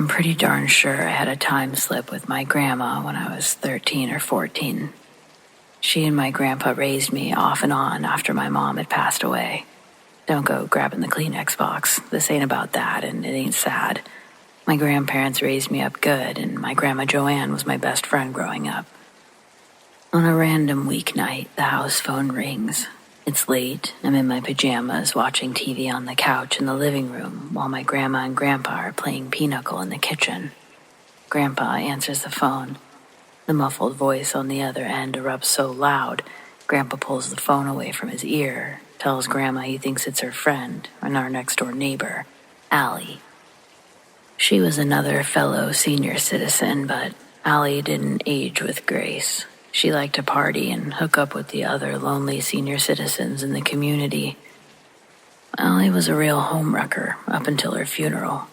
I'm pretty darn sure I had a time slip with my grandma when I was 13 or 14. She and my grandpa raised me off and on after my mom had passed away. Don't go grabbing the Kleenex box. This ain't about that, and it ain't sad. My grandparents raised me up good, and my grandma Joanne was my best friend growing up. On a random weeknight, the house phone rings. It's late. I'm in my pajamas watching TV on the couch in the living room while my grandma and grandpa are playing pinochle in the kitchen. Grandpa answers the phone. The muffled voice on the other end erupts so loud, Grandpa pulls the phone away from his ear, tells Grandma he thinks it's her friend and our next-door neighbor, Allie. She was another fellow senior citizen, but Allie didn't age with grace. She liked to party and hook up with the other lonely senior citizens in the community. Allie was a real homewrecker up until her funeral.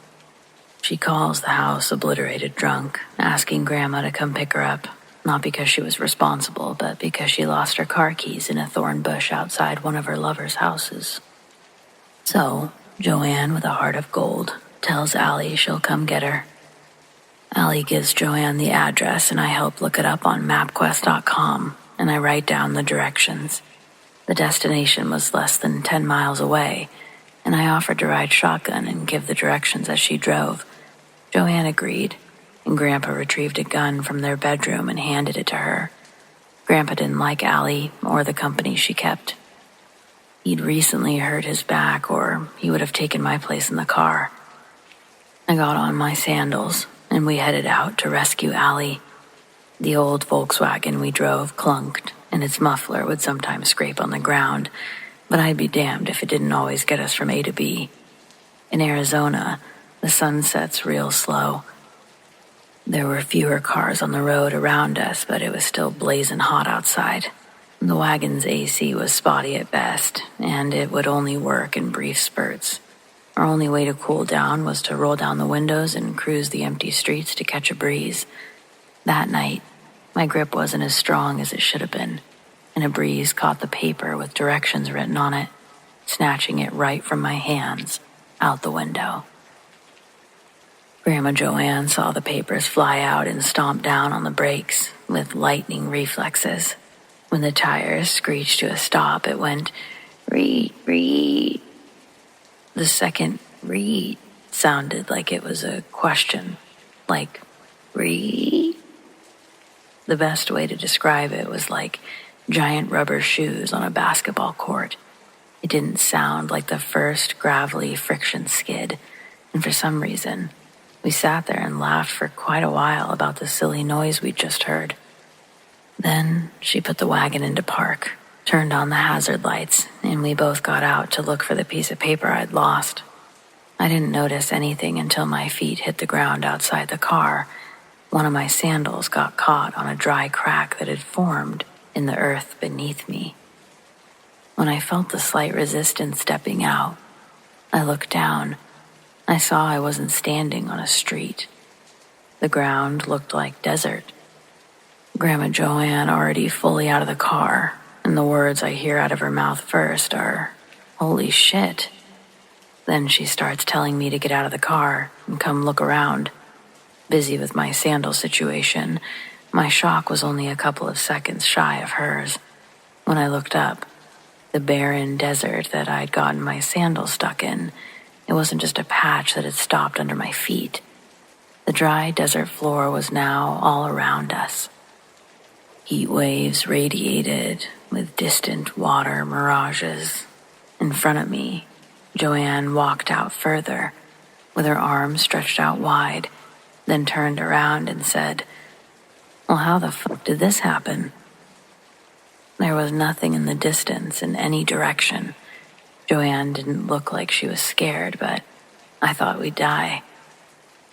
She calls the house obliterated drunk, asking Grandma to come pick her up, not because she was responsible, but because she lost her car keys in a thorn bush outside one of her lover's houses. So, Joanne, with a heart of gold, tells Allie she'll come get her. Allie gives Joanne the address, and I help look it up on MapQuest.com, and I write down the directions. The destination was less than 10 miles away, and I offered to ride shotgun and give the directions as she drove. Joanne agreed, and Grandpa retrieved a gun from their bedroom and handed it to her. Grandpa didn't like Allie or the company she kept. He'd recently hurt his back, or he would have taken my place in the car. I got on my sandals, and we headed out to rescue Allie. The old Volkswagen we drove clunked, and its muffler would sometimes scrape on the ground, but I'd be damned if it didn't always get us from A to B. In Arizona, the sun sets real slow. There were fewer cars on the road around us, but it was still blazing hot outside. The wagon's AC was spotty at best, and it would only work in brief spurts. Our only way to cool down was to roll down the windows and cruise the empty streets to catch a breeze. That night, my grip wasn't as strong as it should have been, and a breeze caught the paper with directions written on it, snatching it right from my hands, out the window. Grandma Joanne saw the papers fly out and stomp down on the brakes with lightning reflexes. When the tires screeched to a stop, it went, "Read, read." The second "read" sounded like it was a question, like, "Read?" The best way to describe it was like giant rubber shoes on a basketball court. It didn't sound like the first gravelly friction skid, and for some reason, we sat there and laughed for quite a while about the silly noise we'd just heard. Then she put the wagon into park, turned on the hazard lights, and we both got out to look for the piece of paper I'd lost. I didn't notice anything until my feet hit the ground outside the car. One of my sandals got caught on a dry crack that had formed in the earth beneath me. When I felt the slight resistance stepping out, I looked down. I saw I wasn't standing on a street. The ground looked like desert. Grandma Joanne already fully out of the car, and the words I hear out of her mouth first are, "Holy shit." Then she starts telling me to get out of the car and come look around. Busy with my sandal situation, my shock was only a couple of seconds shy of hers. When I looked up, the barren desert that I'd gotten my sandals stuck in, it wasn't just a patch that had stopped under my feet. The dry desert floor was now all around us. Heat waves radiated with distant water mirages. In front of me, Joanne walked out further, with her arms stretched out wide, then turned around and said, "Well, how the fuck did this happen?" There was nothing in the distance in any direction. Joanne didn't look like she was scared, but I thought we'd die.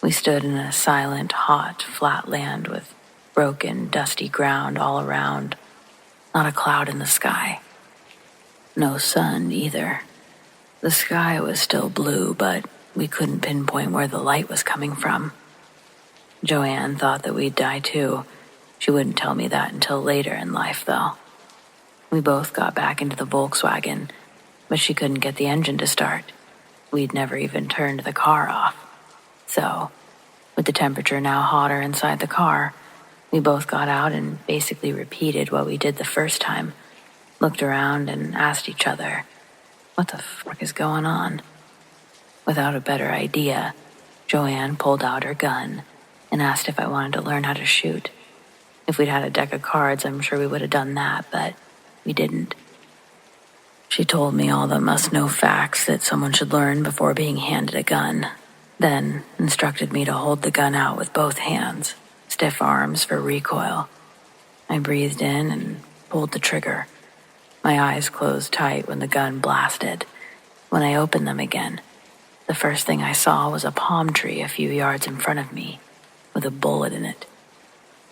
We stood in a silent, hot, flat land with broken, dusty ground all around. Not a cloud in the sky. No sun either. The sky was still blue, but we couldn't pinpoint where the light was coming from. Joanne thought that we'd die too. She wouldn't tell me that until later in life, though. We both got back into the Volkswagen, but she couldn't get the engine to start. We'd never even turned the car off. So, With the temperature now hotter inside the car, we both got out and basically repeated what we did the first time, looked around and asked each other, what the fuck is going on? Without a better idea, Joanne pulled out her gun and asked if I wanted to learn how to shoot. If we'd had a deck of cards, I'm sure we would have done that, but we didn't. She told me all the must-know facts that someone should learn before being handed a gun, then instructed me to hold the gun out with both hands, stiff arms for recoil. I breathed in and pulled the trigger. My eyes closed tight when the gun blasted. When I opened them again, the first thing I saw was a palm tree a few yards in front of me, with a bullet in it.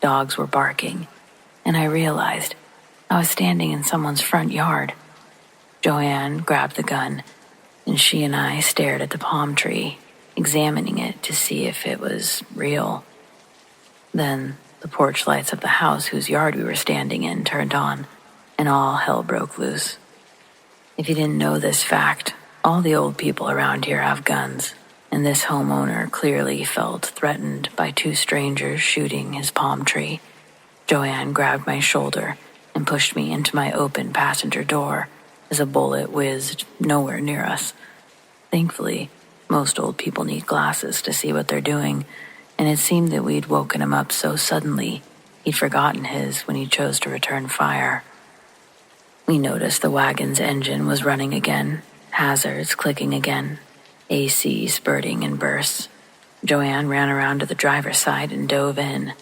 Dogs were barking, and I realized I was standing in someone's front yard. Joanne grabbed the gun, and she and I stared at the palm tree, examining it to see if it was real. Then the porch lights of the house whose yard we were standing in turned on, and all hell broke loose. If you didn't know this fact, all the old people around here have guns, and this homeowner clearly felt threatened by two strangers shooting his palm tree. Joanne grabbed my shoulder and pushed me into my open passenger door as a bullet whizzed nowhere near us. Thankfully, most old people need glasses to see what they're doing, and it seemed that we'd woken him up so suddenly he'd forgotten his when he chose to return fire. We noticed the wagon's engine was running again, hazards clicking again, AC spurting in bursts. Joanne ran around to the driver's side and dove in.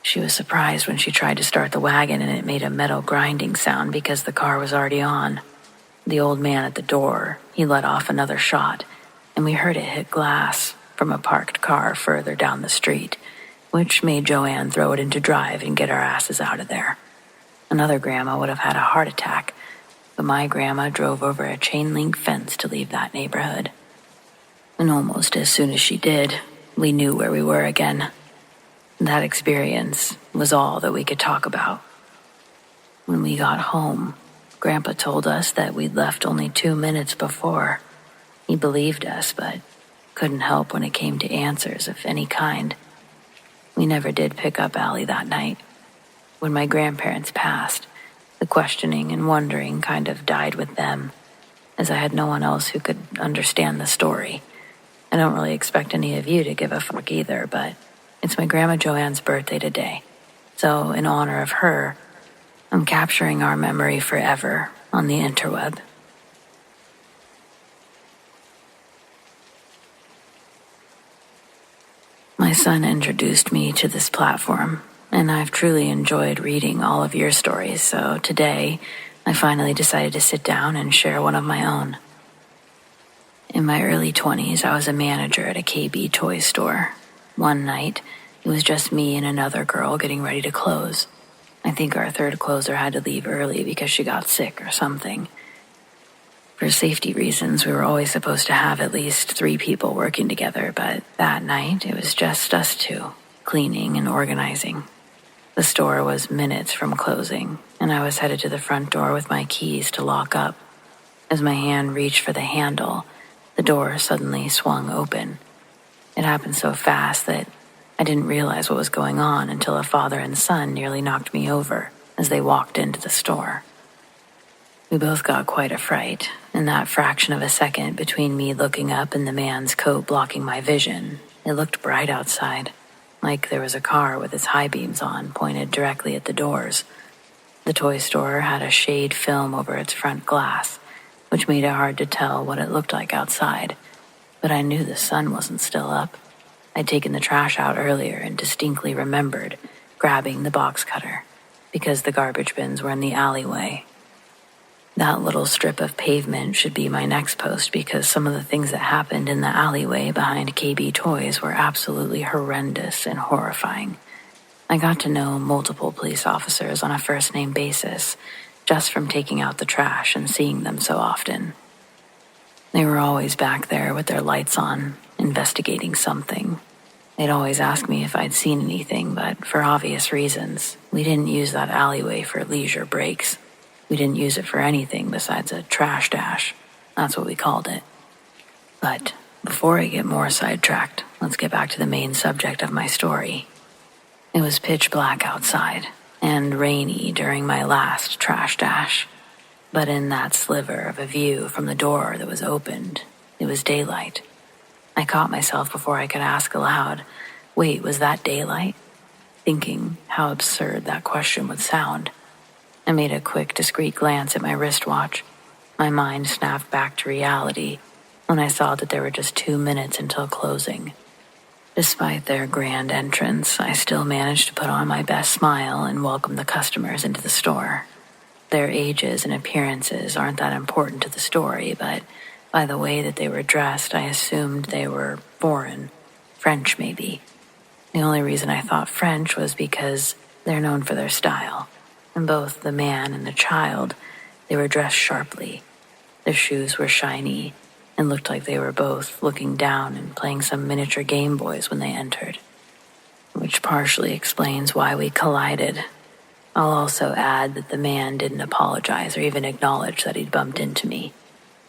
She was surprised when she tried to start the wagon and it made a metal grinding sound because the car was already on. The old man at the door, he let off another shot, and we heard it hit glass from a parked car further down the street, which made Joanne throw it into drive and get our asses out of there. Another grandma would have had a heart attack, but my grandma drove over a chain-link fence to leave that neighborhood. And almost as soon as she did, we knew where we were again. That experience was all that we could talk about. When we got home, Grandpa told us that we'd left only 2 minutes before. He believed us, but couldn't help when it came to answers of any kind. We never did pick up Allie that night. When my grandparents passed, the questioning and wondering kind of died with them, as I had no one else who could understand the story. I don't really expect any of you to give a fuck either, but it's my Grandma Joanne's birthday today. So in honor of her, I'm capturing our memory forever on the interweb. My son introduced me to this platform, and I've truly enjoyed reading all of your stories, so today I finally decided to sit down and share one of my own. In my early 20s, I was a manager at a KB toy store. One night, it was just me and another girl getting ready to close. I think our third closer had to leave early because she got sick or something. For safety reasons, we were always supposed to have at least 3 people working together, but that night, it was just us 2, cleaning and organizing. The store was minutes from closing, and I was headed to the front door with my keys to lock up. As my hand reached for the handle, the door suddenly swung open. It happened so fast that I didn't realize what was going on until a father and son nearly knocked me over as they walked into the store. We both got quite a fright, in that fraction of a second between me looking up and the man's coat blocking my vision. It looked bright outside, like there was a car with its high beams on, pointed directly at the doors. The toy store had a shade film over its front glass, which made it hard to tell what it looked like outside, but I knew the sun wasn't still up. I'd taken the trash out earlier and distinctly remembered grabbing the box cutter, because the garbage bins were in the alleyway. That little strip of pavement should be my next post because some of the things that happened in the alleyway behind KB Toys were absolutely horrendous and horrifying. I got to know multiple police officers on a first-name basis, just from taking out the trash and seeing them so often. They were always back there with their lights on, investigating something. They'd always ask me if I'd seen anything, but for obvious reasons, we didn't use that alleyway for leisure breaks. We didn't use it for anything besides a trash dash. That's what we called it. But Before I get more sidetracked, let's get back to the main subject of my story. It was pitch black outside and rainy during my last trash dash. But in that sliver of a view from the door that was opened, it was daylight. I caught myself before I could ask aloud, wait, was that daylight? Thinking how absurd that question would sound. I made a quick, discreet glance at my wristwatch. My mind snapped back to reality when I saw that there were just 2 minutes until closing. Despite their grand entrance, I still managed to put on my best smile and welcome the customers into the store. Their ages and appearances aren't that important to the story, but by the way that they were dressed, I assumed they were foreign, French maybe. The only reason I thought French was because they're known for their style. And both the man and the child, they were dressed sharply. Their shoes were shiny and looked like they were both looking down and playing some miniature Game Boys when they entered, which partially explains why we collided. I'll also add that the man didn't apologize or even acknowledge that he'd bumped into me.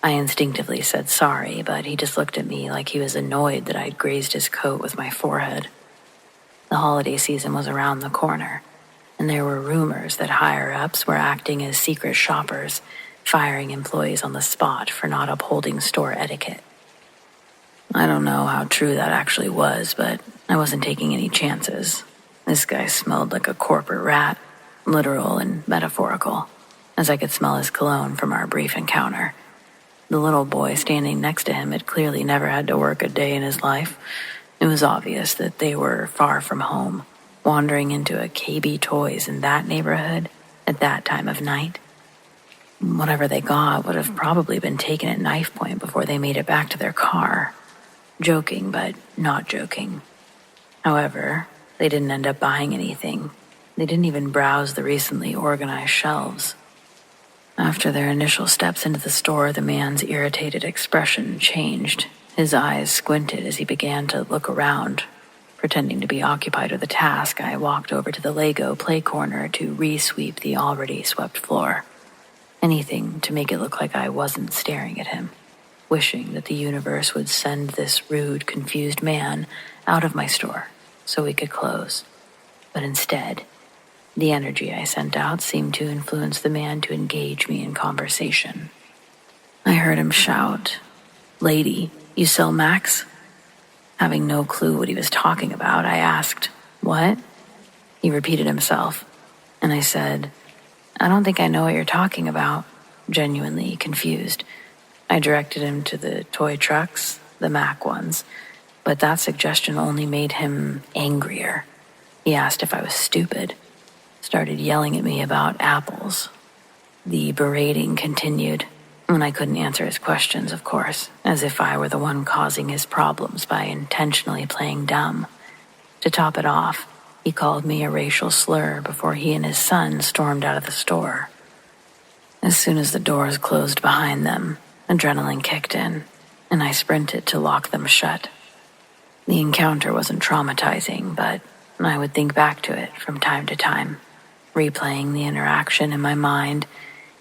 I instinctively said sorry, but he just looked at me like he was annoyed that I'd grazed his coat with my forehead. The holiday season was around the corner, and there were rumors that higher-ups were acting as secret shoppers, firing employees on the spot for not upholding store etiquette. I don't know how true that actually was, but I wasn't taking any chances. This guy smelled like a corporate rat, literal and metaphorical, as I could smell his cologne from our brief encounter. The little boy standing next to him had clearly never had to work a day in his life. It was obvious that they were far from home, wandering into a KB Toys in that neighborhood at that time of night. Whatever they got would have probably been taken at knife point before they made it back to their car. Joking, but not joking. However, they didn't end up buying anything. They didn't even browse the recently organized shelves. After their initial steps into the store, the man's irritated expression changed. His eyes squinted as he began to look around. Pretending to be occupied with a task, I walked over to the Lego play corner to re-sweep the already swept floor. Anything to make it look like I wasn't staring at him, wishing that the universe would send this rude, confused man out of my store so we could close. But instead, the energy I sent out seemed to influence the man to engage me in conversation. I heard him shout, "Lady, you sell Macs?" Having no clue what he was talking about, I asked, "What?" He repeated himself, and I said, "I don't think I know what you're talking about," genuinely confused. I directed him to the toy trucks, the Mac ones, but that suggestion only made him angrier. He asked if I was stupid, started yelling at me about apples. The berating continued, and I couldn't answer his questions, of course, as if I were the one causing his problems by intentionally playing dumb. To top it off, he called me a racial slur before he and his son stormed out of the store. As soon as the doors closed behind them, adrenaline kicked in, and I sprinted to lock them shut. The encounter wasn't traumatizing, but I would think back to it from time to time, replaying the interaction in my mind,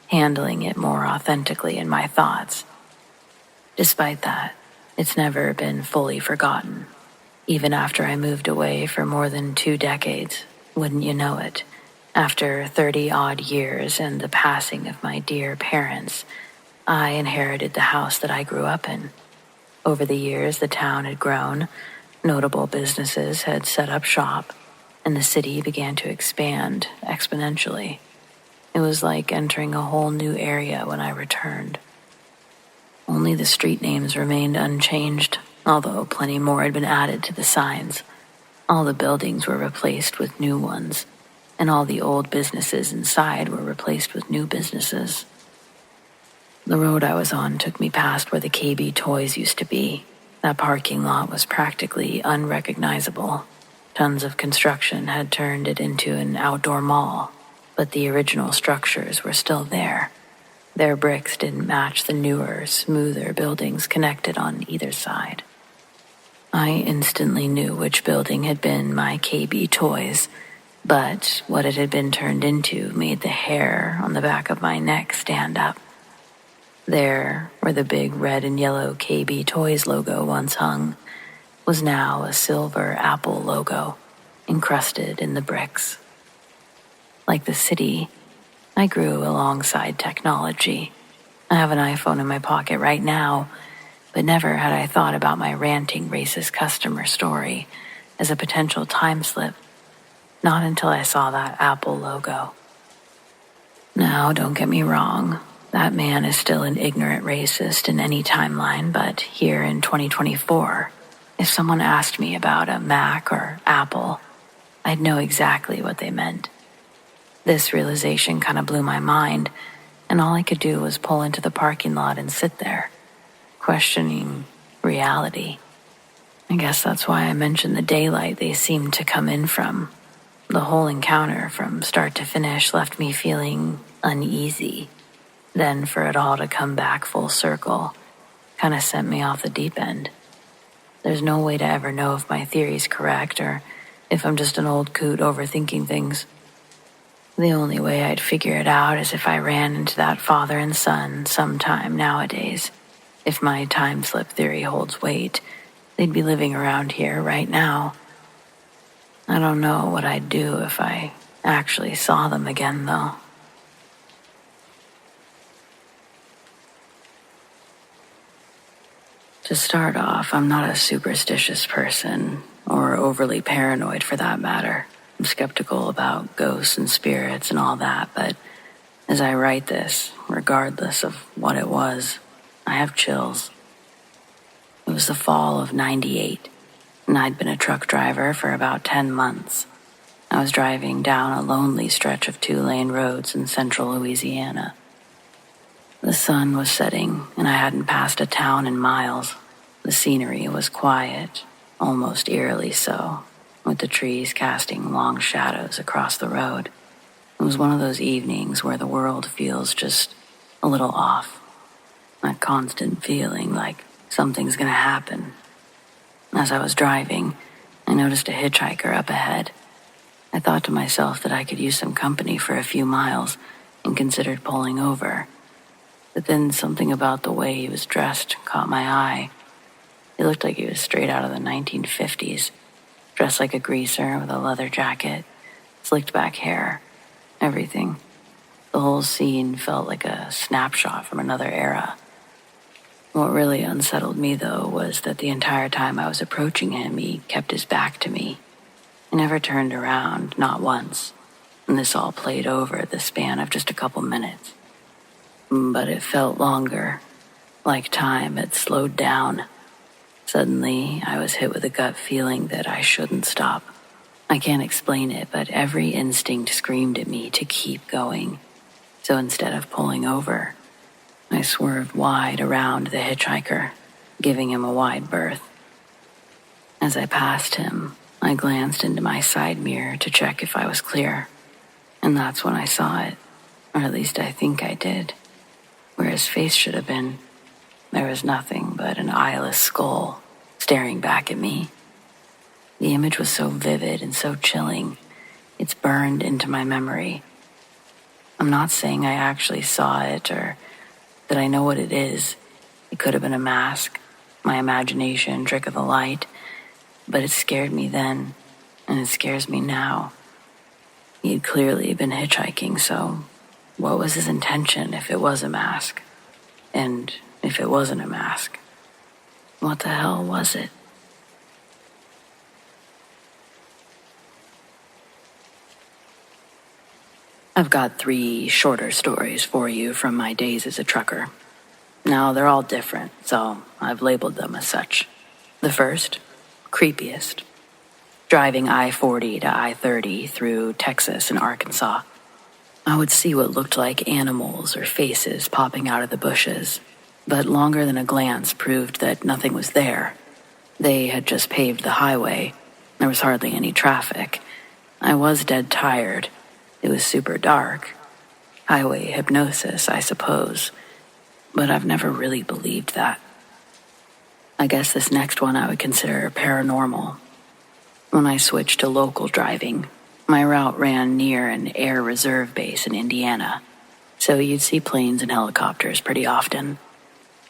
handling it more authentically in my thoughts. Despite that, it's never been fully forgotten. Even after I moved away for more than 2 decades, wouldn't you know it, after 30-odd years and the passing of my dear parents, I inherited the house that I grew up in. Over the years, the town had grown, notable businesses had set up shop, and the city began to expand exponentially. It was like entering a whole new area when I returned. Only the street names remained unchanged, although plenty more had been added to the signs. All the buildings were replaced with new ones, and all the old businesses inside were replaced with new businesses. The road I was on took me past where the KB Toys used to be. That parking lot was practically unrecognizable. Tons of construction had turned it into an outdoor mall, but the original structures were still there. Their bricks didn't match the newer, smoother buildings connected on either side. I instantly knew which building had been my KB Toys, but what it had been turned into made the hair on the back of my neck stand up. There, where the big red and yellow KB Toys logo once hung, was now a silver Apple logo encrusted in the bricks. Like the city, I grew alongside technology. I have an iPhone in my pocket right now, but never had I thought about my ranting racist customer story as a potential time slip, not until I saw that Apple logo. Now, don't get me wrong, that man is still an ignorant racist in any timeline, but here in 2024, if someone asked me about a Mac or Apple, I'd know exactly what they meant. This realization kind of blew my mind, and all I could do was pull into the parking lot and sit there, questioning reality. I guess that's why I mentioned the daylight they seemed to come in from. The whole encounter from start to finish left me feeling uneasy. Then for it all to come back full circle kind of sent me off the deep end. There's no way to ever know if my theory's correct or if I'm just an old coot overthinking things. The only way I'd figure it out is if I ran into that father and son sometime nowadays. If my time slip theory holds weight, they'd be living around here right now. I don't know what I'd do if I actually saw them again, though. To start off, I'm not a superstitious person, or overly paranoid for that matter. I'm skeptical about ghosts and spirits and all that, but as I write this, regardless of what it was, I have chills. It was the fall of '98, and I'd been a truck driver for about 10 months. I was driving down a lonely stretch of 2-lane roads in central Louisiana. The sun was setting, and I hadn't passed a town in miles. The scenery was quiet, almost eerily so, with the trees casting long shadows across the road. It was one of those evenings where the world feels just a little off. That constant feeling like something's gonna happen. As I was driving, I noticed a hitchhiker up ahead. I thought to myself that I could use some company for a few miles and considered pulling over. But then something about the way he was dressed caught my eye. He looked like he was straight out of the 1950s, dressed like a greaser with a leather jacket, slicked back hair, everything. The whole scene felt like a snapshot from another era. What really unsettled me, though, was that the entire time I was approaching him, he kept his back to me. He never turned around, not once, and this all played over the span of just a couple minutes. But it felt longer, like time had slowed down. Suddenly, I was hit with a gut feeling that I shouldn't stop. I can't explain it, but every instinct screamed at me to keep going. So instead of pulling over, I swerved wide around the hitchhiker, giving him a wide berth. As I passed him, I glanced into my side mirror to check if I was clear, and that's when I saw it, or at least I think I did. Where his face should have been, there was nothing but an eyeless skull staring back at me. The image was so vivid and so chilling, it's burned into my memory. I'm not saying I actually saw it or that I know what it is. It could have been a mask, my imagination, trick of the light, but it scared me then, and it scares me now. He had clearly been hitchhiking, so what was his intention if it was a mask? And if it wasn't a mask, what the hell was it? I've got 3 shorter stories for you from my days as a trucker. Now, they're all different, so I've labeled them as such. The first, creepiest. Driving I-40 to I-30 through Texas and Arkansas. I would see what looked like animals or faces popping out of the bushes, but longer than a glance proved that nothing was there. They had just paved the highway. There was hardly any traffic. I was dead tired. It was super dark. Highway hypnosis, I suppose. But I've never really believed that. I guess this next one I would consider paranormal. When I switched to local driving, my route ran near an Air Reserve base in Indiana. so you'd see planes and helicopters pretty often.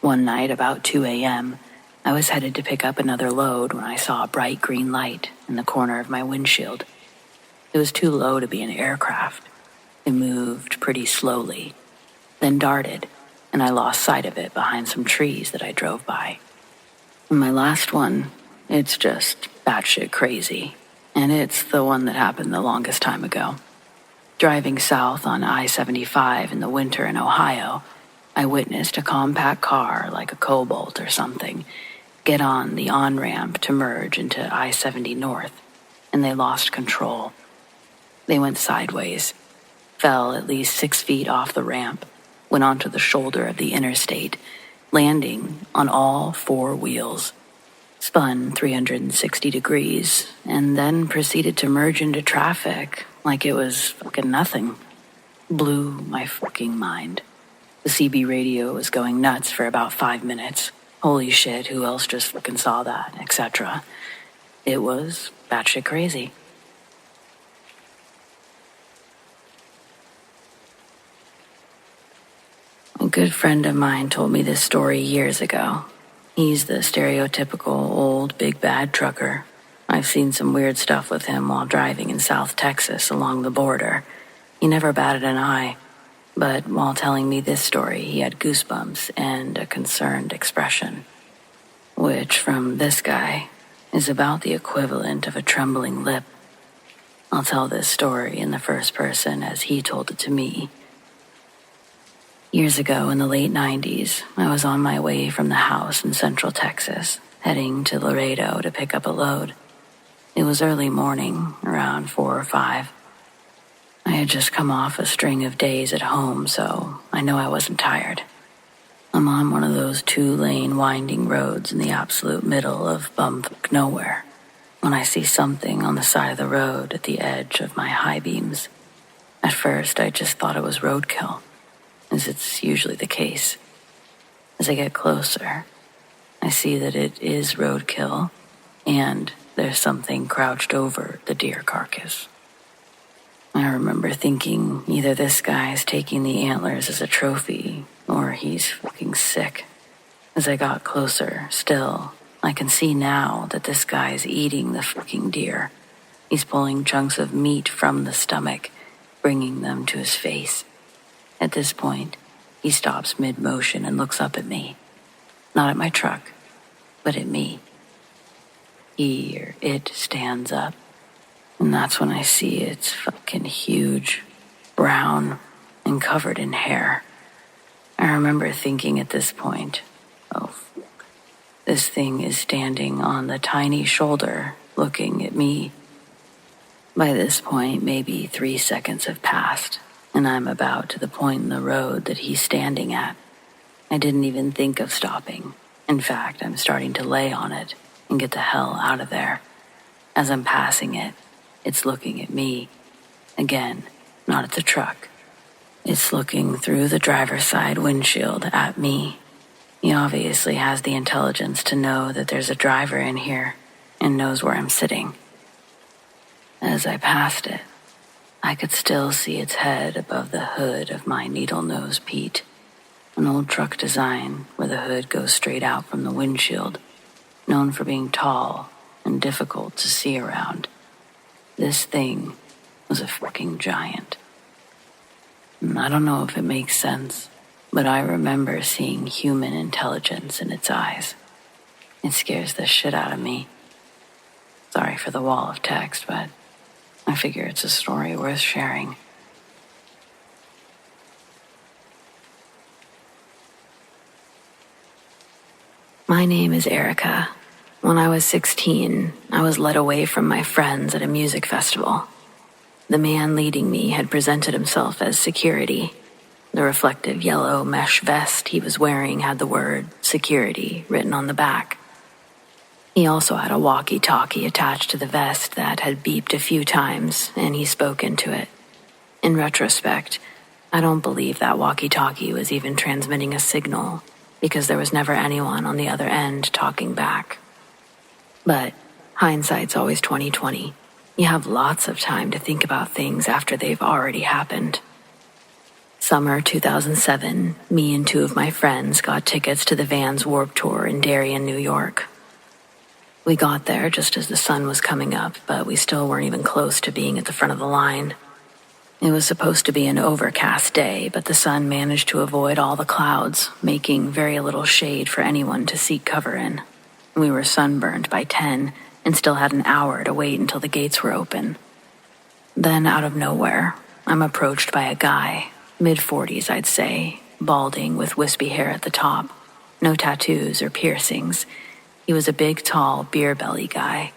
One night, about 2 a.m., I was headed to pick up another load when I saw a bright green light in the corner of my windshield. It was too low to be an aircraft. It moved pretty slowly, then darted, and I lost sight of it behind some trees that I drove by. And my last one, it's just batshit crazy, and it's the one that happened the longest time ago. Driving south on I-75 in the winter in Ohio, I witnessed a compact car like a Cobalt or something get on the on-ramp to merge into I-70 North, and they lost control. They went sideways, fell at least 6 feet off the ramp, went onto the shoulder of the interstate, landing on all 4 wheels, spun 360 degrees, and then proceeded to merge into traffic like it was fucking nothing. Blew my fucking mind. The CB radio was going nuts for about 5 minutes. Holy shit, who else just fucking saw that, etc. It was batshit crazy. A good friend of mine told me this story years ago. He's the stereotypical old big bad trucker. I've seen some weird stuff with him while driving in South Texas along the border. He never batted an eye, but while telling me this story, he had goosebumps and a concerned expression, which from this guy is about the equivalent of a trembling lip. I'll tell this story in the first person as he told it to me. Years ago in the late 90s, I was on my way from the house in Central Texas, heading to Laredo to pick up a load. It was early morning, around 4 or 5. I had just come off a string of days at home, so I know I wasn't tired. I'm on one of those 2-lane winding roads in the absolute middle of bumfuck nowhere when I see something on the side of the road at the edge of my high beams. At first, I just thought it was roadkill, as it's usually the case. As I get closer, I see that it is roadkill, and there's something crouched over the deer carcass. I remember thinking either this guy's taking the antlers as a trophy, or he's fucking sick. As I got closer, still, I can see now that this guy's eating the fucking deer. He's pulling chunks of meat from the stomach, bringing them to his face. At this point, he stops mid-motion and looks up at me. Not at my truck, but at me. He or it stands up, and that's when I see it's fucking huge, brown, and covered in hair. I remember thinking at this point, oh, fuck. This thing is standing on the tiny shoulder, looking at me. By this point, maybe 3 seconds have passed, and I'm about to the point in the road that he's standing at. I didn't even think of stopping. In fact, I'm starting to lay on it and get the hell out of there. As I'm passing it, it's looking at me. Again, not at the truck. It's looking through the driver's side windshield at me. He obviously has the intelligence to know that there's a driver in here and knows where I'm sitting. As I passed it, I could still see its head above the hood of my needle-nose Pete, an old truck design where the hood goes straight out from the windshield, known for being tall and difficult to see around. This thing was a fucking giant. And I don't know if it makes sense, but I remember seeing human intelligence in its eyes. It scares the shit out of me. Sorry for the wall of text, but I figure it's a story worth sharing. My name is Erica. When I was 16, I was led away from my friends at a music festival. The man leading me had presented himself as security. The reflective yellow mesh vest he was wearing had the word security written on the back. He also had a walkie-talkie attached to the vest that had beeped a few times, and he spoke into it. In retrospect, I don't believe that walkie-talkie was even transmitting a signal, because there was never anyone on the other end talking back. But hindsight's always 20/20. You have lots of time to think about things after they've already happened. Summer 2007, me and two of my friends got tickets to the Vans Warped Tour in Darien, New York. We got there just as the sun was coming up, but we still weren't even close to being at the front of the line. It was supposed to be an overcast day, but the sun managed to avoid all the clouds, making very little shade for anyone to seek cover in. We were sunburned by 10 and still had an hour to wait until the gates were open. Then, out of nowhere, I'm approached by a guy, mid-40s I'd say, balding with wispy hair at the top, no tattoos or piercings. He was a big, tall, beer belly guy.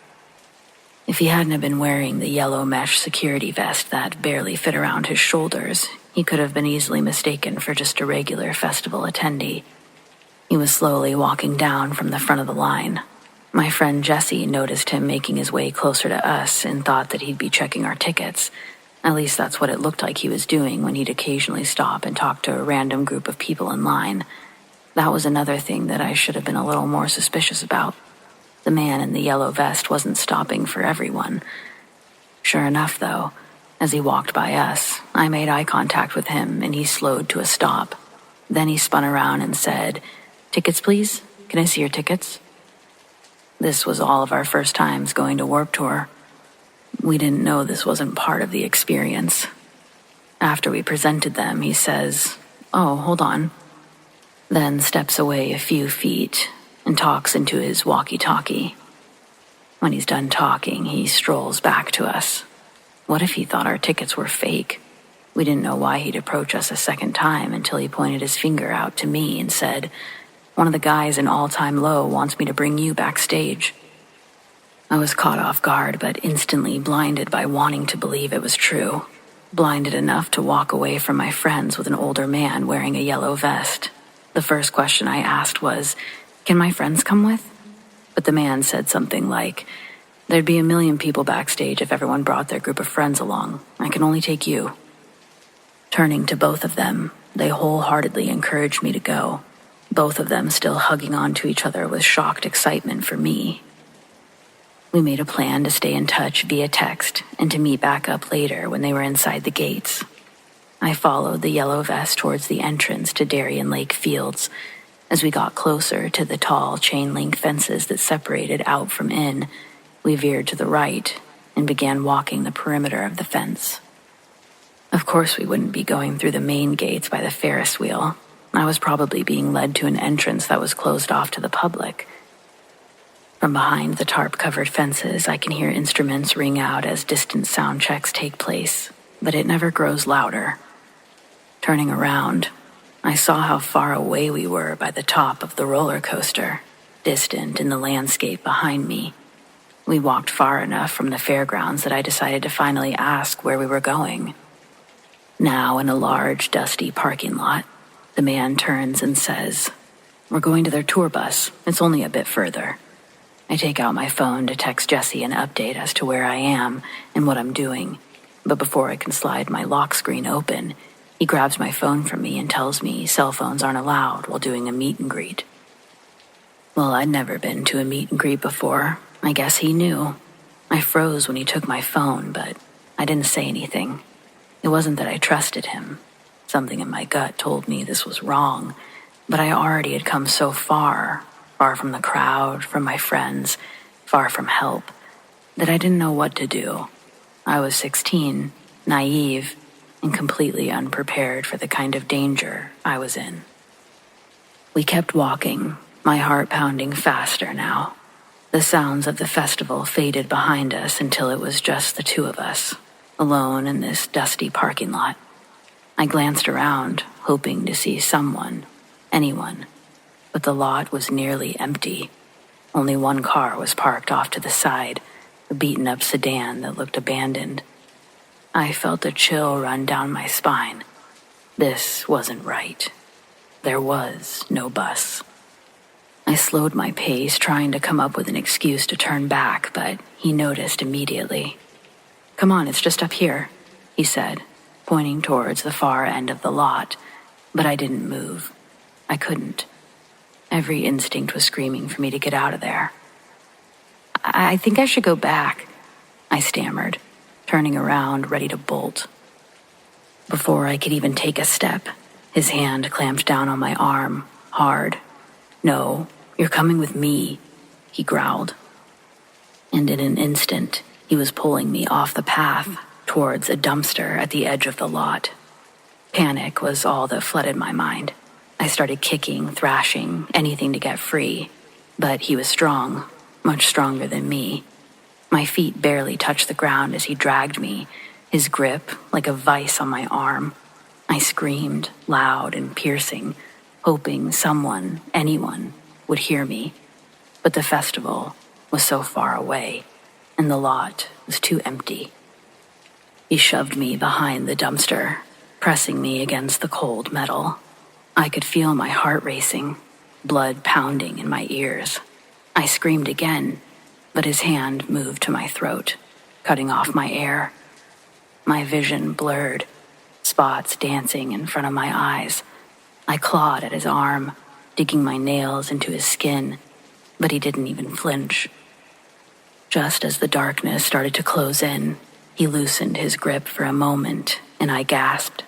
If he hadn't have been wearing the yellow mesh security vest that barely fit around his shoulders, he could have been easily mistaken for just a regular festival attendee. He was slowly walking down from the front of the line. My friend Jesse noticed him making his way closer to us and thought that he'd be checking our tickets. At least that's what it looked like he was doing when he'd occasionally stop and talk to a random group of people in line. That was another thing that I should have been a little more suspicious about. The man in the yellow vest wasn't stopping for everyone. Sure enough, though, as he walked by us, I made eye contact with him and he slowed to a stop. Then he spun around and said, "Tickets, please? Can I see your tickets?" This was all of our first times going to Warped Tour. We didn't know this wasn't part of the experience. After we presented them, he says, "Oh, hold on," then steps away a few feet and talks into his walkie-talkie. When he's done talking, he strolls back to us. What if he thought our tickets were fake? We didn't know why he'd approach us a second time until he pointed his finger out to me and said, "One of the guys in All Time Low wants me to bring you backstage." I was caught off guard, but instantly blinded by wanting to believe it was true. Blinded enough to walk away from my friends with an older man wearing a yellow vest. The first question I asked was, "Can my friends come with?" But the man said something like, "There'd be 1,000,000 people backstage if everyone brought their group of friends along. I can only take you." Turning to both of them, they wholeheartedly encouraged me to go, both of them still hugging onto each other with shocked excitement for me. We made a plan to stay in touch via text and to meet back up later when they were inside the gates. I followed the yellow vest towards the entrance to Darien Lake Fields. As we got closer to the tall chain-link fences that separated out from in, we veered to the right and began walking the perimeter of the fence. Of course we wouldn't be going through the main gates by the Ferris wheel. I was probably being led to an entrance that was closed off to the public. From behind the tarp-covered fences, I can hear instruments ring out as distant sound checks take place, but it never grows louder. Turning around, I saw how far away we were by the top of the roller coaster, distant in the landscape behind me. We walked far enough from the fairgrounds that I decided to finally ask where we were going. Now, in a large, dusty parking lot, the man turns and says, "We're going to their tour bus. It's only a bit further." I take out my phone to text Jesse an update as to where I am and what I'm doing, but before I can slide my lock screen open, he grabs my phone from me and tells me cell phones aren't allowed while doing a meet and greet. Well, I'd never been to a meet and greet before. I guess he knew. I froze when he took my phone, but I didn't say anything. It wasn't that I trusted him. Something in my gut told me this was wrong, but I already had come so far from the crowd, from my friends, far from help, that I didn't know what to do. I was 16, naive, and completely unprepared for the kind of danger I was in. We kept walking, my heart pounding faster now. The sounds of the festival faded behind us until it was just the two of us, alone in this dusty parking lot. I glanced around, hoping to see someone, anyone, but the lot was nearly empty. Only one car was parked off to the side, a beaten-up sedan that looked abandoned. I felt a chill run down my spine. This wasn't right. There was no bus. I slowed my pace, trying to come up with an excuse to turn back, but he noticed immediately. "Come on, it's just up here," he said, pointing towards the far end of the lot, but I didn't move. I couldn't. Every instinct was screaming for me to get out of there. I think I should go back," I stammered, turning around, ready to bolt. Before I could even take a step, his hand clamped down on my arm, hard. "No, you're coming with me," he growled. And in an instant, he was pulling me off the path towards a dumpster at the edge of the lot. Panic was all that flooded my mind. I started kicking, thrashing, anything to get free. But he was strong, much stronger than me. My feet barely touched the ground as he dragged me, his grip like a vice on my arm. I screamed, loud and piercing, hoping someone, anyone, would hear me. But the festival was so far away, and the lot was too empty. He shoved me behind the dumpster, pressing me against the cold metal. I could feel my heart racing, blood pounding in my ears. I screamed again, but his hand moved to my throat, cutting off my air. My vision blurred, spots dancing in front of my eyes. I clawed at his arm, digging my nails into his skin, but he didn't even flinch. Just as the darkness started to close in, he loosened his grip for a moment, and I gasped,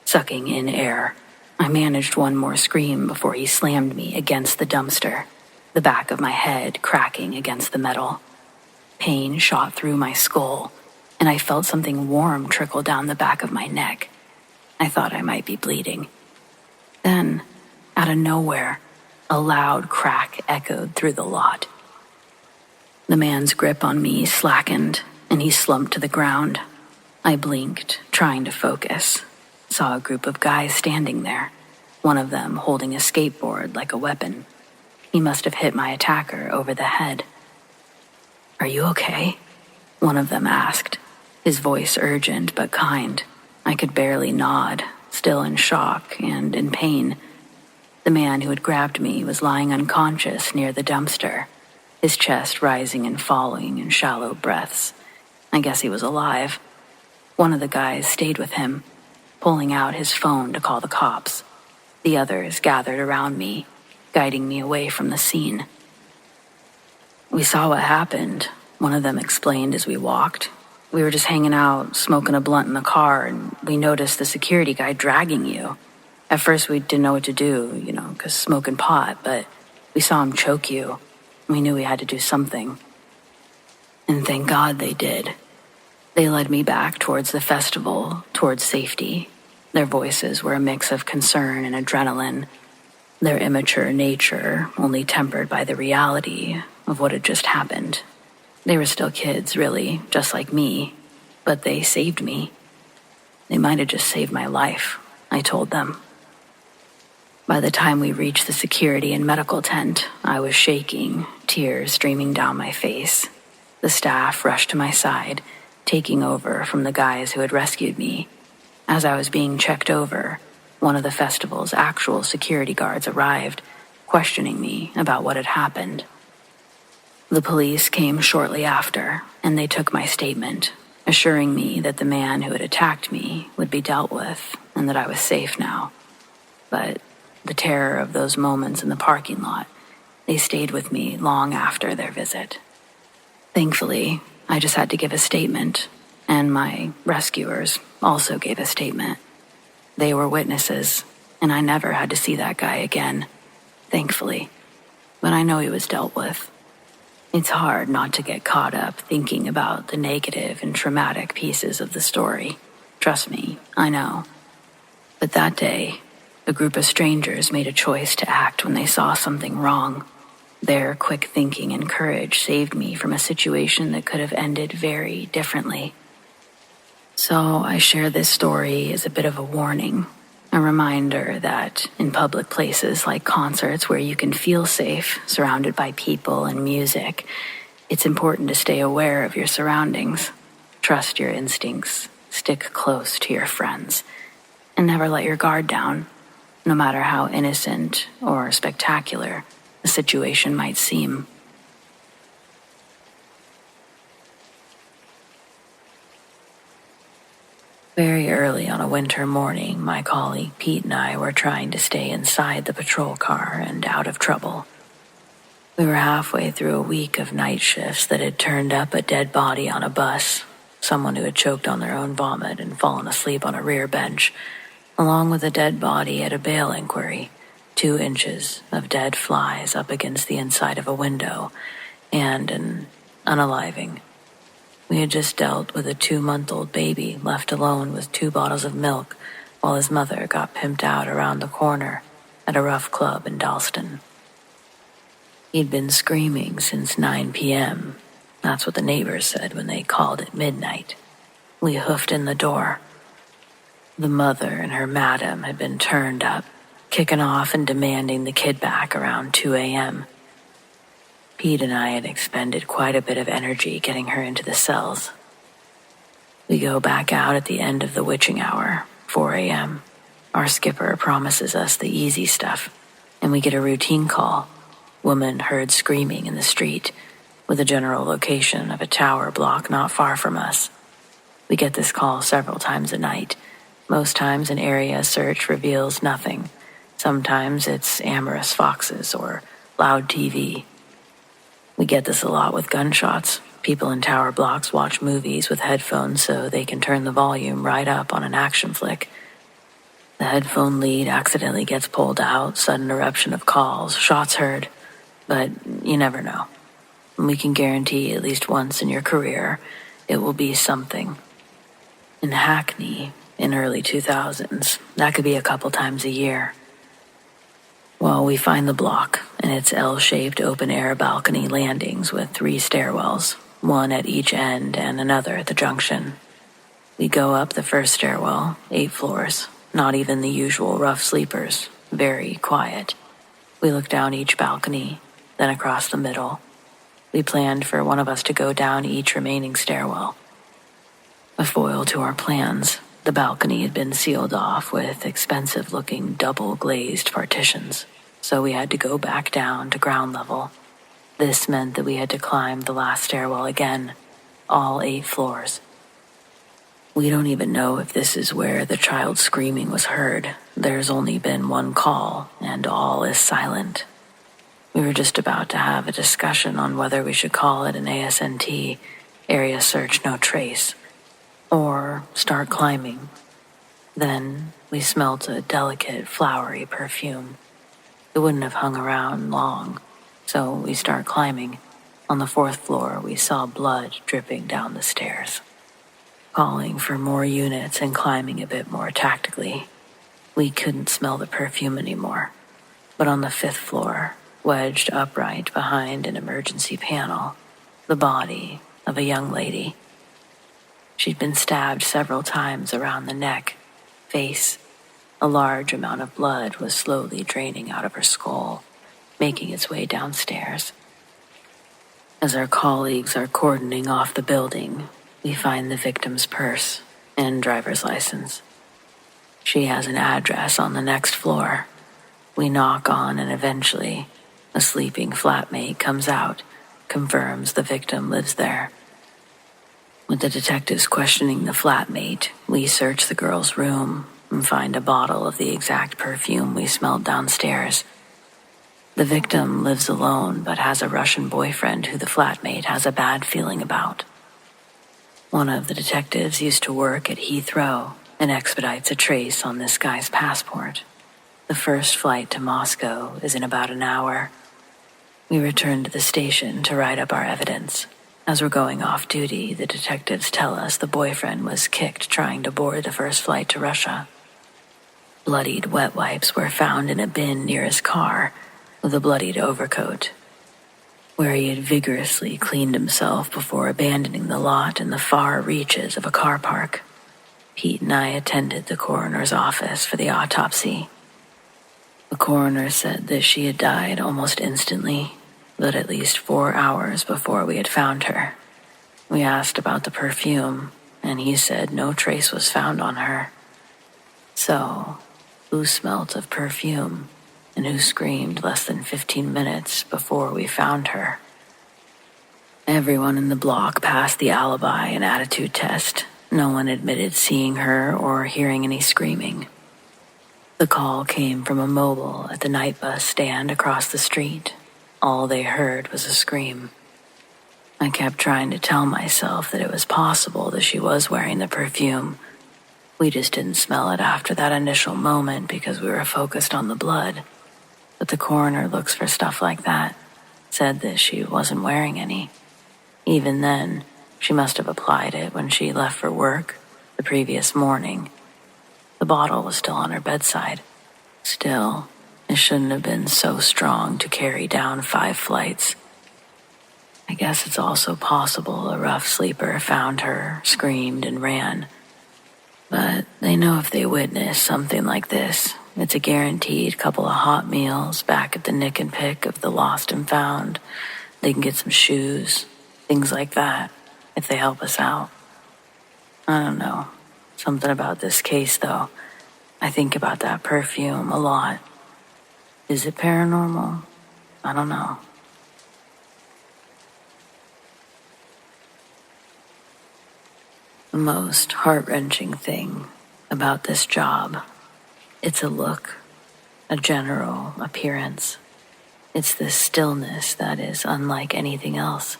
sucking in air. I managed one more scream before he slammed me against the dumpster, the back of my head cracking against the metal. Pain shot through my skull, and I felt something warm trickle down the back of my neck. I thought I might be bleeding. Then, out of nowhere, a loud crack echoed through the lot. The man's grip on me slackened, and he slumped to the ground. I blinked, trying to focus. Saw a group of guys standing there, one of them holding a skateboard like a weapon. He must have hit my attacker over the head. "Are you okay?" one of them asked, his voice urgent but kind. I could barely nod, still in shock and in pain. The man who had grabbed me was lying unconscious near the dumpster, his chest rising and falling in shallow breaths. I guess he was alive. One of the guys stayed with him, pulling out his phone to call the cops. The others gathered around me, guiding me away from the scene. "We saw what happened," one of them explained as we walked. "We were just hanging out, smoking a blunt in the car, and we noticed the security guy dragging you. At first we didn't know what to do, 'cause smoking pot, but we saw him choke you. We knew we had to do something." And thank God they did. They led me back towards the festival, towards safety. Their voices were a mix of concern and adrenaline, their immature nature only tempered by the reality of what had just happened. They were still kids, really, just like me, but they saved me. They might have just saved my life, I told them. By the time we reached the security and medical tent, I was shaking, tears streaming down my face. The staff rushed to my side, taking over from the guys who had rescued me. As I was being checked over, one of the festival's actual security guards arrived, questioning me about what had happened. The police came shortly after, and they took my statement, assuring me that the man who had attacked me would be dealt with and that I was safe now. But the terror of those moments in the parking lot, they stayed with me long after their visit. Thankfully, I just had to give a statement, and my rescuers also gave a statement. They were witnesses, and I never had to see that guy again, thankfully. But I know he was dealt with. It's hard not to get caught up thinking about the negative and traumatic pieces of the story. Trust me, I know. But that day, a group of strangers made a choice to act when they saw something wrong. Their quick thinking and courage saved me from a situation that could have ended very differently. So I share this story as a bit of a warning, a reminder that in public places like concerts where you can feel safe, surrounded by people and music, it's important to stay aware of your surroundings, trust your instincts, stick close to your friends, and never let your guard down, no matter how innocent or spectacular the situation might seem. Very early on a winter morning, my colleague Pete and I were trying to stay inside the patrol car and out of trouble. We were halfway through a week of night shifts that had turned up a dead body on a bus, someone who had choked on their own vomit and fallen asleep on a rear bench, along with a dead body at a bail inquiry, 2 inches of dead flies up against the inside of a window, and an unaliving. We had just dealt with a 2-month-old baby left alone with 2 bottles of milk while his mother got pimped out around the corner at a rough club in Dalston. He'd been screaming since 9 p.m. That's what the neighbors said when they called at midnight. We hoofed in the door. The mother and her madam had been turned up, kicking off and demanding the kid back around 2 a.m. Pete and I had expended quite a bit of energy getting her into the cells. We go back out at the end of the witching hour, 4 a.m. Our skipper promises us the easy stuff, and we get a routine call. Woman heard screaming in the street, with a general location of a tower block not far from us. We get this call several times a night. Most times an area search reveals nothing. Sometimes it's amorous foxes or loud TV. We get this a lot with gunshots. People in tower blocks watch movies with headphones so they can turn the volume right up on an action flick. The headphone lead accidentally gets pulled out, sudden eruption of calls, shots heard. But you never know. We can guarantee at least once in your career it will be something. In Hackney, in early 2000s, that could be a couple times a year. Well, we find the block, and its L-shaped open-air balcony landings with 3 stairwells, one at each end and another at the junction. We go up the first stairwell, 8 floors, not even the usual rough sleepers, very quiet. We look down each balcony, then across the middle. We planned for one of us to go down each remaining stairwell. A foil to our plans, the balcony had been sealed off with expensive-looking double-glazed partitions, so we had to go back down to ground level. This meant that we had to climb the last stairwell again, all 8 floors. We don't even know if this is where the child screaming was heard. There's only been 1 call, and all is silent. We were just about to have a discussion on whether we should call it an ASNT, area search no trace, or start climbing. Then we smelt a delicate, flowery perfume. It wouldn't have hung around long, so we start climbing. On the 4th floor, we saw blood dripping down the stairs. Calling for more units and climbing a bit more tactically. We couldn't smell the perfume anymore. But on the 5th floor, wedged upright behind an emergency panel, the body of a young lady. She'd been stabbed several times around the neck, face. A large amount of blood was slowly draining out of her skull, making its way downstairs. As our colleagues are cordoning off the building, we find the victim's purse and driver's license. She has an address on the next floor. We knock on, and eventually, a sleeping flatmate comes out, confirms the victim lives there. With the detectives questioning the flatmate, we search the girl's room and find a bottle of the exact perfume we smelled downstairs. The victim lives alone but has a Russian boyfriend who the flatmate has a bad feeling about. One of the detectives used to work at Heathrow and expedites a trace on this guy's passport. The first flight to Moscow is in about an hour. We return to the station to write up our evidence. As we're going off duty, the detectives tell us the boyfriend was kicked trying to board the first flight to Russia. Bloodied wet wipes were found in a bin near his car, with a bloodied overcoat, where he had vigorously cleaned himself before abandoning the lot in the far reaches of a car park. Pete and I attended the coroner's office for the autopsy. The coroner said that she had died almost instantly, but at least 4 hours before we had found her. We asked about the perfume, and he said no trace was found on her. So, who smelt of perfume, and who screamed less than 15 minutes before we found her? Everyone in the block passed the alibi and attitude test. No one admitted seeing her or hearing any screaming. The call came from a mobile at the night bus stand across the street. All they heard was a scream. I kept trying to tell myself that it was possible that she was wearing the perfume. We just didn't smell it after that initial moment because we were focused on the blood. But the coroner looks for stuff like that, said that she wasn't wearing any. Even then, she must have applied it when she left for work the previous morning. The bottle was still on her bedside. Still, it shouldn't have been so strong to carry down 5 flights. I guess it's also possible a rough sleeper found her, screamed, and ran. But they know if they witness something like this, it's a guaranteed couple of hot meals back at the nick and pick of the lost and found. They can get some shoes, things like that, if they help us out. I don't know. Something about this case, though. I think about that perfume a lot. Is it paranormal? I don't know. The most heart-wrenching thing about this job, it's a look, a general appearance. It's this stillness that is unlike anything else.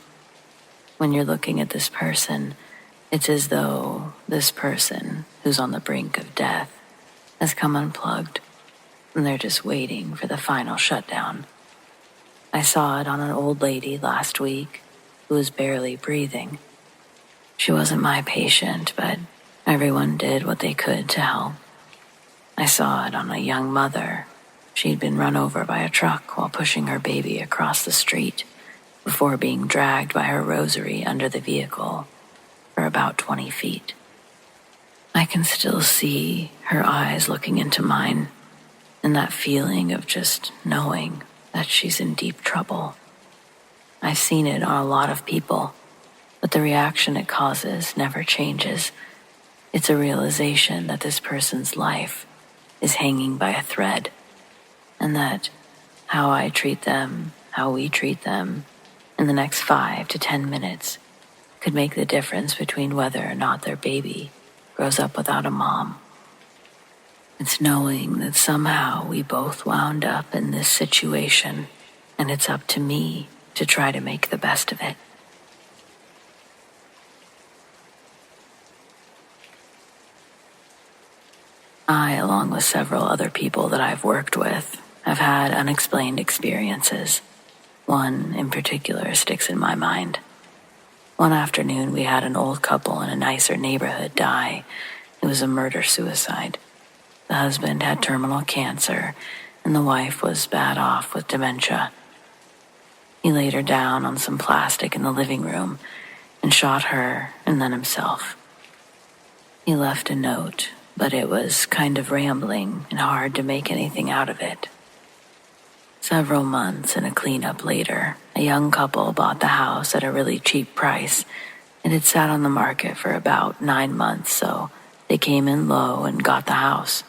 When you're looking at this person, it's as though this person, who's on the brink of death, has come unplugged, and they're just waiting for the final shutdown. I saw it on an old lady last week who was barely breathing. She wasn't my patient, but everyone did what they could to help. I saw it on a young mother. She'd been run over by a truck while pushing her baby across the street before being dragged by her rosary under the vehicle for about 20 feet. I can still see her eyes looking into mine, and that feeling of just knowing that she's in deep trouble. I've seen it on a lot of people, but the reaction it causes never changes. It's a realization that this person's life is hanging by a thread, and that how I treat them, how we treat them, in the next 5 to 10 minutes could make the difference between whether or not their baby grows up without a mom. It's knowing that somehow we both wound up in this situation, and it's up to me to try to make the best of it. I, along with several other people that I've worked with, have had unexplained experiences. One in particular sticks in my mind. One afternoon, we had an old couple in a nicer neighborhood die. It was a murder-suicide. The husband had terminal cancer, and the wife was bad off with dementia. He laid her down on some plastic in the living room and shot her and then himself. He left a note, but it was kind of rambling and hard to make anything out of it. Several months and a cleanup later, a young couple bought the house at a really cheap price. It had sat on the market for about 9 months, so they came in low and got the house.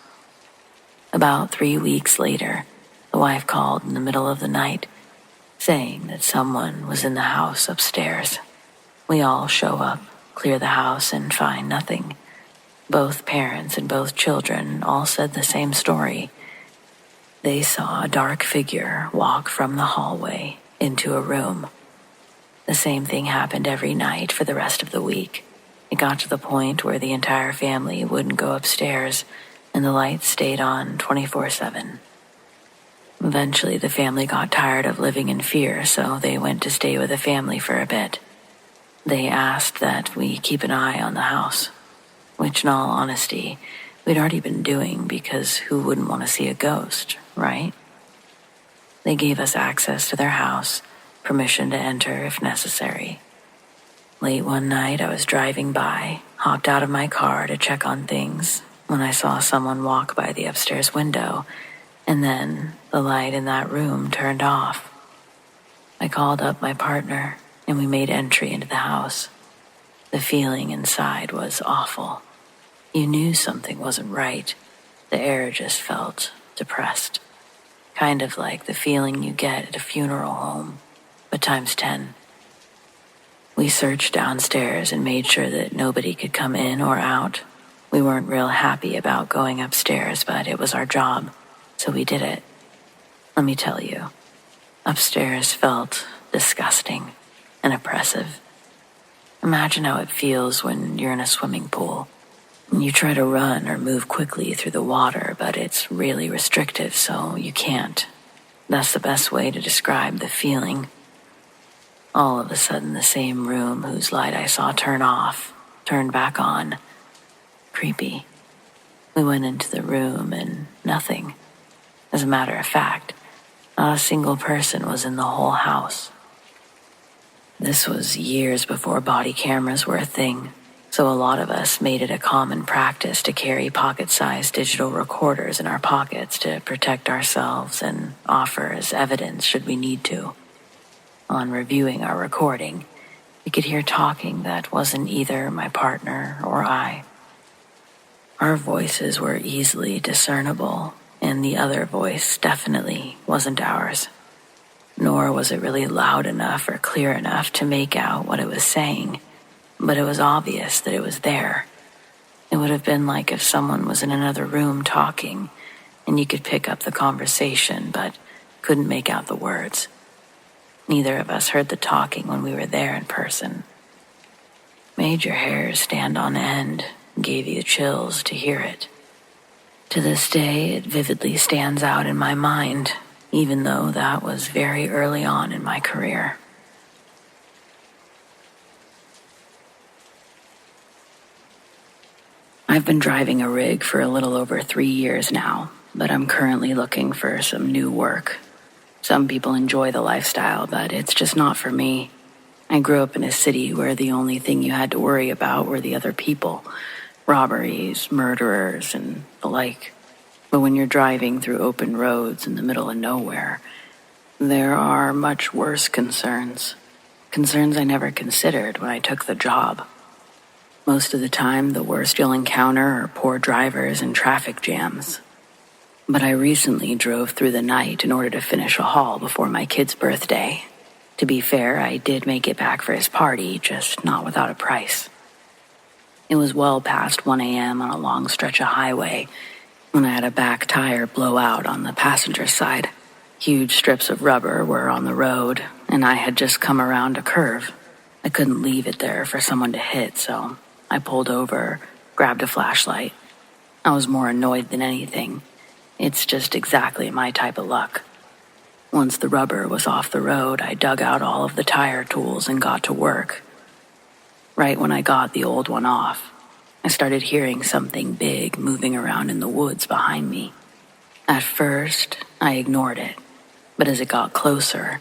About 3 weeks later, the wife called in the middle of the night, saying that someone was in the house upstairs. We all show up, clear the house, and find nothing. Both parents and both children all said the same story. They saw a dark figure walk from the hallway into a room. The same thing happened every night for the rest of the week. It got to the point where the entire family wouldn't go upstairs, and the lights stayed on 24/7. Eventually, the family got tired of living in fear, so they went to stay with the family for a bit. They asked that we keep an eye on the house, which in all honesty, we'd already been doing because who wouldn't want to see a ghost, right? They gave us access to their house, permission to enter if necessary. Late one night, I was driving by, hopped out of my car to check on things, when I saw someone walk by the upstairs window, and then the light in that room turned off. I called up my partner, and we made entry into the house. The feeling inside was awful. You knew something wasn't right. The air just felt depressed. Kind of like the feeling you get at a funeral home, but times 10. We searched downstairs and made sure that nobody could come in or out. We weren't real happy about going upstairs, but it was our job, so we did it. Let me tell you, upstairs felt disgusting. and oppressive. Imagine how it feels when you're in a swimming pool and you try to run or move quickly through the water, but it's really restrictive, so you can't. That's the best way to describe the feeling. All of a sudden, the same room whose light I saw turn off, turned back on. Creepy. We went into the room and nothing. As a matter of fact, not a single person was in the whole house. This was years before body cameras were a thing, so a lot of us made it a common practice to carry pocket-sized digital recorders in our pockets to protect ourselves and offer as evidence should we need to. On reviewing our recording, we could hear talking that wasn't either my partner or I. Our voices were easily discernible, and the other voice definitely wasn't ours. Nor was it really loud enough or clear enough to make out what it was saying, but it was obvious that it was there. It would have been like if someone was in another room talking, and you could pick up the conversation, but couldn't make out the words. Neither of us heard the talking when we were there in person. Made your hair stand on end, gave you chills to hear it. To this day, it vividly stands out in my mind, even though that was very early on in my career. I've been driving a rig for a little over 3 years now, but I'm currently looking for some new work. Some people enjoy the lifestyle, but it's just not for me. I grew up in a city where the only thing you had to worry about were the other people, robberies, murderers, and the like. But when you're driving through open roads in the middle of nowhere, there are much worse concerns. Concerns I never considered when I took the job. Most of the time, the worst you'll encounter are poor drivers and traffic jams. But I recently drove through the night in order to finish a haul before my kid's birthday. To be fair, I did make it back for his party, just not without a price. It was well past 1 a.m. on a long stretch of highway when I had a back tire blow out on the passenger side. Huge strips of rubber were on the road, and I had just come around a curve. I couldn't leave it there for someone to hit, so I pulled over, grabbed a flashlight. I was more annoyed than anything. It's just exactly my type of luck. Once the rubber was off the road, I dug out all of the tire tools and got to work. Right when I got the old one off, I started hearing something big moving around in the woods behind me. At first, I ignored it, but as it got closer,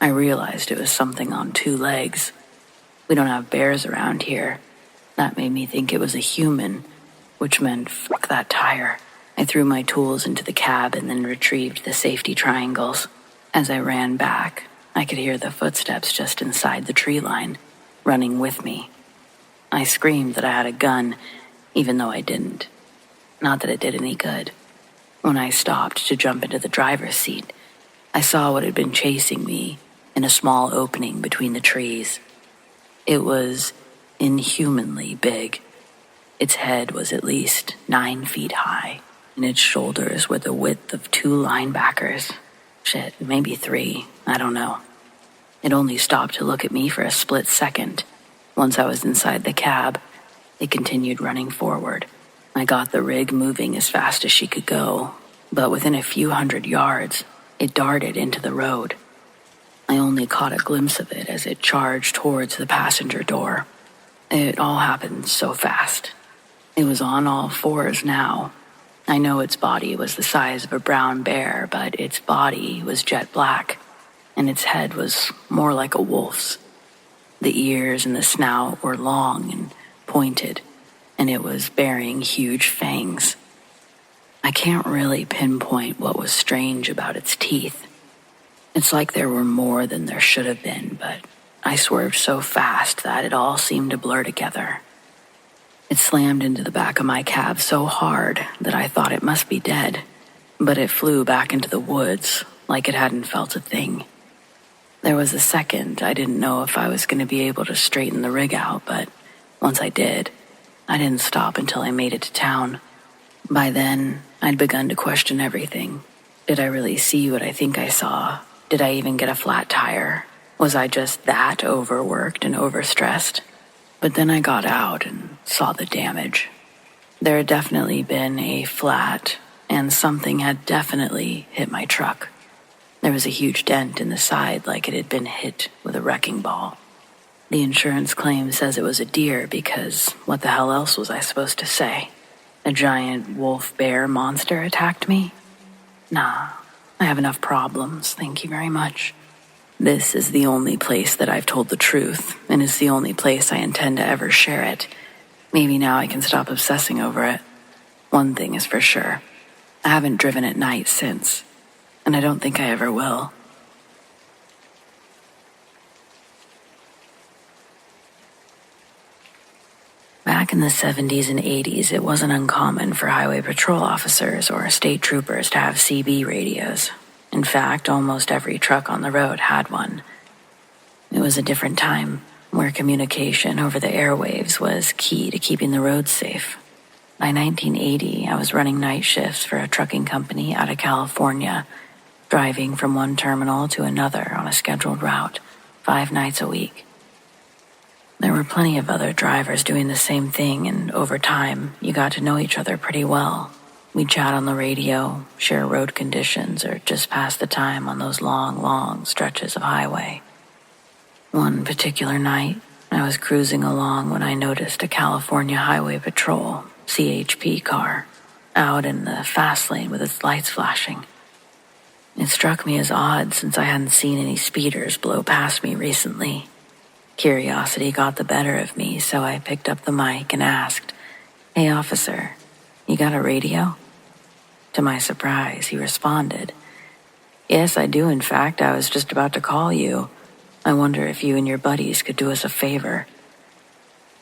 I realized it was something on 2 legs. We don't have bears around here. That made me think it was a human, which meant fuck that tire. I threw my tools into the cab and then retrieved the safety triangles. As I ran back, I could hear the footsteps just inside the tree line, running with me. I screamed that I had a gun, even though I didn't. Not that it did any good. When I stopped to jump into the driver's seat, I saw what had been chasing me in a small opening between the trees. It was inhumanly big. Its head was at least 9 feet high, and its shoulders were the width of 2 linebackers. Shit, maybe 3, I don't know. It only stopped to look at me for a split second. Once I was inside the cab, it continued running forward. I got the rig moving as fast as she could go, but within a few hundred yards, it darted into the road. I only caught a glimpse of it as it charged towards the passenger door. It all happened so fast. It was on all 4s now. I know its body was the size of a brown bear, but its body was jet black, and its head was more like a wolf's. The ears and the snout were long and pointed, and it was bearing huge fangs. I can't really pinpoint what was strange about its teeth. It's like there were more than there should have been, but I swerved so fast that it all seemed to blur together. It slammed into the back of my cab so hard that I thought it must be dead, but it flew back into the woods like it hadn't felt a thing. There was a second I didn't know if I was going to be able to straighten the rig out, but once I did, I didn't stop until I made it to town. By then, I'd begun to question everything. Did I really see what I think I saw? Did I even get a flat tire? Was I just that overworked and overstressed? But then I got out and saw the damage. There had definitely been a flat, and something had definitely hit my truck. There was a huge dent in the side like it had been hit with a wrecking ball. The insurance claim says it was a deer because what the hell else was I supposed to say? A giant wolf-bear monster attacked me? Nah, I have enough problems, thank you very much. This is the only place that I've told the truth, and it's the only place I intend to ever share it. Maybe now I can stop obsessing over it. One thing is for sure. I haven't driven at night since, and I don't think I ever will. Back in the 70s and 80s, it wasn't uncommon for highway patrol officers or state troopers to have CB radios. In fact, almost every truck on the road had one. It was a different time, where communication over the airwaves was key to keeping the roads safe. By 1980, I was running night shifts for a trucking company out of California, driving from one terminal to another on a scheduled route, 5 nights a week. There were plenty of other drivers doing the same thing, and over time, you got to know each other pretty well. We'd chat on the radio, share road conditions, or just pass the time on those long stretches of highway. One particular night, I was cruising along when I noticed a California Highway Patrol, CHP car, out in the fast lane with its lights flashing. It struck me as odd since I hadn't seen any speeders blow past me recently. Curiosity got the better of me, so I picked up the mic and asked, "Hey officer, you got a radio?" To my surprise, he responded, "Yes, I do. In fact, I was just about to call you. I wonder if you and your buddies could do us a favor.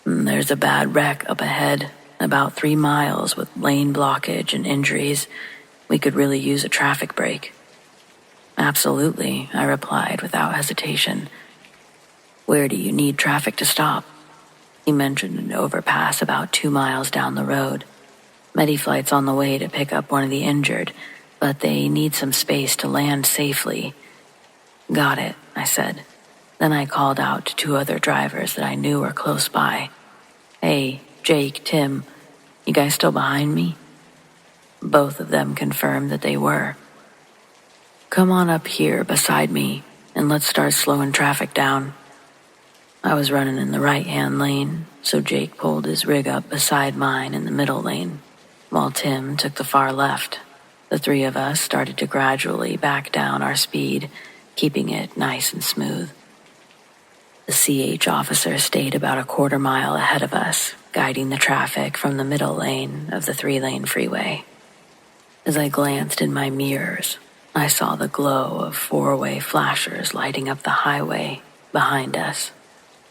There's a bad wreck up ahead, about 3 miles with lane blockage and injuries. We could really use a traffic break." "Absolutely," I replied without hesitation. "Where do you need traffic to stop?" He mentioned an overpass about 2 miles down the road. Mediflight's on the way to pick up one of the injured, but they need some space to land safely. "Got it," I said. Then I called out to 2 other drivers that I knew were close by. "Hey, Jake, Tim, you guys still behind me?" Both of them confirmed that they were. "Come on up here beside me, and let's start slowing traffic down." I was running in the right-hand lane, so Jake pulled his rig up beside mine in the middle lane, while Tim took the far left. The 3 of us started to gradually back down our speed, keeping it nice and smooth. The CH officer stayed about a 1/4 mile ahead of us, guiding the traffic from the middle lane of the 3-lane freeway. As I glanced in my mirrors, I saw the glow of 4-way flashers lighting up the highway behind us.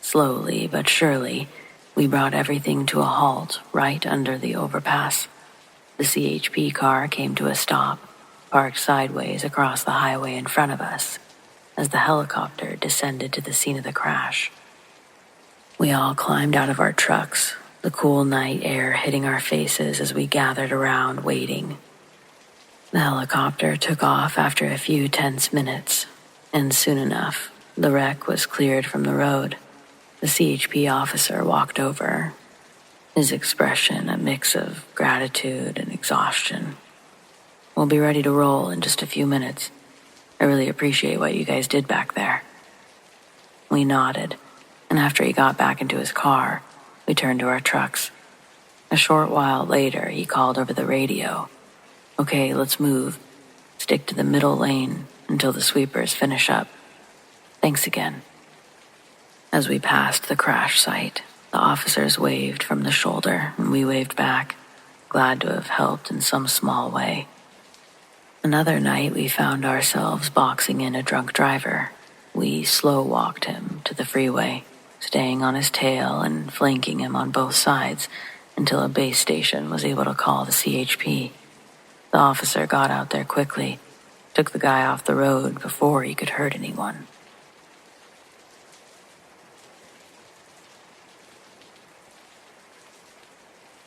Slowly but surely, we brought everything to a halt right under the overpass. The CHP car came to a stop, parked sideways across the highway in front of us, as the helicopter descended to the scene of the crash. We all climbed out of our trucks, the cool night air hitting our faces as we gathered around waiting. The helicopter took off after a few tense minutes, and soon enough, the wreck was cleared from the road. The CHP officer walked over, his expression a mix of gratitude and exhaustion. "We'll be ready to roll in just a few minutes. I really appreciate what you guys did back there." We nodded, and after he got back into his car, we turned to our trucks. A short while later, he called over the radio, "Okay, let's move. Stick to the middle lane until the sweepers finish up. Thanks again." As we passed the crash site, the officers waved from the shoulder, and we waved back, glad to have helped in some small way. Another night, we found ourselves boxing in a drunk driver. We slow-walked him to the freeway, staying on his tail and flanking him on both sides until a base station was able to call the CHP. The officer got out there quickly, took the guy off the road before he could hurt anyone.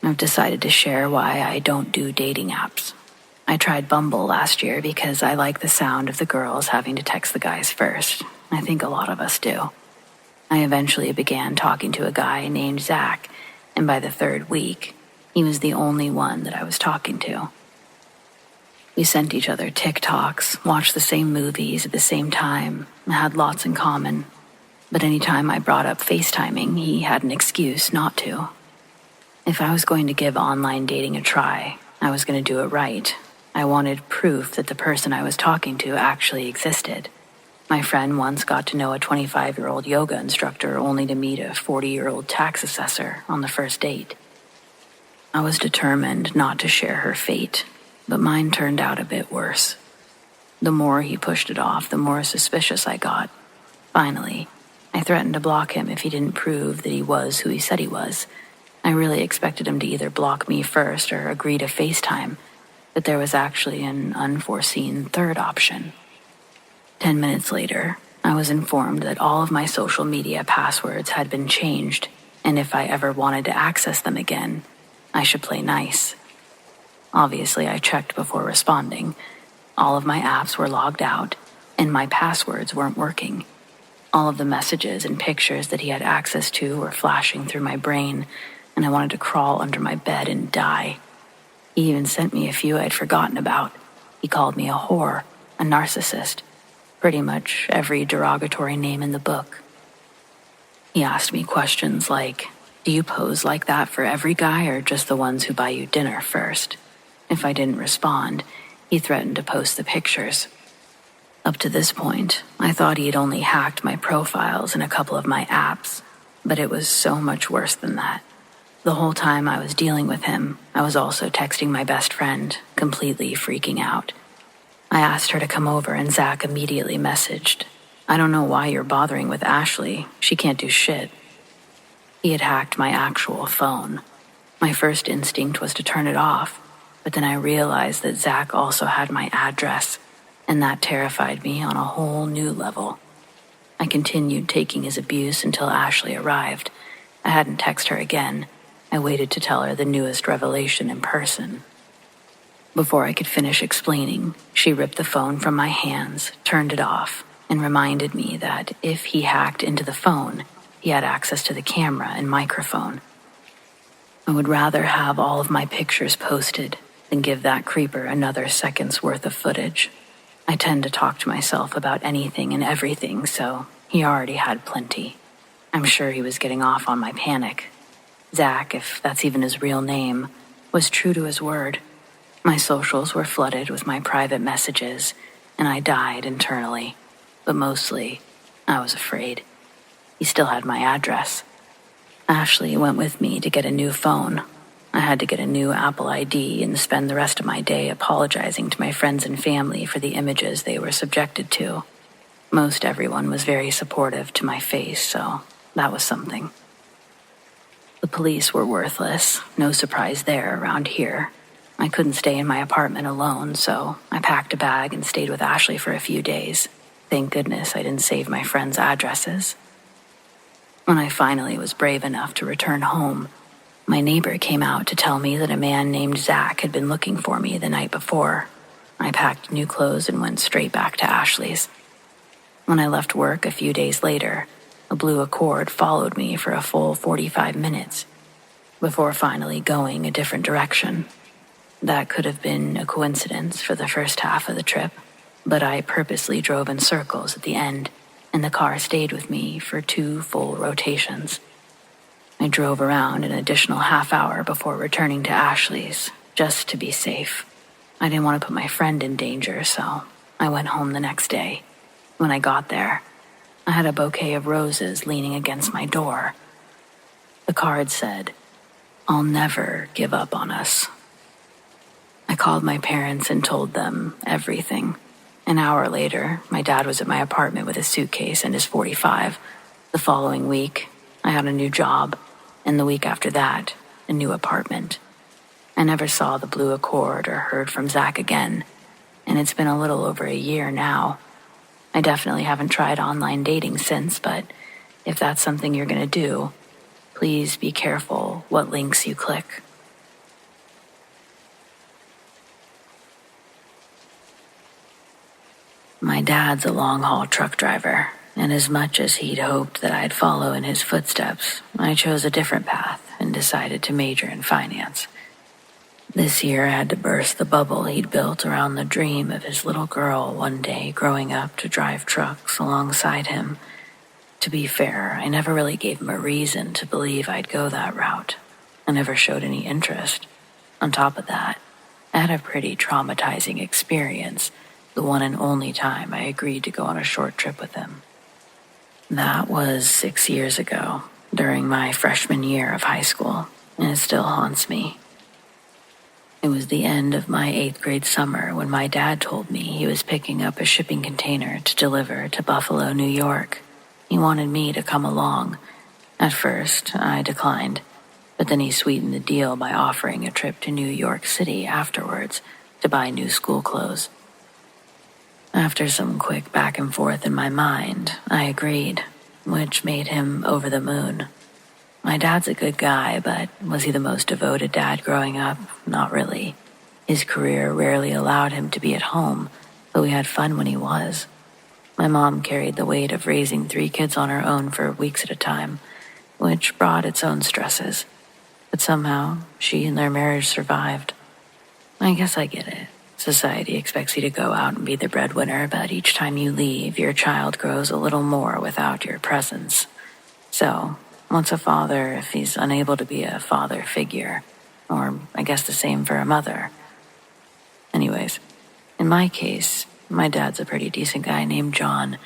I've decided to share why I don't do dating apps. I tried Bumble last year because I like the sound of the girls having to text the guys first. I think a lot of us do. I eventually began talking to a guy named Zach, and by the third week, he was the only one that I was talking to. We sent each other TikToks, watched the same movies at the same time, and had lots in common. But anytime I brought up FaceTiming, he had an excuse not to. If I was going to give online dating a try, I was going to do it right. I wanted proof that the person I was talking to actually existed. My friend once got to know a 25-year-old yoga instructor only to meet a 40-year-old tax assessor on the first date. I was determined not to share her fate, but mine turned out a bit worse. The more he pushed it off, the more suspicious I got. Finally, I threatened to block him if he didn't prove that he was who he said he was. I really expected him to either block me first or agree to FaceTime, but there was actually an unforeseen third option. 10 minutes later, I was informed that all of my social media passwords had been changed, and if I ever wanted to access them again, I should play nice. Obviously, I checked before responding. All of my apps were logged out, and my passwords weren't working. All of the messages and pictures that he had access to were flashing through my brain, and I wanted to crawl under my bed and die. He even sent me a few I'd forgotten about. He called me a whore, a narcissist, pretty much every derogatory name in the book. He asked me questions like, "Do you pose like that for every guy or just the ones who buy you dinner first?" If I didn't respond, he threatened to post the pictures. Up to this point, I thought he had only hacked my profiles and a couple of my apps, but it was so much worse than that. The whole time I was dealing with him, I was also texting my best friend, completely freaking out. I asked her to come over and Zach immediately messaged, "I don't know why you're bothering with Ashley. She can't do shit." He had hacked my actual phone. My first instinct was to turn it off, but then I realized that Zach also had my address, and that terrified me on a whole new level. I continued taking his abuse until Ashley arrived. I hadn't texted her again. I waited to tell her the newest revelation in person. Before I could finish explaining, she ripped the phone from my hands, turned it off, and reminded me that if he hacked into the phone, he had access to the camera and microphone. I would rather have all of my pictures posted than give that creeper another second's worth of footage. I tend to talk to myself about anything and everything, so he already had plenty. I'm sure he was getting off on my panic. Zach, if that's even his real name, was true to his word. My socials were flooded with my private messages, and I died internally. But mostly, I was afraid. He still had my address. Ashley went with me to get a new phone. I had to get a new Apple ID and spend the rest of my day apologizing to my friends and family for the images they were subjected to. Most everyone was very supportive to my face, so that was something. The police were worthless, no surprise there around here. I couldn't stay in my apartment alone, so I packed a bag and stayed with Ashley for a few days. Thank goodness I didn't save my friends' addresses. When I finally was brave enough to return home, my neighbor came out to tell me that a man named Zach had been looking for me the night before. I packed new clothes and went straight back to Ashley's. When I left work a few days later, a blue Accord followed me for a full 45 minutes before finally going a different direction. That could have been a coincidence for the first half of the trip, but I purposely drove in circles at the end, and the car stayed with me for 2 full rotations. I drove around an additional half hour before returning to Ashley's, just to be safe. I didn't want to put my friend in danger, so I went home the next day. When I got there, I had a bouquet of roses leaning against my door. The card said, "I'll never give up on us." I called my parents and told them everything. An hour later, my dad was at my apartment with his suitcase and his .45. The following week, I had a new job, and the week after that, a new apartment. I never saw the blue Accord or heard from Zach again, and it's been a little over a year now. I definitely haven't tried online dating since, but if that's something you're going to do, please be careful what links you click. My dad's a long-haul truck driver. and as much as he'd hoped that I'd follow in his footsteps, I chose a different path and decided to major in finance. This year I had to burst the bubble he'd built around the dream of his little girl one day growing up to drive trucks alongside him. To be fair, I never really gave him a reason to believe I'd go that route. I never showed any interest. On top of that, I had a pretty traumatizing experience, the one and only time I agreed to go on a short trip with him. That was 6 years ago, during my freshman year of high school, and it still haunts me. It was the end of my 8th grade summer when my dad told me he was picking up a shipping container to deliver to Buffalo, New York. He wanted me to come along. At first, I declined, but then he sweetened the deal by offering a trip to New York City afterwards to buy new school clothes. After some quick back and forth in my mind, I agreed, which made him over the moon. My dad's a good guy, but was he the most devoted dad growing up? Not really. His career rarely allowed him to be at home, but we had fun when he was. My mom carried the weight of raising 3 kids on her own for weeks at a time, which brought its own stresses. But somehow, she and their marriage survived. I guess I get it. Society expects you to go out and be the breadwinner, but each time you leave, your child grows a little more without your presence. So, what's a father if he's unable to be a father figure? Or, I guess the same for a mother. Anyways, in my case, my dad's a pretty decent guy named John,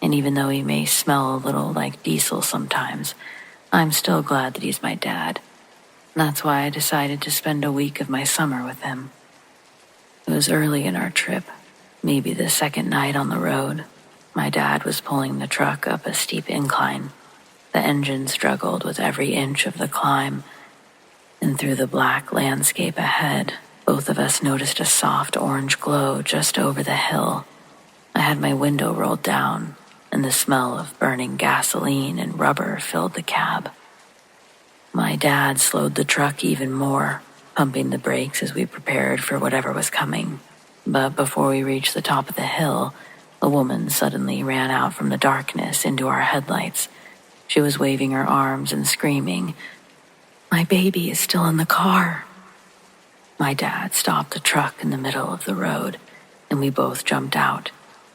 and even though he may smell a little like diesel sometimes, I'm still glad that he's my dad. That's why I decided to spend a week of my summer with him. It was early in our trip, maybe the second night on the road. My dad was pulling the truck up a steep incline. The engine struggled with every inch of the climb, and through the black landscape ahead, both of us noticed a soft orange glow just over the hill. I had my window rolled down, and the smell of burning gasoline and rubber filled the cab. My dad slowed the truck even more, pumping the brakes as we prepared for whatever was coming. But before we reached the top of the hill, a woman suddenly ran out from the darkness into our headlights. She was waving her arms and screaming, "My baby is still in the car." My dad stopped the truck in the middle of the road, and we both jumped out,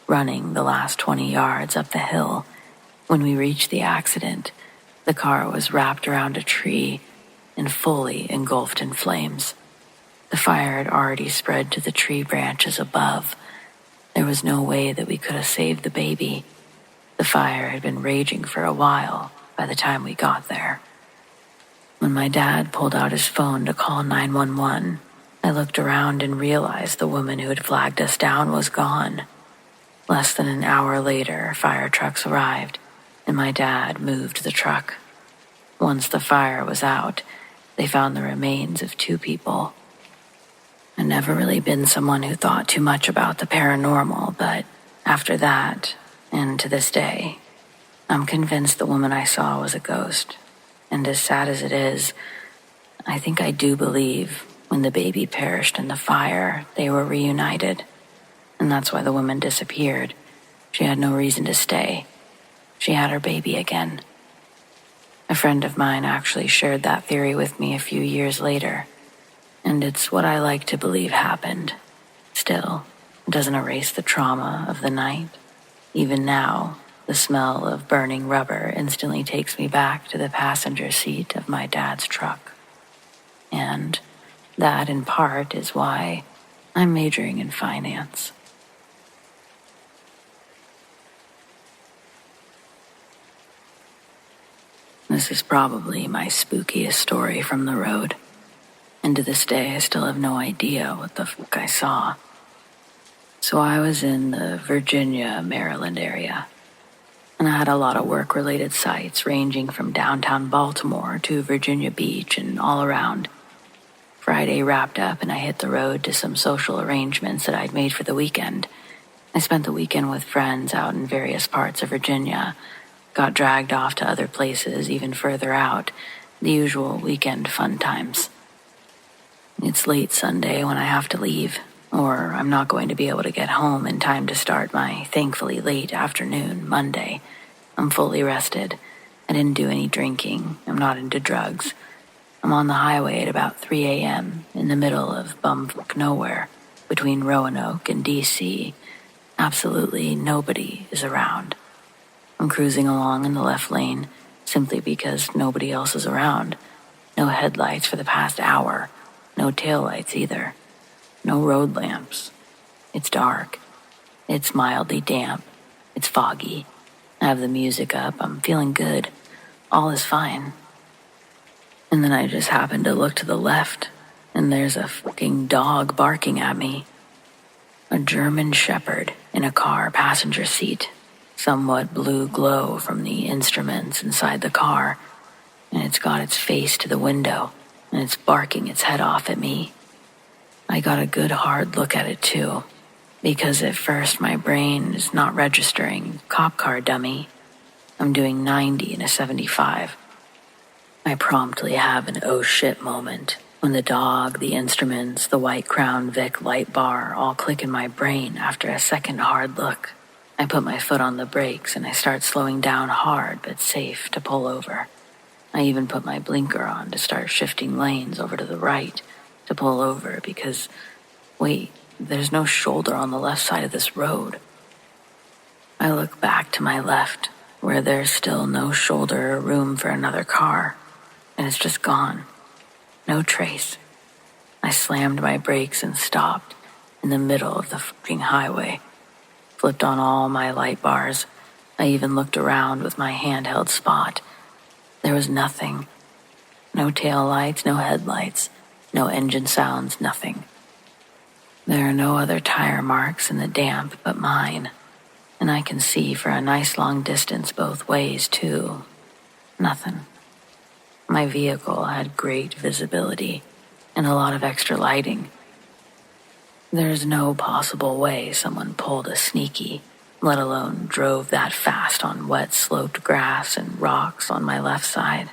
running the last 20 yards up the hill. When we reached the accident, the car was wrapped around a tree and fully engulfed in flames. The fire had already spread to the tree branches above. There was no way that we could have saved the baby. The fire had been raging for a while by the time we got there. When my dad pulled out his phone to call 911, I looked around and realized the woman who had flagged us down was gone. Less than an hour later, fire trucks arrived, and my dad moved the truck. Once the fire was out, they found the remains of 2 people. I'd never really been someone who thought too much about the paranormal, but after that, and to this day, I'm convinced the woman I saw was a ghost. And as sad as it is, I think I do believe when the baby perished in the fire, they were reunited. And that's why the woman disappeared. She had no reason to stay. She had her baby again. A friend of mine actually shared that theory with me a few years later. And it's what I like to believe happened. Still, it doesn't erase the trauma of the night. Even now, the smell of burning rubber instantly takes me back to the passenger seat of my dad's truck. And that, in part, is why I'm majoring in finance. This is probably my spookiest story from the road. And to this day, I still have no idea what the fuck I saw. So I was in the Virginia, Maryland area. And I had a lot of work-related sites ranging from downtown Baltimore to Virginia Beach and all around. Friday wrapped up and I hit the road to some social arrangements that I'd made for the weekend. I spent the weekend with friends out in various parts of Virginia, got dragged off to other places even further out, the usual weekend fun times. It's late Sunday when I have to leave, or I'm not going to be able to get home in time to start my thankfully late afternoon Monday. I'm fully rested. I didn't do any drinking. I'm not into drugs. I'm on the highway at about 3 a.m. in the middle of bumfuck nowhere, between Roanoke and D.C. Absolutely nobody is around. I'm cruising along in the left lane simply because nobody else is around. No headlights for the past hour. No taillights either. No road lamps. It's dark. It's mildly damp. It's foggy. I have the music up. I'm feeling good. All is fine. And then I just happen to look to the left, and there's a fucking dog barking at me. A German Shepherd in a car passenger seat, somewhat blue glow from the instruments inside the car, and it's got its face to the window, and it's barking its head off at me. I got a good hard look at it too, because at first my brain is not registering cop car dummy. I'm doing 90 in a 75. I promptly have an oh shit moment when the dog, the instruments, the White Crown Vic light bar all click in my brain after a second hard look. I put my foot on the brakes and I start slowing down hard but safe to pull over. I even put my blinker on to start shifting lanes over to the right to pull over because, wait, there's no shoulder on the left side of this road. I look back to my left where there's still no shoulder or room for another car. And it's just gone. No trace. I slammed my brakes and stopped in the middle of the fucking highway. Flipped on all my light bars. I even looked around with my handheld spot. There was nothing. No tail lights, no headlights, no engine sounds, nothing. There are no other tire marks in the damp but mine. And I can see for a nice long distance both ways, too. Nothing. My vehicle had great visibility and a lot of extra lighting. There's no possible way someone pulled a sneaky, let alone drove that fast on wet sloped grass and rocks on my left side.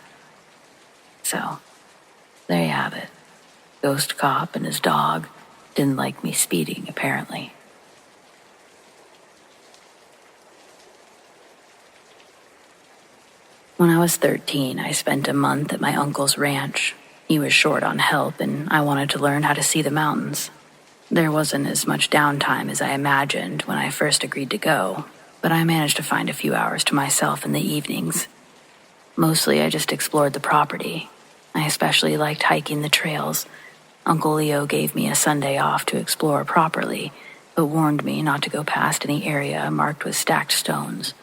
So, there you have it. Ghost cop and his dog didn't like me speeding, apparently. When I was 13, I spent a month at my uncle's ranch. He was short on help, and I wanted to learn how to see the mountains. There wasn't as much downtime as I imagined when I first agreed to go, but I managed to find a few hours to myself in the evenings. Mostly, I just explored the property. I especially liked hiking the trails. Uncle Leo gave me a Sunday off to explore properly, but warned me not to go past any area marked with stacked stones.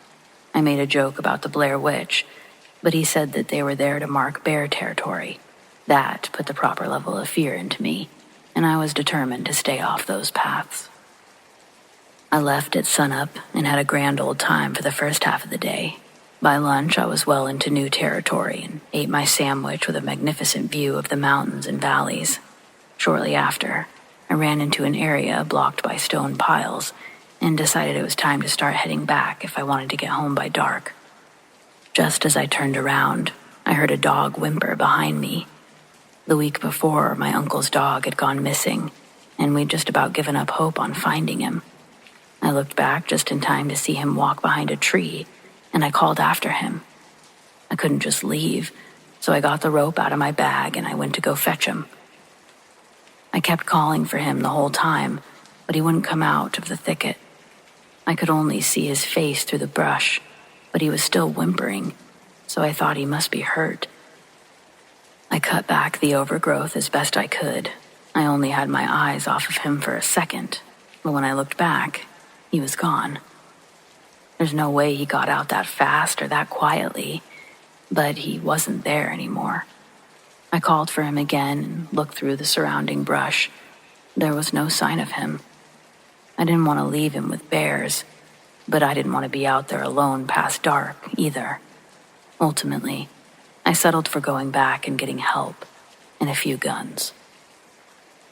I made a joke about the Blair Witch, but he said that they were there to mark bear territory. That put the proper level of fear into me, and I was determined to stay off those paths. I left at sunup and had a grand old time for the first half of the day. By lunch, I was well into new territory and ate my sandwich with a magnificent view of the mountains and valleys. Shortly after, I ran into an area blocked by stone piles and decided it was time to start heading back if I wanted to get home by dark. Just as I turned around, I heard a dog whimper behind me. The week before, my uncle's dog had gone missing, and we'd just about given up hope on finding him. I looked back just in time to see him walk behind a tree, and I called after him. I couldn't just leave, so I got the rope out of my bag and I went to go fetch him. I kept calling for him the whole time, but he wouldn't come out of the thicket. I could only see his face through the brush, but he was still whimpering, so I thought he must be hurt. I cut back the overgrowth as best I could. I only had my eyes off of him for a second, but when I looked back, he was gone. There's no way he got out that fast or that quietly, but he wasn't there anymore. I called for him again and looked through the surrounding brush. There was no sign of him. I didn't want to leave him with bears, but I didn't want to be out there alone past dark either. Ultimately, I settled for going back and getting help and a few guns.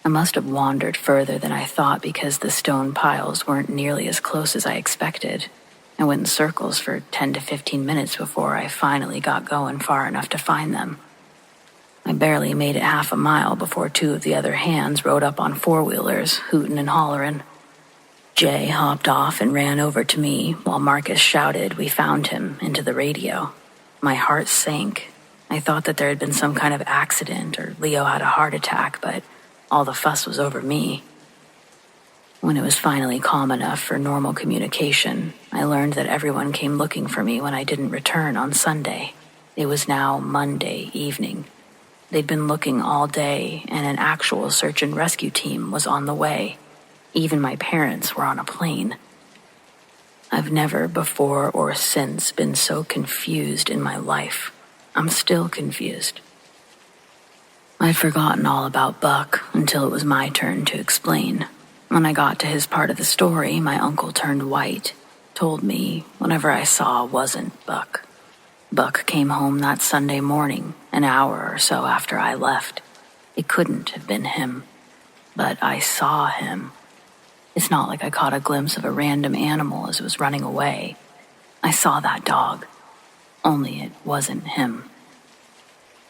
I must have wandered further than I thought because the stone piles weren't nearly as close as I expected. I went in circles for 10 to 15 minutes before I finally got going far enough to find them. I barely made it half a mile before two of the other hands rode up on four-wheelers, hootin' and hollerin'. Jay hopped off and ran over to me while Marcus shouted we found him into the radio. My heart sank. I thought that there had been some kind of accident or Leo had a heart attack, but all the fuss was over me. When it was finally calm enough for normal communication, I learned that everyone came looking for me when I didn't return on Sunday. It was now Monday evening. They'd been looking all day, and an actual search and rescue team was on the way. Even my parents were on a plane. I've never before or since been so confused in my life. I'm still confused. I'd forgotten all about Buck until it was my turn to explain. When I got to his part of the story, my uncle turned white, told me whatever I saw wasn't Buck. Buck came home that Sunday morning, an hour or so after I left. It couldn't have been him, but I saw him. It's not like I caught a glimpse of a random animal as it was running away. I saw that dog, only it wasn't him.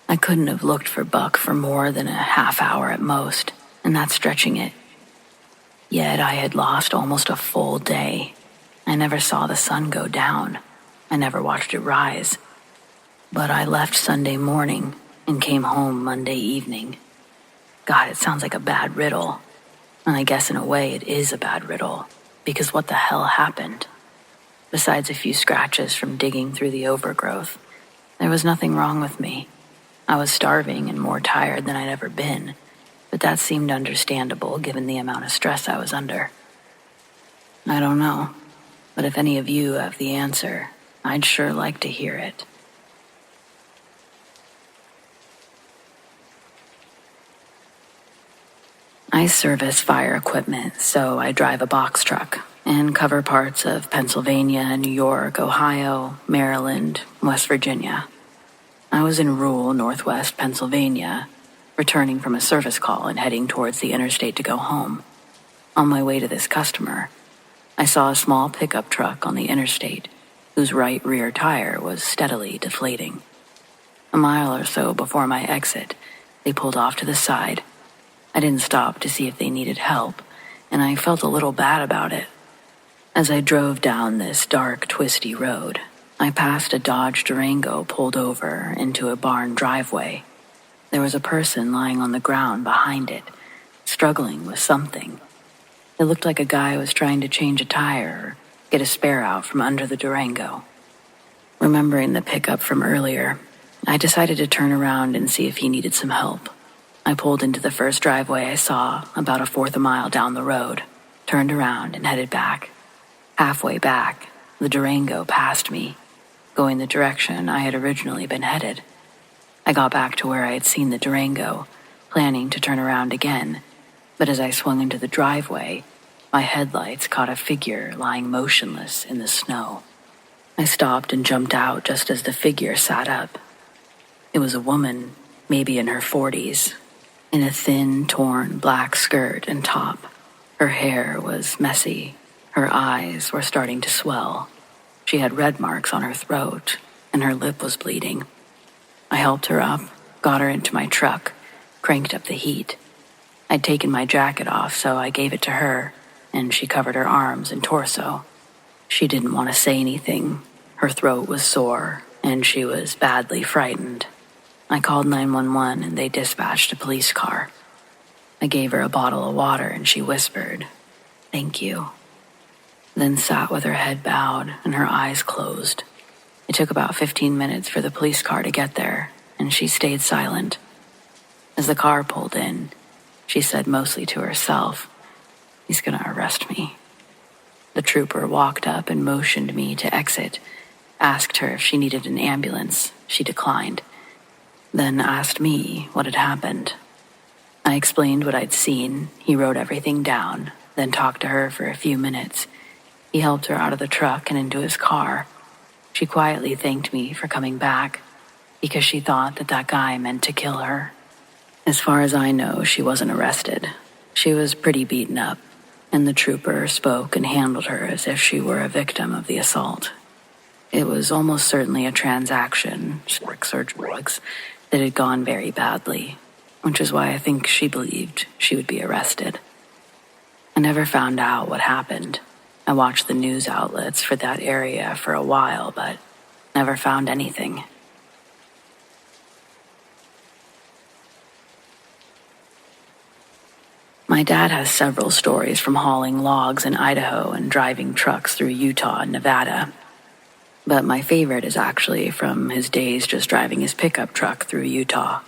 I couldn't have looked for Buck for more than a half hour at most, and that's stretching it. Yet I had lost almost a full day. I never saw the sun go down. I never watched it rise. But I left Sunday morning and came home Monday evening. God, it sounds like a bad riddle. And I guess in a way it is a bad riddle, because what the hell happened? Besides a few scratches from digging through the overgrowth, there was nothing wrong with me. I was starving and more tired than I'd ever been, but that seemed understandable given the amount of stress I was under. I don't know, but if any of you have the answer, I'd sure like to hear it. I service fire equipment, so I drive a box truck and cover parts of Pennsylvania, New York, Ohio, Maryland, West Virginia. I was in rural northwest Pennsylvania, returning from a service call and heading towards the interstate to go home. On my way to this customer, I saw a small pickup truck on the interstate whose right rear tire was steadily deflating. A mile or so before my exit, they pulled off to the side. I didn't stop to see if they needed help, and I felt a little bad about it. As I drove down this dark, twisty road, I passed a Dodge Durango pulled over into a barn driveway. There was a person lying on the ground behind it, struggling with something. It looked like a guy was trying to change a tire or get a spare out from under the Durango. Remembering the pickup from earlier, I decided to turn around and see if he needed some help. I pulled into the first driveway I saw, about a fourth a mile down the road, turned around and headed back. Halfway back, the Durango passed me, going the direction I had originally been headed. I got back to where I had seen the Durango, planning to turn around again, but as I swung into the driveway, my headlights caught a figure lying motionless in the snow. I stopped and jumped out just as the figure sat up. It was a woman, maybe in her 40s, in a thin, torn black skirt and top. Her hair was messy. Her eyes were starting to swell. She had red marks on her throat, and her lip was bleeding. I helped her up, got her into my truck, cranked up the heat. I'd taken my jacket off, so I gave it to her, and she covered her arms and torso. She didn't want to say anything. Her throat was sore, and she was badly frightened. I called 911 and they dispatched a police car. I gave her a bottle of water and she whispered, "Thank you," then sat with her head bowed and her eyes closed. It took about 15 minutes for the police car to get there, and she stayed silent. As the car pulled in, she said mostly to herself, "He's gonna arrest me." The trooper walked up and motioned me to exit, asked her if she needed an ambulance. She declined. Then asked me what had happened. I explained what I'd seen. He wrote everything down, then talked to her for a few minutes. He helped her out of the truck and into his car. She quietly thanked me for coming back, because she thought that that guy meant to kill her. As far as I know, she wasn't arrested. She was pretty beaten up, and the trooper spoke and handled her as if she were a victim of the assault. It was almost certainly a transaction, drugs, It had gone very badly, which is why I think she believed she would be arrested. I never found out what happened. I watched the news outlets for that area for a while, but never found anything. My dad has several stories from hauling logs in Idaho and driving trucks through Utah and Nevada. But my favorite is actually from his days just driving his pickup truck through Utah.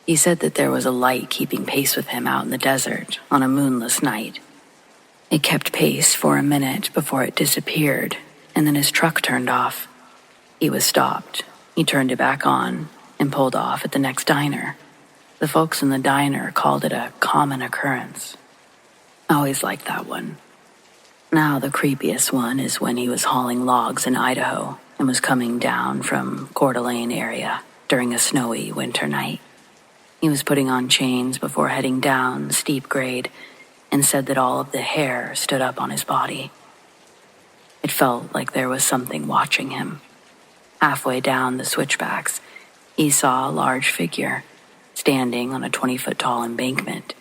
He said that there was a light keeping pace with him out in the desert on a moonless night. It kept pace for a minute before it disappeared, and then his truck turned off. He was stopped. He turned it back on and pulled off at the next diner. The folks in the diner called it a common occurrence. I always liked that one. Now the creepiest one is when he was hauling logs in Idaho and was coming down from Coeur d'Alene area during a snowy winter night. He was putting on chains before heading down steep grade and said that all of the hair stood up on his body. It felt like there was something watching him. Halfway down the switchbacks, he saw a large figure standing on a 20-foot tall embankment.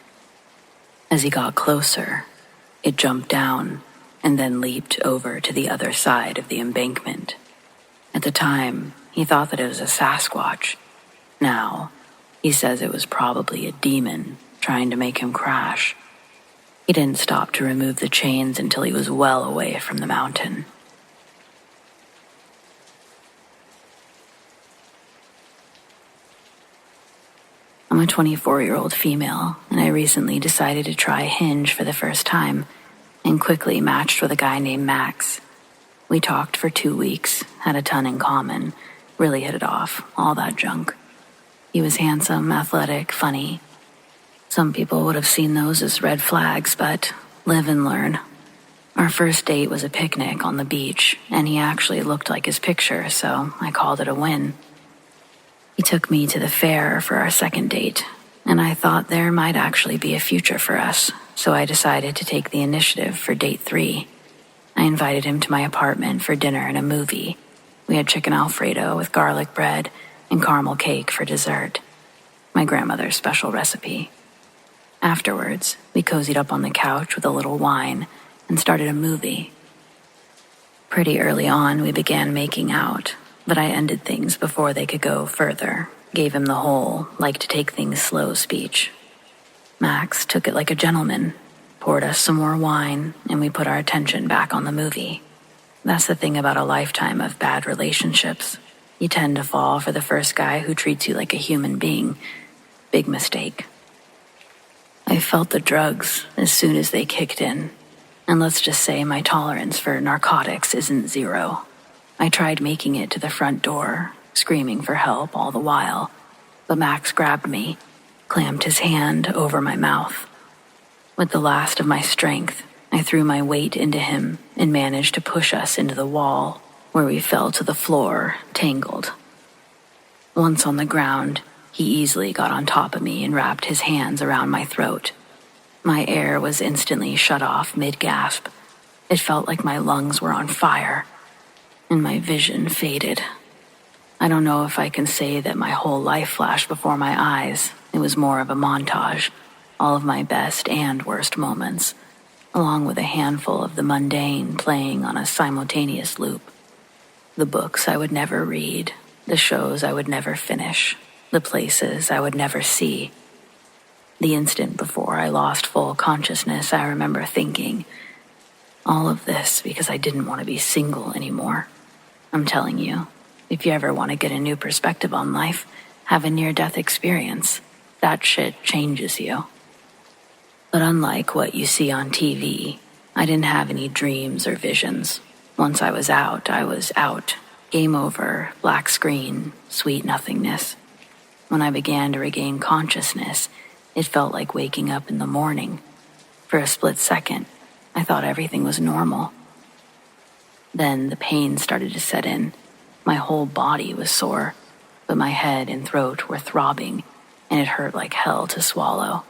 As he got closer, it jumped down and then leaped over to the other side of the embankment. At the time, he thought that it was a Sasquatch. Now, he says it was probably a demon trying to make him crash. He didn't stop to remove the chains until he was well away from the mountain. I'm a 24-year-old female, and I recently decided to try Hinge for the first time and quickly matched with a guy named Max. We talked for 2 weeks, had a ton in common, really hit it off, all that junk. He was handsome, athletic, funny. Some people would have seen those as red flags, but live and learn. Our first date was a picnic on the beach, and he actually looked like his picture, so I called it a win. He took me to the fair for our second date, and I thought there might actually be a future for us, so I decided to take the initiative for date 3. I invited him to my apartment for dinner and a movie. We had chicken Alfredo with garlic bread and caramel cake for dessert, my grandmother's special recipe. Afterwards, we cozied up on the couch with a little wine and started a movie. Pretty early on, we began making out, but I ended things before they could go further, gave him the whole like to take things slow speech. Max took it like a gentleman, poured us some more wine, and we put our attention back on the movie. That's the thing about a lifetime of bad relationships. You tend to fall for the first guy who treats you like a human being. Big mistake. I felt the drugs as soon as they kicked in, and let's just say my tolerance for narcotics isn't 0. I tried making it to the front door, screaming for help all the while, but Max grabbed me, clamped his hand over my mouth. With the last of my strength, I threw my weight into him and managed to push us into the wall, where we fell to the floor, tangled. Once on the ground, he easily got on top of me and wrapped his hands around my throat. My air was instantly shut off mid-gasp. It felt like my lungs were on fire, and my vision faded. I don't know if I can say that my whole life flashed before my eyes. It was more of a montage, all of my best and worst moments, along with a handful of the mundane playing on a simultaneous loop. The books I would never read, the shows I would never finish, the places I would never see. The instant before I lost full consciousness, I remember thinking, all of this because I didn't want to be single anymore. I'm telling you, if you ever want to get a new perspective on life, have a near-death experience. That shit changes you. But unlike what you see on TV, I didn't have any dreams or visions. Once I was out, I was out. Game over, black screen, sweet nothingness. When I began to regain consciousness, it felt like waking up in the morning. For a split second, I thought everything was normal. Then the pain started to set in. My whole body was sore, but my head and throat were throbbing, and it hurt like hell to swallow.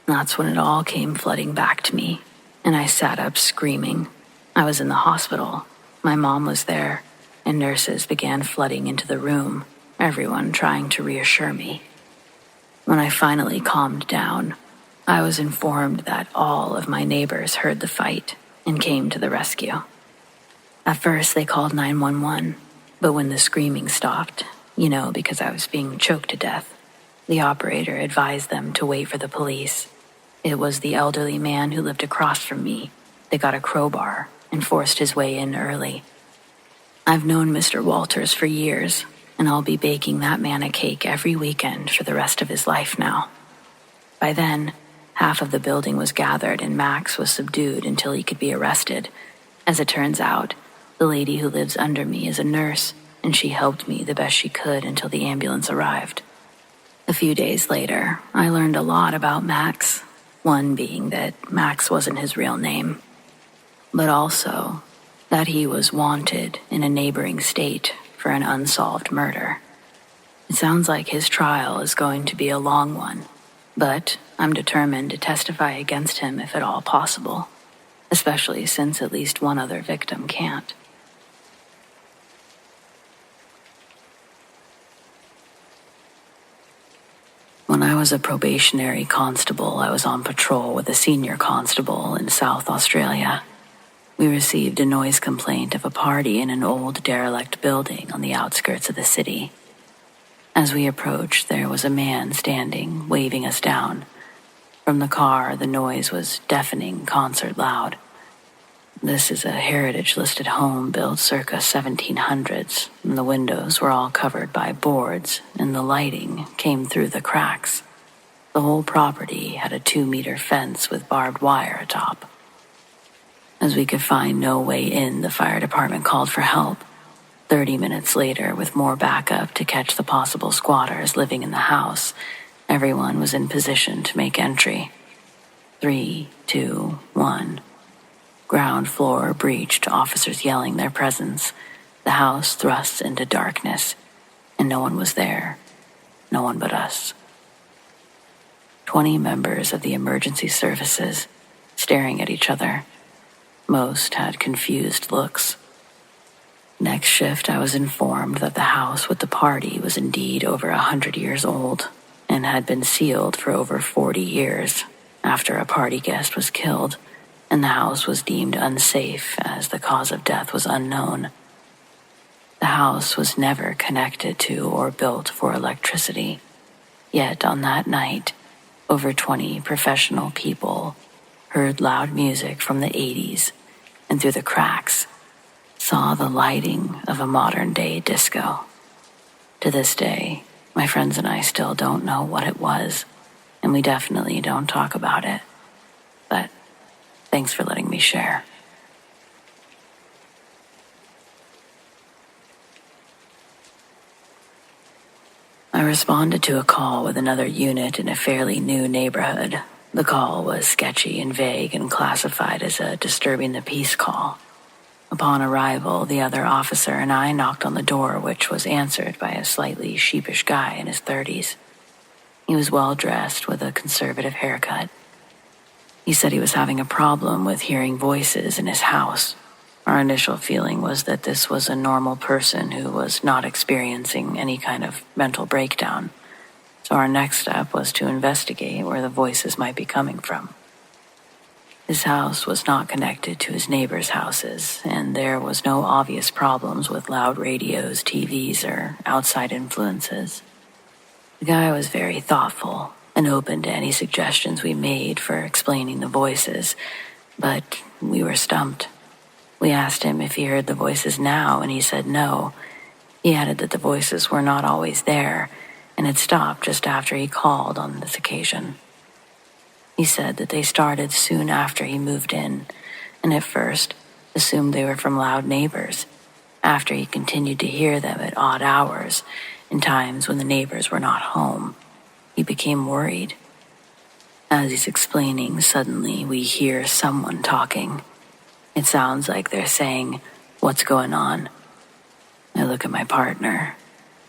That's when it all came flooding back to me, and I sat up screaming. I was in the hospital. My mom was there, and nurses began flooding into the room, everyone trying to reassure me. When I finally calmed down, I was informed that all of my neighbors heard the fight and came to the rescue. At first, they called 911, but when the screaming stopped, because I was being choked to death, the operator advised them to wait for the police. It was the elderly man who lived across from me that got a crowbar and forced his way in early. I've known Mr. Walters for years, and I'll be baking that man a cake every weekend for the rest of his life now. By then, half of the building was gathered and Max was subdued until he could be arrested. As it turns out, the lady who lives under me is a nurse, and she helped me the best she could until the ambulance arrived. A few days later, I learned a lot about Max, one being that Max wasn't his real name, but also that he was wanted in a neighboring state for an unsolved murder. It sounds like his trial is going to be a long one, but I'm determined to testify against him if at all possible, especially since at least one other victim can't. When I was a probationary constable, I was on patrol with a senior constable in South Australia. We received a noise complaint of a party in an old derelict building on the outskirts of the city. As we approached, there was a man standing, waving us down. From the car, the noise was deafening, concert loud. This is a heritage-listed home built circa 1700s, and the windows were all covered by boards, and the lighting came through the cracks. The whole property had a 2-meter fence with barbed wire atop. As we could find no way in, the fire department called for help. 30 minutes later, with more backup to catch the possible squatters living in the house, everyone was in position to make entry. 3, 2, 1. Ground floor breached, officers yelling their presence. The house thrust into darkness, and no one was there. No one but us. 20 members of the emergency services, staring at each other. Most had confused looks. Next shift, I was informed that the house with the party was indeed over 100 years old and had been sealed for over 40 years after a party guest was killed, and the house was deemed unsafe as the cause of death was unknown. The house was never connected to or built for electricity, yet on that night, over 20 professional people heard loud music from the 80s, and through the cracks, saw the lighting of a modern-day disco. To this day, my friends and I still don't know what it was, and we definitely don't talk about it. But thanks for letting me share. I responded to a call with another unit in a fairly new neighborhood. The call was sketchy and vague and classified as a disturbing the peace call. Upon arrival, the other officer and I knocked on the door, which was answered by a slightly sheepish guy in his 30s. He was well-dressed with a conservative haircut. He said he was having a problem with hearing voices in his house. Our initial feeling was that this was a normal person who was not experiencing any kind of mental breakdown. So our next step was to investigate where the voices might be coming from. His house was not connected to his neighbors' houses, and there was no obvious problems with loud radios, TVs, or outside influences. The guy was very thoughtful and open to any suggestions we made for explaining the voices, but we were stumped. We asked him if he heard the voices now, and he said no. He added that the voices were not always there, and had stopped just after he called on this occasion. He said that they started soon after he moved in, and at first assumed they were from loud neighbors. After he continued to hear them at odd hours, in times when the neighbors were not home, he became worried. As he's explaining, suddenly we hear someone talking. It sounds like they're saying, "What's going on?" I look at my partner.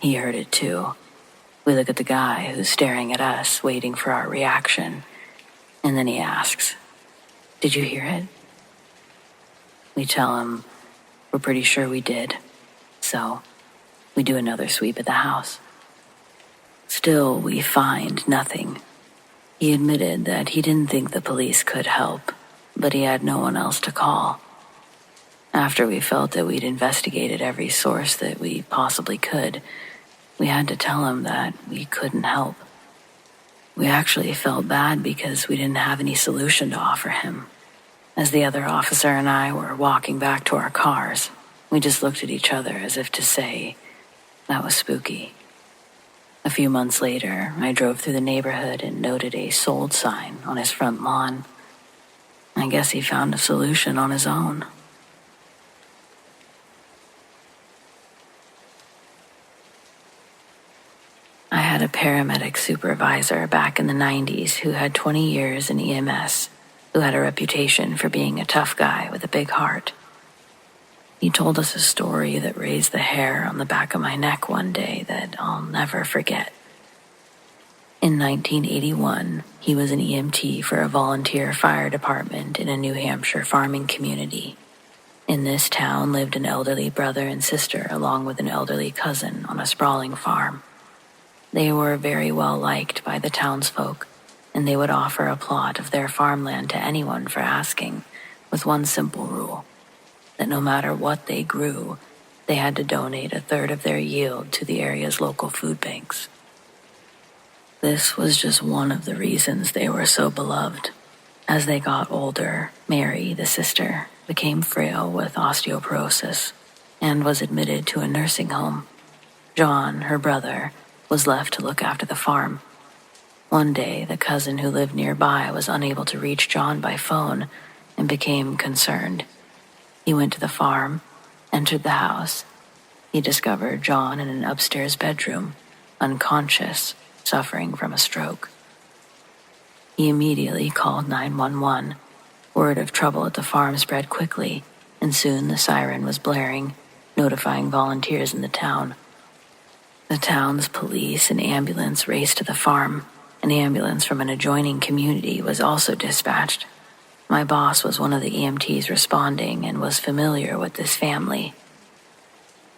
He heard it too. We look at the guy who's staring at us, waiting for our reaction. And then he asks, "Did you hear it?" We tell him we're pretty sure we did. So We do another sweep of the house. Still, we find nothing. He admitted that he didn't think the police could help, but he had no one else to call. After we felt that we'd investigated every source that we possibly could, we had to tell him that we couldn't help. We actually felt bad because we didn't have any solution to offer him. As the other officer and I were walking back to our cars, we just looked at each other as if to say, that was spooky. A few months later, I drove through the neighborhood and noted a sold sign on his front lawn. I guess he found a solution on his own. I had a paramedic supervisor back in the 90s who had 20 years in EMS, who had a reputation for being a tough guy with a big heart. He told us a story that raised the hair on the back of my neck one day that I'll never forget. In 1981, he was an EMT for a volunteer fire department in a New Hampshire farming community. In this town lived an elderly brother and sister along with an elderly cousin on a sprawling farm. They were very well liked by the townsfolk, and they would offer a plot of their farmland to anyone for asking, with one simple rule, that no matter what they grew, they had to donate a third of their yield to the area's local food banks. This was just one of the reasons they were so beloved. As they got older, Mary, the sister, became frail with osteoporosis and was admitted to a nursing home. John, her brother, was left to look after the farm. One day, the cousin who lived nearby was unable to reach John by phone and became concerned. He went to the farm, entered the house. He discovered John in an upstairs bedroom, unconscious, suffering from a stroke. He immediately called 911. Word of trouble at the farm spread quickly, and soon the siren was blaring, notifying volunteers in the town. The town's police and ambulance raced to the farm. An ambulance from an adjoining community was also dispatched. My boss was one of the EMTs responding and was familiar with this family.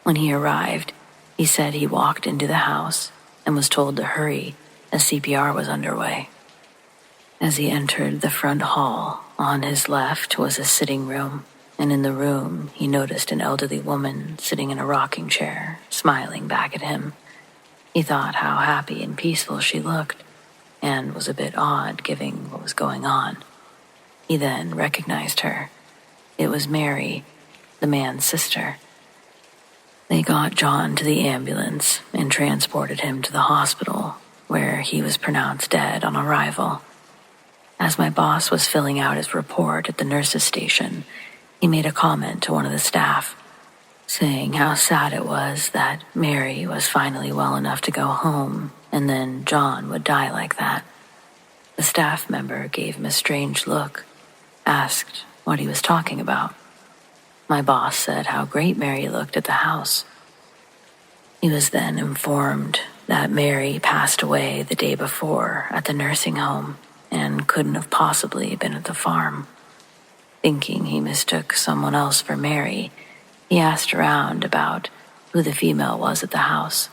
When he arrived, he said he walked into the house and was told to hurry as CPR was underway. As he entered the front hall, on his left was a sitting room, and in the room he noticed an elderly woman sitting in a rocking chair, smiling back at him. He thought how happy and peaceful she looked, and was a bit odd given what was going on. He then recognized her. It was Mary, the man's sister. They got John to the ambulance and transported him to the hospital, where he was pronounced dead on arrival. As my boss was filling out his report at the nurse's station, he made a comment to one of the staff, saying how sad it was that Mary was finally well enough to go home, and then John would die like that. The staff member gave him a strange look, asked what he was talking about. My boss said how great Mary looked at the house. He was then informed that Mary passed away the day before at the nursing home and couldn't have possibly been at the farm. Thinking he mistook someone else for Mary, he asked around about who the female was at the house.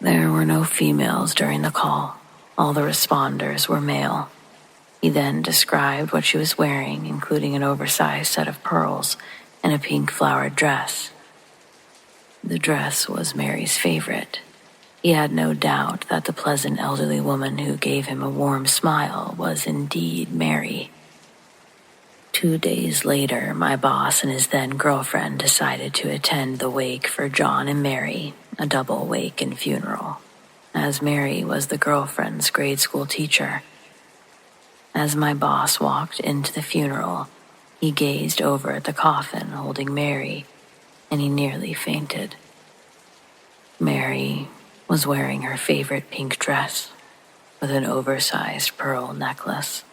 There were no females during the call. All the responders were male. He then described what she was wearing, including an oversized set of pearls and a pink flowered dress. The dress was Mary's favorite. He had no doubt that the pleasant elderly woman who gave him a warm smile was indeed Mary. 2 days later, my boss and his then-girlfriend decided to attend the wake for John and Mary, a double wake and funeral, as Mary was the girlfriend's grade school teacher. As my boss walked into the funeral, he gazed over at the coffin holding Mary, and he nearly fainted. Mary was wearing her favorite pink dress with an oversized pearl necklace,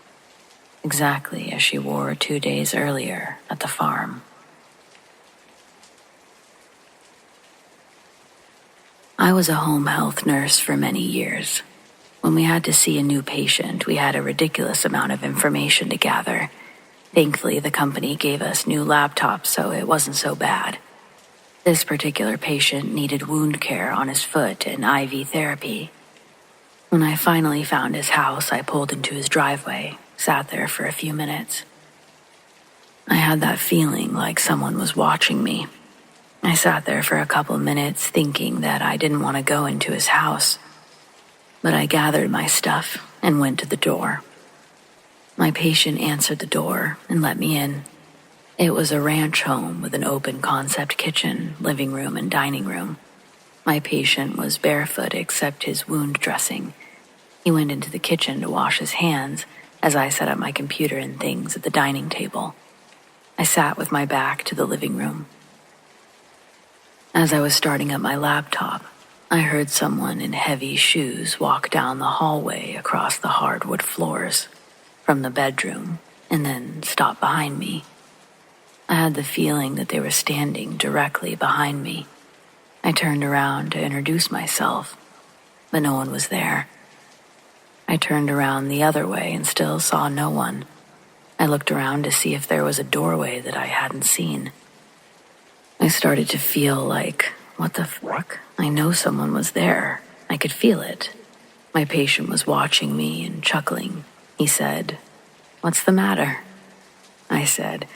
exactly as she wore 2 days earlier at the farm. I was a home health nurse for many years. When we had to see a new patient, we had a ridiculous amount of information to gather. Thankfully, the company gave us new laptops, so it wasn't so bad. This particular patient needed wound care on his foot and IV therapy. When I finally found his house, I pulled into his driveway, sat there for a few minutes. I had that feeling like someone was watching me. I sat there for a couple minutes thinking that I didn't want to go into his house, but I gathered my stuff and went to the door. My patient answered the door and let me in. It was a ranch home with an open concept kitchen, living room, and dining room. My patient was barefoot except his wound dressing. He went into the kitchen to wash his hands as I set up my computer and things at the dining table. I sat with my back to the living room. As I was starting up my laptop, I heard someone in heavy shoes walk down the hallway across the hardwood floors from the bedroom and then stop behind me. I had the feeling that they were standing directly behind me. I turned around to introduce myself, but no one was there. I turned around the other way and still saw no one. I looked around to see if there was a doorway that I hadn't seen. I started to feel like, what the fuck? I know someone was there. I could feel it. My patient was watching me and chuckling. He said, "What's the matter?" I said,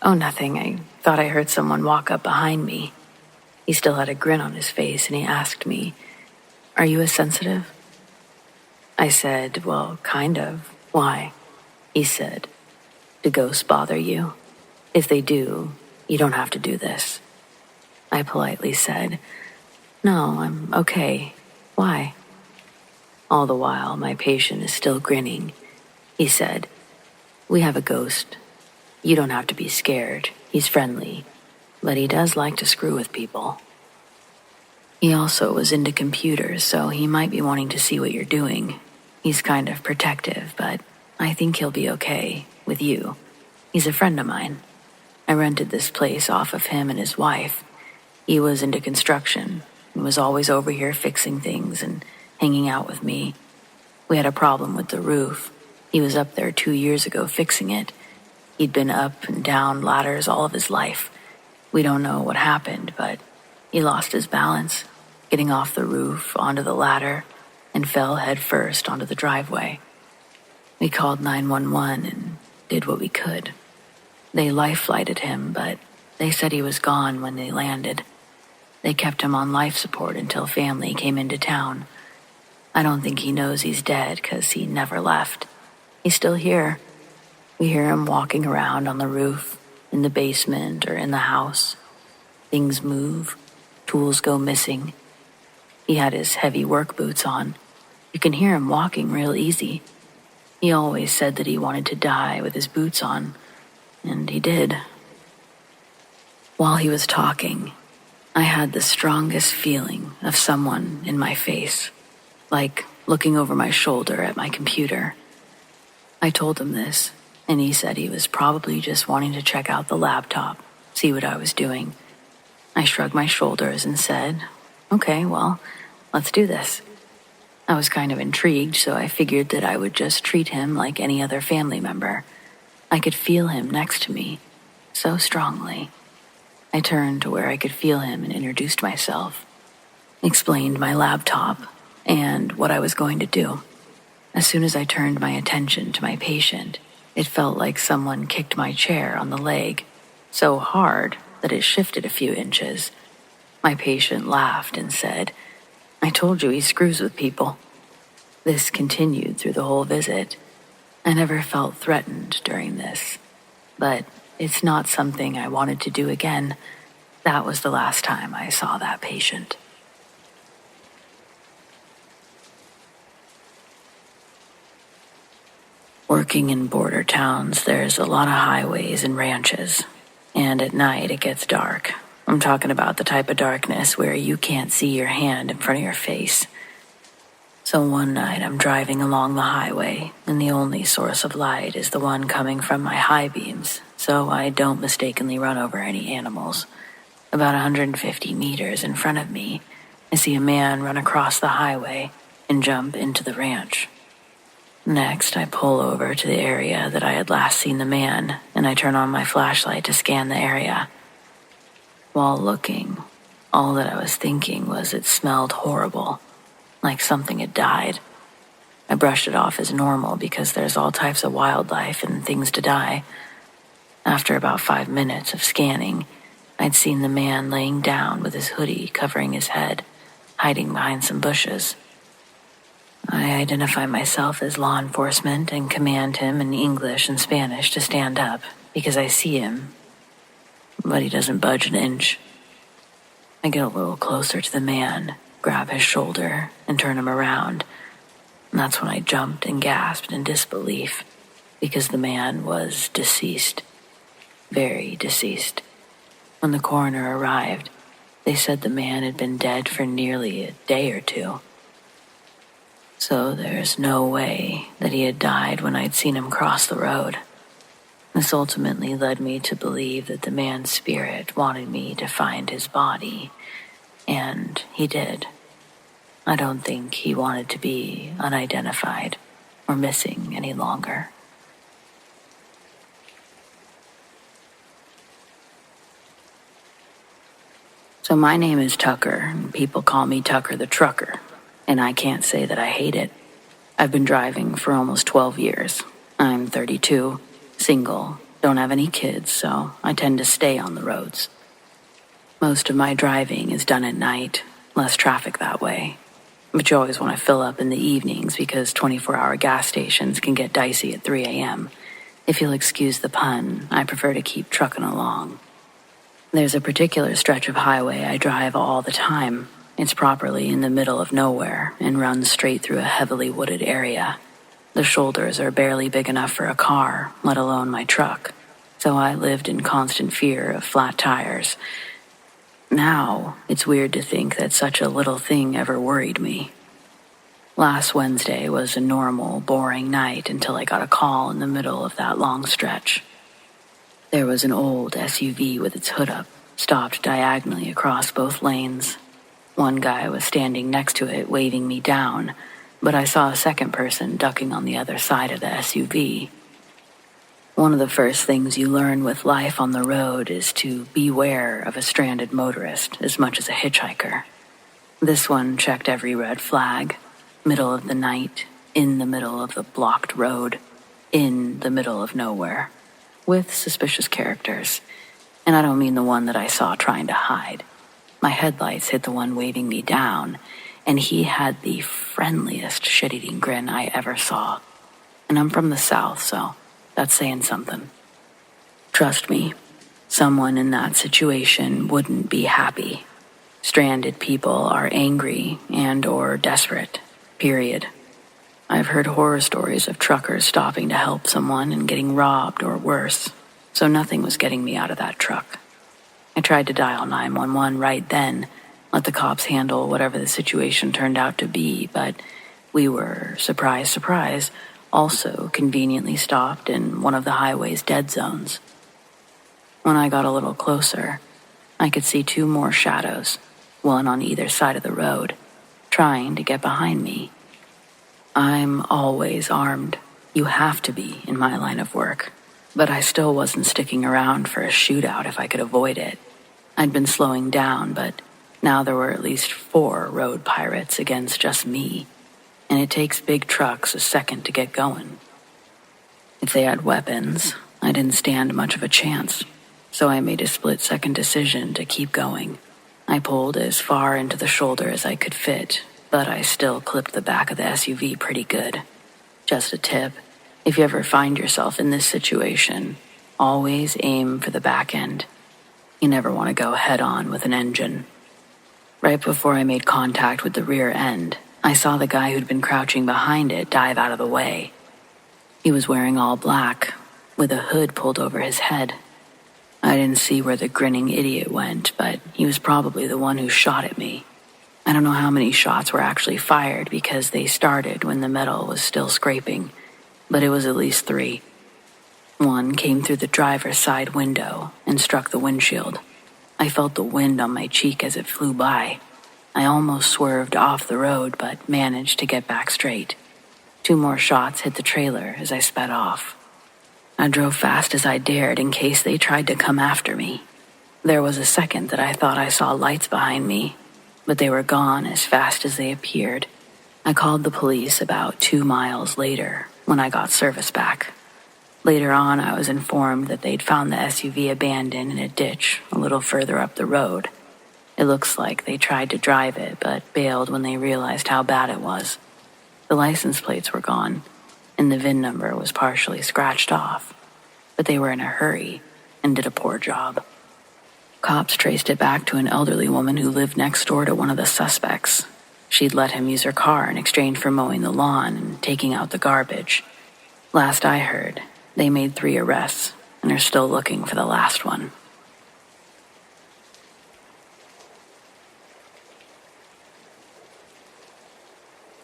"Oh, nothing. I thought I heard someone walk up behind me." He still had a grin on his face and he asked me, "Are you a sensitive?" I said, "Well, kind of. Why?" He said, "Do ghosts bother you? If they do, you don't have to do this." I politely said, "No, I'm okay. Why?" All the while, my patient is still grinning. He said, "We have a ghost. You don't have to be scared. He's friendly, but he does like to screw with people." He also was into computers, so he might be wanting to see what you're doing. He's kind of protective, but I think he'll be okay with you. He's a friend of mine. I rented this place off of him and his wife. He was into construction and was always over here fixing things and hanging out with me. We had a problem with the roof. He was up there 2 years ago fixing it. He'd been up and down ladders all of his life. We don't know what happened, but he lost his balance, getting off the roof onto the ladder, and fell head first onto the driveway. We called 911 and did what we could. They life-flighted him, but they said he was gone when they landed. They kept him on life support until family came into town. I don't think he knows he's dead because he never left. He's still here. We hear him walking around on the roof, in the basement, or in the house. Things move. Tools go missing. He had his heavy work boots on. You can hear him walking real easy. He always said that he wanted to die with his boots on, and he did. While he was talking, I had the strongest feeling of someone in my face, like looking over my shoulder at my computer. I told him this, and he said he was probably just wanting to check out the laptop, see what I was doing. I shrugged my shoulders and said, "Okay, well, let's do this." I was kind of intrigued, so I figured that I would just treat him like any other family member. I could feel him next to me, so strongly. I turned to where I could feel him and introduced myself, explained my laptop, and what I was going to do. As soon as I turned my attention to my patient, it felt like someone kicked my chair on the leg, so hard that it shifted a few inches. My patient laughed and said, "I told you he screws with people." This continued through the whole visit. I never felt threatened during this, but it's not something I wanted to do again. That was the last time I saw that patient. Working in border towns, there's a lot of highways and ranches, and at night it gets dark. I'm talking about the type of darkness where you can't see your hand in front of your face. So one night I'm driving along the highway, and the only source of light is the one coming from my high beams, so I don't mistakenly run over any animals. About 150 meters in front of me, I see a man run across the highway and jump into the ranch. Next, I pull over to the area that I had last seen the man, and I turn on my flashlight to scan the area. While looking, All that I was thinking was it smelled horrible, like something had died. I brushed it off as normal because there's all types of wildlife and things to die. After about 5 minutes of scanning, I'd seen the man laying down with his hoodie covering his head, hiding behind some bushes. I identify myself as law enforcement and command him in English and Spanish to stand up because I see him, but he doesn't budge an inch. I get a little closer to the man, grab his shoulder, and turn him around. And that's when I jumped and gasped in disbelief because the man was deceased. Very deceased. When the coroner arrived, they said the man had been dead for nearly a day or two. So there's no way that he had died when I'd seen him cross the road. This ultimately led me to believe that the man's spirit wanted me to find his body, and he did. I don't think he wanted to be unidentified or missing any longer. So my name is Tucker, and people call me Tucker the Trucker, and I can't say that I hate it. I've been driving for almost 12 years. I'm 32, single, don't have any kids, so I tend to stay on the roads. Most of my driving is done at night, less traffic that way. But you always want to fill up in the evenings because 24-hour gas stations can get dicey at 3 a.m. If you'll excuse the pun, I prefer to keep trucking along. There's a particular stretch of highway I drive all the time. It's properly in the middle of nowhere and runs straight through a heavily wooded area. The shoulders are barely big enough for a car, let alone my truck, so I lived in constant fear of flat tires. Now, it's weird to think that such a little thing ever worried me. Last Wednesday was a normal, boring night until I got a call in the middle of that long stretch. There was an old SUV with its hood up, stopped diagonally across both lanes. One guy was standing next to it, waving me down, but I saw a second person ducking on the other side of the SUV. One of the first things you learn with life on the road is to beware of a stranded motorist as much as a hitchhiker. This one checked every red flag, middle of the night, in the middle of the blocked road, in the middle of nowhere, with suspicious characters. And I don't mean the one that I saw trying to hide. My headlights hit the one waving me down, and he had the friendliest shit-eating grin I ever saw. And I'm from the South, so that's saying something. Trust me, someone in that situation wouldn't be happy. Stranded people are angry and or desperate, period. I've heard horror stories of truckers stopping to help someone and getting robbed or worse, so nothing was getting me out of that truck. I tried to dial 911 right then, let the cops handle whatever the situation turned out to be, but we were, surprise, surprise, also conveniently stopped in one of the highway's dead zones. When I got a little closer, I could see two more shadows, one on either side of the road, trying to get behind me. I'm always armed. You have to be in my line of work. But I still wasn't sticking around for a shootout if I could avoid it. I'd been slowing down, but now there were at least 4 road pirates against just me, and it takes big trucks a second to get going. If they had weapons, I didn't stand much of a chance, so I made a split-second decision to keep going. I pulled as far into the shoulder as I could fit, but I still clipped the back of the SUV pretty good. Just a tip. If you ever find yourself in this situation, always aim for the back end. You never want to go head-on with an engine. Right before I made contact with the rear end, I saw the guy who'd been crouching behind it dive out of the way. He was wearing all black, with a hood pulled over his head. I didn't see where the grinning idiot went, but he was probably the one who shot at me. I don't know how many shots were actually fired because they started when the metal was still scraping, but it was at least 3. One came through the driver's side window and struck the windshield. I felt the wind on my cheek as it flew by. I almost swerved off the road, but managed to get back straight. 2 more shots hit the trailer as I sped off. I drove fast as I dared in case they tried to come after me. There was a second that I thought I saw lights behind me, but they were gone as fast as they appeared. I called the police about 2 miles later when I got service back. Later on, I was informed that they'd found the SUV abandoned in a ditch a little further up the road. It looks like they tried to drive it, but bailed when they realized how bad it was. The license plates were gone, and the VIN number was partially scratched off, but they were in a hurry and did a poor job. Cops traced it back to an elderly woman who lived next door to one of the suspects. She'd let him use her car in exchange for mowing the lawn and taking out the garbage. Last I heard, they made 3 arrests and are still looking for the last one.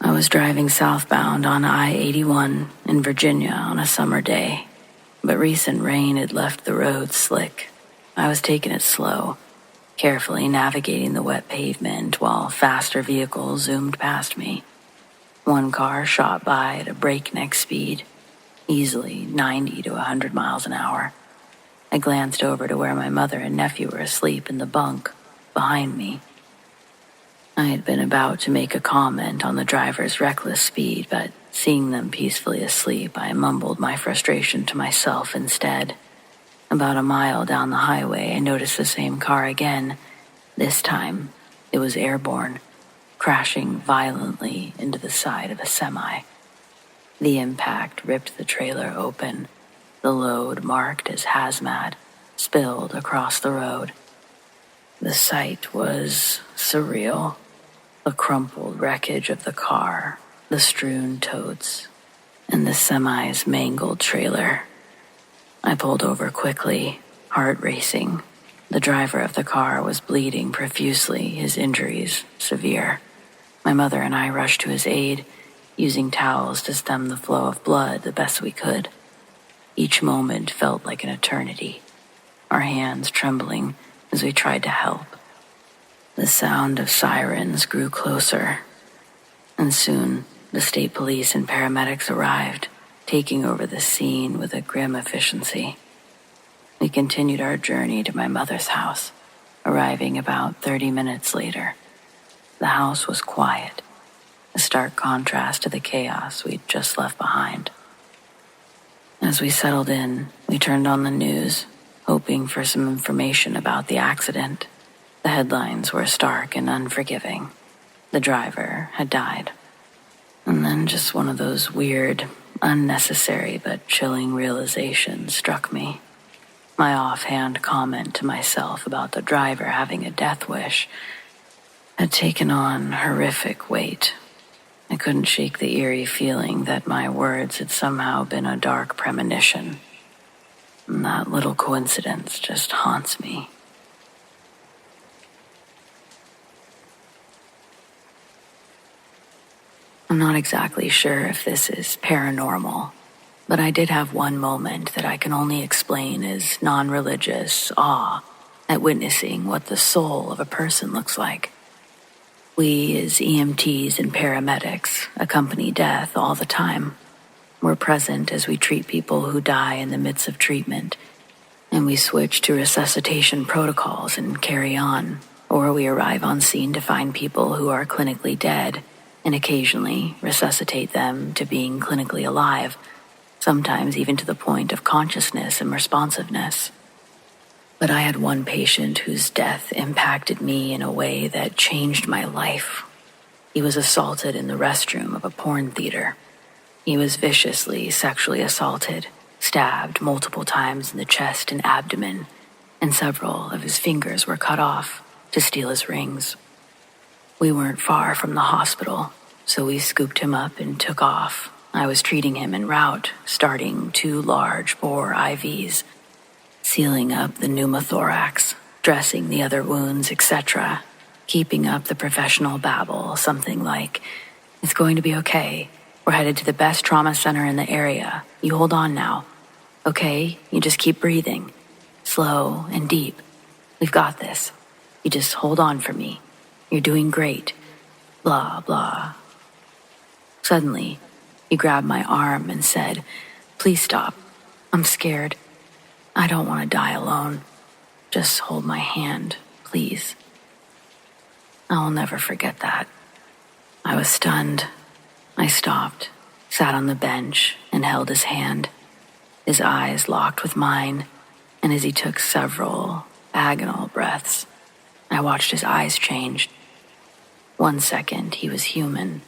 I was driving southbound on I-81 in Virginia on a summer day, but recent rain had left the roads slick. I was taking it slow, carefully navigating the wet pavement while faster vehicles zoomed past me. One car shot by at a breakneck speed, easily 90 to 100 miles an hour. I glanced over to where my mother and nephew were asleep in the bunk behind me. I had been about to make a comment on the driver's reckless speed, but seeing them peacefully asleep, I mumbled my frustration to myself instead. About a mile down the highway, I noticed the same car again. This time, it was airborne, crashing violently into the side of a semi. The impact ripped the trailer open. The load, marked as hazmat, spilled across the road. The sight was surreal. The crumpled wreckage of the car, the strewn totes, and the semi's mangled trailer. I pulled over quickly, heart racing. The driver of the car was bleeding profusely, his injuries severe. My mother and I rushed to his aid, using towels to stem the flow of blood the best we could. Each moment felt like an eternity, our hands trembling as we tried to help. The sound of sirens grew closer, and soon the state police and paramedics arrived, taking over the scene with a grim efficiency. We continued our journey to my mother's house, arriving about 30 minutes later. The house was quiet, a stark contrast to the chaos we'd just left behind. As we settled in, we turned on the news, hoping for some information about the accident. The headlines were stark and unforgiving. The driver had died. And then just one of those weird, unnecessary but chilling realizations struck me. My offhand comment to myself about the driver having a death wish had taken on horrific weight. I couldn't shake the eerie feeling that my words had somehow been a dark premonition. And that little coincidence just haunts me. I'm not exactly sure if this is paranormal, but I did have one moment that I can only explain as non-religious awe at witnessing what the soul of a person looks like. We, as EMTs and paramedics, accompany death all the time. We're present as we treat people who die in the midst of treatment, and we switch to resuscitation protocols and carry on, or we arrive on scene to find people who are clinically dead and occasionally resuscitate them to being clinically alive, sometimes even to the point of consciousness and responsiveness. But I had one patient whose death impacted me in a way that changed my life. He was assaulted in the restroom of a porn theater. He was viciously sexually assaulted, stabbed multiple times in the chest and abdomen, and several of his fingers were cut off to steal his rings. We weren't far from the hospital, so we scooped him up and took off. I was treating him en route, starting 2 large bore IVs, sealing up the pneumothorax, dressing the other wounds, etc., keeping up the professional babble, something like, "It's going to be okay. We're headed to the best trauma center in the area. You hold on now. Okay? You just keep breathing. Slow and deep. We've got this. You just hold on for me. You're doing great. Blah, blah." Suddenly, he grabbed my arm and said, "Please stop. I'm scared. I don't want to die alone." Just hold my hand, please." I will never forget that. I was stunned. I stopped, sat on the bench, and held his hand. His eyes locked with mine, and as he took several agonal breaths, I watched his eyes change. 1 second, he was human,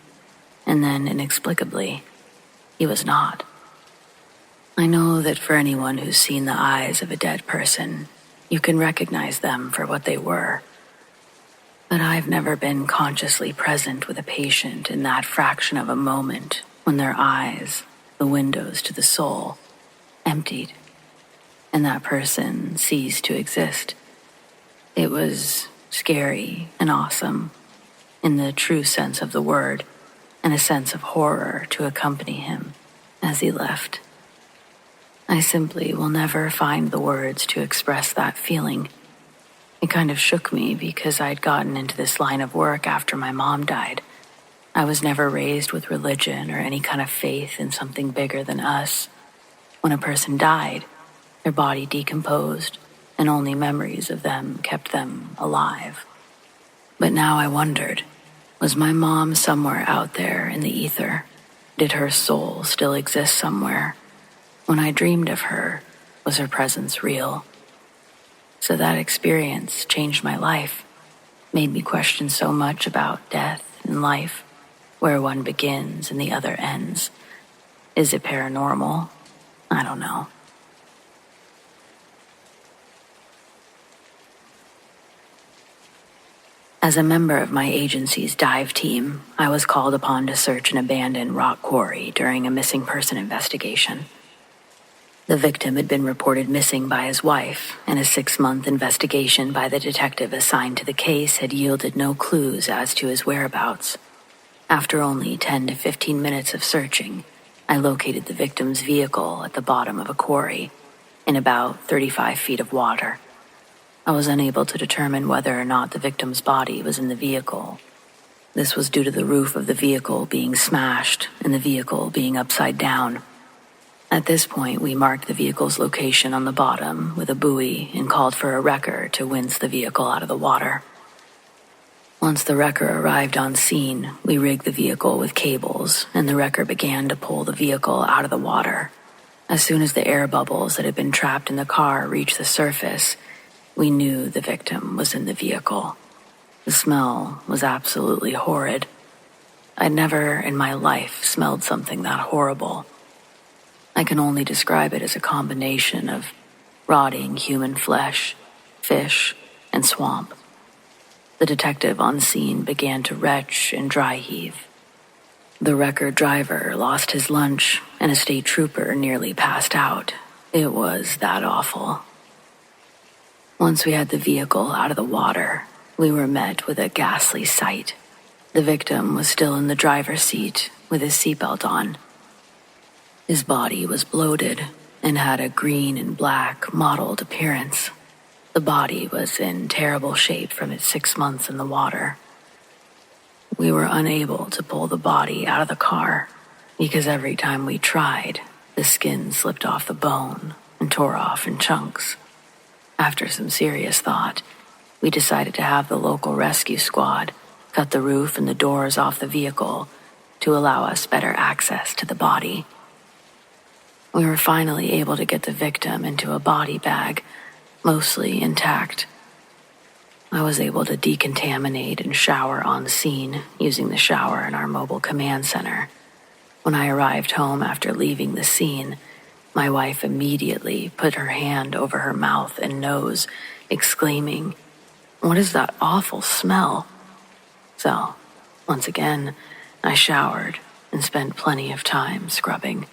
and then, inexplicably, he was not. I know that for anyone who's seen the eyes of a dead person, you can recognize them for what they were. But I've never been consciously present with a patient in that fraction of a moment when their eyes, the windows to the soul, emptied, and that person ceased to exist. It was scary and awesome, in the true sense of the word, and a sense of horror to accompany him as he left. I simply will never find the words to express that feeling. It kind of shook me because I'd gotten into this line of work after my mom died. I was never raised with religion or any kind of faith in something bigger than us. When a person died, their body decomposed, and only memories of them kept them alive. But now I wondered, was my mom somewhere out there in the ether? Did her soul still exist somewhere? When I dreamed of her, was her presence real? So that experience changed my life, made me question so much about death and life, where one begins and the other ends. Is it paranormal? I don't know. As a member of my agency's dive team, I was called upon to search an abandoned rock quarry during a missing person investigation. The victim had been reported missing by his wife, and a 6-month investigation by the detective assigned to the case had yielded no clues as to his whereabouts. After only 10 to 15 minutes of searching, I located the victim's vehicle at the bottom of a quarry, in about 35 feet of water. I was unable to determine whether or not the victim's body was in the vehicle. This was due to the roof of the vehicle being smashed and the vehicle being upside down. At this point, we marked the vehicle's location on the bottom with a buoy and called for a wrecker to winch the vehicle out of the water. Once the wrecker arrived on scene, we rigged the vehicle with cables, and the wrecker began to pull the vehicle out of the water. As soon as the air bubbles that had been trapped in the car reached the surface, we knew the victim was in the vehicle. The smell was absolutely horrid. I'd never in my life smelled something that horrible. I can only describe it as a combination of rotting human flesh, fish, and swamp. The detective on scene began to retch and dry heave. The wrecker driver lost his lunch, and a state trooper nearly passed out. It was that awful. Once we had the vehicle out of the water, we were met with a ghastly sight. The victim was still in the driver's seat with his seatbelt on. His body was bloated and had a green and black mottled appearance. The body was in terrible shape from its 6 months in the water. We were unable to pull the body out of the car because every time we tried, the skin slipped off the bone and tore off in chunks. After some serious thought, we decided to have the local rescue squad cut the roof and the doors off the vehicle to allow us better access to the body. We were finally able to get the victim into a body bag, mostly intact. I was able to decontaminate and shower on scene using the shower in our mobile command center. When I arrived home after leaving the scene, my wife immediately put her hand over her mouth and nose, exclaiming, "What is that awful smell?" So, once again, I showered and spent plenty of time scrubbing.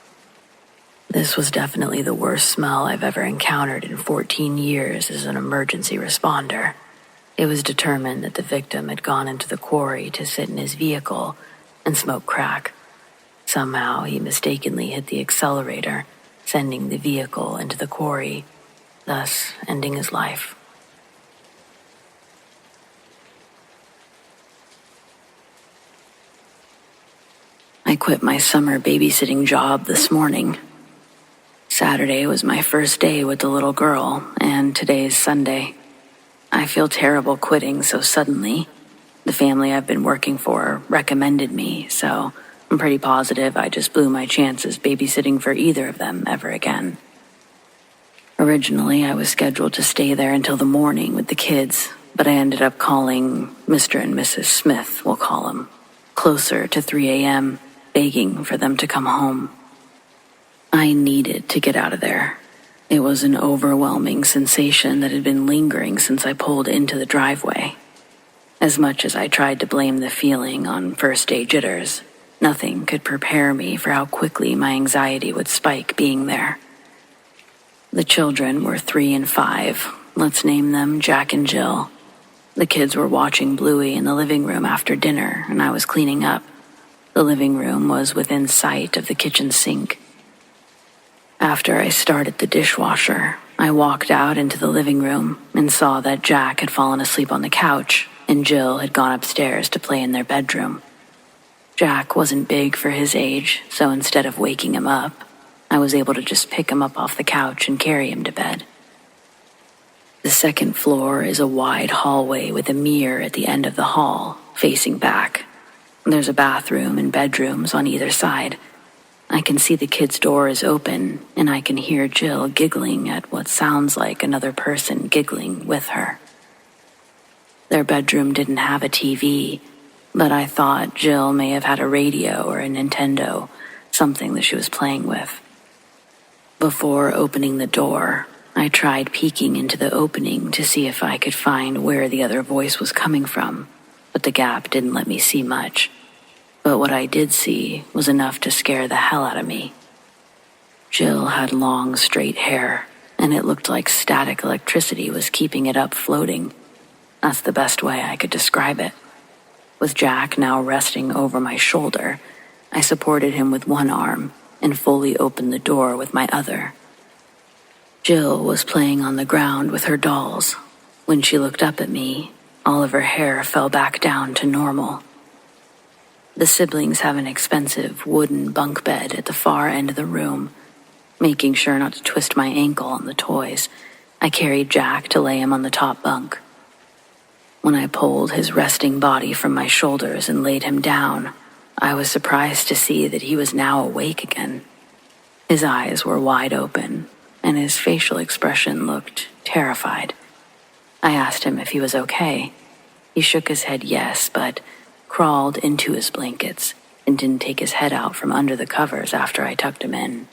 This was definitely the worst smell I've ever encountered in 14 years as an emergency responder. It was determined that the victim had gone into the quarry to sit in his vehicle and smoke crack. Somehow he mistakenly hit the accelerator, sending the vehicle into the quarry, thus ending his life. I quit my summer babysitting job this morning. Saturday was my first day with the little girl, and today is Sunday. I feel terrible quitting so suddenly. The family I've been working for recommended me, so I'm pretty positive I just blew my chances babysitting for either of them ever again. Originally, I was scheduled to stay there until the morning with the kids, but I ended up calling Mr. and Mrs. Smith, we'll call them, closer to 3 a.m., begging for them to come home. I needed to get out of there. It was an overwhelming sensation that had been lingering since I pulled into the driveway. As much as I tried to blame the feeling on first-day jitters, nothing could prepare me for how quickly my anxiety would spike being there. The children were 3 and 5. Let's name them Jack and Jill. The kids were watching Bluey in the living room after dinner, and I was cleaning up. The living room was within sight of the kitchen sink. After I started the dishwasher, I walked out into the living room and saw that Jack had fallen asleep on the couch and Jill had gone upstairs to play in their bedroom. Jack wasn't big for his age, so instead of waking him up, I was able to just pick him up off the couch and carry him to bed. The second floor is a wide hallway with a mirror at the end of the hall, facing back. There's a bathroom and bedrooms on either side. I can see the kid's door is open, and I can hear Jill giggling at what sounds like another person giggling with her. Their bedroom didn't have a TV, but I thought Jill may have had a radio or a Nintendo, something that she was playing with. Before opening the door, I tried peeking into the opening to see if I could find where the other voice was coming from, but the gap didn't let me see much. But what I did see was enough to scare the hell out of me. Jill had long, straight hair, and it looked like static electricity was keeping it up floating. That's the best way I could describe it. With Jack now resting over my shoulder, I supported him with one arm and fully opened the door with my other. Jill was playing on the ground with her dolls. When she looked up at me, all of her hair fell back down to normal. The siblings have an expensive wooden bunk bed at the far end of the room. Making sure not to twist my ankle on the toys, I carried Jack to lay him on the top bunk. When I pulled his resting body from my shoulders and laid him down, I was surprised to see that he was now awake again. His eyes were wide open, and his facial expression looked terrified. I asked him if he was okay. He shook his head yes, but crawled into his blankets and didn't take his head out from under the covers after I tucked him in.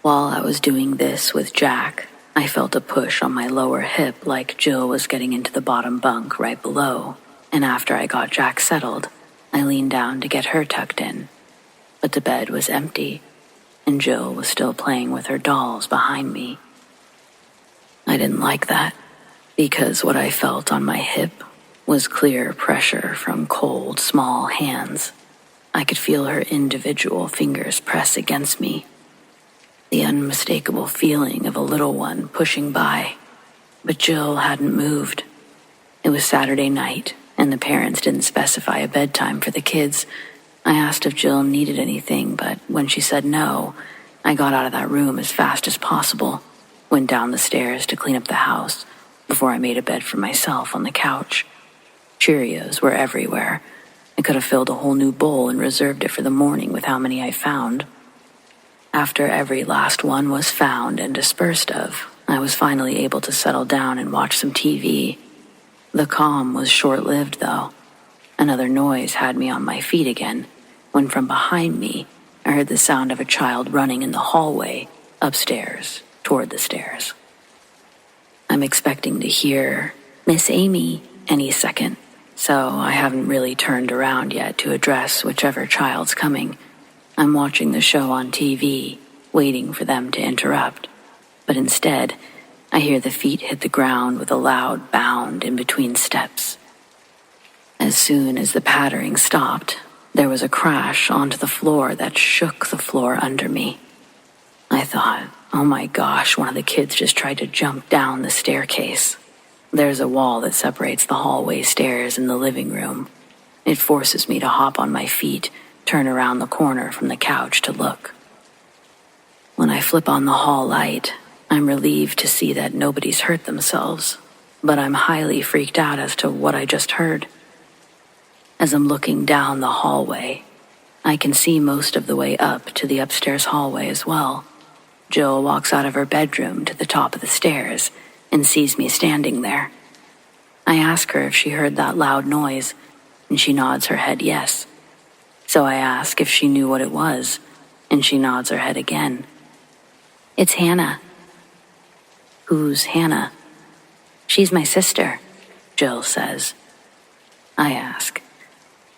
While I was doing this with Jack, I felt a push on my lower hip like Jill was getting into the bottom bunk right below, and after I got Jack settled, I leaned down to get her tucked in. But the bed was empty, and Jill was still playing with her dolls behind me. I didn't like that, because what I felt on my hip was clear pressure from cold, small hands. I could feel her individual fingers press against me. The unmistakable feeling of a little one pushing by, but Jill hadn't moved. It was Saturday night, and the parents didn't specify a bedtime for the kids. I asked if Jill needed anything, but when she said no, I got out of that room as fast as possible, went down the stairs to clean up the house before I made a bed for myself on the couch. Cheerios were everywhere. I could have filled a whole new bowl and reserved it for the morning with how many I found. After every last one was found and dispersed of, I was finally able to settle down and watch some TV. The calm was short-lived, though. Another noise had me on my feet again, when from behind me, I heard the sound of a child running in the hallway, upstairs, toward the stairs. I'm expecting to hear, "Miss Amy," any second, so I haven't really turned around yet to address whichever child's coming. I'm watching the show on TV, waiting for them to interrupt, but instead, I hear the feet hit the ground with a loud bound in between steps. As soon as the pattering stopped, there was a crash onto the floor that shook the floor under me. I thought, oh my gosh, one of the kids just tried to jump down the staircase. There's a wall that separates the hallway stairs and the living room. It forces me to hop on my feet, turn around the corner from the couch to look. When I flip on the hall light, I'm relieved to see that nobody's hurt themselves. but I'm highly freaked out as to what I just heard. As I'm looking down the hallway, I can see most of the way up to the upstairs hallway as well. Jill walks out of her bedroom to the top of the stairs and sees me standing there. I ask her if she heard that loud noise, and she nods her head yes. So I ask if she knew what it was, and she nods her head again. "It's Hannah." "Who's Hannah?" "She's my sister," Jill says. I ask,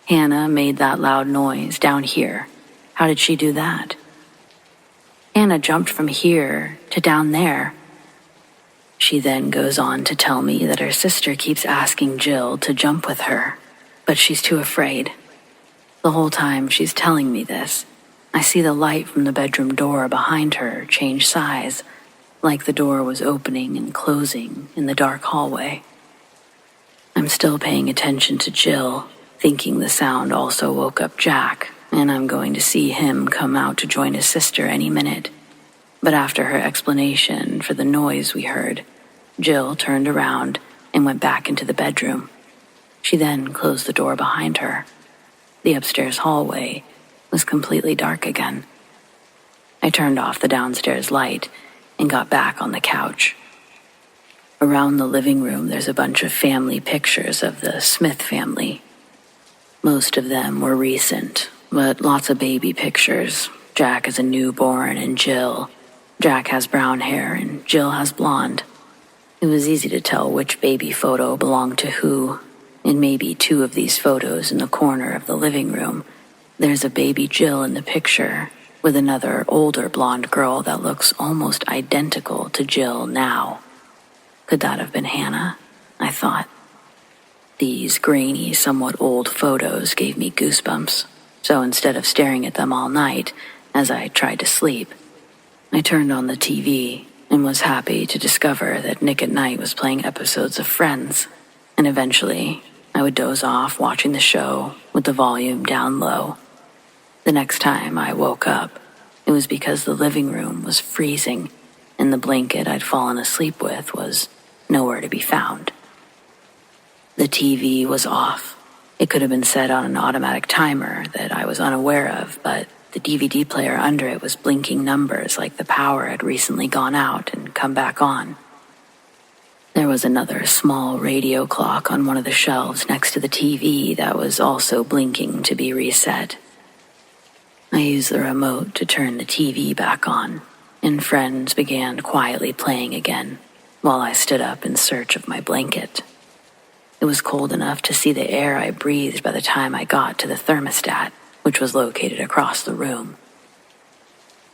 "Hannah made that loud noise down here. How did she do that?" "Hannah jumped from here to down there." She then goes on to tell me that her sister keeps asking Jill to jump with her, but she's too afraid. The whole time she's telling me this, I see the light from the bedroom door behind her change size, like the door was opening and closing in the dark hallway. I'm still paying attention to Jill, thinking the sound also woke up Jack, and I'm going to see him come out to join his sister any minute. But after her explanation for the noise we heard, Jill turned around and went back into the bedroom. She then closed the door behind her. The upstairs hallway was completely dark again. I turned off the downstairs light and got back on the couch. Around the living room, there's a bunch of family pictures of the Smith family. Most of them were recent, but lots of baby pictures. Jack is a newborn and Jack has brown hair and Jill has blonde. It was easy to tell which baby photo belonged to who. In maybe 2 of these photos in the corner of the living room, there's a baby Jill in the picture with another older blonde girl that looks almost identical to Jill now. Could that have been Hannah? I thought. These grainy, somewhat old photos gave me goosebumps, so instead of staring at them all night as I tried to sleep, I turned on the TV and was happy to discover that Nick at Night was playing episodes of Friends, and eventually I would doze off watching the show with the volume down low. The next time I woke up, it was because the living room was freezing and the blanket I'd fallen asleep with was nowhere to be found. The TV was off. It could have been set on an automatic timer that I was unaware of, but the DVD player under it was blinking numbers like the power had recently gone out and come back on. There was another small radio clock on one of the shelves next to the TV that was also blinking to be reset. I used the remote to turn the TV back on, and Friends began quietly playing again while I stood up in search of my blanket. It was cold enough to see the air I breathed by the time I got to the thermostat, which was located across the room.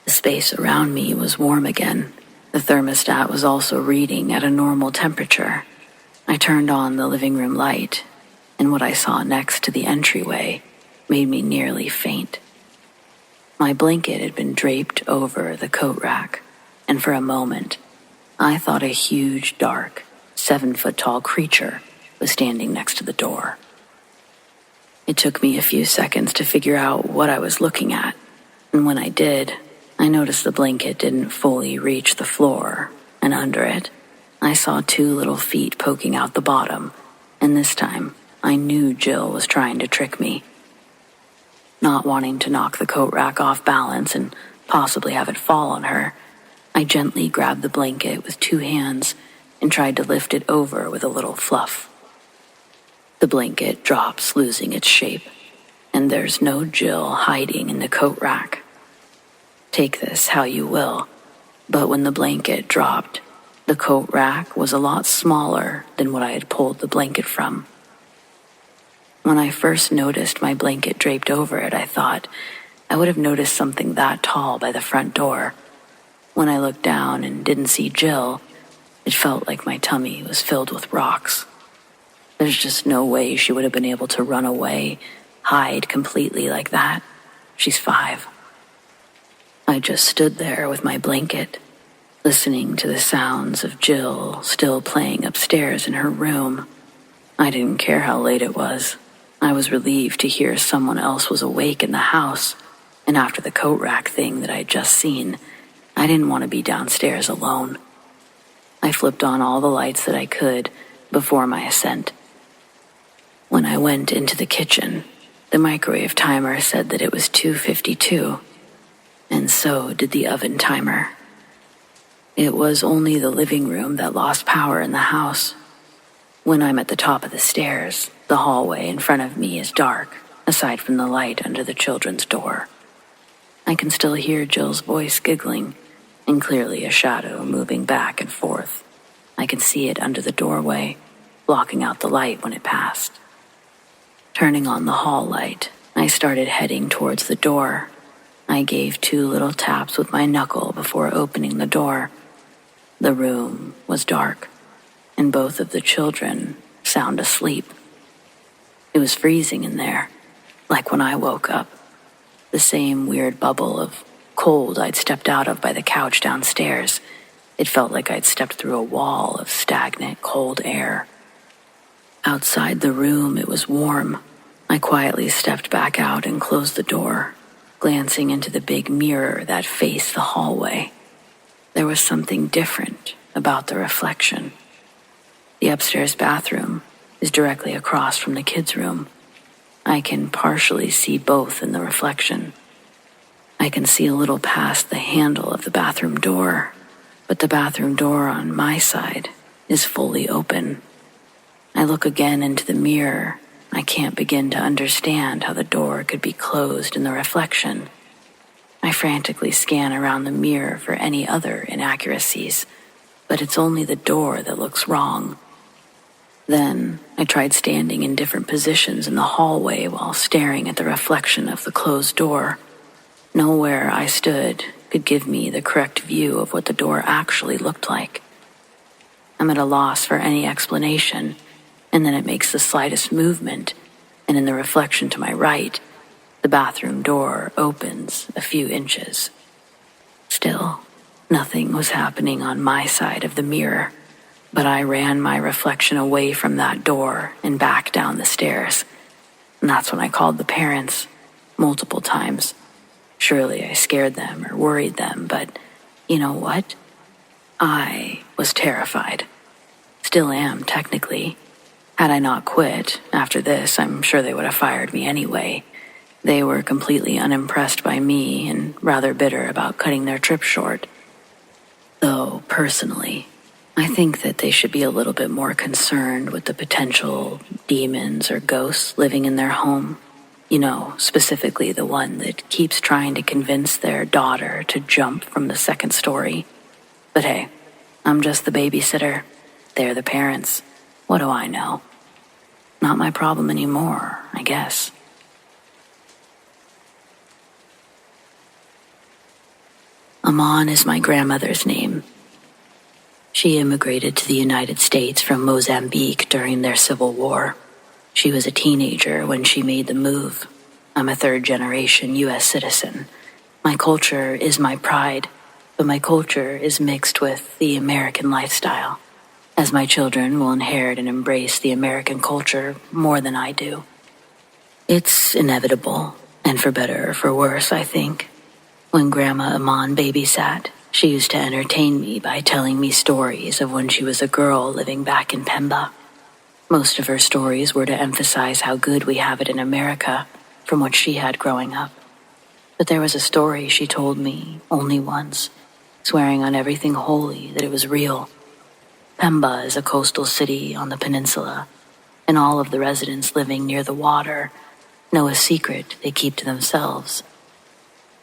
The space around me was warm again. The thermostat was also reading at a normal temperature. I turned on the living room light, and what I saw next to the entryway made me nearly faint. My blanket had been draped over the coat rack, and for a moment, I thought a huge, dark, 7-foot-tall creature was standing next to the door. It took me a few seconds to figure out what I was looking at, and when I did, I noticed the blanket didn't fully reach the floor, and under it, I saw 2 little feet poking out the bottom, and this time, I knew Jill was trying to trick me. Not wanting to knock the coat rack off balance and possibly have it fall on her, I gently grabbed the blanket with 2 hands and tried to lift it over with a little fluff. The blanket drops, losing its shape, and there's no Jill hiding in the coat rack. Take this how you will, but when the blanket dropped, the coat rack was a lot smaller than what I had pulled the blanket from. When I first noticed my blanket draped over it, I thought I would have noticed something that tall by the front door. When I looked down and didn't see Jill, it felt like my tummy was filled with rocks. There's just no way she would have been able to run away, hide completely like that. She's 5. I just stood there with my blanket, listening to the sounds of Jill still playing upstairs in her room. I didn't care how late it was. I was relieved to hear someone else was awake in the house, and after the coat rack thing that I'd just seen, I didn't want to be downstairs alone. I flipped on all the lights that I could before my ascent. When I went into the kitchen, the microwave timer said that it was 2:52, and so did the oven timer. It was only the living room that lost power in the house. When I'm at the top of the stairs, the hallway in front of me is dark, aside from the light under the children's door. I can still hear Jill's voice giggling, and clearly a shadow moving back and forth. I could see it under the doorway, blocking out the light when it passed. Turning on the hall light, I started heading towards the door. I gave 2 little taps with my knuckle before opening the door. The room was dark, and both of the children sound asleep. It was freezing in there, like when I woke up. The same weird bubble of cold I'd stepped out of by the couch downstairs. It felt like I'd stepped through a wall of stagnant, cold air. Outside the room, it was warm. I quietly stepped back out and closed the door, glancing into the big mirror that faced the hallway. There was something different about the reflection. The upstairs bathroom is directly across from the kids' room. I can partially see both in the reflection. I can see a little past the handle of the bathroom door, but the bathroom door on my side is fully open. I look again into the mirror. I can't begin to understand how the door could be closed in the reflection. I frantically scan around the mirror for any other inaccuracies, but it's only the door that looks wrong. Then I tried standing in different positions in the hallway while staring at the reflection of the closed door. Nowhere I stood could give me the correct view of what the door actually looked like. I'm at a loss for any explanation, and then it makes the slightest movement, and in the reflection to my right, the bathroom door opens a few inches. Still, nothing was happening on my side of the mirror, but I ran my reflection away from that door and back down the stairs. And that's when I called the parents, multiple times. Surely I scared them or worried them, but you know what? I was terrified. Still am, technically. Had I not quit, after this, I'm sure they would have fired me anyway. They were completely unimpressed by me and rather bitter about cutting their trip short. Though, personally, I think that they should be a little bit more concerned with the potential demons or ghosts living in their home. You know, specifically the one that keeps trying to convince their daughter to jump from the 2nd story. But hey, I'm just the babysitter. They're the parents. What do I know? Not my problem anymore, I guess. Amon is my grandmother's name. She immigrated to the United States from Mozambique during their Civil War. She was a teenager when she made the move. I'm a 3rd-generation U.S. citizen. My culture is my pride, but my culture is mixed with the American lifestyle, as my children will inherit and embrace the American culture more than I do. It's inevitable, and for better or for worse, I think. When Grandma Amon babysat, she used to entertain me by telling me stories of when she was a girl living back in Pemba. Most of her stories were to emphasize how good we have it in America from what she had growing up. But there was a story she told me only once, swearing on everything holy that it was real. Pemba is a coastal city on the peninsula, and all of the residents living near the water know a secret they keep to themselves.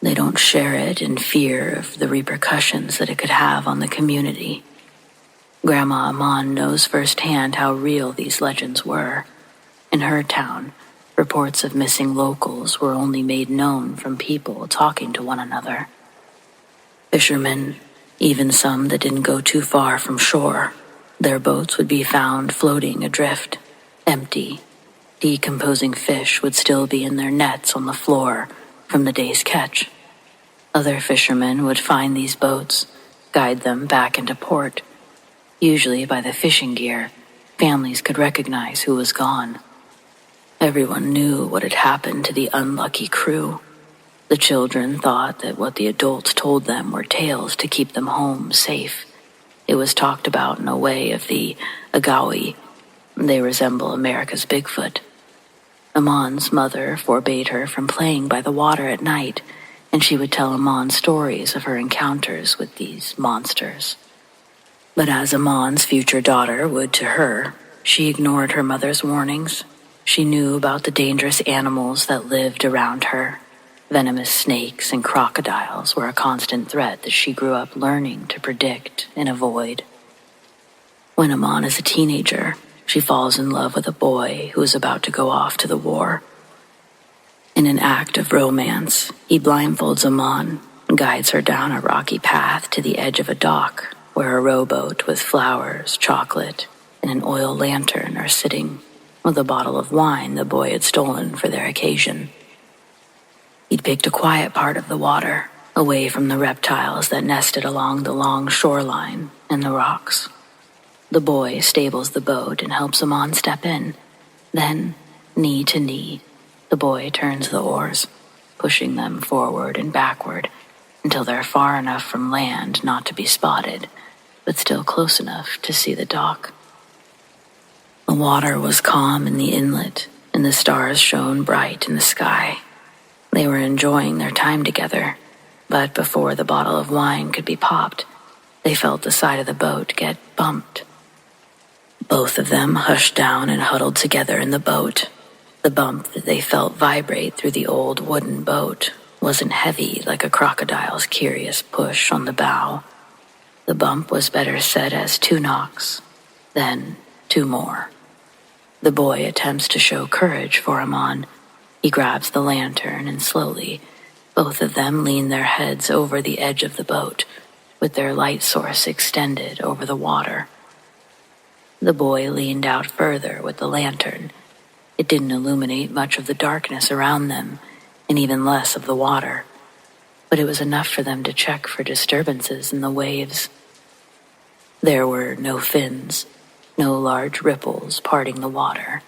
They don't share it in fear of the repercussions that it could have on the community. Grandma Amon knows firsthand how real these legends were. In her town, reports of missing locals were only made known from people talking to one another. Fishermen, even some that didn't go too far from shore, their boats would be found floating adrift, empty. Decomposing fish would still be in their nets on the floor from the day's catch. Other fishermen would find these boats, guide them back into port. Usually by the fishing gear, families could recognize who was gone. Everyone knew what had happened to the unlucky crew. The children thought that what the adults told them were tales to keep them home safe. It was talked about in a way of the Agawi, They resemble America's Bigfoot. Amon's mother forbade her from playing by the water at night, and she would tell Amon stories of her encounters with these monsters. But as Amon's future daughter would to her, she ignored her mother's warnings. She knew about the dangerous animals that lived around her. Venomous snakes and crocodiles were a constant threat that she grew up learning to predict and avoid. When Amon is a teenager, she falls in love with a boy who is about to go off to the war. In an act of romance, he blindfolds Amon and guides her down a rocky path to the edge of a dock where a rowboat with flowers, chocolate, and an oil lantern are sitting, with a bottle of wine the boy had stolen for their occasion. He'd picked a quiet part of the water, away from the reptiles that nested along the long shoreline and the rocks. The boy stables the boat and helps Amon step in. Then, knee to knee, the boy turns the oars, pushing them forward and backward until they're far enough from land not to be spotted, but still close enough to see the dock. The water was calm in the inlet, and the stars shone bright in the sky. They were enjoying their time together, but before the bottle of wine could be popped, they felt the side of the boat get bumped. Both of them hushed down and huddled together in the boat. The bump that they felt vibrate through the old wooden boat wasn't heavy like a crocodile's curious push on the bow. The bump was better said as 2 knocks, then 2 more. The boy attempts to show courage for Amon. He grabs the lantern and slowly, both of them lean their heads over the edge of the boat, with their light source extended over the water. The boy leaned out further with the lantern. It didn't illuminate much of the darkness around them, and even less of the water, but it was enough for them to check for disturbances in the waves. There were no fins, no large ripples parting the water.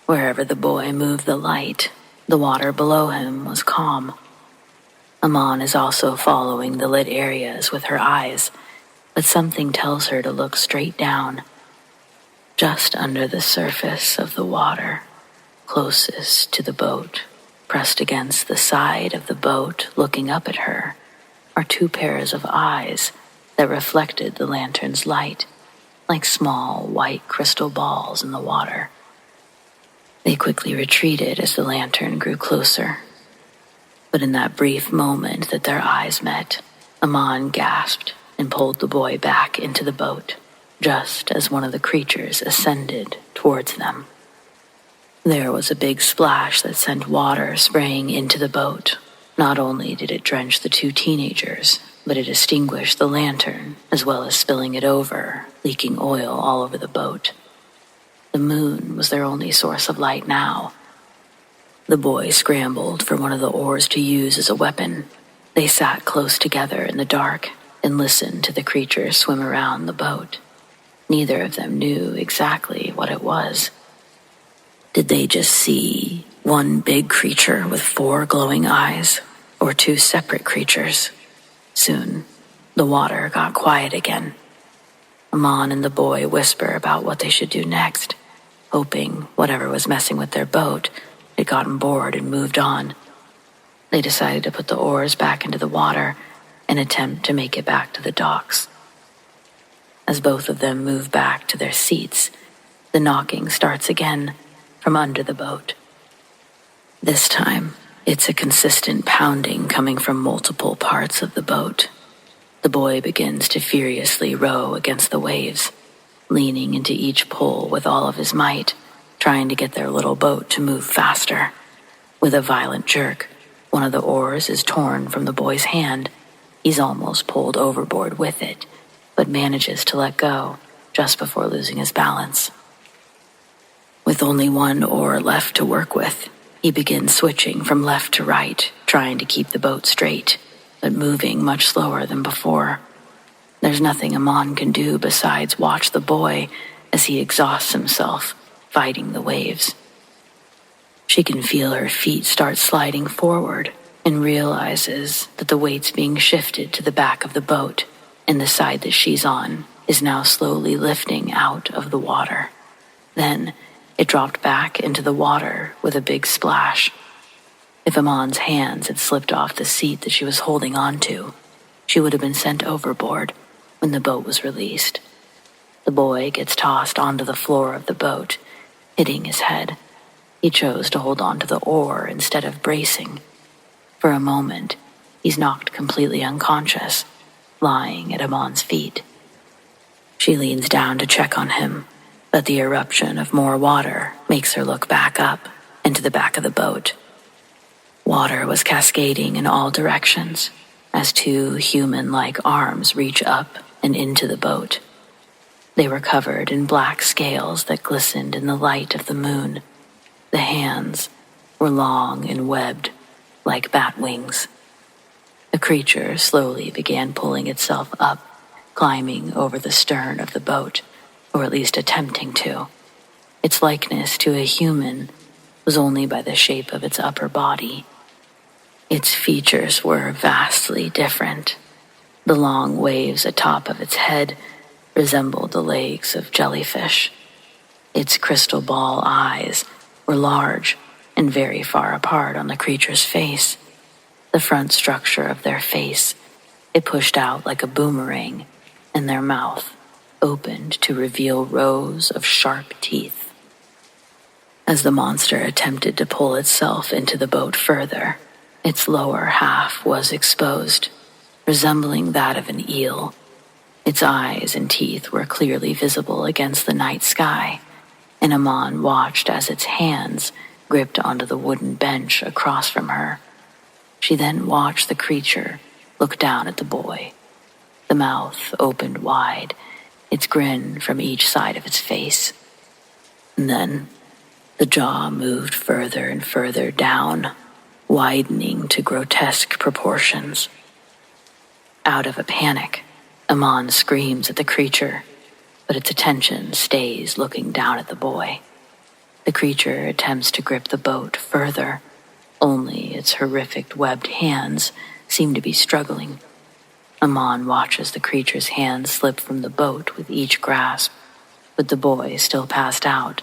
Wherever the boy moved the light, the water below him was calm. Amon is also following the lit areas with her eyes, but something tells her to look straight down. Just under the surface of the water, closest to the boat, pressed against the side of the boat looking up at her, are 2 pairs of eyes that reflected the lantern's light, like small white crystal balls in the water. They quickly retreated as the lantern grew closer. But in that brief moment that their eyes met, Amon gasped and pulled the boy back into the boat, just as one of the creatures ascended towards them. There was a big splash that sent water spraying into the boat. Not only did it drench the 2 teenagers, but it extinguished the lantern, as well as spilling it over, leaking oil all over the boat. The moon was their only source of light now. The boy scrambled for one of the oars to use as a weapon. They sat close together in the dark and listened to the creature swim around the boat. Neither of them knew exactly what it was. Did they just see one big creature with 4 glowing eyes, or 2 separate creatures? Soon, the water got quiet again. Amon and the boy whisper about what they should do next, hoping whatever was messing with their boat had gotten bored and moved on. They decided to put the oars back into the water and attempt to make it back to the docks. As both of them move back to their seats, the knocking starts again from under the boat. This time, it's a consistent pounding coming from multiple parts of the boat. The boy begins to furiously row against the waves, leaning into each pull with all of his might, trying to get their little boat to move faster. With a violent jerk, one of the oars is torn from the boy's hand. He's almost pulled overboard with it, but manages to let go just before losing his balance. With only one oar left to work with, he begins switching from left to right, trying to keep the boat straight, but moving much slower than before. There's nothing Amon can do besides watch the boy as he exhausts himself, fighting the waves. She can feel her feet start sliding forward and realizes that the weight's being shifted to the back of the boat, and the side that she's on is now slowly lifting out of the water. Then it dropped back into the water with a big splash. If Amon's hands had slipped off the seat that she was holding onto, she would have been sent overboard when the boat was released. The boy gets tossed onto the floor of the boat, hitting his head. He chose to hold on to the oar instead of bracing. For a moment, he's knocked completely unconscious, lying at Amon's feet. She leans down to check on him, but the eruption of more water makes her look back up into the back of the boat. Water was cascading in all directions as two human-like arms reach up and into the boat. They were covered in black scales that glistened in the light of the moon. The hands were long and webbed like bat wings. The creature slowly began pulling itself up, climbing over the stern of the boat, or at least attempting to. Its likeness to a human was only by the shape of its upper body. Its features were vastly different. The long waves atop of its head resembled the legs of jellyfish. Its crystal ball eyes were large and very far apart on the creature's face. The front structure of their face, it pushed out like a boomerang, and their mouth opened to reveal rows of sharp teeth. As the monster attempted to pull itself into the boat further, its lower half was exposed, resembling that of an eel. Its eyes and teeth were clearly visible against the night sky, and Amon watched as its hands gripped onto the wooden bench across from her. She then watched the creature look down at the boy. The mouth opened wide, its grin from each side of its face. And then the jaw moved further and further down, widening to grotesque proportions. Out of a panic, Amon screams at the creature, but its attention stays looking down at the boy. The creature attempts to grip the boat further, only its horrific webbed hands seem to be struggling. Amon watches the creature's hands slip from the boat with each grasp. With the boy still passed out,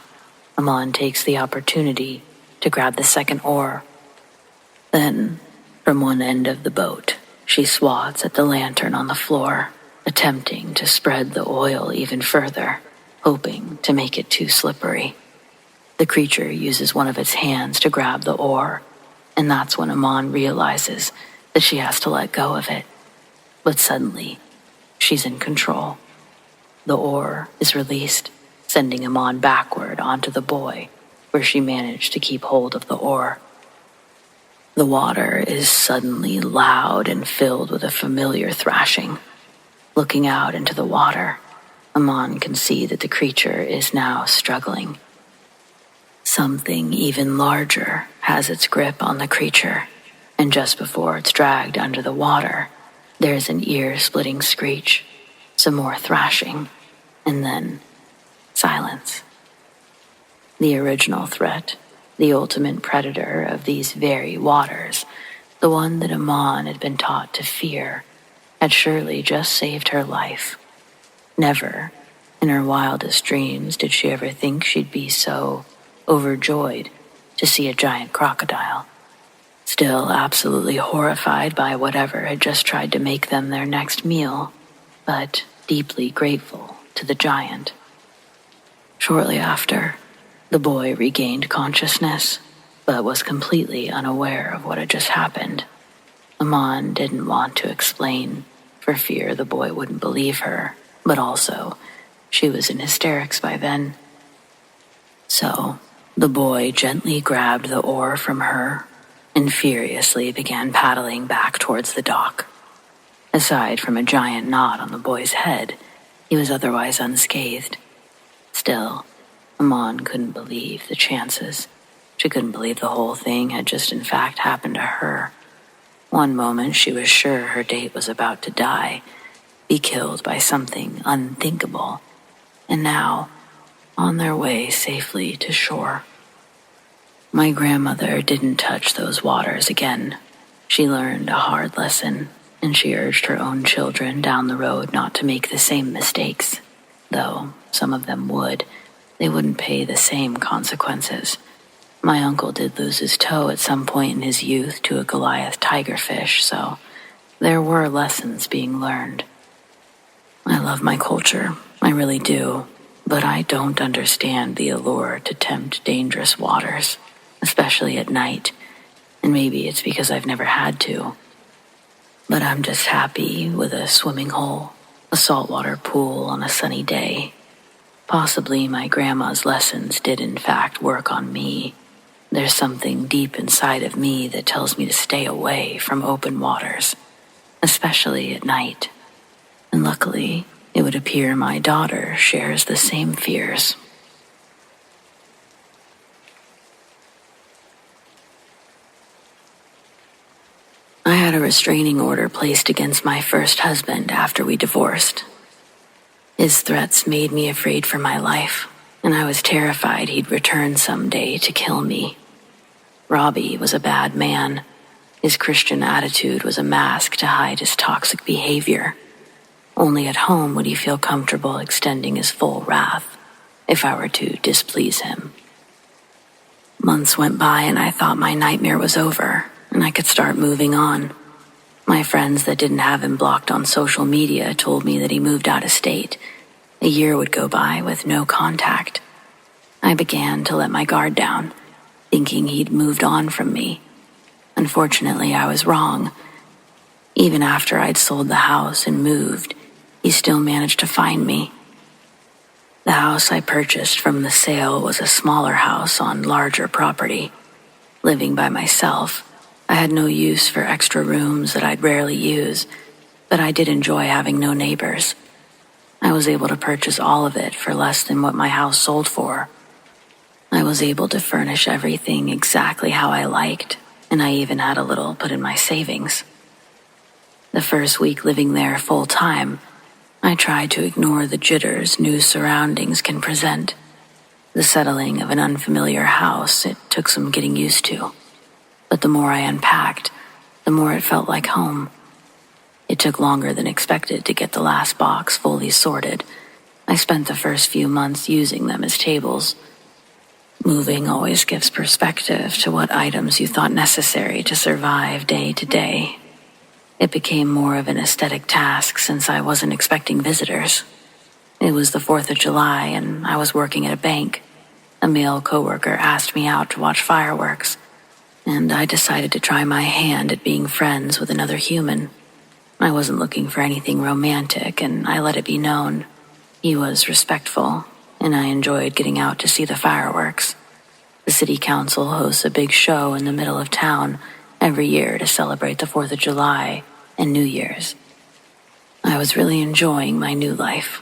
Amon takes the opportunity to grab the second oar. Then, from one end of the boat, she swats at the lantern on the floor, attempting to spread the oil even further, hoping to make it too slippery. The creature uses one of its hands to grab the oar, and that's when Amon realizes that she has to let go of it. But suddenly, she's in control. The oar is released, sending Amon backward onto the boy, where she managed to keep hold of the oar. The water is suddenly loud and filled with a familiar thrashing. Looking out into the water, Amon can see that the creature is now struggling. Something even larger has its grip on the creature, and just before it's dragged under the water, there is an ear-splitting screech, some more thrashing, and then silence. The original threat, the ultimate predator of these very waters, the one that Amon had been taught to fear, had surely just saved her life. Never, in her wildest dreams, did she ever think she'd be so overjoyed to see a giant crocodile. Still absolutely horrified by whatever had just tried to make them their next meal, but deeply grateful to the giant. Shortly after, the boy regained consciousness, but was completely unaware of what had just happened. Amon didn't want to explain, for fear the boy wouldn't believe her, but also, she was in hysterics by then. So, the boy gently grabbed the oar from her and furiously began paddling back towards the dock. Aside from a giant knot on the boy's head, he was otherwise unscathed. Still, Amon couldn't believe the chances. She couldn't believe the whole thing had just in fact happened to her. One moment she was sure her date was about to die, be killed by something unthinkable, and now on their way safely to shore. My grandmother didn't touch those waters again. She learned a hard lesson, and she urged her own children down the road not to make the same mistakes, though some of them would, they wouldn't pay the same consequences. My uncle did lose his toe at some point in his youth to a Goliath tigerfish, so there were lessons being learned. I love my culture, I really do, but I don't understand the allure to tempt dangerous waters, especially at night, and maybe it's because I've never had to. But I'm just happy with a swimming hole, a saltwater pool on a sunny day. Possibly my grandma's lessons did in fact work on me. There's something deep inside of me that tells me to stay away from open waters, especially at night. And luckily, it would appear my daughter shares the same fears. I had a restraining order placed against my first husband after we divorced. His threats made me afraid for my life, and I was terrified he'd return someday to kill me. Robbie was a bad man. His Christian attitude was a mask to hide his toxic behavior. Only at home would he feel comfortable extending his full wrath if I were to displease him. Months went by and I thought my nightmare was over and I could start moving on. My friends that didn't have him blocked on social media told me that he moved out of state. A year would go by with no contact. I began to let my guard down, thinking he'd moved on from me. Unfortunately, I was wrong. Even after I'd sold the house and moved, he still managed to find me. The house I purchased from the sale was a smaller house on larger property. Living by myself, I had no use for extra rooms that I'd rarely use, but I did enjoy having no neighbors. I was able to purchase all of it for less than what my house sold for. I was able to furnish everything exactly how I liked, and I even had a little put in my savings. The first week living there full-time, I tried to ignore the jitters new surroundings can present. The settling of an unfamiliar house, it took some getting used to. But the more I unpacked, the more it felt like home. It took longer than expected to get the last box fully sorted. I spent the first few months using them as tables. Moving always gives perspective to what items you thought necessary to survive day to day. It became more of an aesthetic task since I wasn't expecting visitors. It was the 4th of July and I was working at a bank. A male coworker asked me out to watch fireworks, and I decided to try my hand at being friends with another human. I wasn't looking for anything romantic, and I let it be known. He was respectful, and I enjoyed getting out to see the fireworks. The city council hosts a big show in the middle of town every year to celebrate the 4th of July and New Year's. I was really enjoying my new life.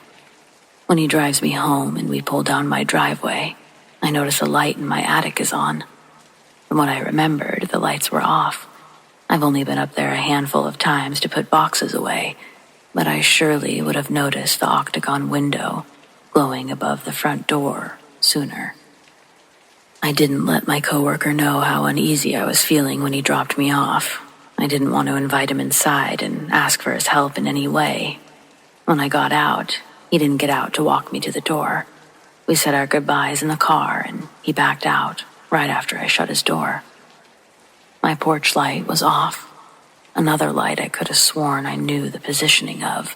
When he drives me home and we pull down my driveway, I notice a light in my attic is on. From what I remembered, the lights were off. I've only been up there a handful of times to put boxes away, but I surely would have noticed the octagon window glowing above the front door sooner. I didn't let my coworker know how uneasy I was feeling when he dropped me off. I didn't want to invite him inside and ask for his help in any way. When I got out, he didn't get out to walk me to the door. We said our goodbyes in the car and he backed out right after I shut his door. My porch light was off. Another light I could have sworn I knew the positioning of.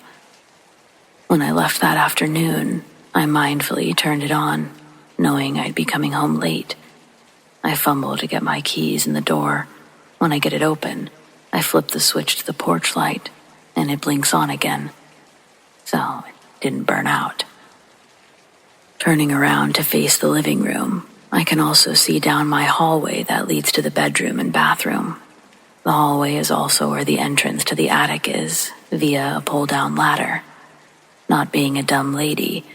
When I left that afternoon, I mindfully turned it on, knowing I'd be coming home late. I fumble to get my keys in the door. When I get it open, I flip the switch to the porch light, and it blinks on again. So it didn't burn out. Turning around to face the living room, I can also see down my hallway that leads to the bedroom and bathroom. The hallway is also where the entrance to the attic is, via a pull-down ladder. Not being a dumb lady,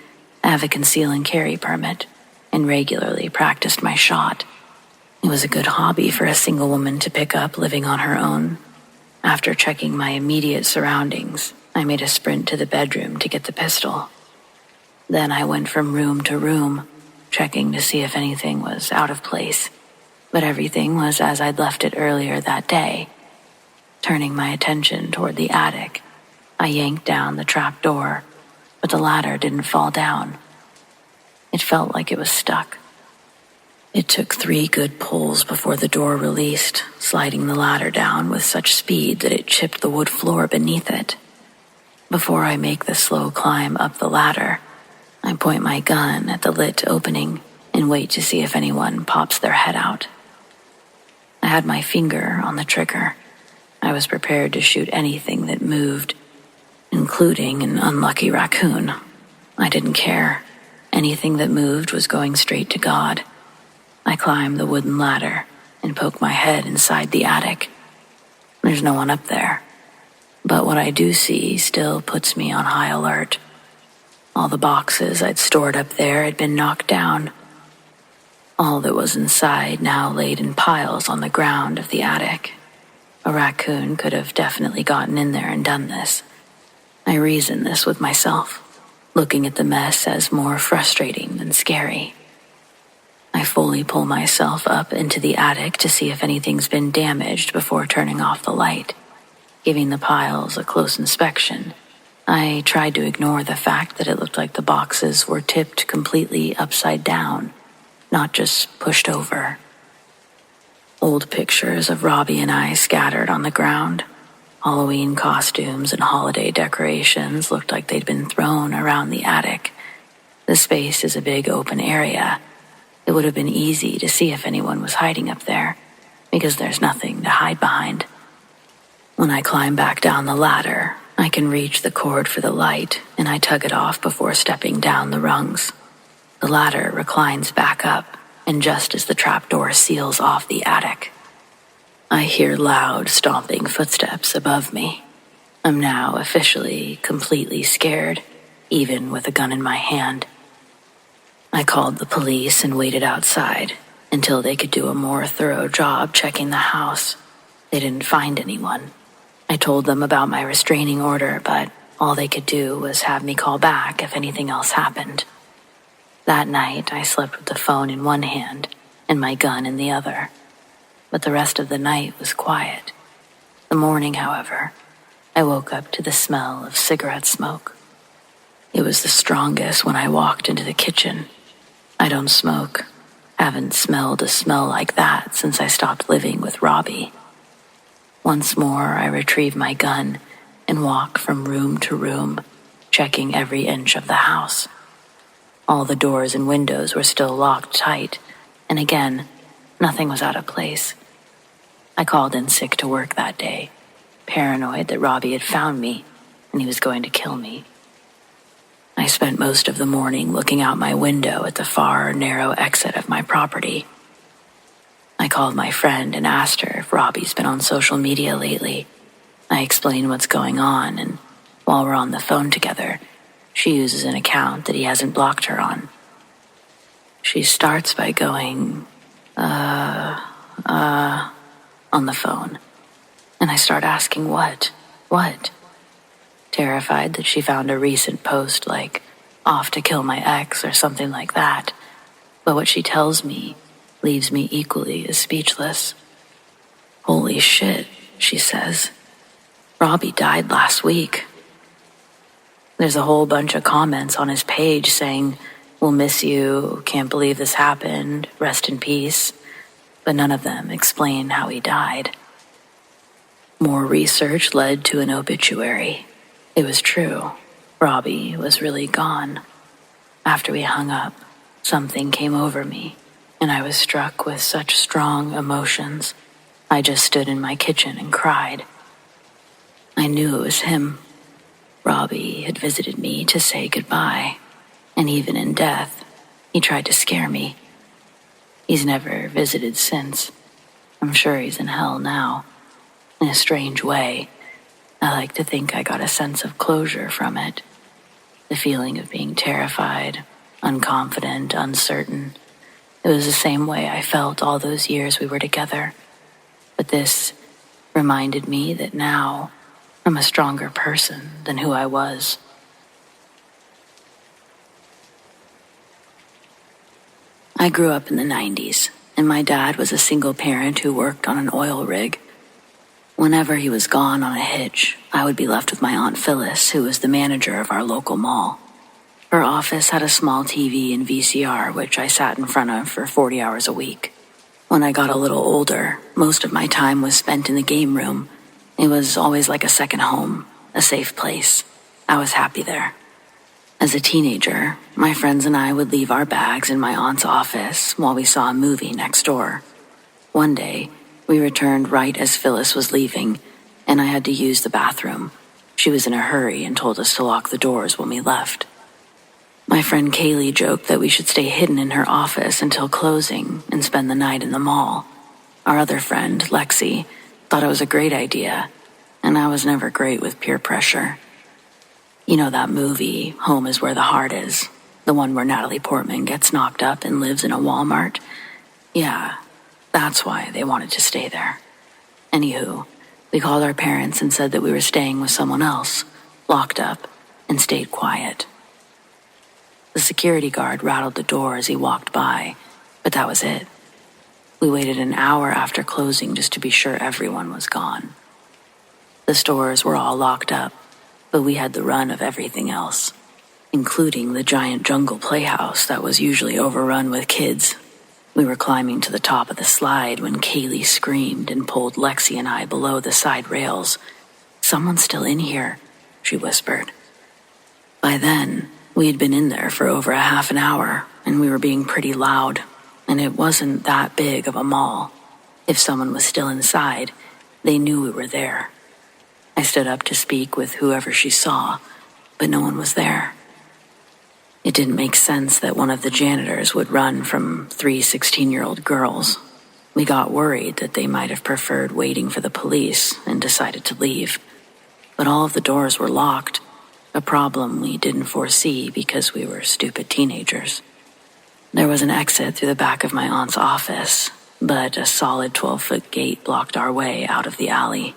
I have a conceal and carry permit, and regularly practiced my shot. It was a good hobby for a single woman to pick up living on her own. After checking my immediate surroundings, I made a sprint to the bedroom to get the pistol. Then I went from room to room, checking to see if anything was out of place, but everything was as I'd left it earlier that day. Turning my attention toward the attic, I yanked down the trap door, but the ladder didn't fall down. It felt like it was stuck. It took 3 good pulls before the door released, sliding the ladder down with such speed that it chipped the wood floor beneath it. Before I make the slow climb up the ladder, I point my gun at the lit opening and wait to see if anyone pops their head out. I had my finger on the trigger. I was prepared to shoot anything that moved, including an unlucky raccoon. I didn't care. Anything that moved was going straight to God. I climb the wooden ladder and poke my head inside the attic. There's no one up there, but what I do see still puts me on high alert. All the boxes I'd stored up there had been knocked down. All that was inside now laid in piles on the ground of the attic. A raccoon could have definitely gotten in there and done this. I reasoned this with myself, looking at the mess as more frustrating than scary. I fully pull myself up into the attic to see if anything's been damaged before turning off the light. Giving the piles a close inspection, I tried to ignore the fact that it looked like the boxes were tipped completely upside down, not just pushed over. Old pictures of Robbie and I scattered on the ground. Halloween costumes and holiday decorations looked like they'd been thrown around the attic. The space is a big open area. It would have been easy to see if anyone was hiding up there, because there's nothing to hide behind. When I climb back down the ladder, I can reach the cord for the light, and I tug it off before stepping down the rungs. The ladder reclines back up, and just as the trapdoor seals off the attic, I hear loud, stomping footsteps above me. I'm now officially completely scared, even with a gun in my hand. I called the police and waited outside until they could do a more thorough job checking the house. They didn't find anyone. I told them about my restraining order, but all they could do was have me call back if anything else happened. That night, I slept with the phone in one hand and my gun in the other. But the rest of the night was quiet. The morning, however, I woke up to the smell of cigarette smoke. It was the strongest when I walked into the kitchen. I don't smoke. Haven't smelled a smell like that since I stopped living with Robbie. Once more, I retrieve my gun and walk from room to room, checking every inch of the house. All the doors and windows were still locked tight, and again, nothing was out of place. I called in sick to work that day, paranoid that Robbie had found me and he was going to kill me. I spent most of the morning looking out my window at the far, narrow exit of my property. I called my friend and asked her if Robbie's been on social media lately. I explained what's going on, and while we're on the phone together, she uses an account that he hasn't blocked her on. She starts by going, on the phone, and I start asking what? Terrified that she found a recent post like, off to kill my ex or something like that. But what she tells me leaves me equally as speechless. Holy shit, she says. Robbie died last week. There's a whole bunch of comments on his page saying, "We'll miss you, can't believe this happened, rest in peace," but none of them explain how he died. More research led to an obituary. It was true. Robbie was really gone. After we hung up, something came over me, and I was struck with such strong emotions. I just stood in my kitchen and cried. I knew it was him. Robbie had visited me to say goodbye, and even in death, he tried to scare me. He's never visited since. I'm sure he's in hell now. In a strange way, I like to think I got a sense of closure from it. The feeling of being terrified, unconfident, uncertain. It was the same way I felt all those years we were together. But this reminded me that now I'm a stronger person than who I was. I grew up in the 90s, and my dad was a single parent who worked on an oil rig. Whenever he was gone on a hitch, I would be left with my Aunt Phyllis, who was the manager of our local mall. Her office had a small TV and VCR, which I sat in front of for 40 hours a week. When I got a little older, most of my time was spent in the game room. It was always like a second home, a safe place. I was happy there. As a teenager, my friends and I would leave our bags in my aunt's office while we saw a movie next door. One day, we returned right as Phyllis was leaving, and I had to use the bathroom. She was in a hurry and told us to lock the doors when we left. My friend Kaylee joked that we should stay hidden in her office until closing and spend the night in the mall. Our other friend, Lexi, thought it was a great idea, and I was never great with peer pressure. You know that movie, Home is Where the Heart Is, the one where Natalie Portman gets knocked up and lives in a Walmart? Yeah, that's why they wanted to stay there. Anywho, we called our parents and said that we were staying with someone else, locked up, and stayed quiet. The security guard rattled the door as he walked by, but that was it. We waited an hour after closing just to be sure everyone was gone. The stores were all locked up, but we had the run of everything else, including the giant jungle playhouse that was usually overrun with kids. We were climbing to the top of the slide when Kaylee screamed and pulled Lexi and I below the side rails. "Someone's still in here," she whispered. By then, we had been in there for over a half an hour, and we were being pretty loud, and it wasn't that big of a mall. If someone was still inside, they knew we were there. I stood up to speak with whoever she saw, but no one was there. It didn't make sense that one of the janitors would run from 3 16-year-old girls. We got worried that they might have preferred waiting for the police and decided to leave. But all of the doors were locked, a problem we didn't foresee because we were stupid teenagers. There was an exit through the back of my aunt's office, but a solid 12-foot gate blocked our way out of the alley.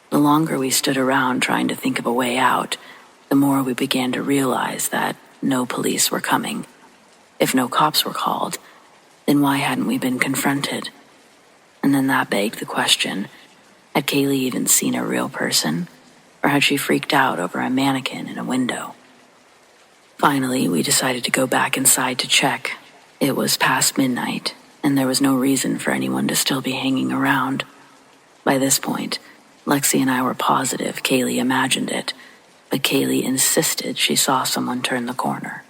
The longer we stood around trying to think of a way out, the more we began to realize that no police were coming. If no cops were called, then why hadn't we been confronted? And then that begged the question, had Kaylee even seen a real person? Or had she freaked out over a mannequin in a window? Finally, we decided to go back inside to check. It was past midnight, and there was no reason for anyone to still be hanging around. By this point, Lexi and I were positive Kaylee imagined it, but Kaylee insisted she saw someone turn the corner.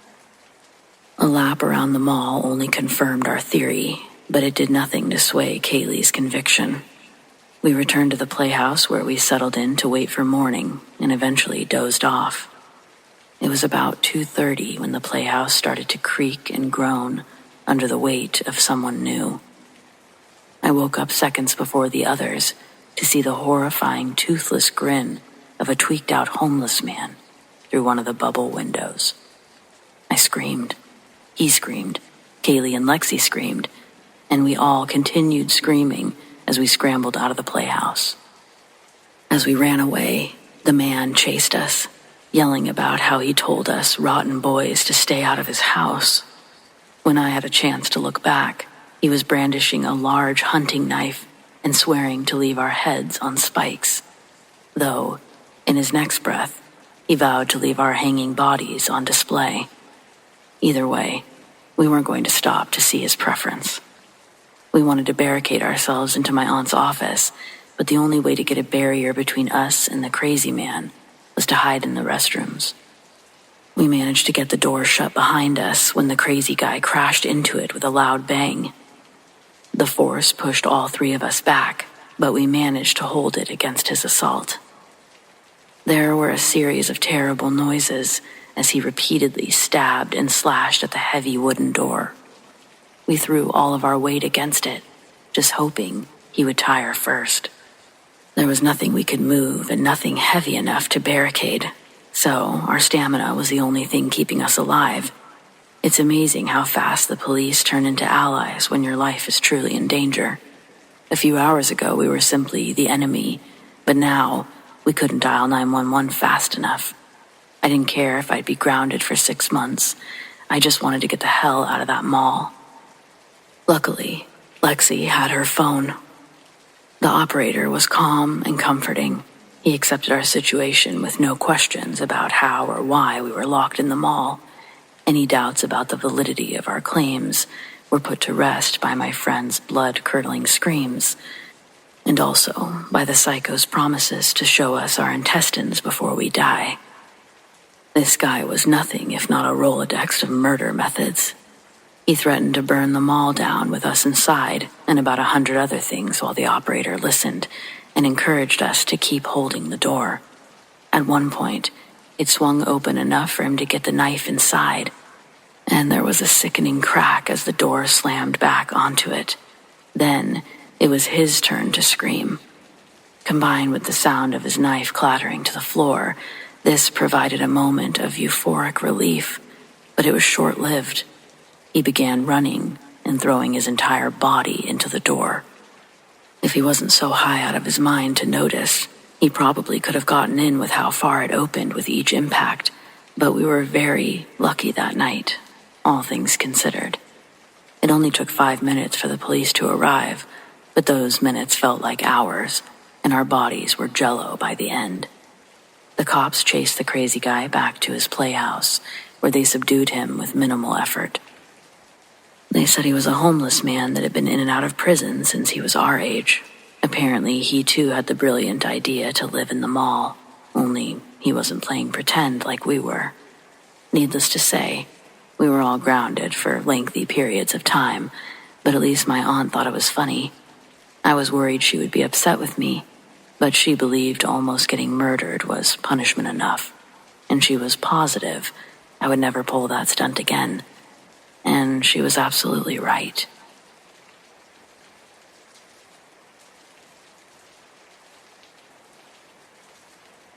A lap around the mall only confirmed our theory, but it did nothing to sway Kaylee's conviction. We returned to the playhouse where we settled in to wait for morning and eventually dozed off. It was about 2:30 when the playhouse started to creak and groan under the weight of someone new. I woke up seconds before the others to see the horrifying toothless grin of a tweaked-out homeless man through one of the bubble windows. I screamed. He screamed. Kaylee and Lexi screamed, and we all continued screaming as we scrambled out of the playhouse. As we ran away, the man chased us, yelling about how he told us rotten boys to stay out of his house. When I had a chance to look back, he was brandishing a large hunting knife and swearing to leave our heads on spikes. Though, in his next breath, he vowed to leave our hanging bodies on display. Either way, we weren't going to stop to see his preference. We wanted to barricade ourselves into my aunt's office, but the only way to get a barrier between us and the crazy man was to hide in the restrooms. We managed to get the door shut behind us when the crazy guy crashed into it with a loud bang. The force pushed all three of us back, but we managed to hold it against his assault. There were a series of terrible noises as he repeatedly stabbed and slashed at the heavy wooden door. We threw all of our weight against it, just hoping he would tire first. There was nothing we could move and nothing heavy enough to barricade, so our stamina was the only thing keeping us alive. It's amazing how fast the police turn into allies when your life is truly in danger. A few hours ago, we were simply the enemy, but now we couldn't dial 911 fast enough. I didn't care if I'd be grounded for 6 months. I just wanted to get the hell out of that mall. Luckily, Lexi had her phone. The operator was calm and comforting. He accepted our situation with no questions about how or why we were locked in the mall, Any doubts about the validity of our claims were put to rest by my friend's blood-curdling screams, and also by the psycho's promises to show us our intestines before we die. This guy was nothing if not a Rolodex of murder methods. He threatened to burn the mall down with us inside and about 100 other things while the operator listened and encouraged us to keep holding the door. At one point, it swung open enough for him to get the knife inside, and there was a sickening crack as the door slammed back onto it. Then, it was his turn to scream. Combined with the sound of his knife clattering to the floor, this provided a moment of euphoric relief, but it was short-lived. He began running and throwing his entire body into the door. If he wasn't so high out of his mind to notice, he probably could have gotten in with how far it opened with each impact, but we were very lucky that night, all things considered. It only took 5 minutes for the police to arrive, but those minutes felt like hours, and our bodies were jello by the end. The cops chased the crazy guy back to his playhouse, where they subdued him with minimal effort. They said he was a homeless man that had been in and out of prison since he was our age. Apparently, he too had the brilliant idea to live in the mall, only he wasn't playing pretend like we were. Needless to say, we were all grounded for lengthy periods of time, but at least my aunt thought it was funny. I was worried she would be upset with me, but she believed almost getting murdered was punishment enough, and she was positive I would never pull that stunt again. And she was absolutely right.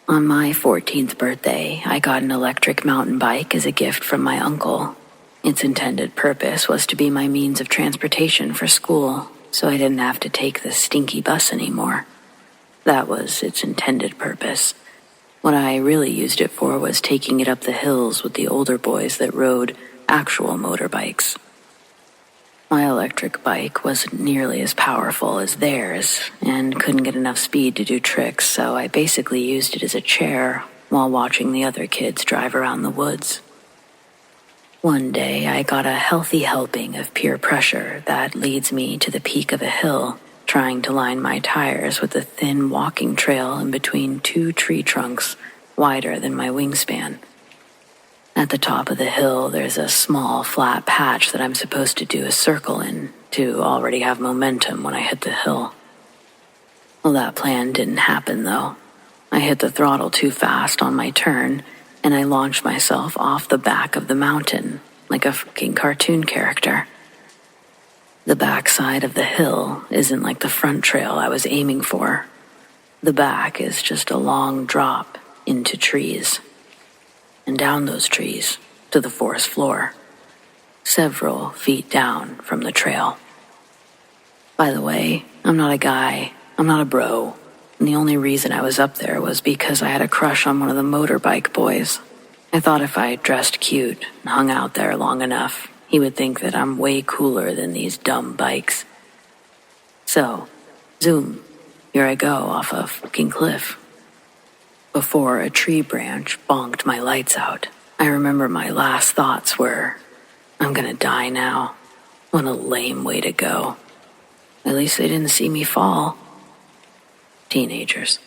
On my 14th birthday, I got an electric mountain bike as a gift from my uncle. Its intended purpose was to be my means of transportation for school, so I didn't have to take the stinky bus anymore. That was its intended purpose. What I really used it for was taking it up the hills with the older boys that rode actual motorbikes. My electric bike wasn't nearly as powerful as theirs and couldn't get enough speed to do tricks, so I basically used it as a chair while watching the other kids drive around the woods. One day, I got a healthy helping of peer pressure that leads me to the peak of a hill, trying to line my tires with a thin walking trail in between 2 tree trunks wider than my wingspan. At the top of the hill, there's a small, flat patch that I'm supposed to do a circle in to already have momentum when I hit the hill. Well, that plan didn't happen, though. I hit the throttle too fast on my turn, and I launched myself off the back of the mountain like a fucking cartoon character. The backside of the hill isn't like the front trail I was aiming for. The back is just a long drop into trees, and down those trees to the forest floor, several feet down from the trail. By the way, I'm not a guy, I'm not a bro, and the only reason I was up there was because I had a crush on one of the motorbike boys. I thought if I dressed cute and hung out there long enough, he would think that I'm way cooler than these dumb bikes. So, zoom, here I go off a fucking cliff. Before a tree branch bonked my lights out, I remember my last thoughts were, I'm gonna die now. What a lame way to go. At least they didn't see me fall. Teenagers.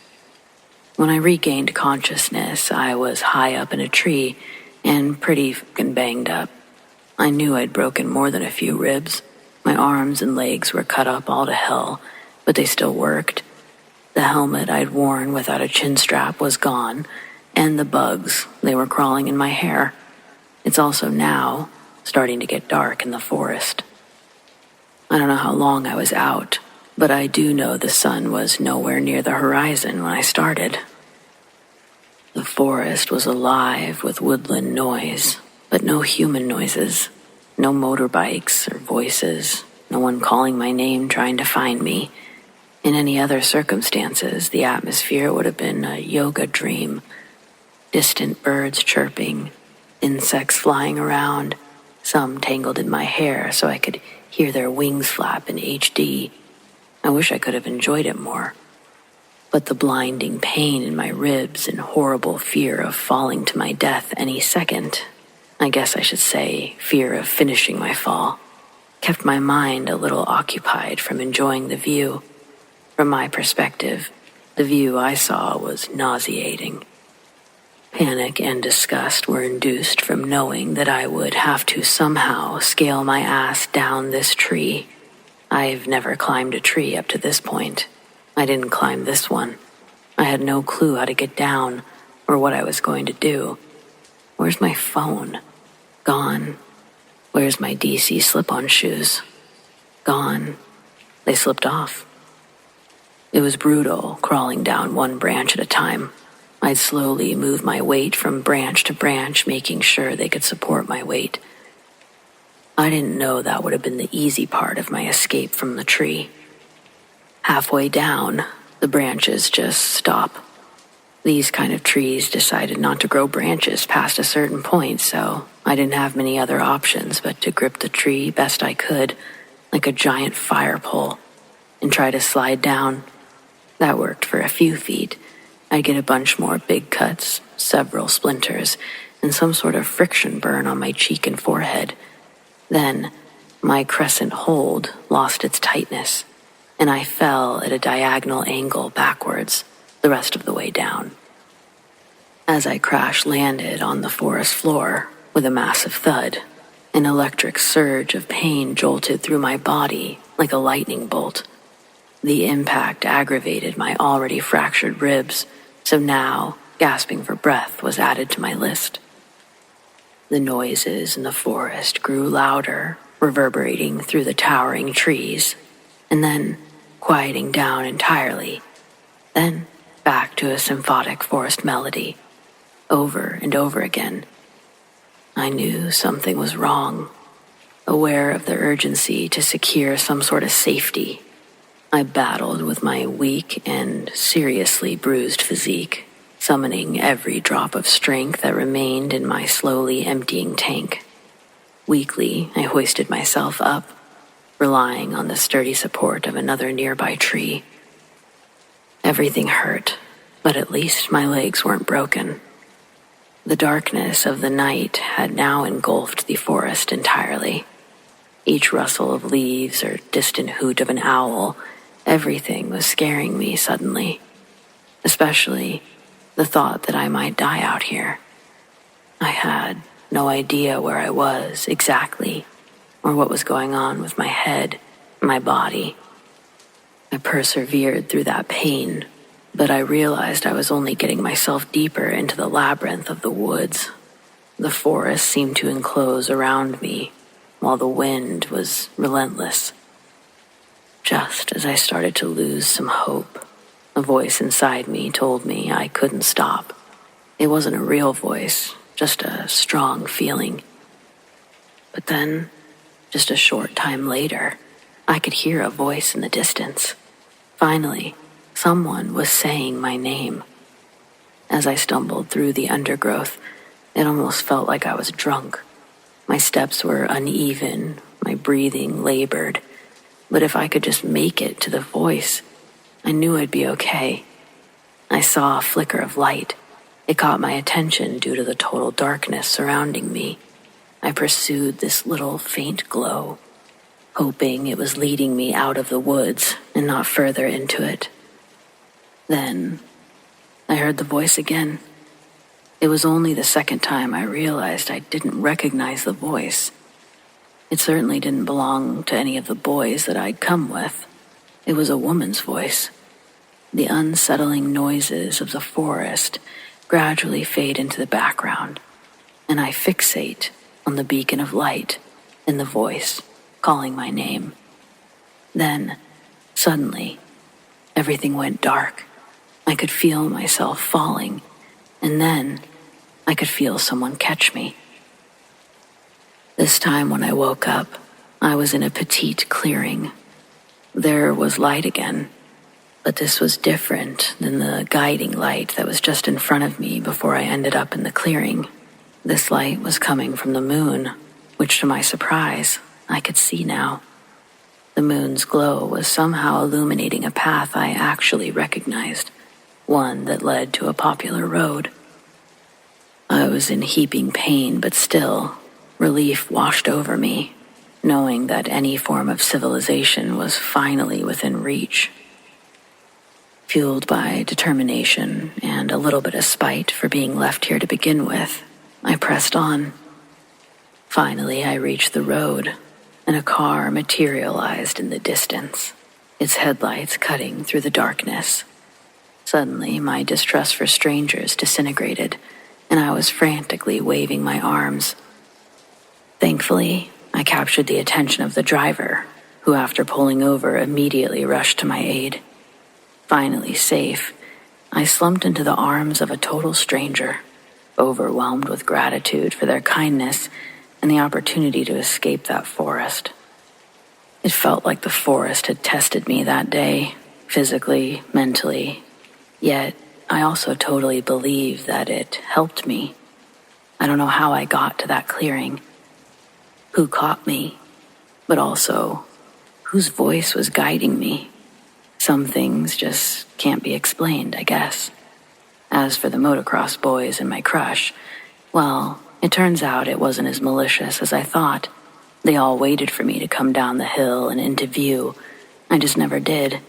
When I regained consciousness, I was high up in a tree and pretty fucking banged up. I knew I'd broken more than a few ribs. My arms and legs were cut up all to hell, but they still worked. The helmet I'd worn without a chin strap was gone, and the bugs, they were crawling in my hair. It's also now starting to get dark in the forest. I don't know how long I was out, but I do know the sun was nowhere near the horizon when I started. The forest was alive with woodland noise, but no human noises, no motorbikes or voices, no one calling my name trying to find me. In any other circumstances, the atmosphere would have been a yoga dream. Distant birds chirping, insects flying around, some tangled in my hair so I could hear their wings flap in HD. I wish I could have enjoyed it more. But the blinding pain in my ribs and horrible fear of falling to my death any second, I guess I should say fear of finishing my fall, kept my mind a little occupied from enjoying the view. From my perspective, the view I saw was nauseating. Panic and disgust were induced from knowing that I would have to somehow scale my ass down this tree. I've never climbed a tree up to this point. I didn't climb this one. I had no clue how to get down or what I was going to do. Where's my phone? Gone. Where's my DC slip-on shoes? Gone. They slipped off. It was brutal, crawling down one branch at a time. I'd slowly move my weight from branch to branch, making sure they could support my weight. I didn't know that would have been the easy part of my escape from the tree. Halfway down, the branches just stop. These kind of trees decided not to grow branches past a certain point, so I didn't have many other options but to grip the tree best I could, like a giant fire pole, and try to slide down. That worked for a few feet. I'd get a bunch more big cuts, several splinters, and some sort of friction burn on my cheek and forehead. Then, my crescent hold lost its tightness, and I fell at a diagonal angle backwards the rest of the way down. As I crash-landed on the forest floor with a massive thud, an electric surge of pain jolted through my body like a lightning bolt. The impact aggravated my already fractured ribs, so now gasping for breath was added to my list. The noises in the forest grew louder, reverberating through the towering trees, and then quieting down entirely, then back to a symphonic forest melody, over and over again. I knew something was wrong, aware of the urgency to secure some sort of safety. I battled with my weak and seriously bruised physique, summoning every drop of strength that remained in my slowly emptying tank. Weakly, I hoisted myself up, relying on the sturdy support of another nearby tree. Everything hurt, but at least my legs weren't broken. The darkness of the night had now engulfed the forest entirely. Each rustle of leaves or distant hoot of an owl, everything was scaring me suddenly, especially the thought that I might die out here. I had no idea where I was exactly, or what was going on with my head, my body. I persevered through that pain, but I realized I was only getting myself deeper into the labyrinth of the woods. The forest seemed to enclose around me, while the wind was relentless. Just as I started to lose some hope, a voice inside me told me I couldn't stop. It wasn't a real voice, just a strong feeling. But then, just a short time later, I could hear a voice in the distance. Finally, someone was saying my name. As I stumbled through the undergrowth, it almost felt like I was drunk. My steps were uneven, my breathing labored. But if I could just make it to the voice, I knew I'd be okay. I saw a flicker of light. It caught my attention due to the total darkness surrounding me. I pursued this little faint glow, hoping it was leading me out of the woods and not further into it. Then, I heard the voice again. It was only the second time I realized I didn't recognize the voice. It certainly didn't belong to any of the boys that I'd come with. It was a woman's voice. The unsettling noises of the forest gradually fade into the background, and I fixate on the beacon of light and the voice calling my name. Then, suddenly, everything went dark. I could feel myself falling, and then I could feel someone catch me. This time when I woke up, I was in a petite clearing. There was light again, but this was different than the guiding light that was just in front of me before I ended up in the clearing. This light was coming from the moon, which to my surprise, I could see now. The moon's glow was somehow illuminating a path I actually recognized, one that led to a popular road. I was in heaping pain, but still, relief washed over me, knowing that any form of civilization was finally within reach. Fueled by determination and a little bit of spite for being left here to begin with, I pressed on. Finally, I reached the road, and a car materialized in the distance, its headlights cutting through the darkness. Suddenly, my distrust for strangers disintegrated, and I was frantically waving my arms. Thankfully, I captured the attention of the driver, who after pulling over immediately rushed to my aid. Finally safe, I slumped into the arms of a total stranger, overwhelmed with gratitude for their kindness and the opportunity to escape that forest. It felt like the forest had tested me that day, physically, mentally, yet I also totally believe that it helped me. I don't know how I got to that clearing, who caught me, but also whose voice was guiding me. Some things just can't be explained, I guess. As for the motocross boys and my crush, well, it turns out it wasn't as malicious as I thought. They all waited for me to come down the hill and into view. I just never did.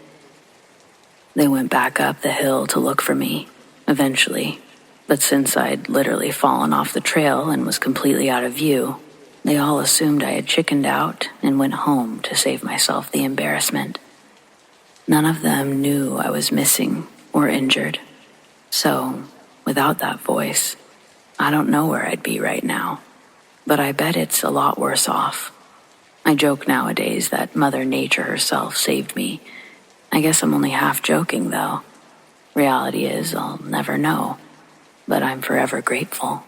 They went back up the hill to look for me, eventually. But since I'd literally fallen off the trail and was completely out of view, they all assumed I had chickened out and went home to save myself the embarrassment. None of them knew I was missing or injured. So, without that voice, I don't know where I'd be right now. But I bet it's a lot worse off. I joke nowadays that Mother Nature herself saved me. I guess I'm only half joking, though. Reality is, I'll never know. But I'm forever grateful.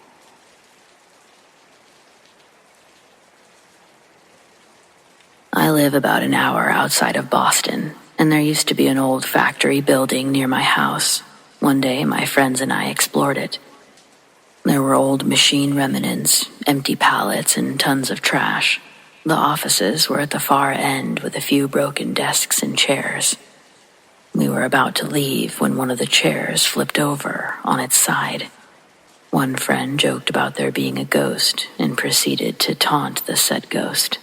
I live about an hour outside of Boston, and there used to be an old factory building near my house. One day, my friends and I explored it. There were old machine remnants, empty pallets, and tons of trash. The offices were at the far end with a few broken desks and chairs. We were about to leave when one of the chairs flipped over on its side. One friend joked about there being a ghost and proceeded to taunt the said ghost.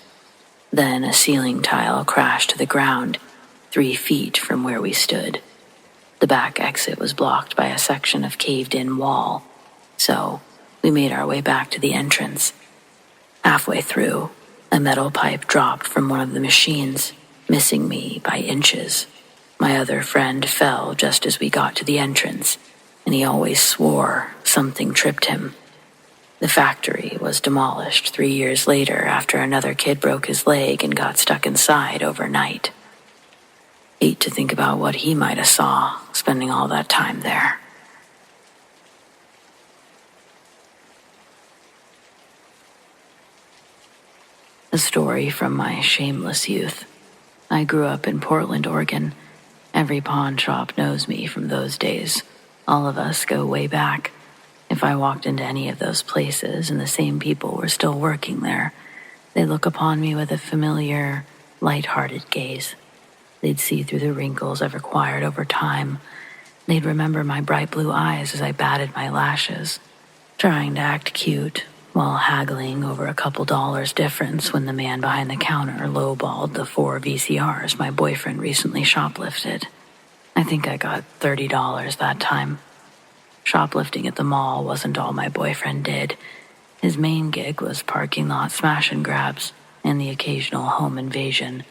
Then a ceiling tile crashed to the ground, 3 feet from where we stood. The back exit was blocked by a section of caved-in wall, so we made our way back to the entrance. Halfway through, a metal pipe dropped from one of the machines, missing me by inches. My other friend fell just as we got to the entrance, and he always swore something tripped him. The factory was demolished 3 years later after another kid broke his leg and got stuck inside overnight. Hate to think about what he might have saw spending all that time there. A story from my shameless youth. I grew up in Portland, Oregon. Every pawn shop knows me from those days. All of us go way back. If I walked into any of those places and the same people were still working there, they'd look upon me with a familiar, light-hearted gaze. They'd see through the wrinkles I've acquired over time. They'd remember my bright blue eyes as I batted my lashes, trying to act cute while haggling over a couple dollars difference when the man behind the counter lowballed the 4 VCRs my boyfriend recently shoplifted. I think I got $30 that time. Shoplifting at the mall wasn't all my boyfriend did. His main gig was parking lot smash and grabs and the occasional home invasion.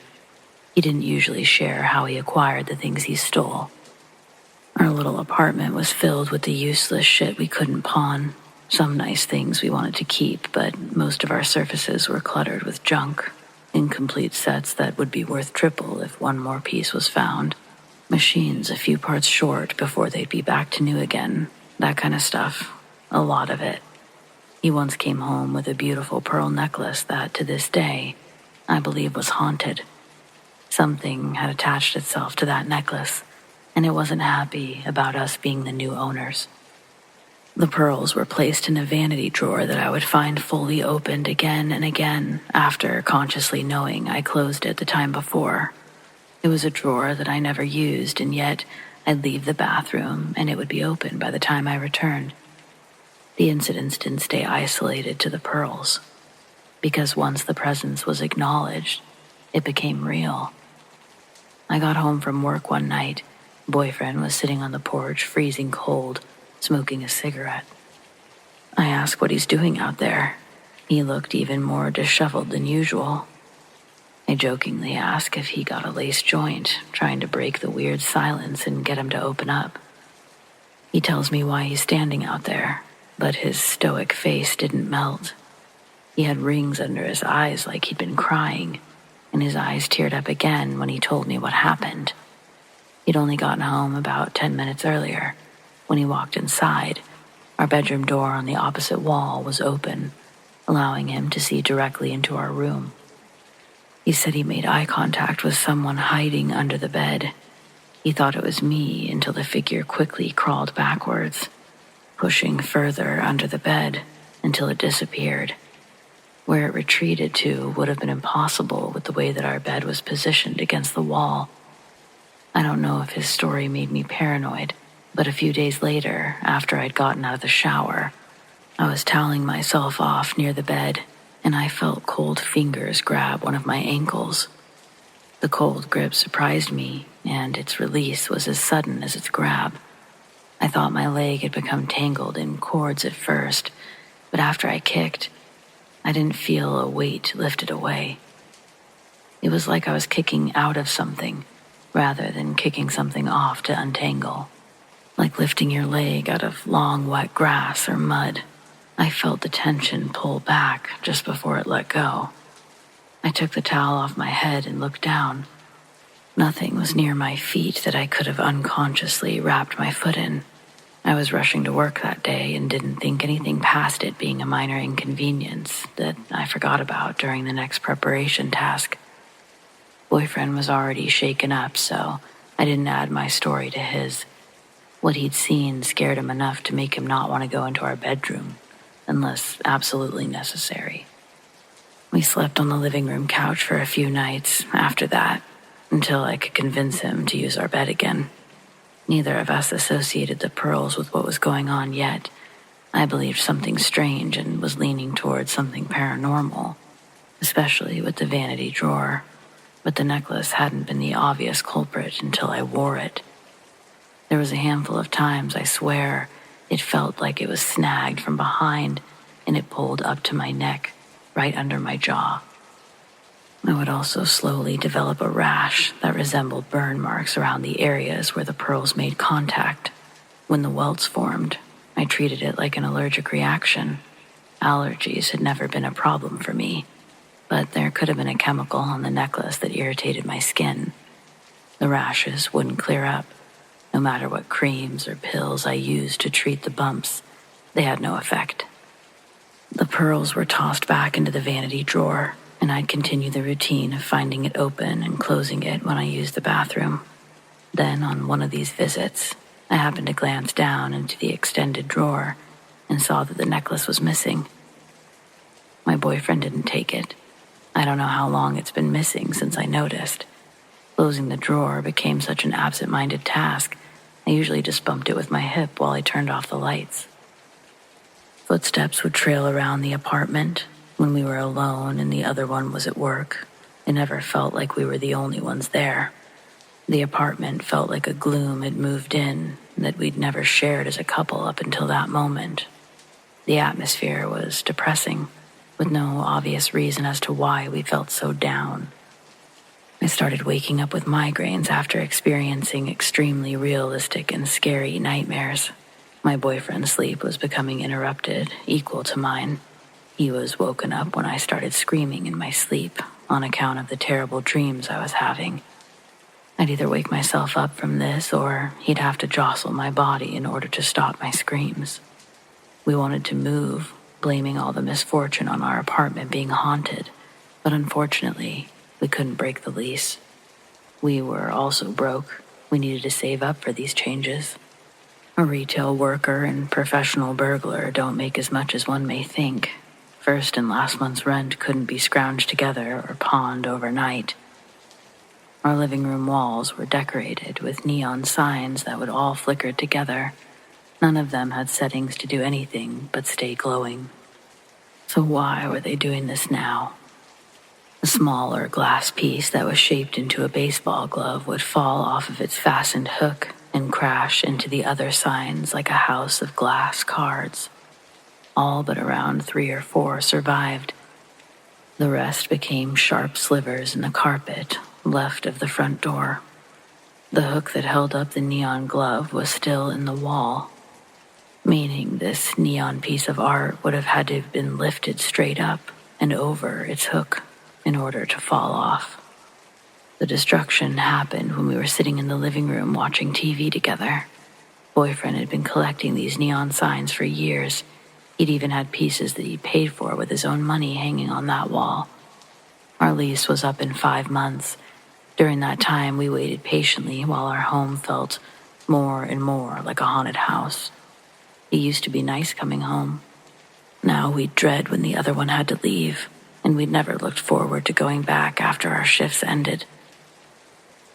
He didn't usually share how he acquired the things he stole. Our little apartment was filled with the useless shit we couldn't pawn. Some nice things we wanted to keep, but most of our surfaces were cluttered with junk. Incomplete sets that would be worth triple if one more piece was found. Machines a few parts short before they'd be back to new again. That kind of stuff. A lot of it. He once came home with a beautiful pearl necklace that, to this day, I believe was haunted. Something had attached itself to that necklace, and it wasn't happy about us being the new owners. The pearls were placed in a vanity drawer that I would find fully opened again and again after consciously knowing I closed it the time before. It was a drawer that I never used, and yet I'd leave the bathroom and it would be open by the time I returned. The incidents didn't stay isolated to the pearls, because once the presence was acknowledged, it became real. I got home from work one night. Boyfriend was sitting on the porch, freezing cold, smoking a cigarette. I asked what he's doing out there. He looked even more disheveled than usual. I jokingly asked if he got a lace joint, trying to break the weird silence and get him to open up. He tells me why he's standing out there, but his stoic face didn't melt. He had rings under his eyes like he'd been crying, and his eyes teared up again when he told me what happened. He'd only gotten home about 10 minutes earlier. When he walked inside, our bedroom door on the opposite wall was open, allowing him to see directly into our room. He said he made eye contact with someone hiding under the bed. He thought it was me until the figure quickly crawled backwards, pushing further under the bed until it disappeared. Where it retreated to would have been impossible with the way that our bed was positioned against the wall. I don't know if his story made me paranoid, but a few days later, after I'd gotten out of the shower, I was toweling myself off near the bed, and I felt cold fingers grab one of my ankles. The cold grip surprised me, and its release was as sudden as its grab. I thought my leg had become tangled in cords at first, but after I kicked, I didn't feel a weight lifted away. It was like I was kicking out of something, rather than kicking something off to untangle. Like lifting your leg out of long, wet grass or mud. I felt the tension pull back just before it let go. I took the towel off my head and looked down. Nothing was near my feet that I could have unconsciously wrapped my foot in. I was rushing to work that day and didn't think anything past it being a minor inconvenience that I forgot about during the next preparation task. Boyfriend was already shaken up, so I didn't add my story to his. What he'd seen scared him enough to make him not want to go into our bedroom, unless absolutely necessary. We slept on the living room couch for a few nights after that, until I could convince him to use our bed again. Neither of us associated the pearls with what was going on yet. I believed something strange and was leaning towards something paranormal, especially with the vanity drawer. But the necklace hadn't been the obvious culprit until I wore it. There was a handful of times, I swear, it felt like it was snagged from behind and it pulled up to my neck, right under my jaw. I would also slowly develop a rash that resembled burn marks around the areas where the pearls made contact. When the welts formed, I treated it like an allergic reaction. Allergies had never been a problem for me, but there could have been a chemical on the necklace that irritated my skin. The rashes wouldn't clear up. No matter what creams or pills I used to treat the bumps, they had no effect. The pearls were tossed back into the vanity drawer, and I'd continue the routine of finding it open and closing it when I used the bathroom. Then, on one of these visits, I happened to glance down into the extended drawer and saw that the necklace was missing. My boyfriend didn't take it. I don't know how long it's been missing since I noticed. Closing the drawer became such an absent-minded task, I usually just bumped it with my hip while I turned off the lights. Footsteps would trail around the apartment. When we were alone and the other one was at work, it never felt like we were the only ones there. The apartment felt like a gloom had moved in that we'd never shared as a couple up until that moment. The atmosphere was depressing, with no obvious reason as to why we felt so down. I started waking up with migraines after experiencing extremely realistic and scary nightmares. My boyfriend's sleep was becoming interrupted, equal to mine. He was woken up when I started screaming in my sleep on account of the terrible dreams I was having. I'd either wake myself up from this or he'd have to jostle my body in order to stop my screams. We wanted to move, blaming all the misfortune on our apartment being haunted, but unfortunately, we couldn't break the lease. We were also broke. We needed to save up for these changes. A retail worker and professional burglar don't make as much as one may think. First and last month's rent couldn't be scrounged together or pawned overnight. Our living room walls were decorated with neon signs that would all flicker together. None of them had settings to do anything but stay glowing. So why were they doing this now? A smaller glass piece that was shaped into a baseball glove would fall off of its fastened hook and crash into the other signs like a house of glass cards. All but around 3 or 4 survived. The rest became sharp slivers in the carpet left of the front door. The hook that held up the neon glove was still in the wall, meaning this neon piece of art would have had to have been lifted straight up and over its hook in order to fall off. The destruction happened when we were sitting in the living room watching TV together. Boyfriend had been collecting these neon signs for years. He'd even had pieces that he paid for with his own money hanging on that wall. Our lease was up in 5 months. During that time, we waited patiently while our home felt more and more like a haunted house. It used to be nice coming home. Now we'd dread when the other one had to leave, and we'd never looked forward to going back after our shifts ended.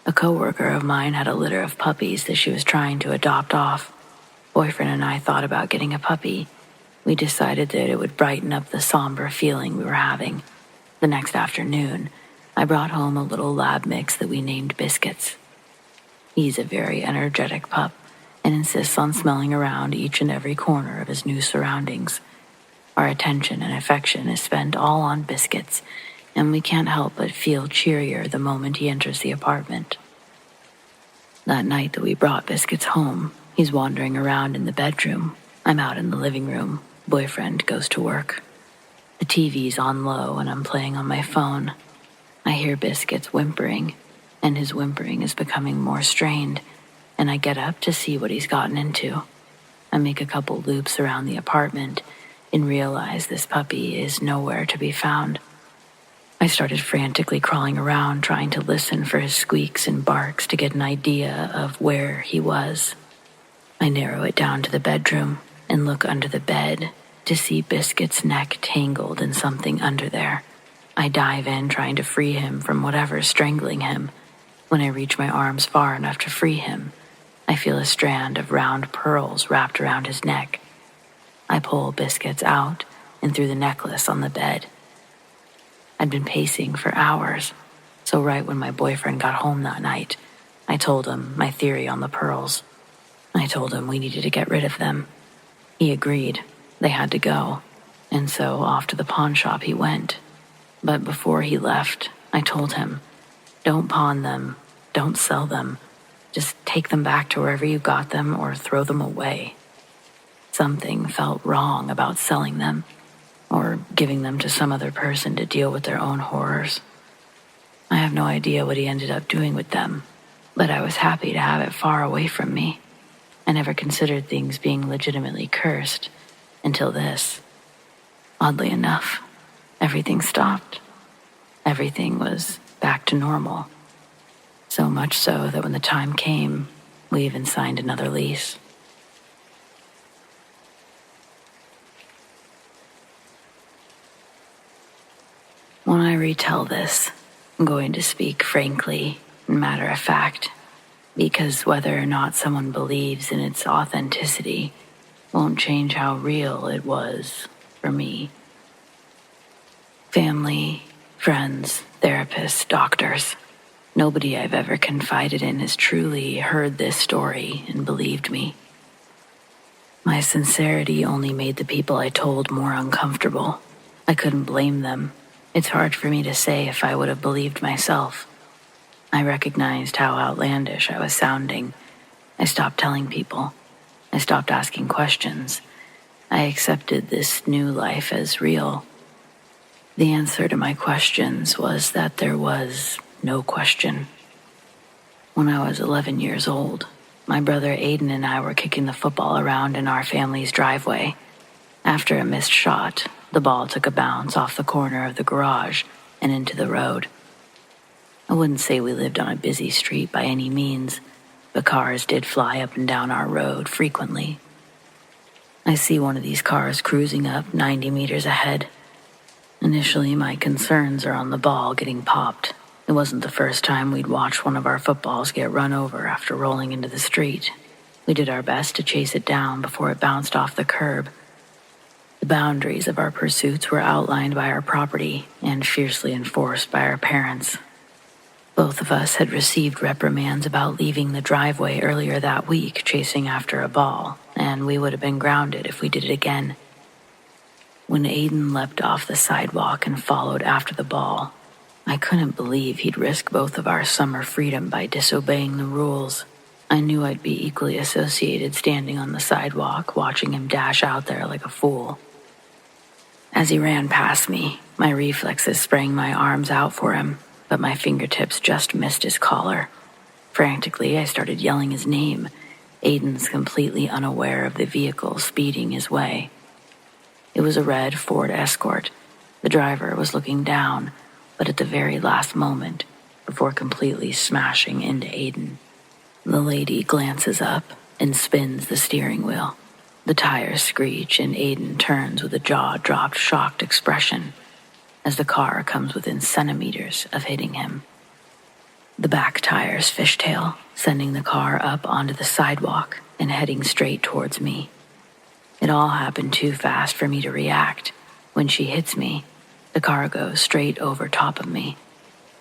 A coworker of mine had a litter of puppies that she was trying to adopt off. Boyfriend and I thought about getting a puppy. We decided that it would brighten up the somber feeling we were having. The next afternoon, I brought home a little lab mix that we named Biscuits. He's a very energetic pup and insists on smelling around each and every corner of his new surroundings. Our attention and affection is spent all on Biscuits, and we can't help but feel cheerier the moment he enters the apartment. That night that we brought Biscuits home, he's wandering around in the bedroom. I'm out in the living room. Boyfriend goes to work. The TV's on low and I'm playing on my phone. I hear Biscuits whimpering, and his whimpering is becoming more strained, and I get up to see what he's gotten into. I make a couple loops around the apartment and realize this puppy is nowhere to be found. I started frantically crawling around trying to listen for his squeaks and barks to get an idea of where he was. I narrow it down to the bedroom and look under the bed to see Biscuit's neck tangled in something under there. I dive in trying to free him from whatever's strangling him. When I reach my arms far enough to free him, I feel a strand of round pearls wrapped around his neck. I pull Biscuits out and through the necklace on the bed. I'd been pacing for hours, so right when my boyfriend got home that night, I told him my theory on the pearls. I told him we needed to get rid of them. He agreed. They had to go, and so off to the pawn shop he went. But before he left, I told him, don't pawn them, don't sell them. Just take them back to wherever you got them or throw them away. Something felt wrong about selling them or giving them to some other person to deal with their own horrors. I have no idea what he ended up doing with them, but I was happy to have it far away from me. I never considered things being legitimately cursed until this. Oddly enough, everything stopped. Everything was back to normal. So much so that when the time came, we even signed another lease. When I retell this, I'm going to speak frankly and matter of fact, because whether or not someone believes in its authenticity won't change how real it was for me. Family, friends, therapists, doctors, nobody I've ever confided in has truly heard this story and believed me. My sincerity only made the people I told more uncomfortable. I couldn't blame them. It's hard for me to say if I would have believed myself. I recognized how outlandish I was sounding. I stopped telling people. I stopped asking questions. I accepted this new life as real. The answer to my questions was that there was no question. When I was 11 years old, my brother Aiden and I were kicking the football around in our family's driveway. After a missed shot, the ball took a bounce off the corner of the garage and into the road. I wouldn't say we lived on a busy street by any means, but cars did fly up and down our road frequently. I see one of these cars cruising up 90 meters ahead. Initially, my concerns are on the ball getting popped. It wasn't the first time we'd watched one of our footballs get run over after rolling into the street. We did our best to chase it down before it bounced off the curb. The boundaries of our pursuits were outlined by our property and fiercely enforced by our parents. Both of us had received reprimands about leaving the driveway earlier that week chasing after a ball, and we would have been grounded if we did it again. When Aiden leapt off the sidewalk and followed after the ball, I couldn't believe he'd risk both of our summer freedom by disobeying the rules. I knew I'd be equally associated standing on the sidewalk, watching him dash out there like a fool. As he ran past me, my reflexes sprang my arms out for him, but my fingertips just missed his collar. Frantically, I started yelling his name. Aiden's completely unaware of the vehicle speeding his way. It was a red Ford Escort. The driver was looking down, but at the very last moment, before completely smashing into Aiden. The lady glances up and spins the steering wheel. The tires screech and Aiden turns with a jaw-dropped, shocked expression as the car comes within centimeters of hitting him. The back tires fishtail, sending the car up onto the sidewalk and heading straight towards me. It all happened too fast for me to react. When she hits me, the car goes straight over top of me.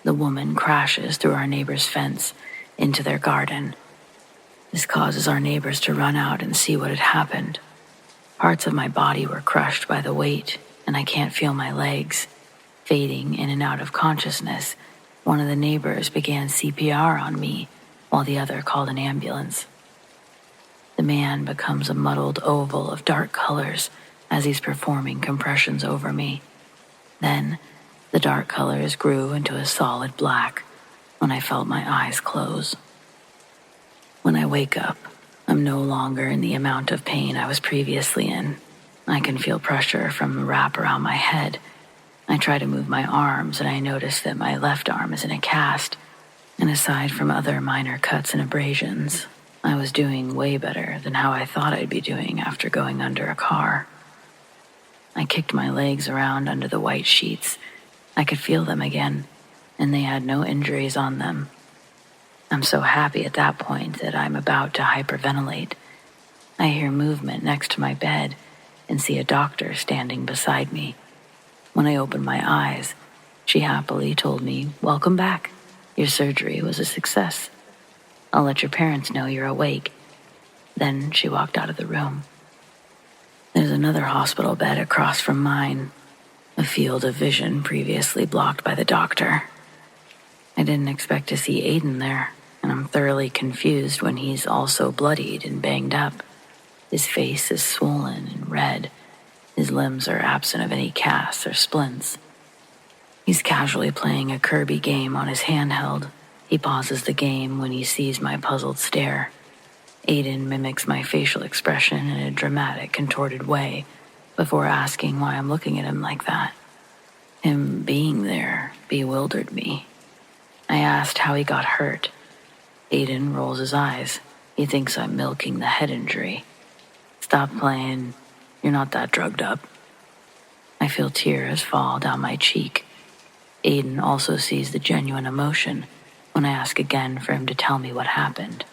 The woman crashes through our neighbor's fence into their garden. This causes our neighbors to run out and see what had happened. Parts of my body were crushed by the weight, and I can't feel my legs. Fading in and out of consciousness, one of the neighbors began CPR on me while the other called an ambulance. The man becomes a muddled oval of dark colors as he's performing compressions over me. Then, the dark colors grew into a solid black when I felt my eyes close. When I wake up, I'm no longer in the amount of pain I was previously in. I can feel pressure from the wrap around my head. I try to move my arms and I notice that my left arm is in a cast. And aside from other minor cuts and abrasions, I was doing way better than how I thought I'd be doing after going under a car. I kicked my legs around under the white sheets. I could feel them again, and they had no injuries on them. I'm so happy at that point that I'm about to hyperventilate. I hear movement next to my bed and see a doctor standing beside me. When I opened my eyes, she happily told me, "Welcome back. Your surgery was a success. I'll let your parents know you're awake." Then she walked out of the room. There's another hospital bed across from mine, a field of vision previously blocked by the doctor. I didn't expect to see Aiden there, and I'm thoroughly confused when he's also bloodied and banged up. His face is swollen and red. His limbs are absent of any casts or splints. He's casually playing a Kirby game on his handheld. He pauses the game when he sees my puzzled stare. Aiden mimics my facial expression in a dramatic, contorted way before asking why I'm looking at him like that. Him being there bewildered me. I asked how he got hurt. Aiden rolls his eyes. He thinks I'm milking the head injury. "Stop playing. You're not that drugged up." I feel tears fall down my cheek. Aiden also sees the genuine emotion when I ask again for him to tell me what happened.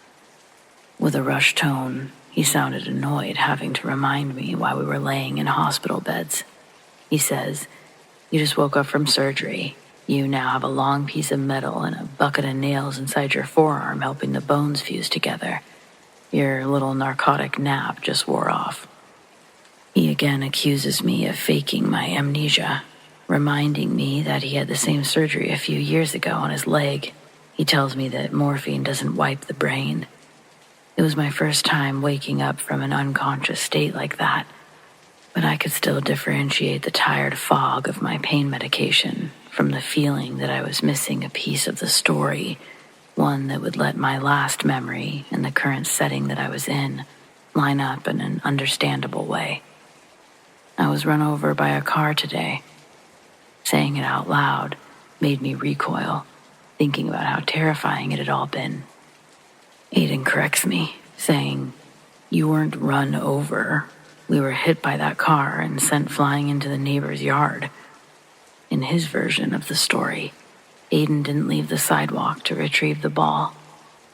With a rushed tone, he sounded annoyed having to remind me why we were laying in hospital beds. He says, "You just woke up from surgery. You now have a long piece of metal and a bucket of nails inside your forearm helping the bones fuse together. Your little narcotic nap just wore off." He again accuses me of faking my amnesia, reminding me that he had the same surgery a few years ago on his leg. He tells me that morphine doesn't wipe the brain. It was my first time waking up from an unconscious state like that, but I could still differentiate the tired fog of my pain medication from the feeling that I was missing a piece of the story, one that would let my last memory and the current setting that I was in line up in an understandable way. I was run over by a car today. Saying it out loud made me recoil, thinking about how terrifying it had all been. Aiden corrects me, saying, "You weren't run over. We were hit by that car and sent flying into the neighbor's yard." In his version of the story, Aiden didn't leave the sidewalk to retrieve the ball.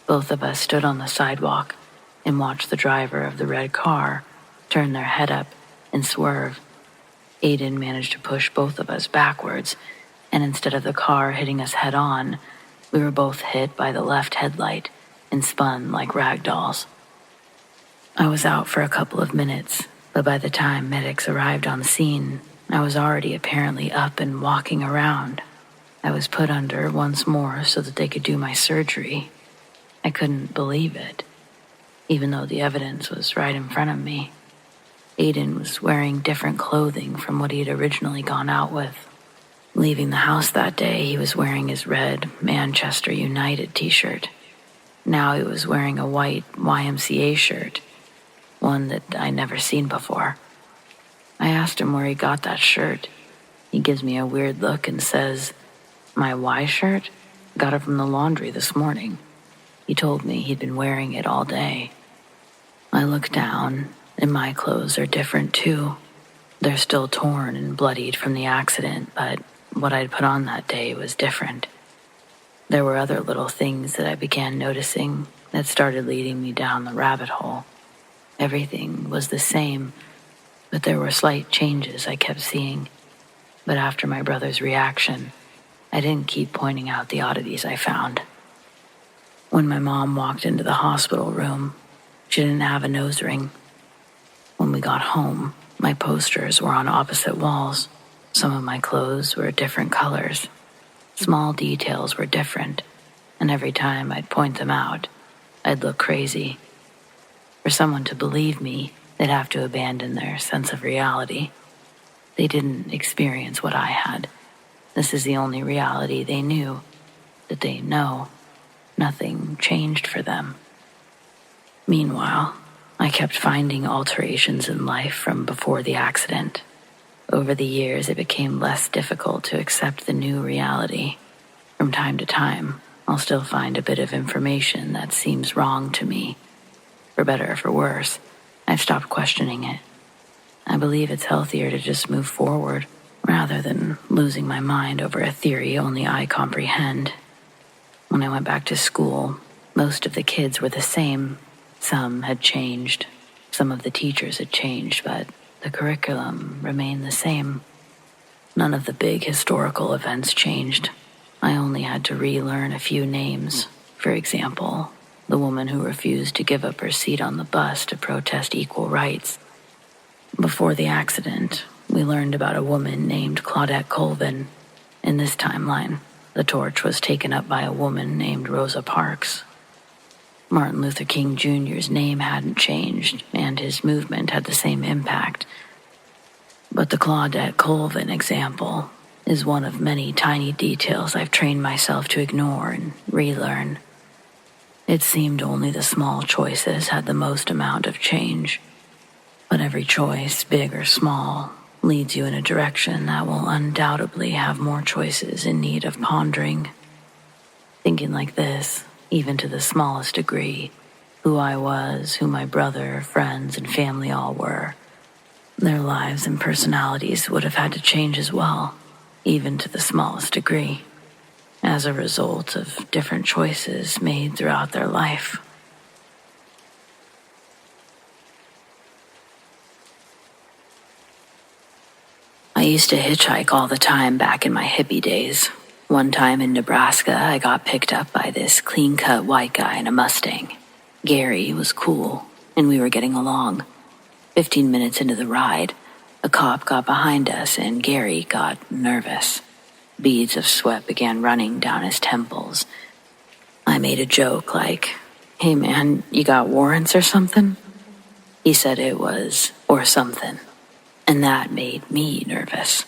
Both of us stood on the sidewalk, and watched the driver of the red car turn their head up and swerve. Aiden managed to push both of us backwards, and instead of the car hitting us head on, we were both hit by the left headlight and spun like rag dolls. I was out for a couple of minutes, but by the time medics arrived on scene, I was already apparently up and walking around. I was put under once more so that they could do my surgery. I couldn't believe it, even though the evidence was right in front of me. Aiden was wearing different clothing from what he had originally gone out with. Leaving the house that day, he was wearing his red Manchester United t-shirt. Now he was wearing a white YMCA shirt, one that I'd never seen before. I asked him where he got that shirt. He gives me a weird look and says, "My Y shirt? Got it from the laundry this morning." He told me he'd been wearing it all day. I look down, and my clothes are different too. They're still torn and bloodied from the accident, but what I'd put on that day was different. There were other little things that I began noticing that started leading me down the rabbit hole. Everything was the same, but there were slight changes I kept seeing. But after my brother's reaction, I didn't keep pointing out the oddities I found. When my mom walked into the hospital room, she didn't have a nose ring. When we got home, my posters were on opposite walls. Some of my clothes were different colors. Small details were different, and every time I'd point them out, I'd look crazy. For someone to believe me, they'd have to abandon their sense of reality. They didn't experience what I had. This is the only reality they knew, that they know. Nothing changed for them. Meanwhile, I kept finding alterations in life from before the accident. Over the years, it became less difficult to accept the new reality. From time to time, I'll still find a bit of information that seems wrong to me. For better or for worse, I've stopped questioning it. I believe it's healthier to just move forward, rather than losing my mind over a theory only I comprehend. When I went back to school, most of the kids were the same. Some had changed. Some of the teachers had changed, but the curriculum remained the same. None of the big historical events changed. I only had to relearn a few names. For example, the woman who refused to give up her seat on the bus to protest equal rights. Before the accident, we learned about a woman named Claudette Colvin. In this timeline, the torch was taken up by a woman named Rosa Parks. Martin Luther King Jr.'s name hadn't changed, and his movement had the same impact. But the Claudette Colvin example is one of many tiny details I've trained myself to ignore and relearn. It seemed only the small choices had the most amount of change. But every choice, big or small, leads you in a direction that will undoubtedly have more choices in need of pondering. Thinking like this, even to the smallest degree, who I was, who my brother, friends, and family all were, their lives and personalities would have had to change as well, even to the smallest degree, as a result of different choices made throughout their life. I used to hitchhike all the time back in my hippie days. One time in Nebraska, I got picked up by this clean-cut white guy in a Mustang. Gary was cool, and we were getting along. 15 minutes into the ride, a cop got behind us, and Gary got nervous. Beads of sweat began running down his temples. I made a joke like, "Hey man, you got warrants or something?" He said it was, "or something." And that made me nervous.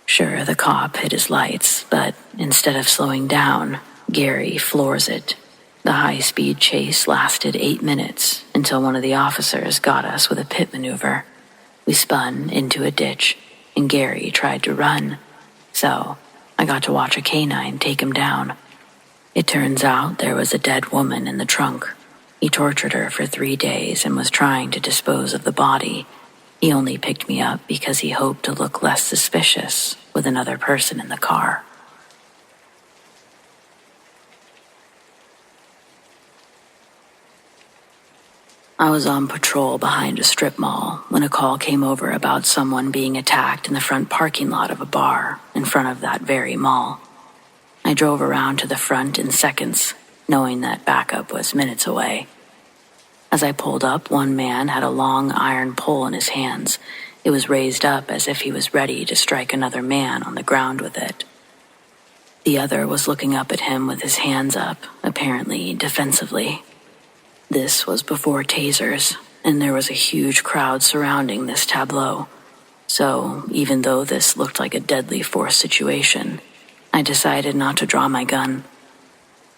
Sure, the cop hit his lights, but instead of slowing down, Gary floors it. The high-speed chase lasted 8 minutes until one of the officers got us with a pit maneuver. We spun into a ditch, and Gary tried to run. So I got to watch a canine take him down. It turns out there was a dead woman in the trunk. He tortured her for 3 days and was trying to dispose of the body. He only picked me up because he hoped to look less suspicious with another person in the car. I was on patrol behind a strip mall when a call came over about someone being attacked in the front parking lot of a bar in front of that very mall. I drove around to the front in seconds, knowing that backup was minutes away. As I pulled up, one man had a long iron pole in his hands. It was raised up as if he was ready to strike another man on the ground with it. The other was looking up at him with his hands up, apparently defensively. This was before tasers, and there was a huge crowd surrounding this tableau. So, even though this looked like a deadly force situation, I decided not to draw my gun.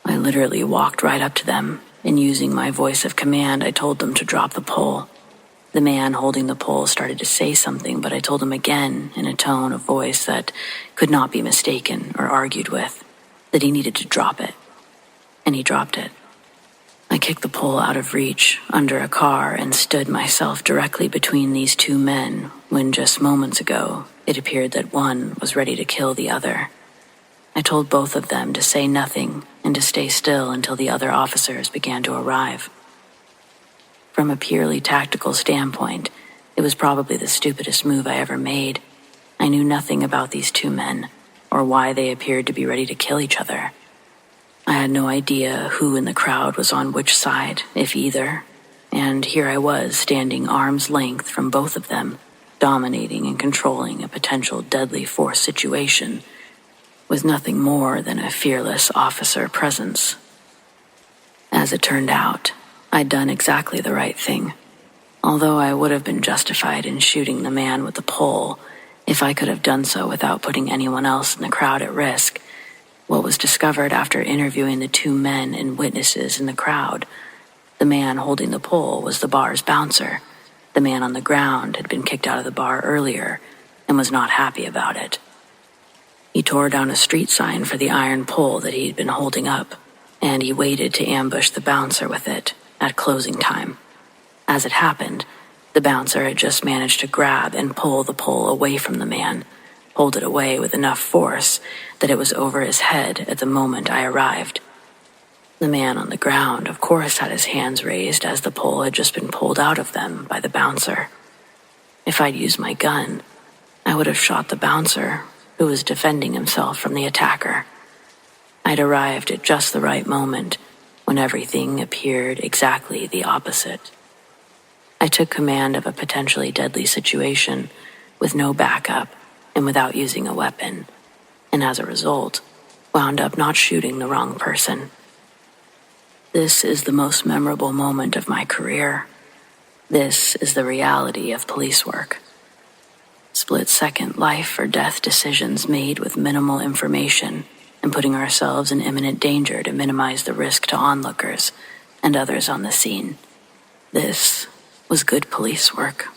I literally walked right up to them, and using my voice of command, I told them to drop the pole. The man holding the pole started to say something, but I told him again in a tone of voice that could not be mistaken or argued with, that he needed to drop it. And he dropped it. I kicked the pole out of reach, under a car, and stood myself directly between these two men when just moments ago it appeared that one was ready to kill the other. I told both of them to say nothing and to stay still until the other officers began to arrive. From a purely tactical standpoint, it was probably the stupidest move I ever made. I knew nothing about these two men, or why they appeared to be ready to kill each other. I had no idea who in the crowd was on which side, if either, and here I was standing arm's length from both of them, dominating and controlling a potential deadly force situation, with nothing more than a fearless officer presence. As it turned out, I'd done exactly the right thing. Although I would have been justified in shooting the man with the pole if I could have done so without putting anyone else in the crowd at risk, what was discovered after interviewing the two men and witnesses in the crowd, the man holding the pole was the bar's bouncer. The man on the ground had been kicked out of the bar earlier and was not happy about it. He tore down a street sign for the iron pole that he'd been holding up, and he waited to ambush the bouncer with it at closing time. As it happened, the bouncer had just managed to grab and pull the pole away from the man, pulled it away with enough force that it was over his head at the moment I arrived. The man on the ground, of course, had his hands raised as the pole had just been pulled out of them by the bouncer. If I'd used my gun, I would have shot the bouncer, who was defending himself from the attacker. I'd arrived at just the right moment when everything appeared exactly the opposite. I took command of a potentially deadly situation with no backup and without using a weapon, and as a result, wound up not shooting the wrong person. This is the most memorable moment of my career. This is the reality of police work. Split-second life or death decisions made with minimal information and putting ourselves in imminent danger to minimize the risk to onlookers and others on the scene. This was good police work.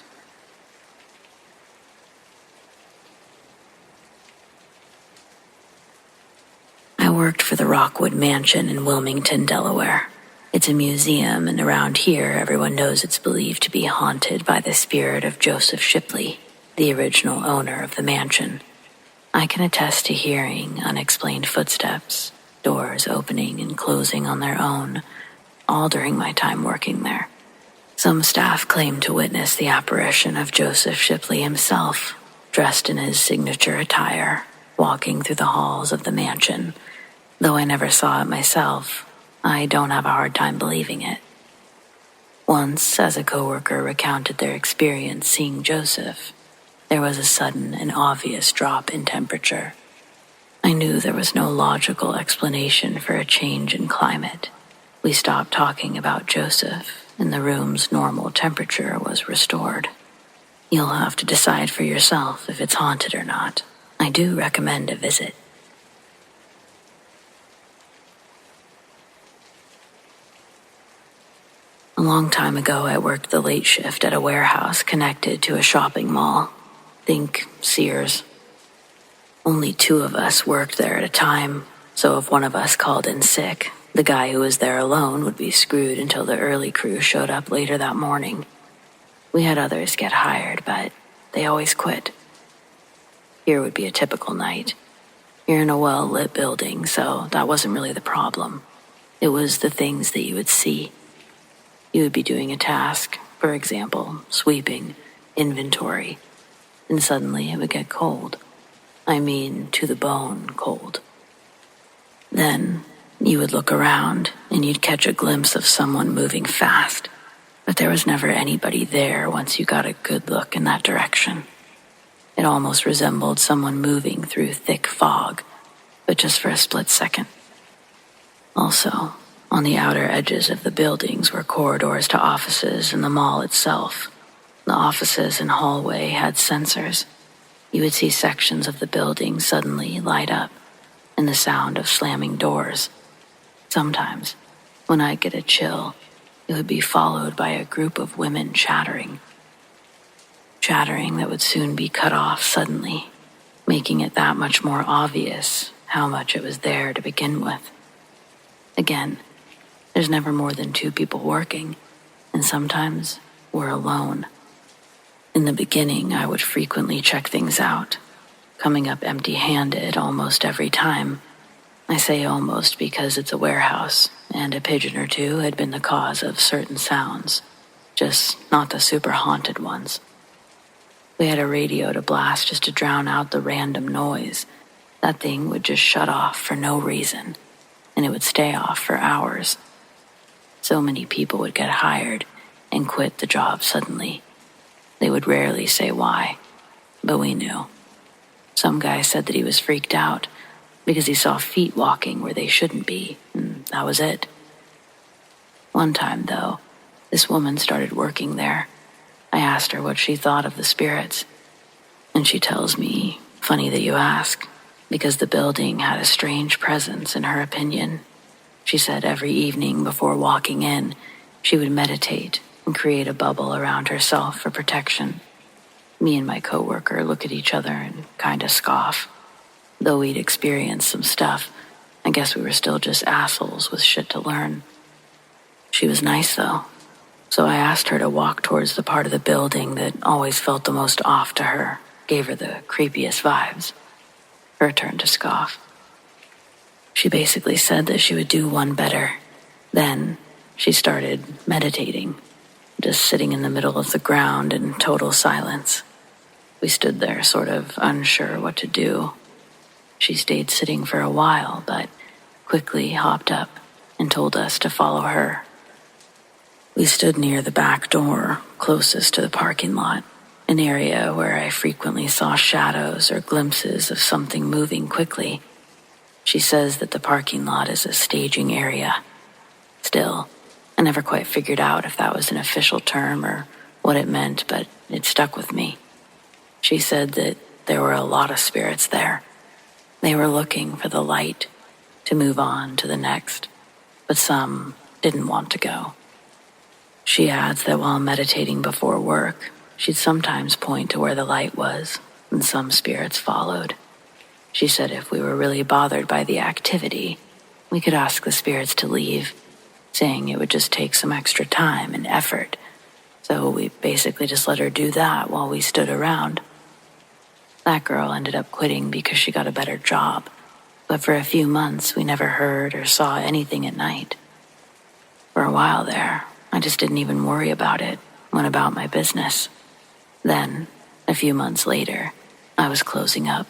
I worked for the Rockwood Mansion in Wilmington, Delaware. It's a museum, and around here everyone knows it's believed to be haunted by the spirit of Joseph Shipley, the original owner of the mansion. I can attest to hearing unexplained footsteps, doors opening and closing on their own, all during my time working there. Some staff claim to witness the apparition of Joseph Shipley himself, dressed in his signature attire, walking through the halls of the mansion. Though I never saw it myself, I don't have a hard time believing it. Once, as a coworker recounted their experience seeing Joseph, there was a sudden and obvious drop in temperature. I knew there was no logical explanation for a change in climate. We stopped talking about Joseph, and the room's normal temperature was restored. You'll have to decide for yourself if it's haunted or not. I do recommend a visit. A long time ago, I worked the late shift at a warehouse connected to a shopping mall. Think Sears. Only 2 of us worked there at a time, so if one of us called in sick, the guy who was there alone would be screwed until the early crew showed up later that morning. We had others get hired, but they always quit. Here would be a typical night. You're in a well-lit building, so that wasn't really the problem. It was the things that you would see. You would be doing a task, for example, sweeping, inventory, and suddenly it would get cold. I mean, to the bone cold. Then you would look around and you'd catch a glimpse of someone moving fast, but there was never anybody there once you got a good look in that direction. It almost resembled someone moving through thick fog, but just for a split second. Also, on the outer edges of the buildings were corridors to offices and the mall itself. The offices and hallway had sensors. You would see sections of the building suddenly light up, and the sound of slamming doors. Sometimes, when I'd get a chill, it would be followed by a group of women chattering. Chattering that would soon be cut off suddenly, making it that much more obvious how much it was there to begin with. Again, there's never more than 2 people working, and sometimes we're alone. In the beginning, I would frequently check things out, coming up empty-handed almost every time. I say almost because it's a warehouse, and a pigeon or 2 had been the cause of certain sounds, just not the super haunted ones. We had a radio to blast just to drown out the random noise. That thing would just shut off for no reason, and it would stay off for hours. So many people would get hired and quit the job suddenly. They would rarely say why, but we knew. Some guy said that he was freaked out because he saw feet walking where they shouldn't be, and that was it. One time, though, this woman started working there. I asked her what she thought of the spirits, and she tells me, funny that you ask, because the building had a strange presence in her opinion. She said every evening before walking in, she would meditate and create a bubble around herself for protection. Me and my coworker look at each other and kind of scoff. Though we'd experienced some stuff, I guess we were still just assholes with shit to learn. She was nice, though, so I asked her to walk towards the part of the building that always felt the most off to her, gave her the creepiest vibes. Her turn to scoff. She basically said that she would do one better. Then she started meditating, just sitting in the middle of the ground in total silence. We stood there sort of unsure what to do. She stayed sitting for a while, but quickly hopped up and told us to follow her. We stood near the back door, closest to the parking lot, an area where I frequently saw shadows or glimpses of something moving quickly. She says that the parking lot is a staging area. Still, I never quite figured out if that was an official term or what it meant, but it stuck with me. She said that there were a lot of spirits there. They were looking for the light to move on to the next, but some didn't want to go. She adds that while meditating before work, she'd sometimes point to where the light was, and some spirits followed. She said if we were really bothered by the activity, we could ask the spirits to leave, saying it would just take some extra time and effort. So we basically just let her do that while we stood around. That girl ended up quitting because she got a better job, but for a few months we never heard or saw anything at night. For a while there, I just didn't even worry about it, went about my business. Then, a few months later, I was closing up,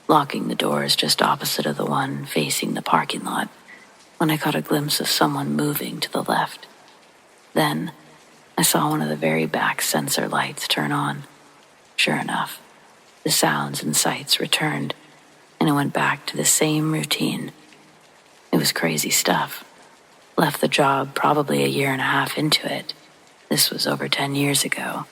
locking the doors just opposite of the one facing the parking lot, when I caught a glimpse of someone moving to the left. Then, I saw one of the very back sensor lights turn on. Sure enough, the sounds and sights returned, and it went back to the same routine. It was crazy stuff. Left the job probably 1.5 years into it. This was over 10 years ago.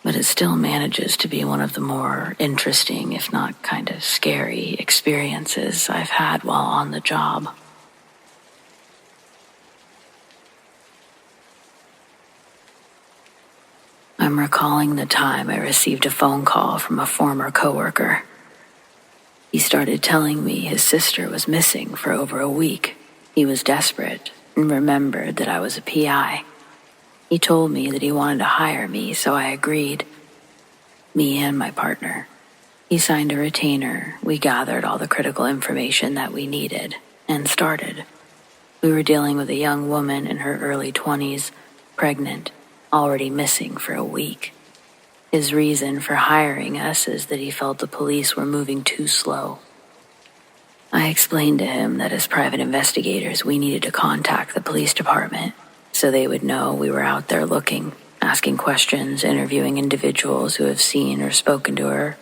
But it still manages to be one of the more interesting, if not kind of scary, experiences I've had while on the job. I'm recalling the time I received a phone call from a former coworker. He started telling me his sister was missing for over a week. He was desperate and remembered that I was a PI. He told me that he wanted to hire me, so I agreed. Me and my partner. He signed a retainer, we gathered all the critical information that we needed, and started. We were dealing with a young woman in her early 20s, pregnant, already missing for a week. His reason for hiring us is that he felt the police were moving too slow. I explained to him that as private investigators, we needed to contact the police department so they would know we were out there looking, asking questions, interviewing individuals who have seen or spoken to her,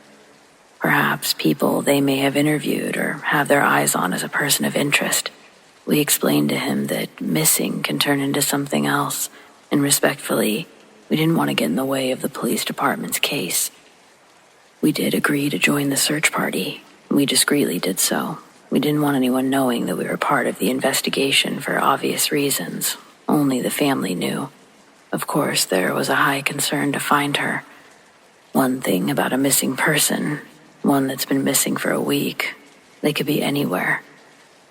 perhaps people they may have interviewed or have their eyes on as a person of interest. We explained to him that missing can turn into something else, and respectfully, we didn't want to get in the way of the police department's case. We did agree to join the search party. We discreetly did so. We didn't want anyone knowing that we were part of the investigation for obvious reasons. Only the family knew. Of course, there was a high concern to find her. One thing about a missing person, one that's been missing for a week, they could be anywhere.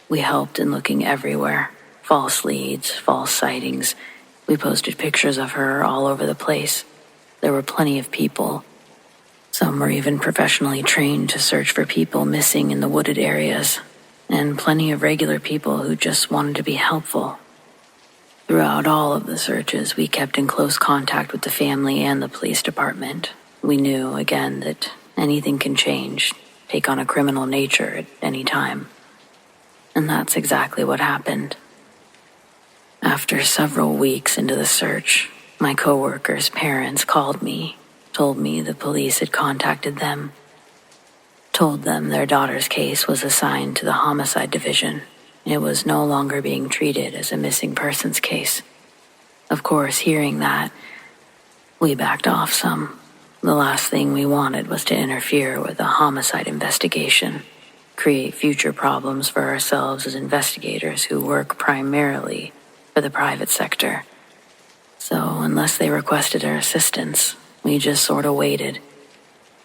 We helped in looking everywhere. False leads, false sightings. We posted pictures of her all over the place. There were plenty of people. Some were even professionally trained to search for people missing in the wooded areas, and plenty of regular people who just wanted to be helpful. Throughout all of the searches, we kept in close contact with the family and the police department. We knew, again, that anything can change, take on a criminal nature at any time. And that's exactly what happened. After several weeks into the search, my coworkers' parents called me, told me the police had contacted them, told them their daughter's case was assigned to the homicide division. It was no longer being treated as a missing persons case. Of course, hearing that, we backed off some. The last thing we wanted was to interfere with a homicide investigation, create future problems for ourselves as investigators who work primarily for the private sector. So, unless they requested our assistance, we just sort of waited.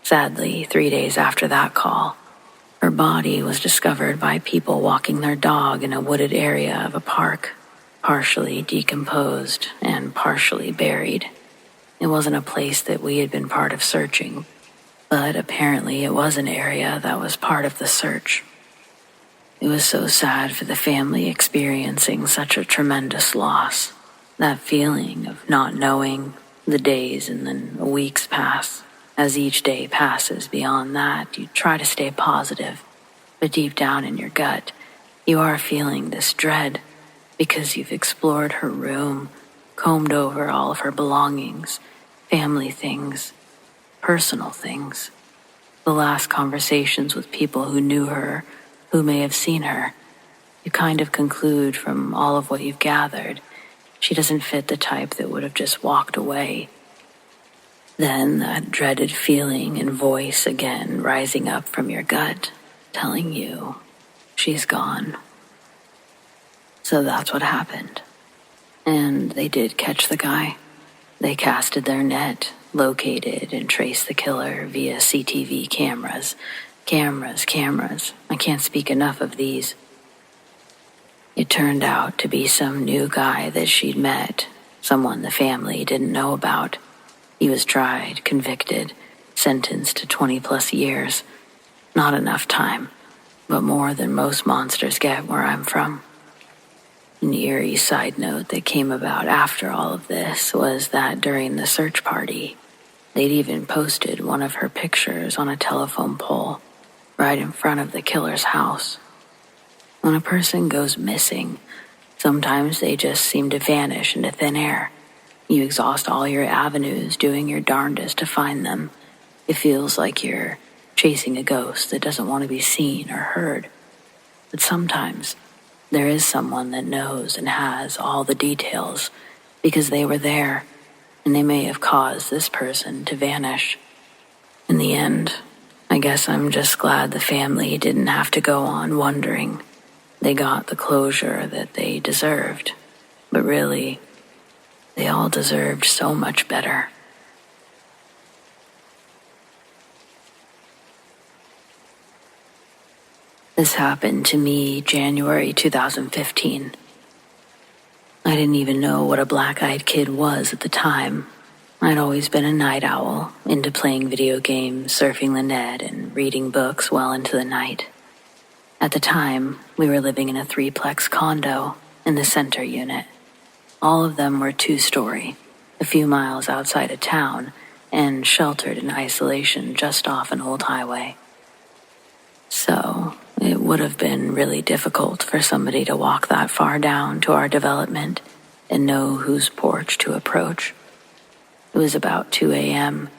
Sadly, 3 days after that call, her body was discovered by people walking their dog in a wooded area of a park, partially decomposed and partially buried. It wasn't a place that we had been part of searching, but apparently it was an area that was part of the search. It was so sad for the family experiencing such a tremendous loss. That feeling of not knowing, the days and then weeks pass. As each day passes beyond that, you try to stay positive, but deep down in your gut, you are feeling this dread because you've explored her room, combed over all of her belongings, family things, personal things, the last conversations with people who knew her, who may have seen her. You kind of conclude from all of what you've gathered, she doesn't fit the type that would have just walked away. Then that dreaded feeling and voice again rising up from your gut, telling you she's gone. So that's what happened. And they did catch the guy. They casted their net, located and traced the killer via CTV cameras. Cameras. I can't speak enough of these. It turned out to be some new guy that she'd met, someone the family didn't know about. He was tried, convicted, sentenced to 20+ years. Not enough time, but more than most monsters get where I'm from. An eerie side note that came about after all of this was that during the search party, they'd even posted one of her pictures on a telephone pole right in front of the killer's house. When a person goes missing, sometimes they just seem to vanish into thin air. You exhaust all your avenues doing your darndest to find them. It feels like you're chasing a ghost that doesn't want to be seen or heard. But sometimes there is someone that knows and has all the details because they were there and they may have caused this person to vanish. In the end, I guess I'm just glad the family didn't have to go on wondering. They got the closure that they deserved. But really, they all deserved so much better. This happened to me January 2015. I didn't even know what a black-eyed kid was at the time. I'd always been a night owl, into playing video games, surfing the net, and reading books well into the night. At the time, we were living in a 3-plex condo in the center unit. All of them were two-story, a few miles outside of town, and sheltered in isolation just off an old highway. So, it would have been really difficult for somebody to walk that far down to our development and know whose porch to approach. It was about 2 a.m.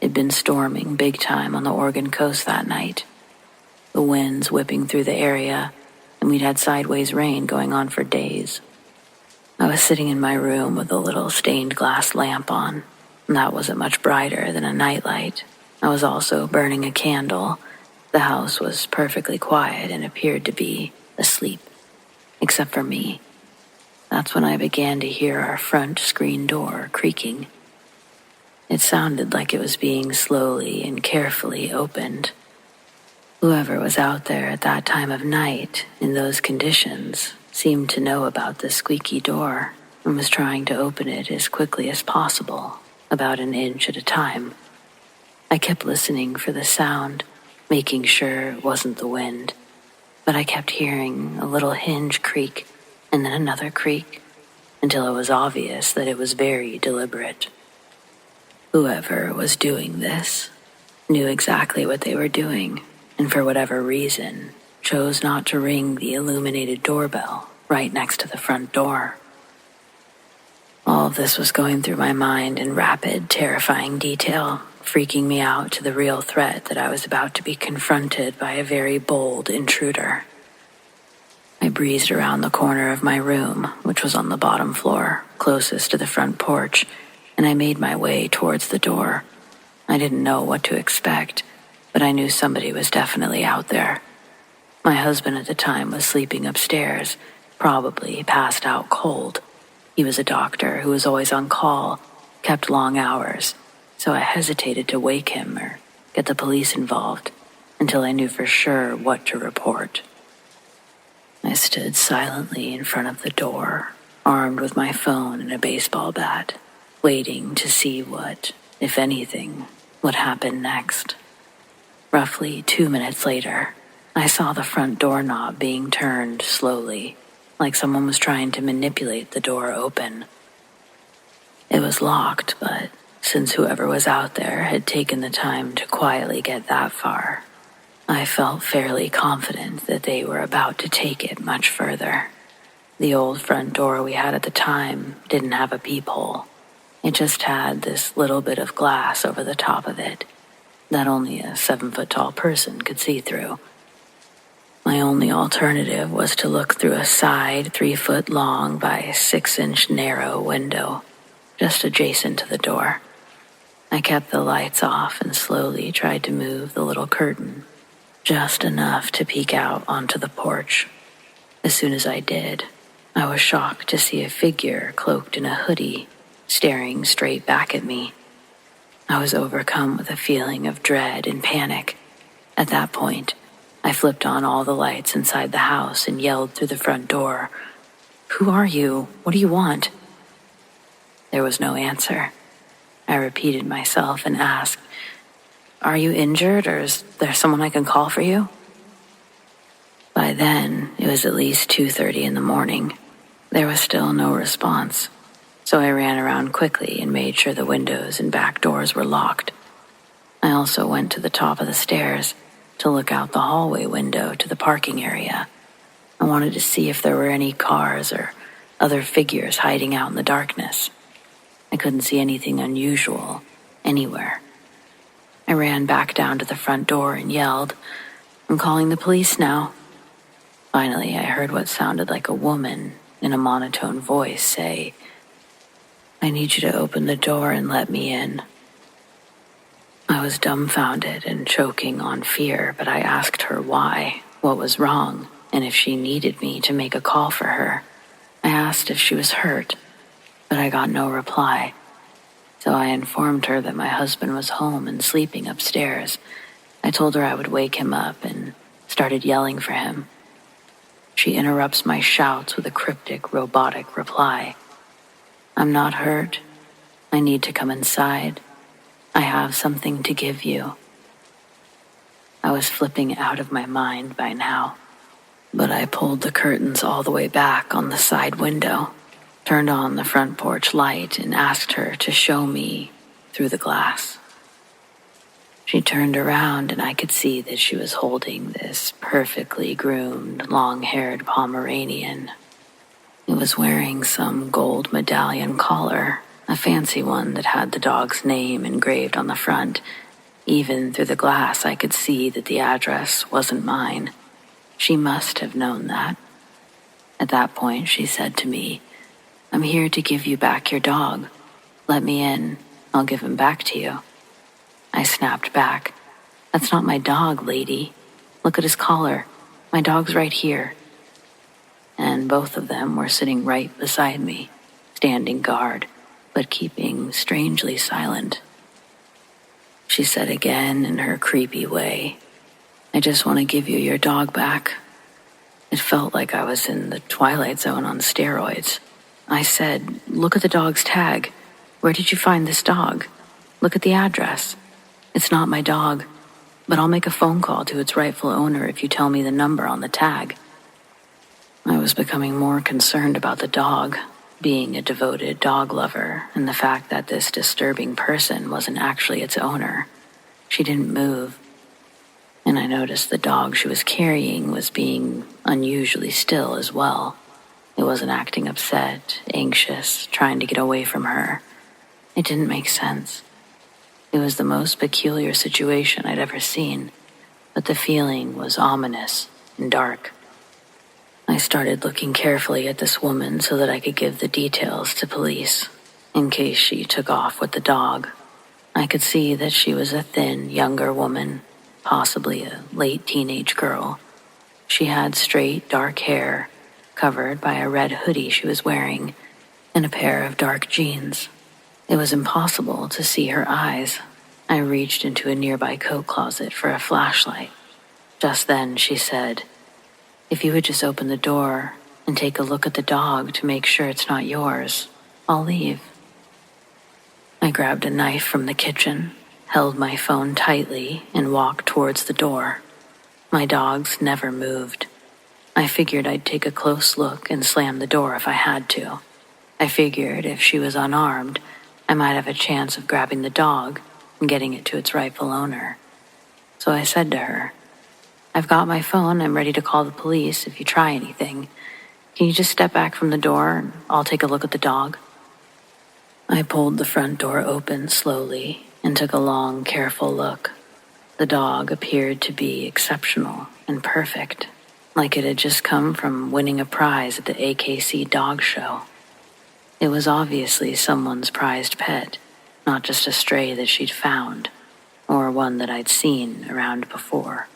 It'd been storming big time on the Oregon coast that night. The winds whipping through the area, and we'd had sideways rain going on for days. I was sitting in my room with a little stained glass lamp on, and that wasn't much brighter than a nightlight. I was also burning a candle. The house was perfectly quiet and appeared to be asleep, except for me. That's when I began to hear our front screen door creaking. It sounded like it was being slowly and carefully opened. Whoever was out there at that time of night, in those conditions, seemed to know about the squeaky door and was trying to open it as quickly as possible, about an inch at a time. I kept listening for the sound, making sure it wasn't the wind, but I kept hearing a little hinge creak and then another creak until it was obvious that it was very deliberate. Whoever was doing this knew exactly what they were doing, and for whatever reason, chose not to ring the illuminated doorbell right next to the front door. All of this was going through my mind in rapid, terrifying detail, freaking me out to the real threat that I was about to be confronted by a very bold intruder. I breezed around the corner of my room, which was on the bottom floor, closest to the front porch, and I made my way towards the door. I didn't know what to expect, but I knew somebody was definitely out there. My husband at the time was sleeping upstairs, probably passed out cold. He was a doctor who was always on call, kept long hours, so I hesitated to wake him or get the police involved until I knew for sure what to report. I stood silently in front of the door, armed with my phone and a baseball bat, waiting to see what, if anything, would happen next. Roughly 2 minutes later, I saw the front doorknob being turned slowly, like someone was trying to manipulate the door open. It was locked, but since whoever was out there had taken the time to quietly get that far, I felt fairly confident that they were about to take it much further. The old front door we had at the time didn't have a peephole. It just had this little bit of glass over the top of it that only a 7-foot-tall person could see through. My only alternative was to look through a side 3-foot-long by 6-inch narrow window, just adjacent to the door. I kept the lights off and slowly tried to move the little curtain, just enough to peek out onto the porch. As soon as I did, I was shocked to see a figure cloaked in a hoodie staring straight back at me. I was overcome with a feeling of dread and panic. At that point, I flipped on all the lights inside the house and yelled through the front door, "Who are you? What do you want?" There was no answer. I repeated myself and asked, "Are you injured, or is there someone I can call for you?" By then, it was at least 2:30 in the morning. There was still no response, so I ran around quickly and made sure the windows and back doors were locked. I also went to the top of the stairs to look out the hallway window to the parking area. I wanted to see if there were any cars or other figures hiding out in the darkness. I couldn't see anything unusual anywhere. I ran back down to the front door and yelled, "I'm calling the police now." Finally, I heard what sounded like a woman in a monotone voice say, "I need you to open the door and let me in." I was dumbfounded and choking on fear, but I asked her why, what was wrong, and if she needed me to make a call for her. I asked if she was hurt, but I got no reply. So I informed her that my husband was home and sleeping upstairs. I told her I would wake him up and started yelling for him. She interrupts my shouts with a cryptic, robotic reply. "I'm not hurt. I need to come inside. I have something to give you." I was flipping out of my mind by now, but I pulled the curtains all the way back on the side window. turned on the front porch light, and asked her to show me through the glass. She turned around and I could see that she was holding this perfectly groomed, long-haired Pomeranian. It was wearing some gold medallion collar, a fancy one that had the dog's name engraved on the front. Even through the glass, I could see that the address wasn't mine. She must have known that. At that point, she said to me, "I'm here to give you back your dog. Let me in. I'll give him back to you." I snapped back. "That's not my dog, lady. Look at his collar. My dog's right here." And both of them were sitting right beside me, standing guard, but keeping strangely silent. She said again in her creepy way, "I just want to give you your dog back." It felt like I was in the Twilight Zone on steroids. I said, "Look at the dog's tag. Where did you find this dog? Look at the address. It's not my dog, but I'll make a phone call to its rightful owner if you tell me the number on the tag." I was becoming more concerned about the dog, being a devoted dog lover, and the fact that this disturbing person wasn't actually its owner. She didn't move, and I noticed the dog she was carrying was being unusually still as well. It wasn't acting upset, anxious, trying to get away from her. It didn't make sense. It was the most peculiar situation I'd ever seen, but the feeling was ominous and dark. I started looking carefully at this woman so that I could give the details to police, in case she took off with the dog. I could see that she was a thin, younger woman, possibly a late teenage girl. She had straight, dark hair, covered by a red hoodie she was wearing, and a pair of dark jeans. It was impossible to see her eyes. I reached into a nearby coat closet for a flashlight. Just then she said, "If you would just open the door and take a look at the dog to make sure it's not yours, I'll leave." I grabbed a knife from the kitchen, held my phone tightly, and walked towards the door. My dogs never moved. I figured I'd take a close look and slam the door if I had to. I figured if she was unarmed, I might have a chance of grabbing the dog and getting it to its rightful owner. So I said to her, "I've got my phone. I'm ready to call the police if you try anything. Can you just step back from the door and I'll take a look at the dog?" I pulled the front door open slowly and took a long, careful look. The dog appeared to be exceptional and perfect, like it had just come from winning a prize at the AKC dog show. It was obviously someone's prized pet, not just a stray that she'd found, or one that I'd seen around before.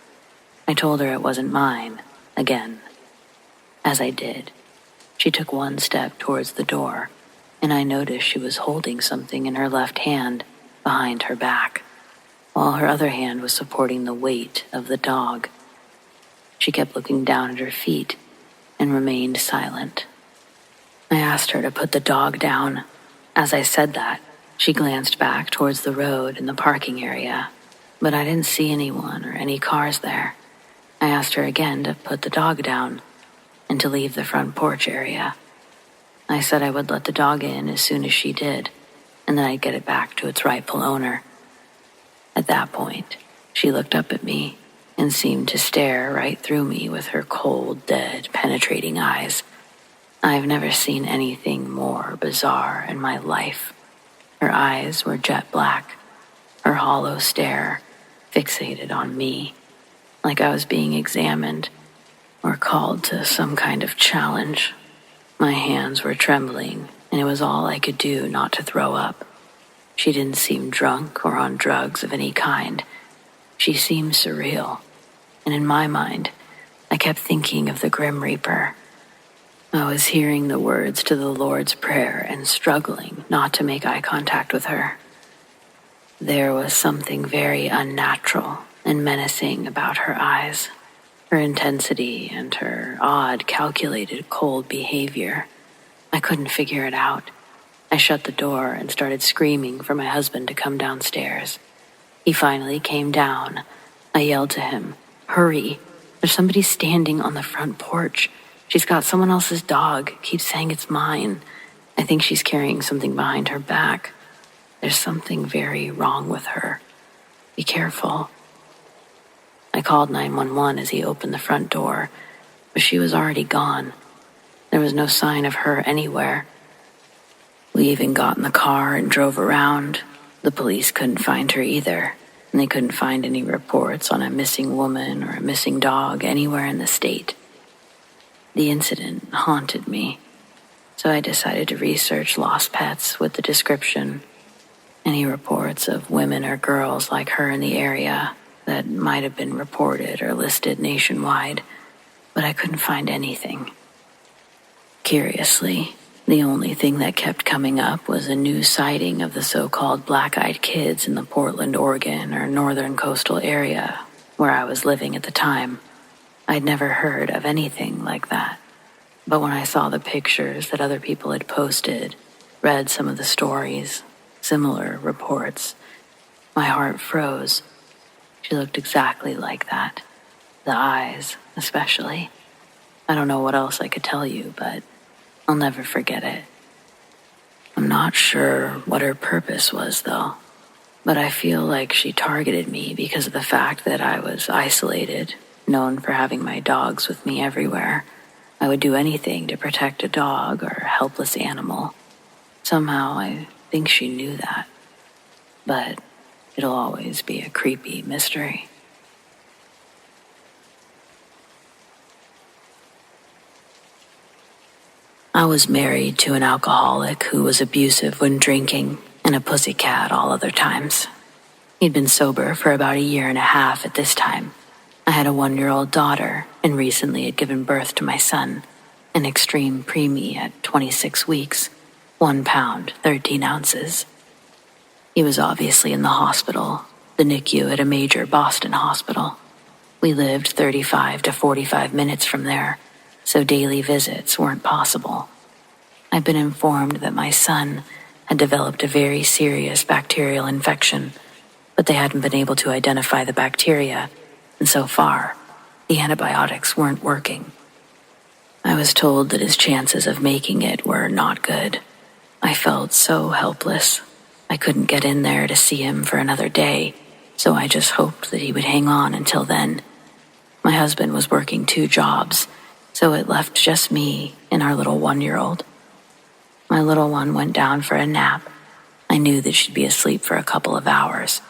I told her it wasn't mine, again. As I did, she took one step towards the door, and I noticed she was holding something in her left hand behind her back, while her other hand was supporting the weight of the dog. She kept looking down at her feet and remained silent. I asked her to put the dog down. As I said that, she glanced back towards the road and the parking area, but I didn't see anyone or any cars there. I asked her again to put the dog down and to leave the front porch area. I said I would let the dog in as soon as she did, and then I'd get it back to its rightful owner. At that point, she looked up at me and seemed to stare right through me with her cold, dead, penetrating eyes. I've never seen anything more bizarre in my life. Her eyes were jet black, her hollow stare fixated on me, like I was being examined or called to some kind of challenge. My hands were trembling, and it was all I could do not to throw up. She didn't seem drunk or on drugs of any kind. She seemed surreal, and in my mind, I kept thinking of the Grim Reaper. I was hearing the words to the Lord's Prayer and struggling not to make eye contact with her. There was something very unnatural and menacing about her eyes, her intensity and her odd, calculated, cold behavior. I couldn't figure it out. I shut the door and started screaming for my husband to come downstairs. He finally came down. I yelled to him, "Hurry! There's somebody standing on the front porch. She's got someone else's dog, keeps saying it's mine." I think she's carrying something behind her back. There's something very wrong with her. Be careful." I called 911 as he opened the front door, but she was already gone. There was no sign of her anywhere. We even got in the car and drove around. The police couldn't find her either, and they couldn't find any reports on a missing woman or a missing dog anywhere in the state. The incident haunted me, so I decided to research lost pets with the description, any reports of women or girls like her in the area that might have been reported or listed nationwide, but I couldn't find anything. Curiously, the only thing that kept coming up was a new sighting of the so-called black-eyed kids in the Portland, Oregon, or northern coastal area where I was living at the time. I'd never heard of anything like that. But when I saw the pictures that other people had posted, read some of the stories, similar reports, my heart froze. She looked exactly like that. The eyes, especially. I don't know what else I could tell you, but I'll never forget it. I'm not sure what her purpose was, though, but I feel like she targeted me because of the fact that I was isolated, known for having my dogs with me everywhere. I would do anything to protect a dog or a helpless animal. Somehow I think she knew that, but it'll always be a creepy mystery. I was married to an alcoholic who was abusive when drinking and a pussycat all other times. He'd been sober for about 1.5 years at this time. I had a 1-year-old daughter and recently had given birth to my son, an extreme preemie at 26 weeks, 1 pound, 13 ounces. He was obviously in the hospital, the NICU at a major Boston hospital. We lived 35 to 45 minutes from there, so daily visits weren't possible. I've been informed that my son had developed a very serious bacterial infection, but they hadn't been able to identify the bacteria, and so far, the antibiotics weren't working. I was told that his chances of making it were not good. I felt so helpless. I couldn't get in there to see him for another day, so I just hoped that he would hang on until then. My husband was working 2 jobs, so it left just me and our little 1-year-old. My little one went down for a nap. I knew that she'd be asleep for a couple of hours,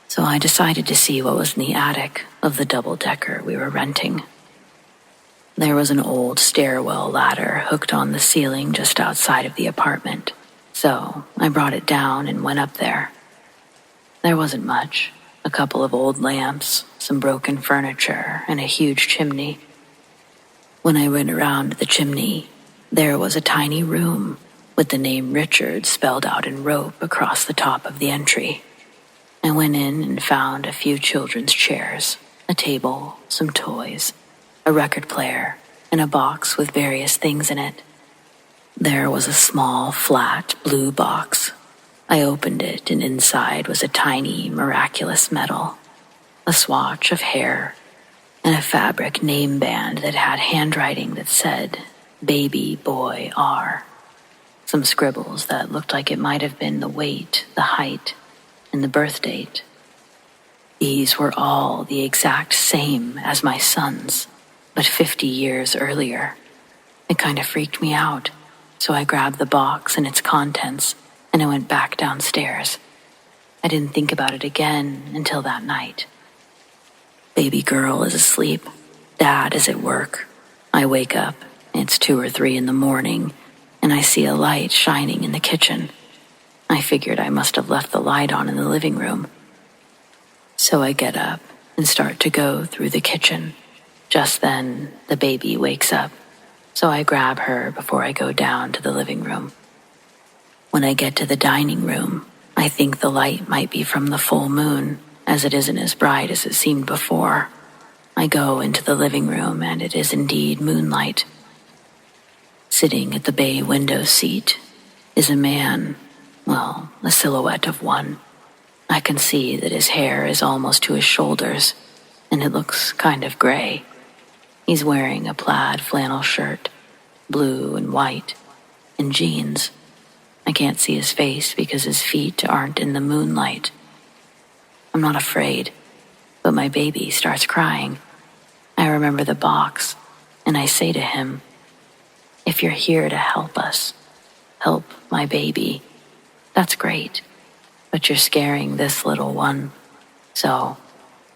so I decided to see what was in the attic of the double-decker we were renting. There was an old stairwell ladder hooked on the ceiling just outside of the apartment, so I brought it down and went up there. There wasn't much, a couple of old lamps, some broken furniture, and a huge chimney. When I went around the chimney, there was a tiny room with the name Richard spelled out in rope across the top of the entry. I went in and found a few children's chairs, a table, some toys, a record player, and a box with various things in it. There was a small, flat, blue box. I opened it, and inside was a tiny, miraculous medal, a swatch of hair, and a fabric name band that had handwriting that said, "Baby Boy R." Some scribbles that looked like it might have been the weight, the height, and the birth date. These were all the exact same as my son's, but 50 years earlier. It kind of freaked me out, so I grabbed the box and its contents, and I went back downstairs. I didn't think about it again until that night. Baby girl is asleep. Dad is at work. I wake up. It's 2 or 3 in the morning, and I see a light shining in the kitchen. I figured I must have left the light on in the living room. So I get up and start to go through the kitchen. Just then, the baby wakes up, so I grab her before I go down to the living room. When I get to the dining room, I think the light might be from the full moon, as it isn't as bright as it seemed before. I go into the living room, and it is indeed moonlight. Sitting at the bay window seat is a man, well, a silhouette of one. I can see that his hair is almost to his shoulders, and it looks kind of gray. He's wearing a plaid flannel shirt, blue and white, and jeans. I can't see his face because his feet aren't in the moonlight. I'm not afraid, but my baby starts crying. I remember the box, and I say to him, "If you're here to help us, help my baby, that's great, but you're scaring this little one. So,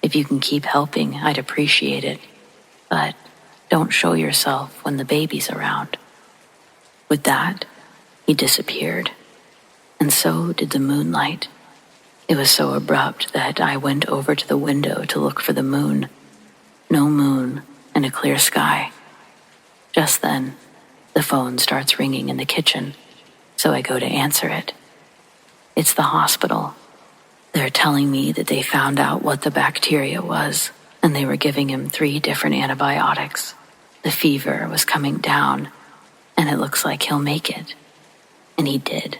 if you can keep helping, I'd appreciate it, but don't show yourself when the baby's around." With that, he disappeared, and so did the moonlight. It was so abrupt that I went over to the window to look for the moon. No moon and a clear sky. Just then, the phone starts ringing in the kitchen, so I go to answer it. It's the hospital. They're telling me that they found out what the bacteria was, and they were giving him 3 different antibiotics. The fever was coming down, and it looks like he'll make it. And he did.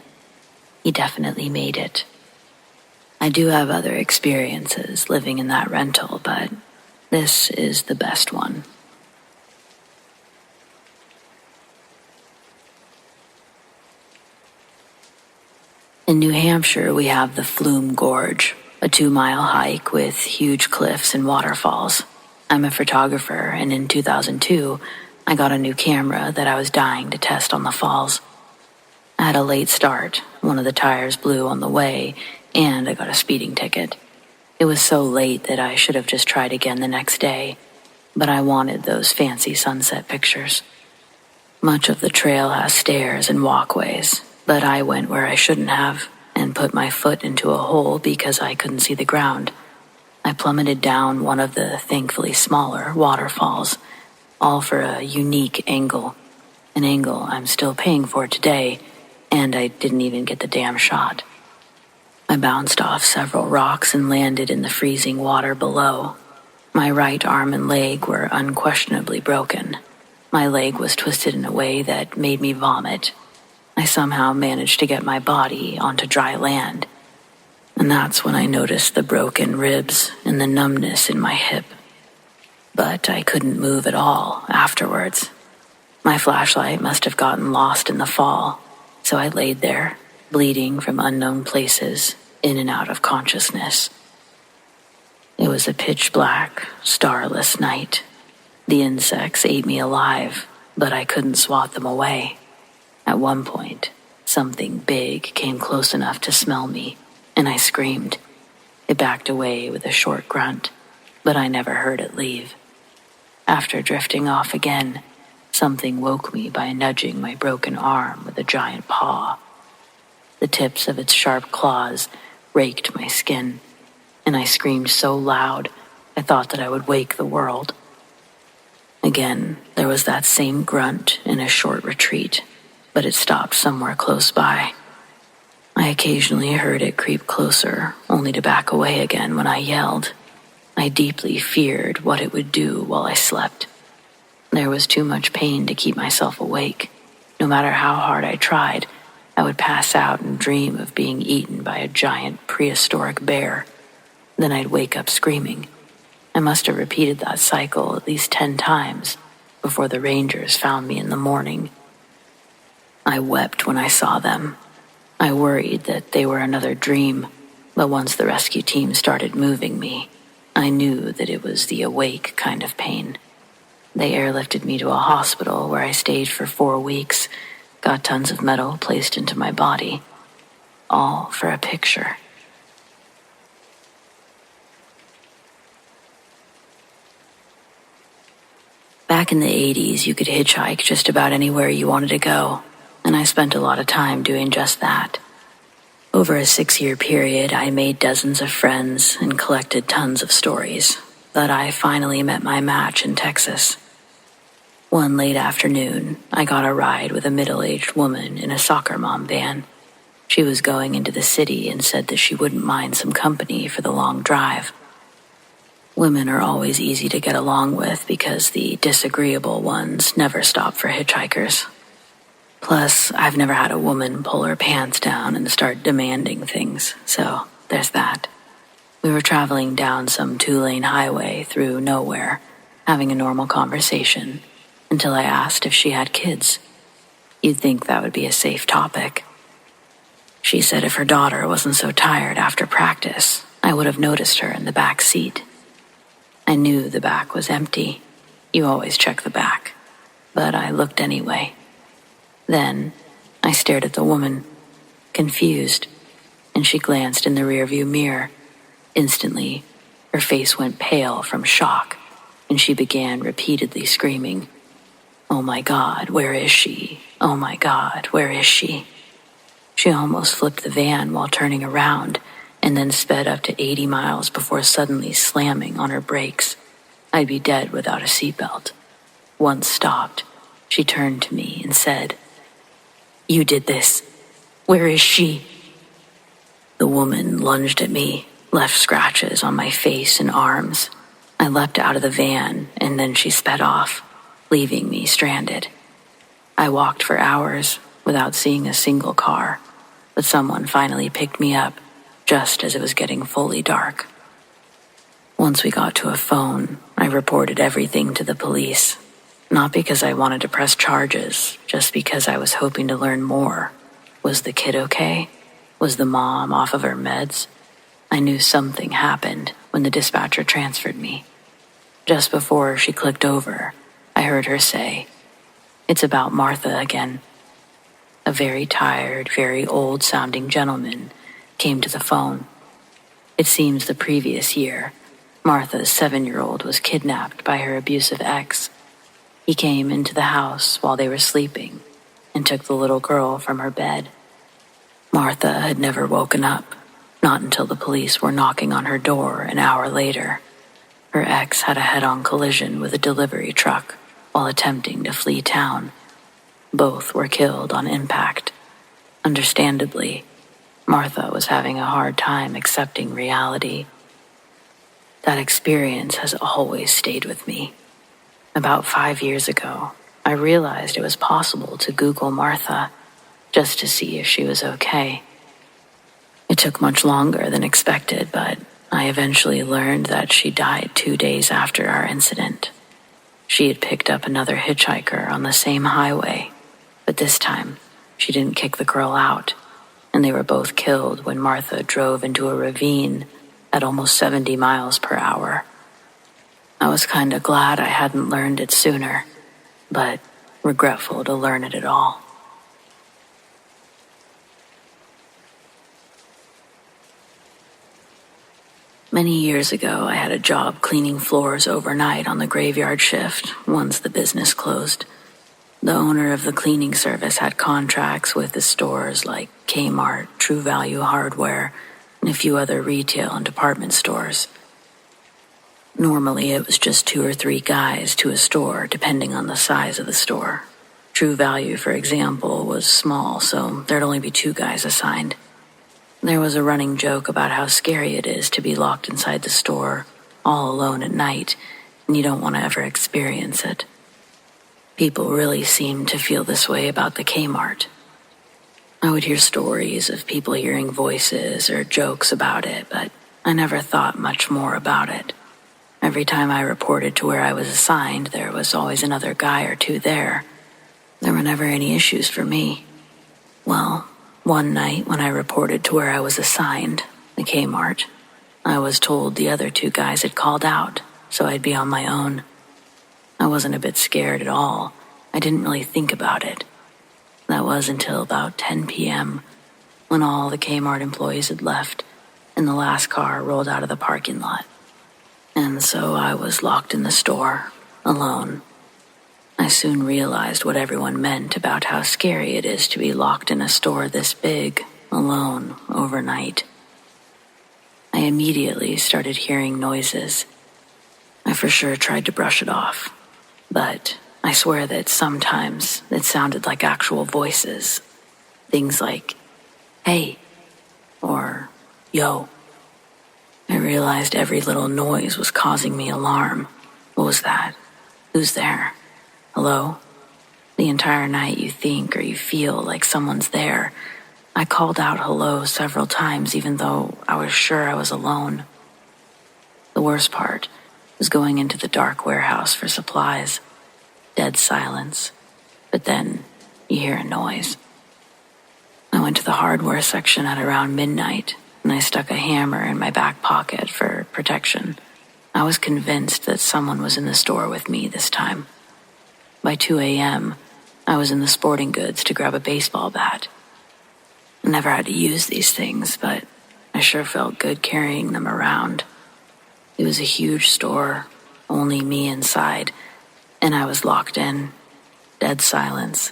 He definitely made it. I do have other experiences living in that rental, but this is the best one. In New Hampshire, we have the Flume Gorge, a 2-mile hike with huge cliffs and waterfalls. I'm a photographer, and in 2002, I got a new camera that I was dying to test on the falls. I had a late start, one of the tires blew on the way, and I got a speeding ticket. It was so late that I should have just tried again the next day, but I wanted those fancy sunset pictures. Much of the trail has stairs and walkways, but I went where I shouldn't have and put my foot into a hole because I couldn't see the ground. I plummeted down one of the thankfully smaller waterfalls, all for a unique angle, an angle I'm still paying for today, and I didn't even get the damn shot. I bounced off several rocks and landed in the freezing water below. My right arm and leg were unquestionably broken. My leg was twisted in a way that made me vomit. I somehow managed to get my body onto dry land, and that's when I noticed the broken ribs and the numbness in my hip. But I couldn't move at all afterwards. My flashlight must have gotten lost in the fall, so I laid there, bleeding from unknown places, in and out of consciousness. It was a pitch-black, starless night. The insects ate me alive, but I couldn't swat them away. At one point, something big came close enough to smell me, and I screamed. It backed away with a short grunt, but I never heard it leave. After drifting off again, something woke me by nudging my broken arm with a giant paw. The tips of its sharp claws raked my skin, and I screamed so loud I thought that I would wake the world. Again, there was that same grunt in a short retreat, but it stopped somewhere close by. I occasionally heard it creep closer, only to back away again when I yelled. I deeply feared what it would do while I slept. There was too much pain to keep myself awake. No matter how hard I tried, I would pass out and dream of being eaten by a giant prehistoric bear. Then I'd wake up screaming. I must have repeated that cycle at least 10 times before the rangers found me in the morning. I wept when I saw them. I worried that they were another dream, but once the rescue team started moving me, I knew that it was the awake kind of pain. They airlifted me to a hospital where I stayed for 4 weeks, got tons of metal placed into my body, all for a picture. Back in the 80s, you could hitchhike just about anywhere you wanted to go, and I spent a lot of time doing just that. Over a 6-year period, I made dozens of friends and collected tons of stories, but I finally met my match in Texas. One late afternoon, I got a ride with a middle-aged woman in a soccer mom van. She was going into the city and said that she wouldn't mind some company for the long drive. Women are always easy to get along with because the disagreeable ones never stop for hitchhikers. Plus, I've never had a woman pull her pants down and start demanding things, so there's that. We were traveling down some 2-lane highway through nowhere, having a normal conversation, until I asked if she had kids. You'd think that would be a safe topic. She said if her daughter wasn't so tired after practice, I would have noticed her in the back seat. I knew the back was empty. You always check the back. But I looked anyway. Then I stared at the woman, confused, and she glanced in the rearview mirror. Instantly, her face went pale from shock, and she began repeatedly screaming, "Oh my God, where is she? Oh my God, where is she?" She almost flipped the van while turning around, and then sped up to 80 miles before suddenly slamming on her brakes. I'd be dead without a seatbelt. Once stopped, she turned to me and said, "You did this. Where is she?" The woman lunged at me, left scratches on my face and arms. I leapt out of the van, and then she sped off, leaving me stranded. I walked for hours without seeing a single car, but someone finally picked me up just as it was getting fully dark. Once we got to a phone, I reported everything to the police, not because I wanted to press charges, just because I was hoping to learn more. Was the kid okay? Was the mom off of her meds? I knew something happened when the dispatcher transferred me. Just before she clicked over, I heard her say, "It's about Martha again." A very tired, very old-sounding gentleman came to the phone. It seems the previous year, Martha's 7-year-old was kidnapped by her abusive ex. He came into the house while they were sleeping and took the little girl from her bed. Martha had never woken up, not until the police were knocking on her door an hour later. Her ex had a head-on collision with a delivery truck while attempting to flee town. Both were killed on impact. Understandably, Martha was having a hard time accepting reality. That experience has always stayed with me. About 5 years ago, I realized it was possible to Google Martha just to see if she was okay. It took much longer than expected, but I eventually learned that she died 2 days after our incident. She had picked up another hitchhiker on the same highway, but this time she didn't kick the girl out, and they were both killed when Martha drove into a ravine at almost 70 miles per hour. I was kinda glad I hadn't learned it sooner, but regretful to learn it at all. Many years ago, I had a job cleaning floors overnight on the graveyard shift once the business closed. The owner of the cleaning service had contracts with the stores like Kmart, True Value Hardware, and a few other retail and department stores. Normally, it was just 2 or 3 guys to a store, depending on the size of the store. True Value, for example, was small, so there'd only be 2 guys assigned. There was a running joke about how scary it is to be locked inside the store, all alone at night, and you don't want to ever experience it. People really seemed to feel this way about the Kmart. I would hear stories of people hearing voices or jokes about it, but I never thought much more about it. Every time I reported to where I was assigned, there was always another guy or 2 there. There were never any issues for me. Well, one night when I reported to where I was assigned, the Kmart, I was told the other 2 guys had called out, so I'd be on my own. I wasn't a bit scared at all. I didn't really think about it. That was until about 10 p.m., when all the Kmart employees had left and the last car rolled out of the parking lot. And so I was locked in the store, alone. I soon realized what everyone meant about how scary it is to be locked in a store this big, alone, overnight. I immediately started hearing noises. I for sure tried to brush it off, but I swear that sometimes it sounded like actual voices. Things like, "Hey," or "Yo." I realized every little noise was causing me alarm. What was that? Who's there? Hello? The entire night you think or you feel like someone's there. I called out hello several times even though I was sure I was alone. The worst part was going into the dark warehouse for supplies. Dead silence. But then you hear a noise. I went to the hardware section at around midnight, and I stuck a hammer in my back pocket for protection. I was convinced that someone was in the store with me this time. By 2 a.m., I was in the sporting goods to grab a baseball bat. I never had to use these things, but I sure felt good carrying them around. It was a huge store, only me inside, and I was locked in, dead silence.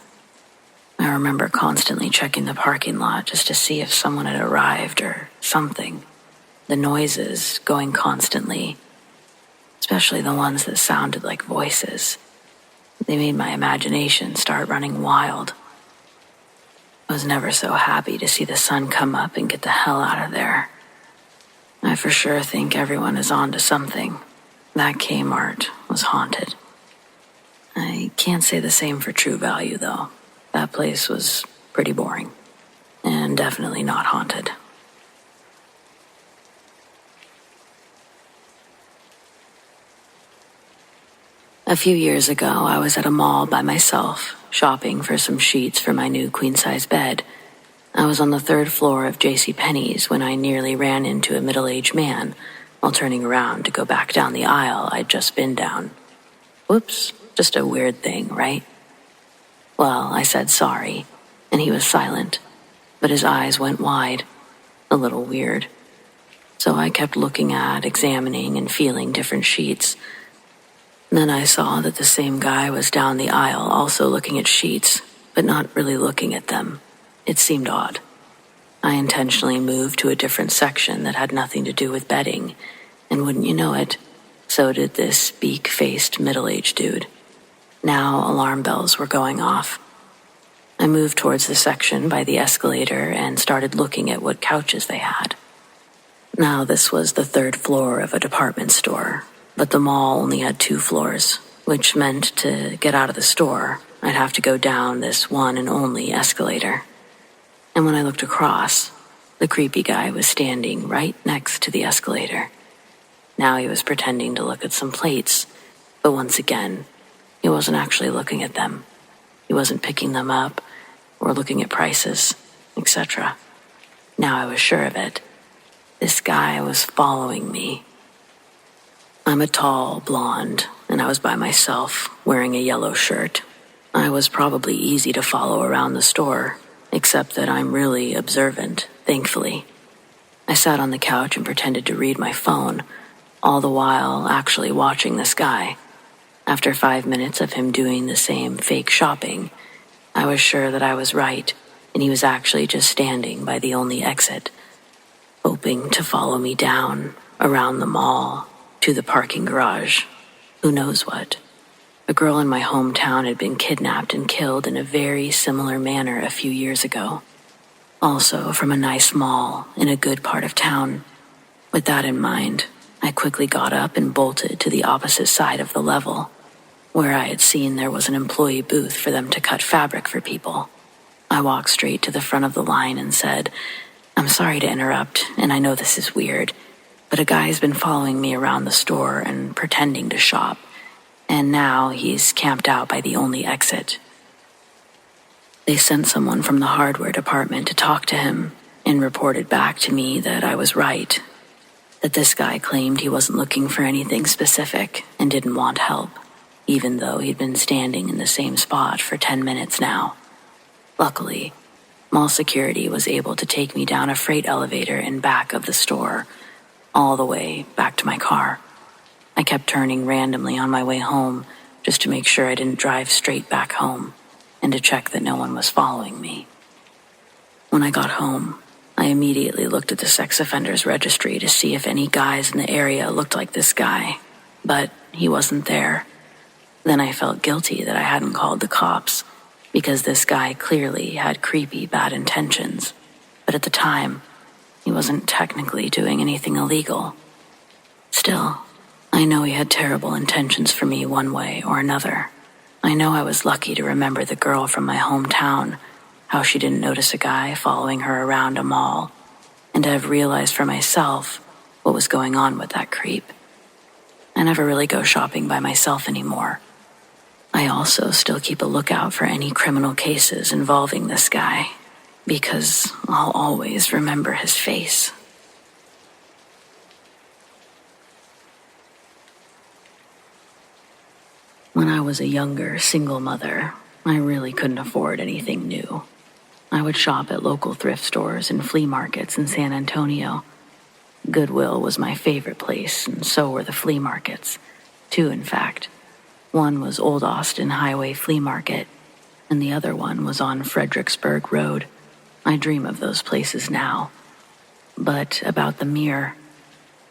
I remember constantly checking the parking lot just to see if someone had arrived or something. The noises going constantly, especially the ones that sounded like voices. They made my imagination start running wild. I was never so happy to see the sun come up and get the hell out of there. I for sure think everyone is on to something. That Kmart was haunted. I can't say the same for True Value, though. That place was pretty boring, and definitely not haunted. A few years ago, I was at a mall by myself, shopping for some sheets for my new queen-size bed. I was on the 3rd floor of JCPenney's when I nearly ran into a middle-aged man while turning around to go back down the aisle I'd just been down. Whoops, just a weird thing, right? Well, I said sorry, and he was silent, but his eyes went wide, a little weird. So I kept looking at, examining, and feeling different sheets. Then I saw that the same guy was down the aisle also looking at sheets, but not really looking at them. It seemed odd. I intentionally moved to a different section that had nothing to do with bedding, and wouldn't you know it, so did this beak-faced middle-aged dude. Now alarm bells were going off. I moved towards the section by the escalator and started looking at what couches they had. Now this was the 3rd floor of a department store, but the mall only had 2 floors, which meant to get out of the store, I'd have to go down this one and only escalator. And when I looked across, the creepy guy was standing right next to the escalator. Now he was pretending to look at some plates, but once again, he wasn't actually looking at them. He wasn't picking them up or looking at prices, etc. Now I was sure of it. This guy was following me. I'm a tall blonde, and I was by myself, wearing a yellow shirt. I was probably easy to follow around the store, except that I'm really observant, thankfully. I sat on the couch and pretended to read my phone, all the while actually watching this guy. After 5 minutes of him doing the same fake shopping, I was sure that I was right, and he was actually just standing by the only exit, hoping to follow me down, around the mall, to the parking garage. Who knows what? A girl in my hometown had been kidnapped and killed in a very similar manner a few years ago. Also from a nice mall in a good part of town. With that in mind, I quickly got up and bolted to the opposite side of the level, where I had seen there was an employee booth for them to cut fabric for people. I walked straight to the front of the line and said, "I'm sorry to interrupt, and I know this is weird, but a guy's been following me around the store and pretending to shop, and now he's camped out by the only exit." They sent someone from the hardware department to talk to him and reported back to me that I was right, that this guy claimed he wasn't looking for anything specific and didn't want help, even though he'd been standing in the same spot for 10 minutes now. Luckily, mall security was able to take me down a freight elevator in back of the store, all the way back to my car. I kept turning randomly on my way home just to make sure I didn't drive straight back home and to check that no one was following me. When I got home, I immediately looked at the sex offenders registry to see if any guys in the area looked like this guy, but he wasn't there. Then I felt guilty that I hadn't called the cops, because this guy clearly had creepy, bad intentions. But at the time, he wasn't technically doing anything illegal. Still, I know he had terrible intentions for me one way or another. I know I was lucky to remember the girl from my hometown, how she didn't notice a guy following her around a mall, and to have realized for myself what was going on with that creep. I never really go shopping by myself anymore. I also still keep a lookout for any criminal cases involving this guy. because I'll always remember his face. When I was a younger, single mother, I really couldn't afford anything new. I would shop at local thrift stores and flea markets in San Antonio. Goodwill was my favorite place, and so were the flea markets. Two, in fact. One was Old Austin Highway Flea Market, and the other one was on Fredericksburg Road. I dream of those places now. But about the mirror,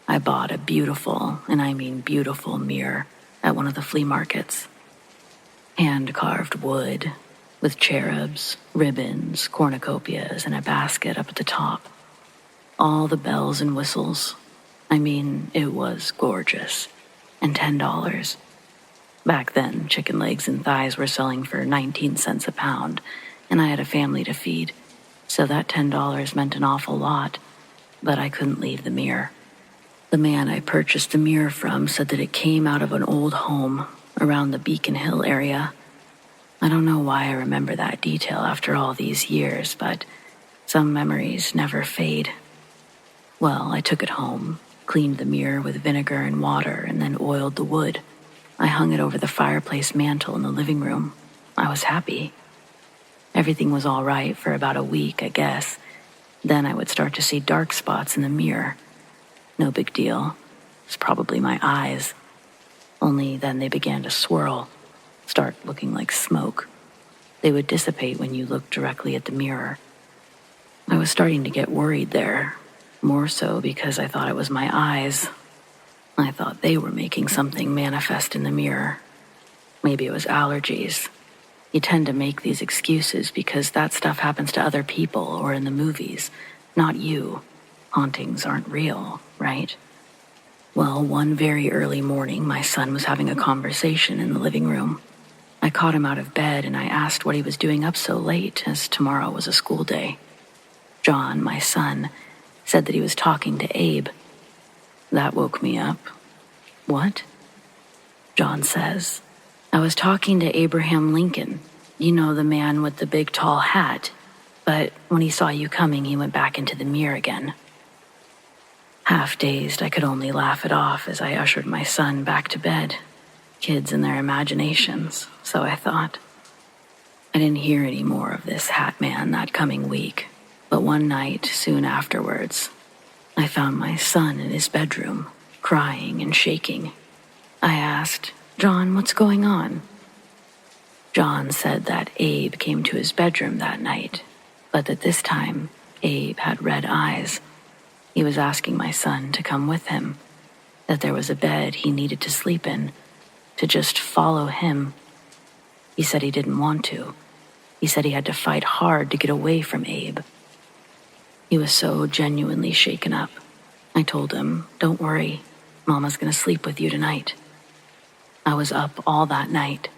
I bought a beautiful, and I mean beautiful, mirror at one of the flea markets. Hand-carved wood, with cherubs, ribbons, cornucopias, and a basket up at the top. All the bells and whistles. I mean, it was gorgeous. And $10. Back then, chicken legs and thighs were selling for 19 cents a pound, and I had a family to feed, so that $10 meant an awful lot, but I couldn't leave the mirror. The man I purchased the mirror from said that it came out of an old home around the Beacon Hill area. I don't know why I remember that detail after all these years, but some memories never fade. Well, I took it home, cleaned the mirror with vinegar and water, and then oiled the wood. I hung it over the fireplace mantel in the living room. I was happy. Everything was all right for about a week, I guess. Then I would start to see dark spots in the mirror. No big deal. It's probably my eyes. Only then they began to swirl, start looking like smoke. They would dissipate when you looked directly at the mirror. I was starting to get worried there, more so because I thought it was my eyes. I thought they were making something manifest in the mirror. Maybe it was allergies. You tend to make these excuses because that stuff happens to other people or in the movies, not you. Hauntings aren't real, right? Well, one very early morning, my son was having a conversation in the living room. I caught him out of bed and I asked what he was doing up so late, as tomorrow was a school day. John, my son, said that he was talking to Abe. That woke me up. What? John says, I was talking to Abraham Lincoln. You know, the man with the big tall hat. But when he saw you coming, he went back into the mirror again. Half dazed, I could only laugh it off as I ushered my son back to bed. Kids and their imaginations, so I thought. I didn't hear any more of this hat man that coming week, but one night, soon afterwards, I found my son in his bedroom, crying and shaking. I asked, John, what's going on? John said that Abe came to his bedroom that night, but that this time, Abe had red eyes. He was asking my son to come with him, that there was a bed he needed to sleep in, to just follow him. He said he didn't want to. He said he had to fight hard to get away from Abe. He was so genuinely shaken up. I told him, don't worry, Mama's gonna sleep with you tonight. I was up all that night.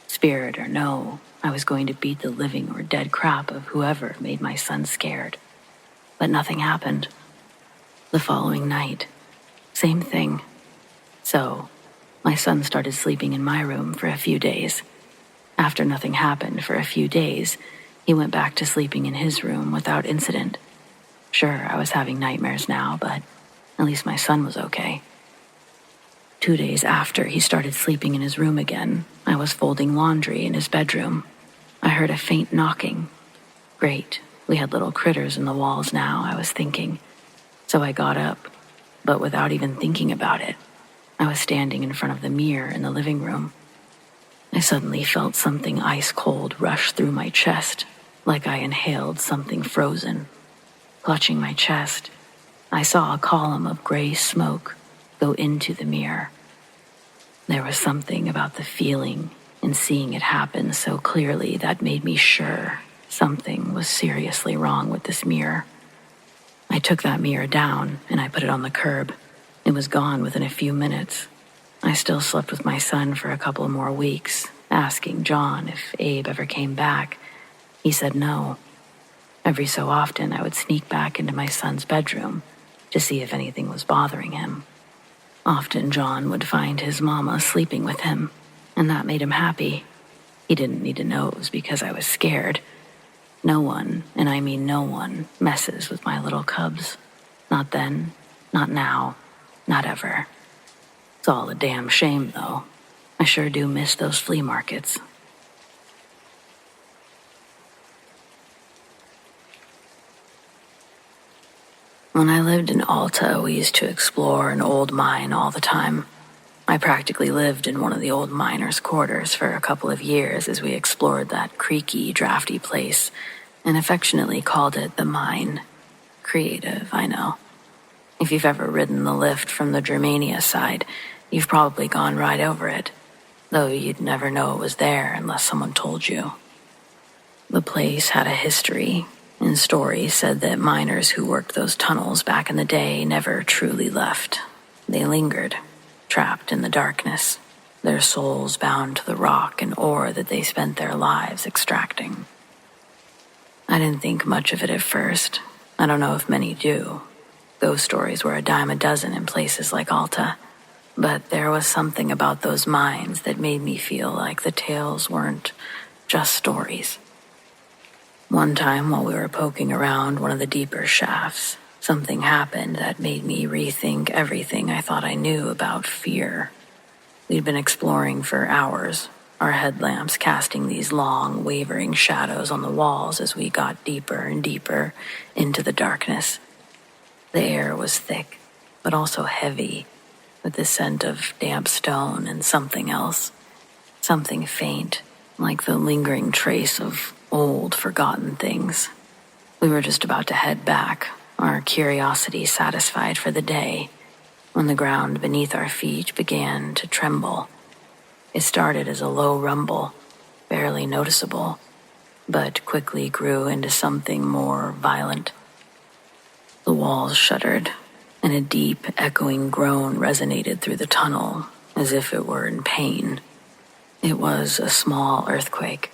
Spirit or no, I was going to beat the living or dead crap of whoever made my son scared. But nothing happened. The following night, same thing. So, my son started sleeping in my room for a few days. After nothing happened for a few days, he went back to sleeping in his room without incident. Sure, I was having nightmares now, but at least my son was okay. 2 days after he started sleeping in his room again, I was folding laundry in his bedroom. I heard a faint knocking. Great, we had little critters in the walls now, I was thinking. So I got up, but without even thinking about it, I was standing in front of the mirror in the living room. I suddenly felt something ice cold rush through my chest, like I inhaled something frozen. Clutching my chest, I saw a column of gray smoke go into the mirror. There was something about the feeling and seeing it happen so clearly that made me sure something was seriously wrong with this mirror. I took that mirror down and I put it on the curb. It was gone within a few minutes. I still slept with my son for a couple more weeks, asking John if Abe ever came back. He said no. Every so often, I would sneak back into my son's bedroom to see if anything was bothering him. Often, John would find his mama sleeping with him, and that made him happy. He didn't need to know it was because I was scared. No one, and I mean no one, messes with my little cubs. Not then, not now, not ever. It's all a damn shame, though. I sure do miss those flea markets. When I lived in Alta, we used to explore an old mine all the time. I practically lived in one of the old miners' quarters for a couple of years as we explored that creaky, drafty place, and affectionately called it the mine. Creative, I know. If you've ever ridden the lift from the Germania side, you've probably gone right over it, though you'd never know it was there unless someone told you. The place had a history, and stories said that miners who worked those tunnels back in the day never truly left. They lingered, trapped in the darkness, their souls bound to the rock and ore that they spent their lives extracting. I didn't think much of it at first. I don't know if many do. Ghost stories were a dime a dozen in places like Alta, but there was something about those mines that made me feel like the tales weren't just stories. One time while we were poking around one of the deeper shafts, something happened that made me rethink everything I thought I knew about fear. We'd been exploring for hours, our headlamps casting these long, wavering shadows on the walls as we got deeper and deeper into the darkness. The air was thick, but also heavy, with the scent of damp stone and something else, something faint, like the lingering trace of old, forgotten things. We were just about to head back, our curiosity satisfied for the day, when the ground beneath our feet began to tremble. It started as a low rumble, barely noticeable, but quickly grew into something more violent. The walls shuddered, and a deep, echoing groan resonated through the tunnel, as if it were in pain. It was a small earthquake,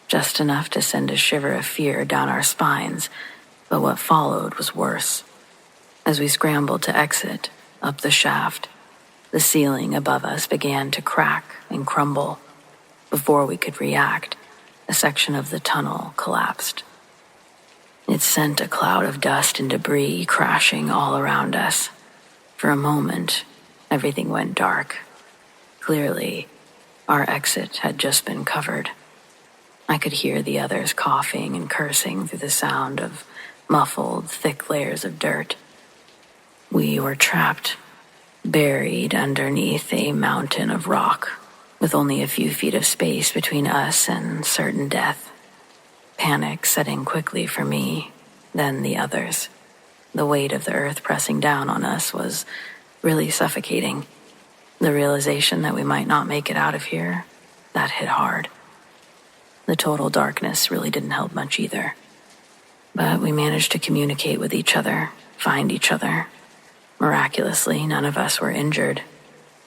just enough to send a shiver of fear down our spines, but what followed was worse. As we scrambled to exit, up the shaft, the ceiling above us began to crack and crumble. Before we could react, a section of the tunnel collapsed. It sent a cloud of dust and debris crashing all around us. For a moment, everything went dark. Clearly, our exit had just been covered. I could hear the others coughing and cursing through the sound of muffled, thick layers of dirt. We were trapped, buried underneath a mountain of rock, with only a few feet of space between us and certain death. Panic set in quickly for me, then the others. The weight of the earth pressing down on us was really suffocating. The realization that we might not make it out of here, that hit hard. The total darkness really didn't help much either. But we managed to communicate with each other, find each other. Miraculously, none of us were injured,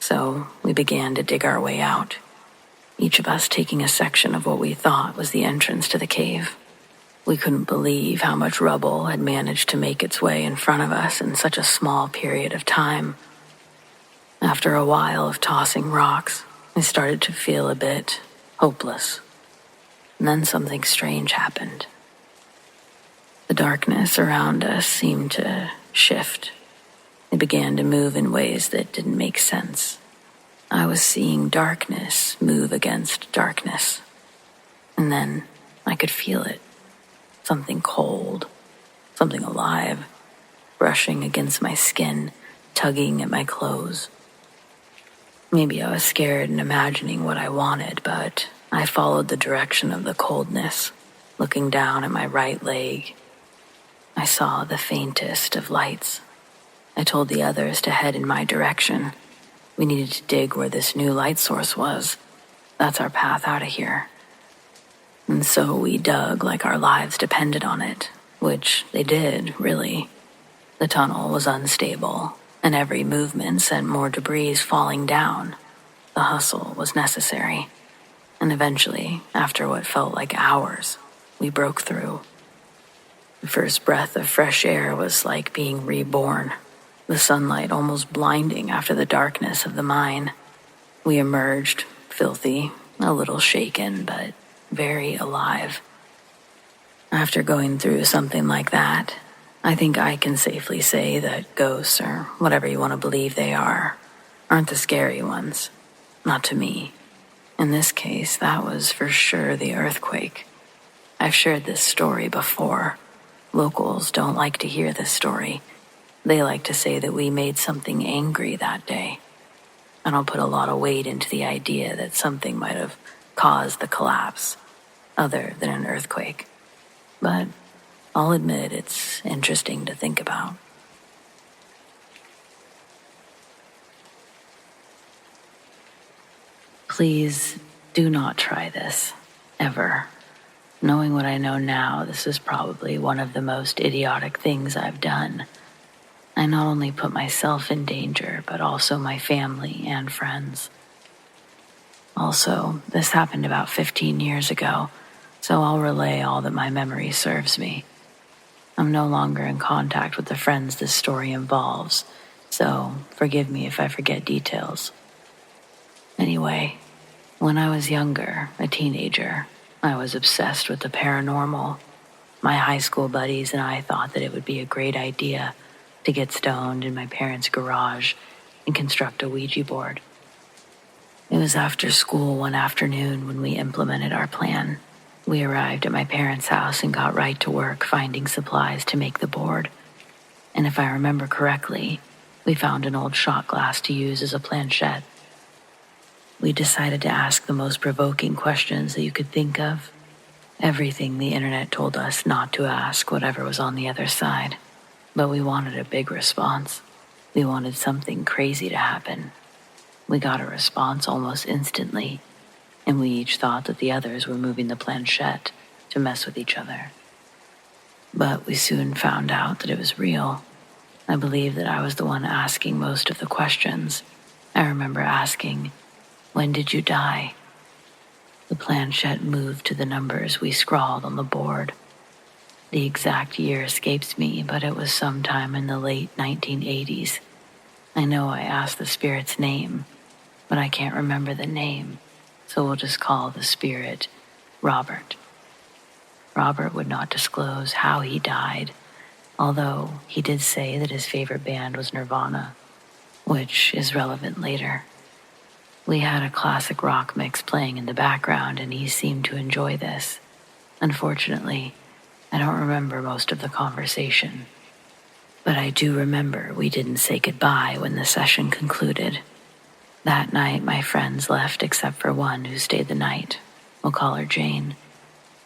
so we began to dig our way out, each of us taking a section of what we thought was the entrance to the cave. We couldn't believe how much rubble had managed to make its way in front of us in such a small period of time. After a while of tossing rocks, I started to feel a bit hopeless. And then something strange happened. The darkness around us seemed to shift. It began to move in ways that didn't make sense. I was seeing darkness move against darkness. And then I could feel it. Something cold, something alive, brushing against my skin, tugging at my clothes. Maybe I was scared and imagining what I wanted, but I followed the direction of the coldness, looking down at my right leg. I saw the faintest of lights. I told the others to head in my direction. We needed to dig where this new light source was. That's our path out of here. And so we dug like our lives depended on it, which they did, really. The tunnel was unstable, and every movement sent more debris falling down. The hustle was necessary. And eventually, after what felt like hours, we broke through. The first breath of fresh air was like being reborn, the sunlight almost blinding after the darkness of the mine. We emerged, filthy, a little shaken, but very alive. After going through something like that, I think I can safely say that ghosts, or whatever you want to believe they are, aren't the scary ones. Not to me. In this case, that was for sure the earthquake. I've shared this story before. Locals don't like to hear this story. They like to say that we made something angry that day. I don't put a lot of weight into the idea that something might have caused the collapse, other than an earthquake. But I'll admit it's interesting to think about. Please do not try this, ever. Knowing what I know now, this is probably one of the most idiotic things I've done. I not only put myself in danger, but also my family and friends. Also, this happened about 15 years ago, so I'll relay all that my memory serves me. I'm no longer in contact with the friends this story involves, so forgive me if I forget details. Anyway, when I was younger, a teenager, I was obsessed with the paranormal. My high school buddies and I thought that it would be a great idea to get stoned in my parents' garage and construct a Ouija board. It was after school one afternoon when we implemented our plan. We arrived at my parents' house and got right to work finding supplies to make the board. And if I remember correctly, we found an old shot glass to use as a planchette. We decided to ask the most provoking questions that you could think of. Everything the internet told us not to ask, whatever was on the other side. But we wanted a big response. We wanted something crazy to happen. We got a response almost instantly, and we each thought that the others were moving the planchette to mess with each other. But we soon found out that it was real. I believe that I was the one asking most of the questions. I remember asking, "When did you die?" The planchette moved to the numbers we scrawled on the board. The exact year escapes me, but it was sometime in the late 1980s. I know I asked the spirit's name, but I can't remember the name, so we'll just call the spirit Robert. Robert would not disclose how he died, although he did say that his favorite band was Nirvana, which is relevant later. We had a classic rock mix playing in the background, and he seemed to enjoy this. Unfortunately, I don't remember most of the conversation, but I do remember we didn't say goodbye when the session concluded. That night, my friends left except for one who stayed the night. We'll call her Jane.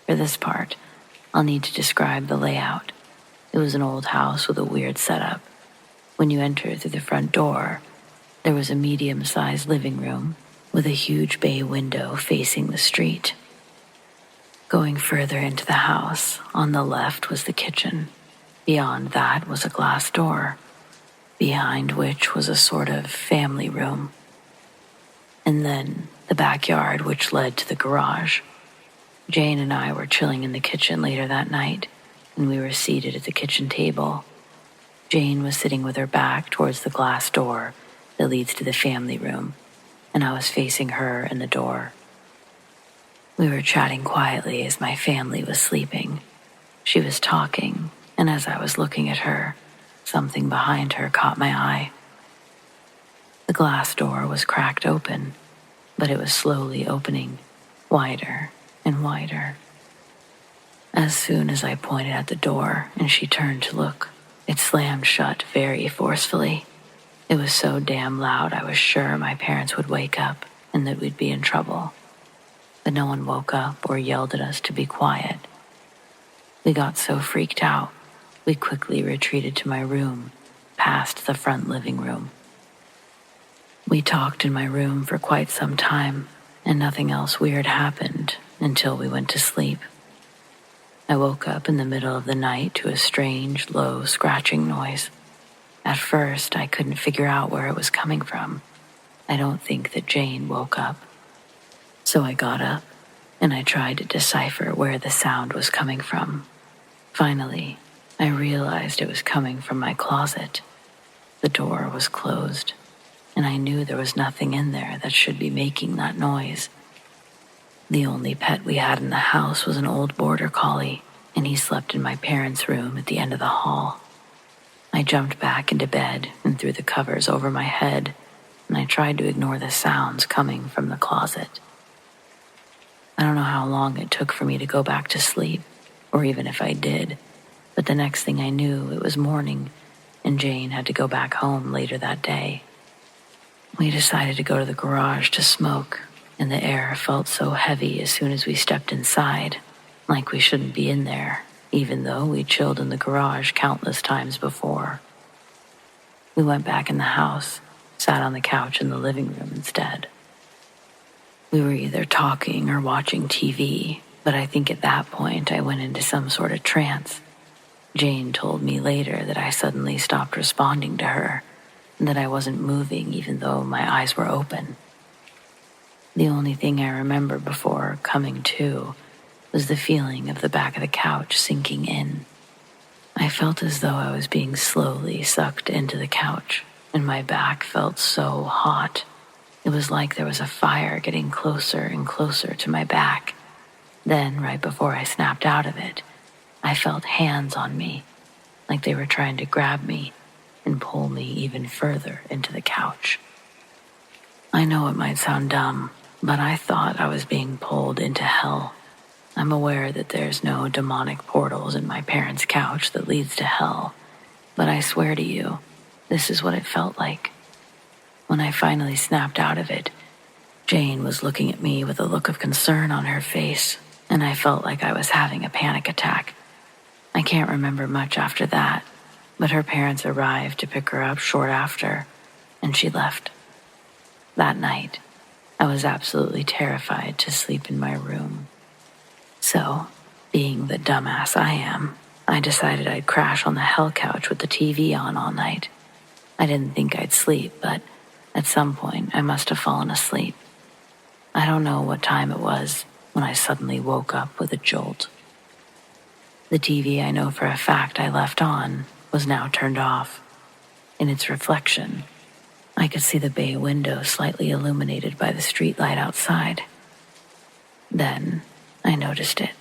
For this part, I'll need to describe the layout. It was an old house with a weird setup. When you entered through the front door, there was a medium-sized living room with a huge bay window facing the street. Going further into the house, on the left was the kitchen. Beyond that was a glass door, behind which was a sort of family room. And then the backyard, which led to the garage. Jane and I were chilling in the kitchen later that night, and we were seated at the kitchen table. Jane was sitting with her back towards the glass door that leads to the family room, and I was facing her and the door. We were chatting quietly as my family was sleeping. She was talking, and as I was looking at her, something behind her caught my eye. The glass door was cracked open, but it was slowly opening, wider and wider. As soon as I pointed at the door and she turned to look, it slammed shut very forcefully. It was so damn loud I was sure my parents would wake up and that we'd be in trouble. But no one woke up or yelled at us to be quiet. We got so freaked out, we quickly retreated to my room, past the front living room. We talked in my room for quite some time, and nothing else weird happened until we went to sleep. I woke up in the middle of the night to a strange, low scratching noise. At first, I couldn't figure out where it was coming from. I don't think that Jane woke up. So I got up, and I tried to decipher where the sound was coming from. Finally, I realized it was coming from my closet. The door was closed, and I knew there was nothing in there that should be making that noise. The only pet we had in the house was an old border collie, and he slept in my parents' room at the end of the hall. I jumped back into bed and threw the covers over my head, and I tried to ignore the sounds coming from the closet. I don't know how long it took for me to go back to sleep, or even if I did, but the next thing I knew, it was morning, and Jane had to go back home later that day. We decided to go to the garage to smoke, and the air felt so heavy as soon as we stepped inside, like we shouldn't be in there, even though we chilled in the garage countless times before. We went back in the house, sat on the couch in the living room instead. We were either talking or watching TV, but I think at that point I went into some sort of trance. Jane told me later that I suddenly stopped responding to her, and that I wasn't moving even though my eyes were open. The only thing I remember before coming to was the feeling of the back of the couch sinking in. I felt as though I was being slowly sucked into the couch, and my back felt so hot. It was like there was a fire getting closer and closer to my back. Then, right before I snapped out of it, I felt hands on me, like they were trying to grab me and pull me even further into the couch. I know it might sound dumb, but I thought I was being pulled into hell. I'm aware that there's no demonic portals in my parents' couch that leads to hell, but I swear to you, this is what it felt like. When I finally snapped out of it, Jane was looking at me with a look of concern on her face, and I felt like I was having a panic attack. I can't remember much after that, but her parents arrived to pick her up short after, and she left. That night, I was absolutely terrified to sleep in my room. So, being the dumbass I am, I decided I'd crash on the hell couch with the TV on all night. I didn't think I'd sleep, but at some point I must have fallen asleep. I don't know what time it was when I suddenly woke up with a jolt. The TV I know for a fact I left on was now turned off. In its reflection, I could see the bay window slightly illuminated by the streetlight outside. Then I noticed it,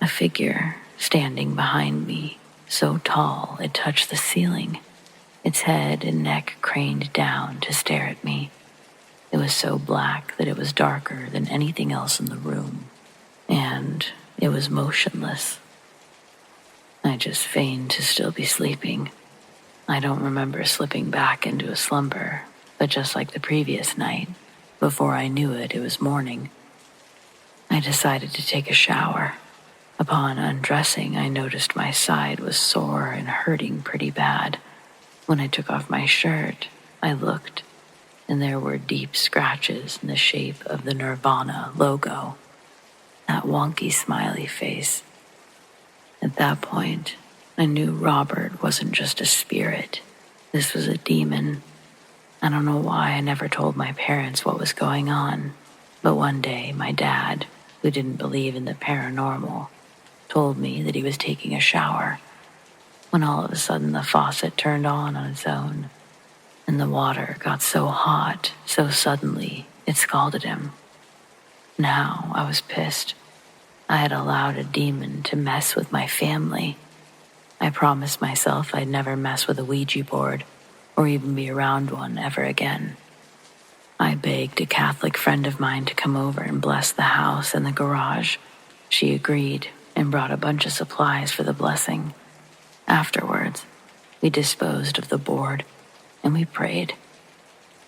a figure standing behind me, so tall it touched the ceiling, its head and neck craned down to stare at me. It was so black that it was darker than anything else in the room, and it was motionless. I just feigned to still be sleeping. I don't remember slipping back into a slumber, but just like the previous night, before I knew it, it was morning. I decided to take a shower. Upon undressing, I noticed my side was sore and hurting pretty bad. When I took off my shirt, I looked, and there were deep scratches in the shape of the Nirvana logo. That wonky smiley face. At that point, I knew Robert wasn't just a spirit. This was a demon. I don't know why I never told my parents what was going on, but one day my dad, who didn't believe in the paranormal, told me that he was taking a shower, when all of a sudden the faucet turned on its own, and the water got so hot so suddenly it scalded him. Now I was pissed. I had allowed a demon to mess with my family. I promised myself I'd never mess with a Ouija board or even be around one ever again. I begged a Catholic friend of mine to come over and bless the house and the garage. She agreed and brought a bunch of supplies for the blessing. Afterwards, we disposed of the board and we prayed.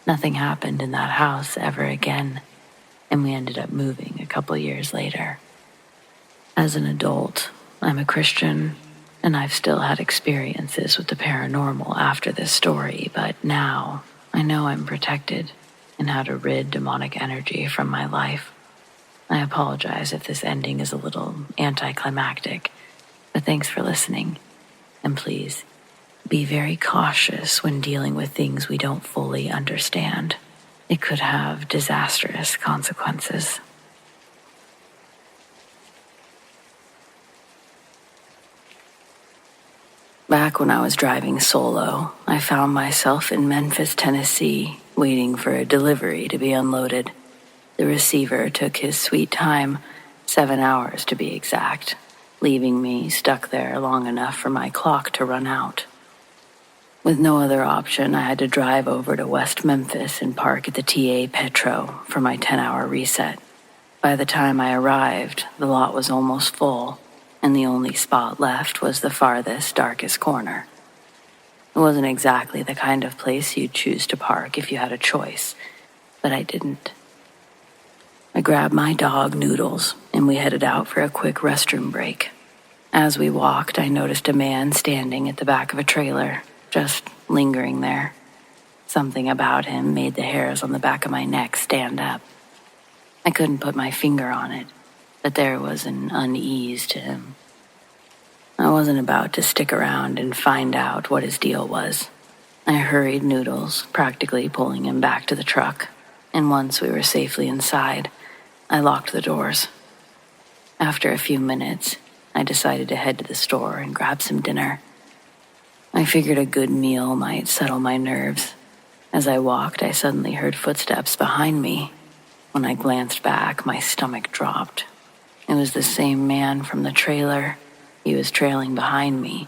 Nothing happened in that house ever again, and we ended up moving a couple years later. As an adult, I'm a Christian, and I've still had experiences with the paranormal after this story, but now I know I'm protected and how to rid demonic energy from my life. I apologize if this ending is a little anticlimactic, but thanks for listening. And please, be very cautious when dealing with things we don't fully understand. It could have disastrous consequences. Back when I was driving solo, I found myself in Memphis, Tennessee, waiting for a delivery to be unloaded. The receiver took his sweet time, 7 hours to be exact. leaving me stuck there long enough for my clock to run out. With no other option, I had to drive over to West Memphis and park at the TA Petro for my 10-hour reset. By the time I arrived, the lot was almost full, and the only spot left was the farthest, darkest corner. It wasn't exactly the kind of place you'd choose to park if you had a choice, but I didn't. I grabbed my dog, Noodles, and we headed out for a quick restroom break. As we walked, I noticed a man standing at the back of a trailer, just lingering there. Something about him made the hairs on the back of my neck stand up. I couldn't put my finger on it, but there was an unease to him. I wasn't about to stick around and find out what his deal was. I hurried Noodles, practically pulling him back to the truck, and once we were safely inside, I locked the doors. After a few minutes, I decided to head to the store and grab some dinner. I figured a good meal might settle my nerves. As I walked, I suddenly heard footsteps behind me. When I glanced back, my stomach dropped. It was the same man from the trailer. He was trailing behind me,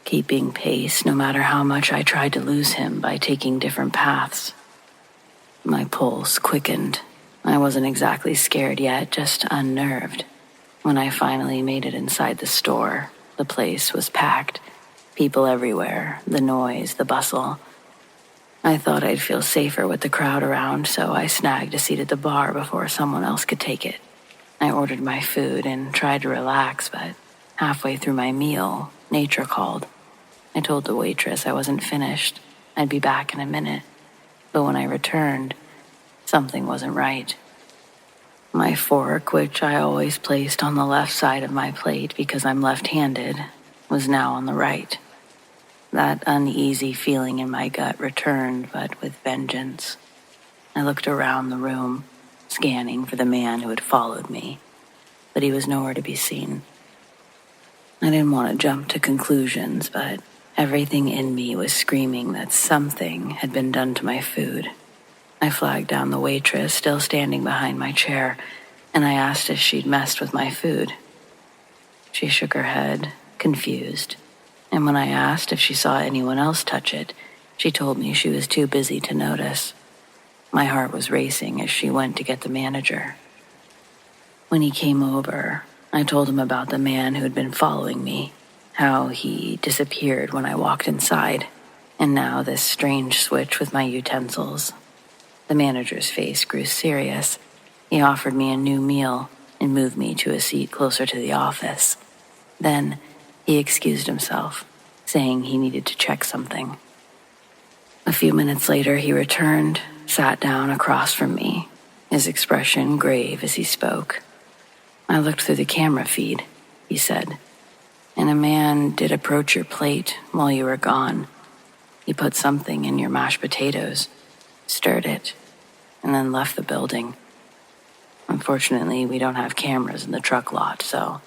keeping pace no matter how much I tried to lose him by taking different paths. My pulse quickened. I wasn't exactly scared yet, just unnerved. When I finally made it inside the store, the place was packed. People everywhere, the noise, the bustle. I thought I'd feel safer with the crowd around, so I snagged a seat at the bar before someone else could take it. I ordered my food and tried to relax, but halfway through my meal, nature called. I told the waitress I wasn't finished. I'd be back in a minute. But when I returned, something wasn't right. My fork, which I always placed on the left side of my plate because I'm left-handed, was now on the right. That uneasy feeling in my gut returned, but with vengeance. I looked around the room, scanning for the man who had followed me, but he was nowhere to be seen. I didn't want to jump to conclusions, but everything in me was screaming that something had been done to my food. I flagged down the waitress, still standing behind my chair, and I asked if she'd messed with my food. She shook her head, confused, and when I asked if she saw anyone else touch it, she told me she was too busy to notice. My heart was racing as she went to get the manager. When he came over, I told him about the man who had been following me, how he disappeared when I walked inside, and now this strange switch with my utensils. The manager's face grew serious. He offered me a new meal and moved me to a seat closer to the office. Then he excused himself, saying he needed to check something. A few minutes later, he returned, sat down across from me, his expression grave as he spoke. I looked through the camera feed, he said, and a man did approach your plate while you were gone. He put something in your mashed potatoes, stirred it, and then left the building. Unfortunately, we don't have cameras in the truck lot, so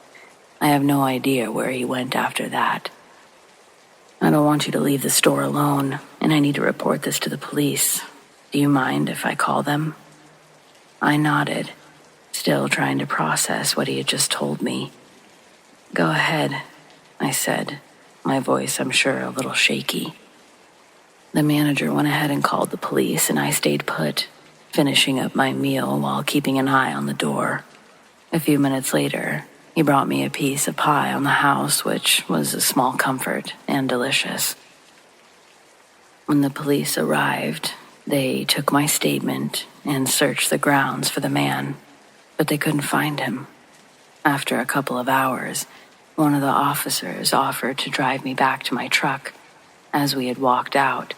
I have no idea where he went after that. I don't want you to leave the store alone, and I need to report this to the police. Do you mind if I call them? I nodded, still trying to process what he had just told me. Go ahead, I said, my voice, I'm sure, a little shaky. The manager went ahead and called the police, and I stayed put, finishing up my meal while keeping an eye on the door. A few minutes later, he brought me a piece of pie on the house, which was a small comfort and delicious. When the police arrived, they took my statement and searched the grounds for the man, but they couldn't find him. After a couple of hours, one of the officers offered to drive me back to my truck. As we had walked out,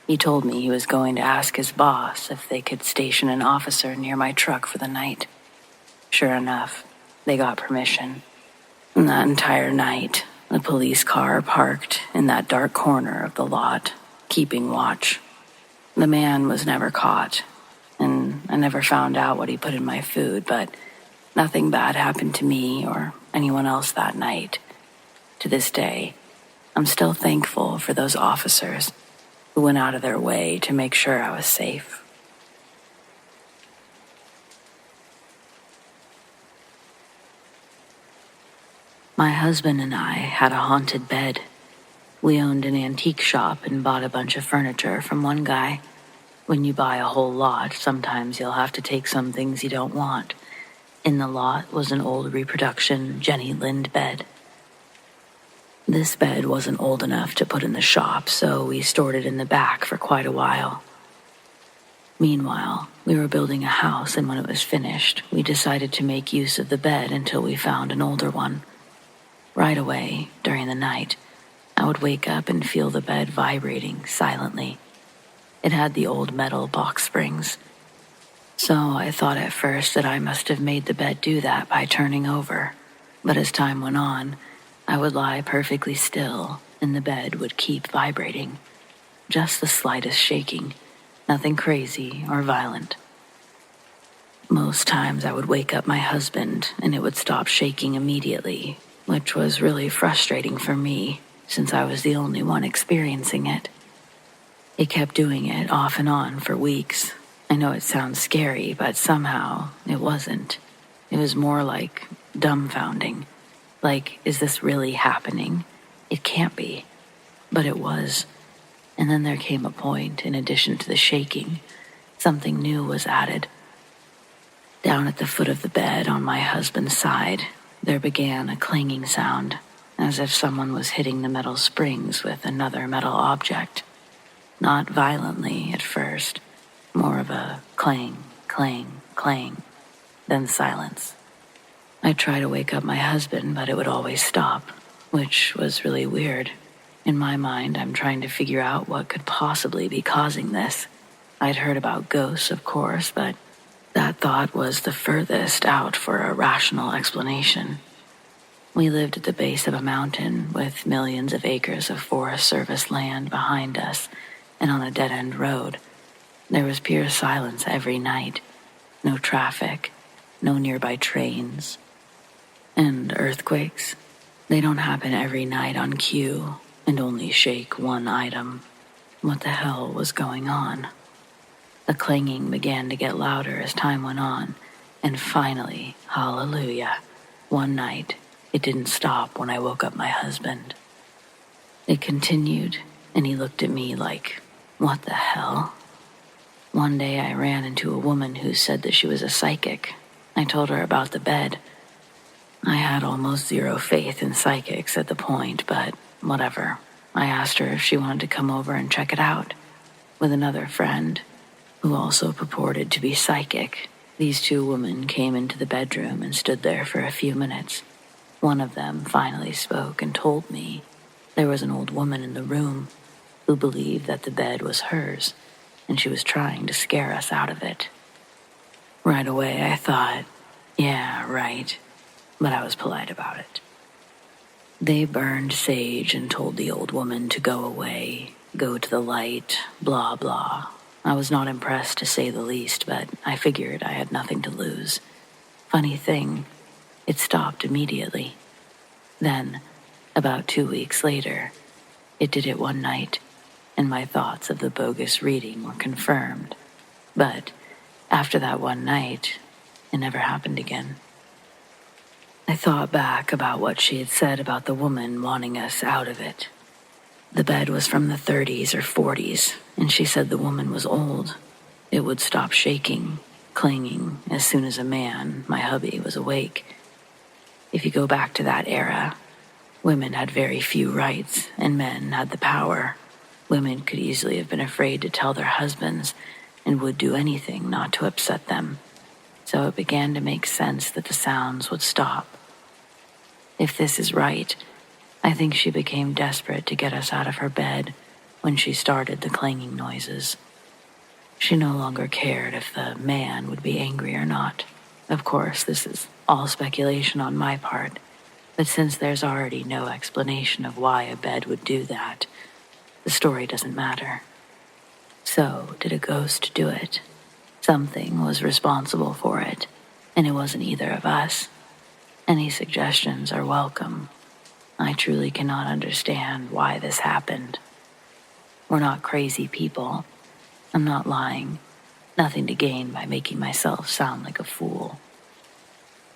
he told me he was going to ask his boss if they could station an officer near my truck for the night. Sure enough, they got permission. And that entire night, the police car parked in that dark corner of the lot, keeping watch. The man was never caught, and I never found out what he put in my food, but nothing bad happened to me or anyone else that night. To this day, I'm still thankful for those officers who went out of their way to make sure I was safe. My husband and I had a haunted bed. We owned an antique shop and bought a bunch of furniture from one guy. When you buy a whole lot, sometimes you'll have to take some things you don't want. In the lot was an old reproduction Jenny Lind bed. This bed wasn't old enough to put in the shop, so we stored it in the back for quite a while. Meanwhile, we were building a house, and when it was finished, we decided to make use of the bed until we found an older one. Right away, during the night, I would wake up and feel the bed vibrating silently. It had the old metal box springs. So I thought at first that I must have made the bed do that by turning over. But as time went on, I would lie perfectly still, and the bed would keep vibrating. Just the slightest shaking, nothing crazy or violent. Most times I would wake up my husband, and it would stop shaking immediately, which was really frustrating for me, since I was the only one experiencing it. It kept doing it off and on for weeks. I know it sounds scary, but somehow it wasn't. It was more like dumbfounding. Like, is this really happening? It can't be. But it was. And then there came a point, in addition to the shaking, something new was added. Down at the foot of the bed on my husband's side, there began a clanging sound, as if someone was hitting the metal springs with another metal object. Not violently at first, more of a clang, clang, clang, then silence. I'd try to wake up my husband, but it would always stop, which was really weird. In my mind, I'm trying to figure out what could possibly be causing this. I'd heard about ghosts, of course, but that thought was the furthest out for a rational explanation. We lived at the base of a mountain with millions of acres of Forest Service land behind us and on a dead-end road. There was pure silence every night. No traffic, no nearby trains. And earthquakes, they don't happen every night on cue and only shake one item. What the hell was going on? The clanging began to get louder as time went on, and finally, hallelujah, one night, it didn't stop when I woke up my husband. It continued, and he looked at me like, what the hell? One day I ran into a woman who said that she was a psychic. I told her about the bed. I had almost zero faith in psychics at the point, but whatever. I asked her if she wanted to come over and check it out. With another friend, who also purported to be psychic, these two women came into the bedroom and stood there for a few minutes. One of them finally spoke and told me there was an old woman in the room who believed that the bed was hers, and she was trying to scare us out of it. Right away I thought, yeah, right. But I was polite about it. They burned sage and told the old woman to go away, go to the light, blah, blah. I was not impressed, to say the least, but I figured I had nothing to lose. Funny thing, it stopped immediately. Then, about 2 weeks later, it did it one night, and my thoughts of the bogus reading were confirmed. But after that one night, it never happened again. I thought back about what she had said about the woman wanting us out of it. The bed was from the 30s or 40s, and she said the woman was old. It would stop shaking, clanging, as soon as a man, my hubby, was awake. If you go back to that era, women had very few rights, and men had the power. Women could easily have been afraid to tell their husbands and would do anything not to upset them. So it began to make sense that the sounds would stop. If this is right, I think she became desperate to get us out of her bed when she started the clanging noises. She no longer cared if the man would be angry or not. Of course, this is all speculation on my part, but since there's already no explanation of why a bed would do that, the story doesn't matter. So, did a ghost do it? Something was responsible for it, and it wasn't either of us. Any suggestions are welcome. I truly cannot understand why this happened. We're not crazy people. I'm not lying. Nothing to gain by making myself sound like a fool.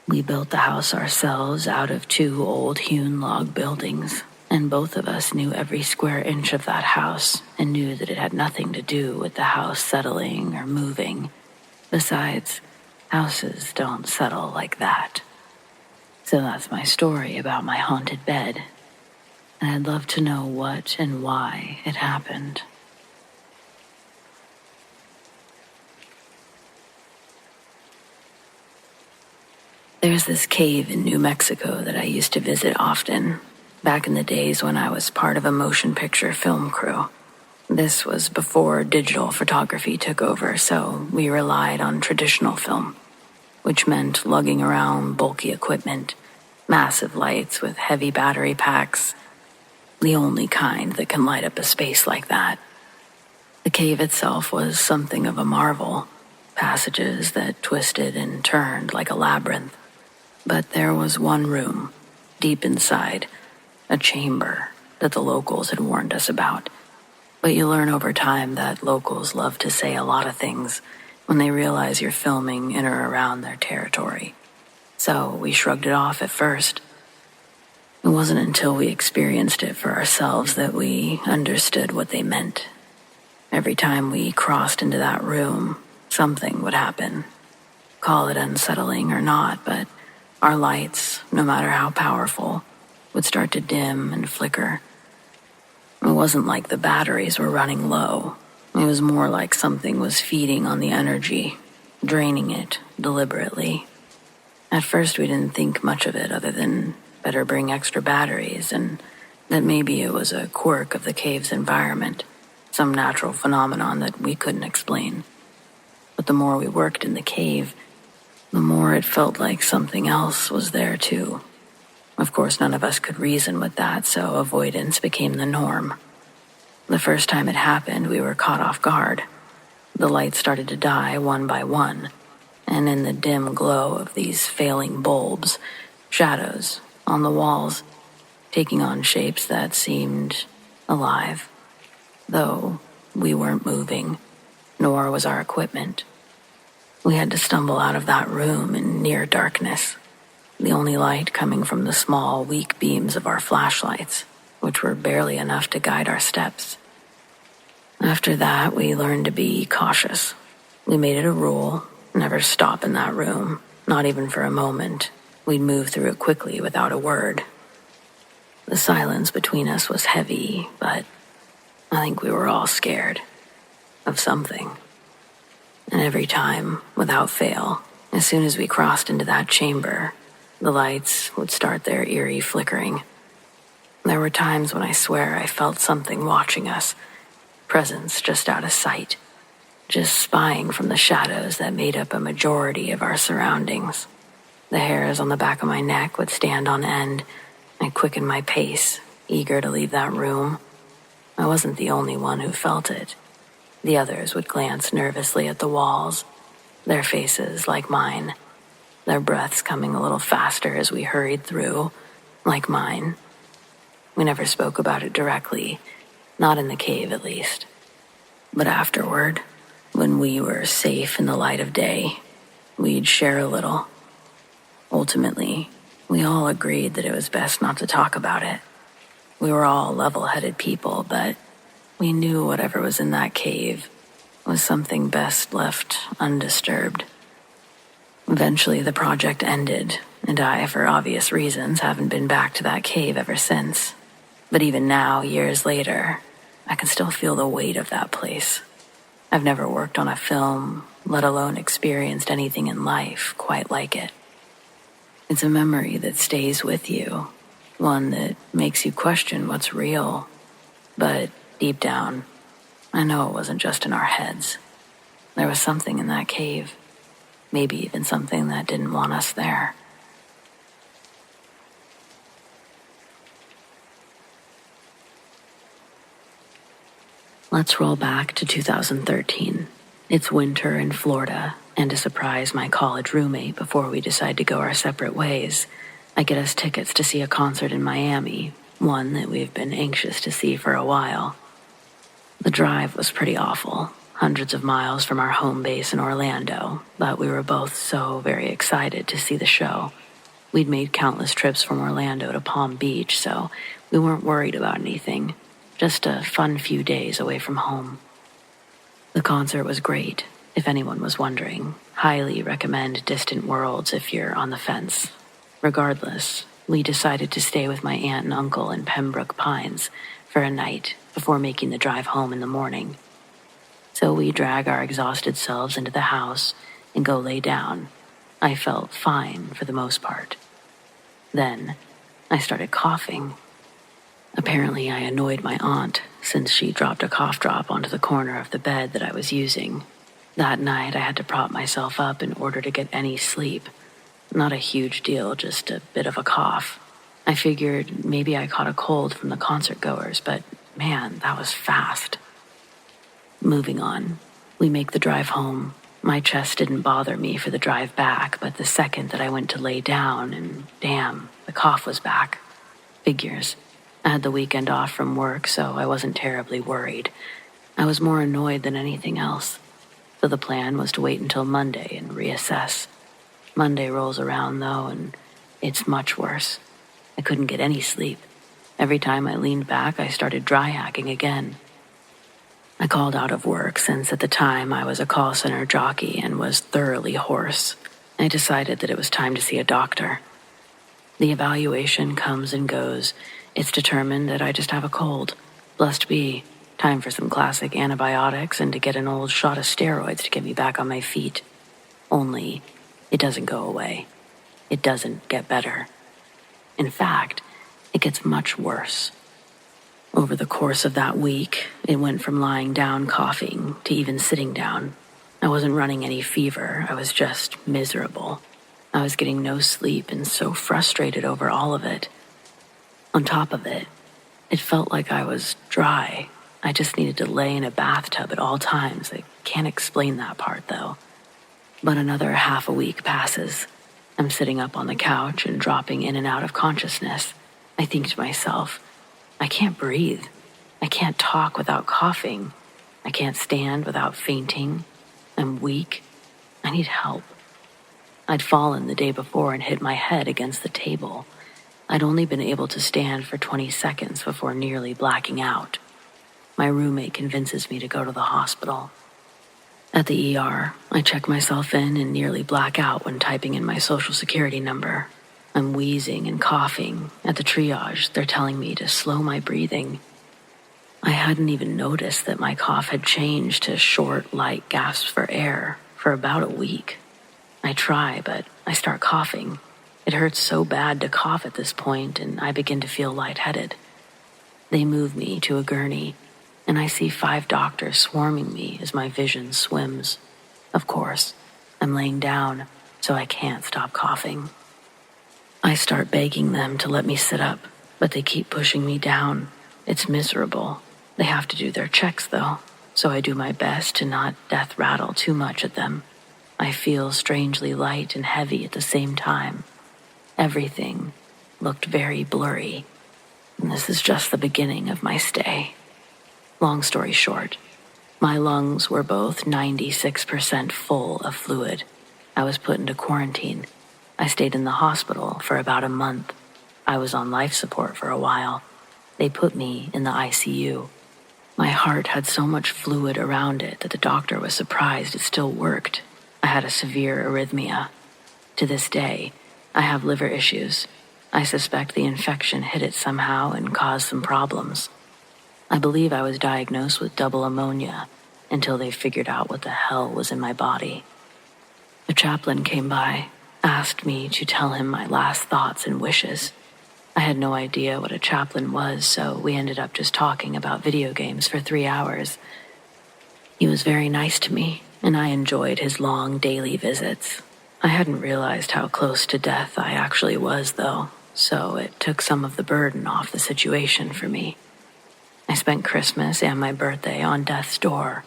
We built the house ourselves out of 2 old hewn log buildings, and both of us knew every square inch of that house and knew that it had nothing to do with the house settling or moving. Besides, houses don't settle like that. So that's my story about my haunted bed, and I'd love to know what and why it happened. There's this cave in New Mexico that I used to visit often, back in the days when I was part of a motion picture film crew. This was before digital photography took over, so we relied on traditional film, which meant lugging around bulky equipment, massive lights with heavy battery packs, the only kind that can light up a space like that. The cave itself was something of a marvel, passages that twisted and turned like a labyrinth. But there was one room, deep inside, a chamber that the locals had warned us about. But you learn over time that locals love to say a lot of things when they realize you're filming in or around their territory. So we shrugged it off at first. It wasn't until we experienced it for ourselves that we understood what they meant. Every time we crossed into that room, something would happen. Call it unsettling or not, but our lights, no matter how powerful, would start to dim and flicker. It wasn't like the batteries were running low. It was more like something was feeding on the energy, draining it deliberately. At first we didn't think much of it other than better bring extra batteries, and that maybe it was a quirk of the cave's environment, some natural phenomenon that we couldn't explain. But the more we worked in the cave, the more it felt like something else was there too. Of course, none of us could reason with that, so avoidance became the norm. The first time it happened, we were caught off guard. The lights started to die one by one, and in the dim glow of these failing bulbs, shadows on the walls, taking on shapes that seemed alive. Though we weren't moving, nor was our equipment. We had to stumble out of that room in near darkness, the only light coming from the small, weak beams of our flashlights, which were barely enough to guide our steps. After that, we learned to be cautious. We made it a rule, never stop in that room, not even for a moment. We'd move through it quickly without a word. The silence between us was heavy, but I think we were all scared of something. And every time, without fail, as soon as we crossed into that chamber, the lights would start their eerie flickering. There were times when I swear I felt something watching us, presence just out of sight, just spying from the shadows that made up a majority of our surroundings. The hairs on the back of my neck would stand on end. I'd quicken my pace, eager to leave that room. I wasn't the only one who felt it. The others would glance nervously at the walls, their faces like mine, their breaths coming a little faster as we hurried through, like mine. We never spoke about it directly, not in the cave at least. But afterward, when we were safe in the light of day, we'd share a little. Ultimately, we all agreed that it was best not to talk about it. We were all level-headed people, but we knew whatever was in that cave was something best left undisturbed. Eventually, the project ended, and I, for obvious reasons, haven't been back to that cave ever since. But even now, years later, I can still feel the weight of that place. I've never worked on a film, let alone experienced anything in life quite like it. It's a memory that stays with you, one that makes you question what's real. But deep down, I know it wasn't just in our heads. There was something in that cave, maybe even something that didn't want us there. Let's roll back to 2013. It's winter in Florida, and to surprise my college roommate before we decide to go our separate ways, I get us tickets to see a concert in Miami, one that we've been anxious to see for a while. The drive was pretty awful. hundreds of miles from our home base in Orlando, but we were both so very excited to see the show. We'd made countless trips from Orlando to Palm Beach, so we weren't worried about anything. Just a fun few days away from home. The concert was great, if anyone was wondering. Highly recommend Distant Worlds if you're on the fence. Regardless, we decided to stay with my aunt and uncle in Pembroke Pines for a night before making the drive home in the morning. So we drag our exhausted selves into the house and go lay down. I felt fine for the most part. Then I started coughing. Apparently I annoyed my aunt since she dropped a cough drop onto the corner of the bed that I was using. That night I had to prop myself up in order to get any sleep. Not a huge deal, just a bit of a cough. I figured maybe I caught a cold from the concert goers, but man, that was fast. Moving on, we make the drive home. My chest didn't bother me for the drive back, but the second that I went to lay down, and damn, the cough was back. Figures. I had the weekend off from work, so I wasn't terribly worried. I was more annoyed than anything else. So the plan was to wait until Monday and reassess. Monday rolls around, though, and it's much worse. I couldn't get any sleep. Every time I leaned back, I started dry hacking again. I called out of work since at the time I was a call center jockey and was thoroughly hoarse. I decided that it was time to see a doctor. The evaluation comes and goes. It's determined that I just have a cold. Blessed be. Time for some classic antibiotics and to get an old shot of steroids to get me back on my feet. Only, it doesn't go away. It doesn't get better. In fact, it gets much worse. Over the course of that week, it went from lying down coughing to even sitting down. I wasn't running any fever. I was just miserable. I was getting no sleep and so frustrated over all of it. On top of it, it felt like I was dry. I just needed to lay in a bathtub at all times. I can't explain that part, though. But another half a week passes. I'm sitting up on the couch and dropping in and out of consciousness. I think to myself, I can't breathe. I can't talk without coughing. I can't stand without fainting. I'm weak. I need help. I'd fallen the day before and hit my head against the table. I'd only been able to stand for 20 seconds before nearly blacking out. My roommate convinces me to go to the hospital. At the ER, I check myself in and nearly black out when typing in my social security number. I'm wheezing and coughing. At the triage, they're telling me to slow my breathing. I hadn't even noticed that my cough had changed to short, light gasps for air for about a week. I try, but I start coughing. It hurts so bad to cough at this point, and I begin to feel lightheaded. They move me to a gurney, and I see 5 doctors swarming me as my vision swims. Of course, I'm laying down, so I can't stop coughing. I start begging them to let me sit up, but they keep pushing me down. It's miserable. They have to do their checks, though, so I do my best to not death rattle too much at them. I feel strangely light and heavy at the same time. Everything looked very blurry, and this is just the beginning of my stay. Long story short, my lungs were both 96% full of fluid. I was put into quarantine. I stayed in the hospital for about a month. I was on life support for a while. They put me in the ICU. My heart had so much fluid around it that the doctor was surprised it still worked. I had a severe arrhythmia. To this day, I have liver issues. I suspect the infection hit it somehow and caused some problems. I believe I was diagnosed with double pneumonia until they figured out what the hell was in my body. A chaplain came by, asked me to tell him my last thoughts and wishes. I had no idea what a chaplain was, so we ended up just talking about video games for 3 hours. He was very nice to me, and I enjoyed his long daily visits. I hadn't realized how close to death I actually was, though, so it took some of the burden off the situation for me. I spent Christmas and my birthday on death's door,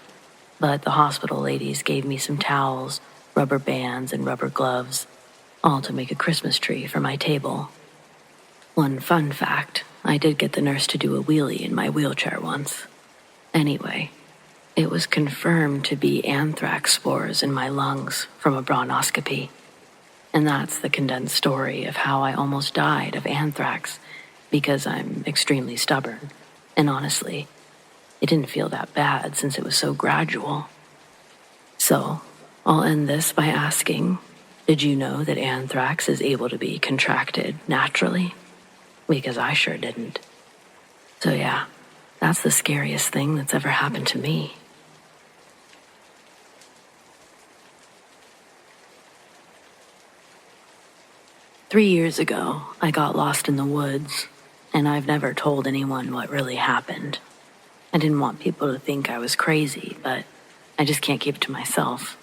but the hospital ladies gave me some towels, rubber bands, and rubber gloves, all to make a Christmas tree for my table. One fun fact, I did get the nurse to do a wheelie in my wheelchair once. Anyway, It was confirmed to be anthrax spores in my lungs from a bronchoscopy. And that's the condensed story of how I almost died of anthrax, because I'm extremely stubborn. And honestly, it didn't feel that bad since it was so gradual. So, I'll end this by asking, did you know that anthrax is able to be contracted naturally? Because I sure didn't. So yeah, that's the scariest thing that's ever happened to me. Three years ago, I got lost in the woods, and I've never told anyone what really happened. I didn't want people to think I was crazy, but I just can't keep it to myself.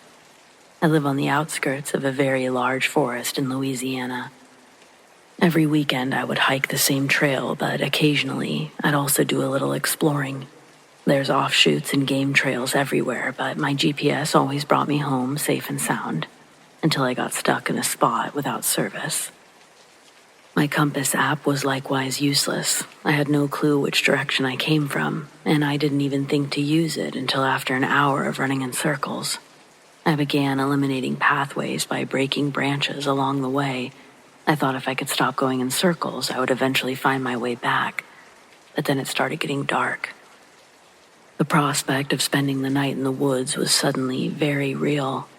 I live on the outskirts of a very large forest in Louisiana. Every weekend I would hike the same trail, but occasionally I'd also do a little exploring. There's offshoots and game trails everywhere, but my GPS always brought me home safe and sound, until I got stuck in a spot without service. My compass app was likewise useless. I had no clue which direction I came from, and I didn't even think to use it until after an hour of running in circles. I began eliminating pathways by breaking branches along the way. I thought if I could stop going in circles, I would eventually find my way back. But then it started getting dark. The prospect of spending the night in the woods was suddenly very real.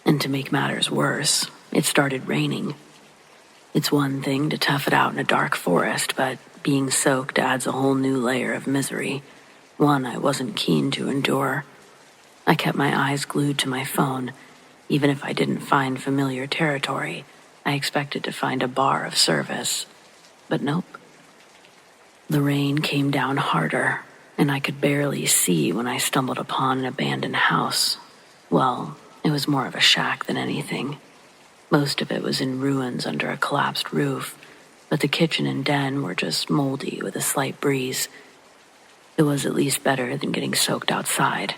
And to make matters worse, it started raining. It's one thing to tough it out in a dark forest, but being soaked adds a whole new layer of misery, one I wasn't keen to endure. I kept my eyes glued to my phone. Even if I didn't find familiar territory, I expected to find a bar of service. But nope. The rain came down harder, and I could barely see when I stumbled upon an abandoned house. Well, it was more of a shack than anything. Most of it was in ruins under a collapsed roof, but the kitchen and den were just moldy with a slight breeze. It was at least better than getting soaked outside,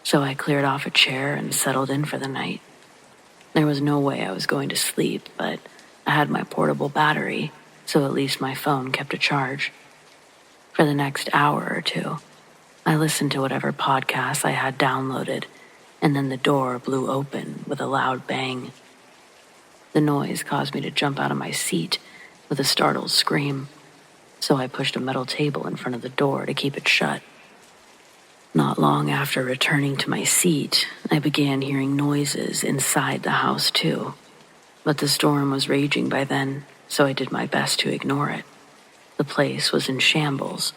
so I cleared off a chair and settled in for the night. There was no way I was going to sleep, but I had my portable battery, so at least my phone kept a charge. For the next hour or two, I listened to whatever podcasts I had downloaded, and then the door blew open with a loud bang. The noise caused me to jump out of my seat with a startled scream, so I pushed a metal table in front of the door to keep it shut. Not long after returning to my seat, I began hearing noises inside the house too. But the storm was raging by then, so I did my best to ignore it. The place was in shambles.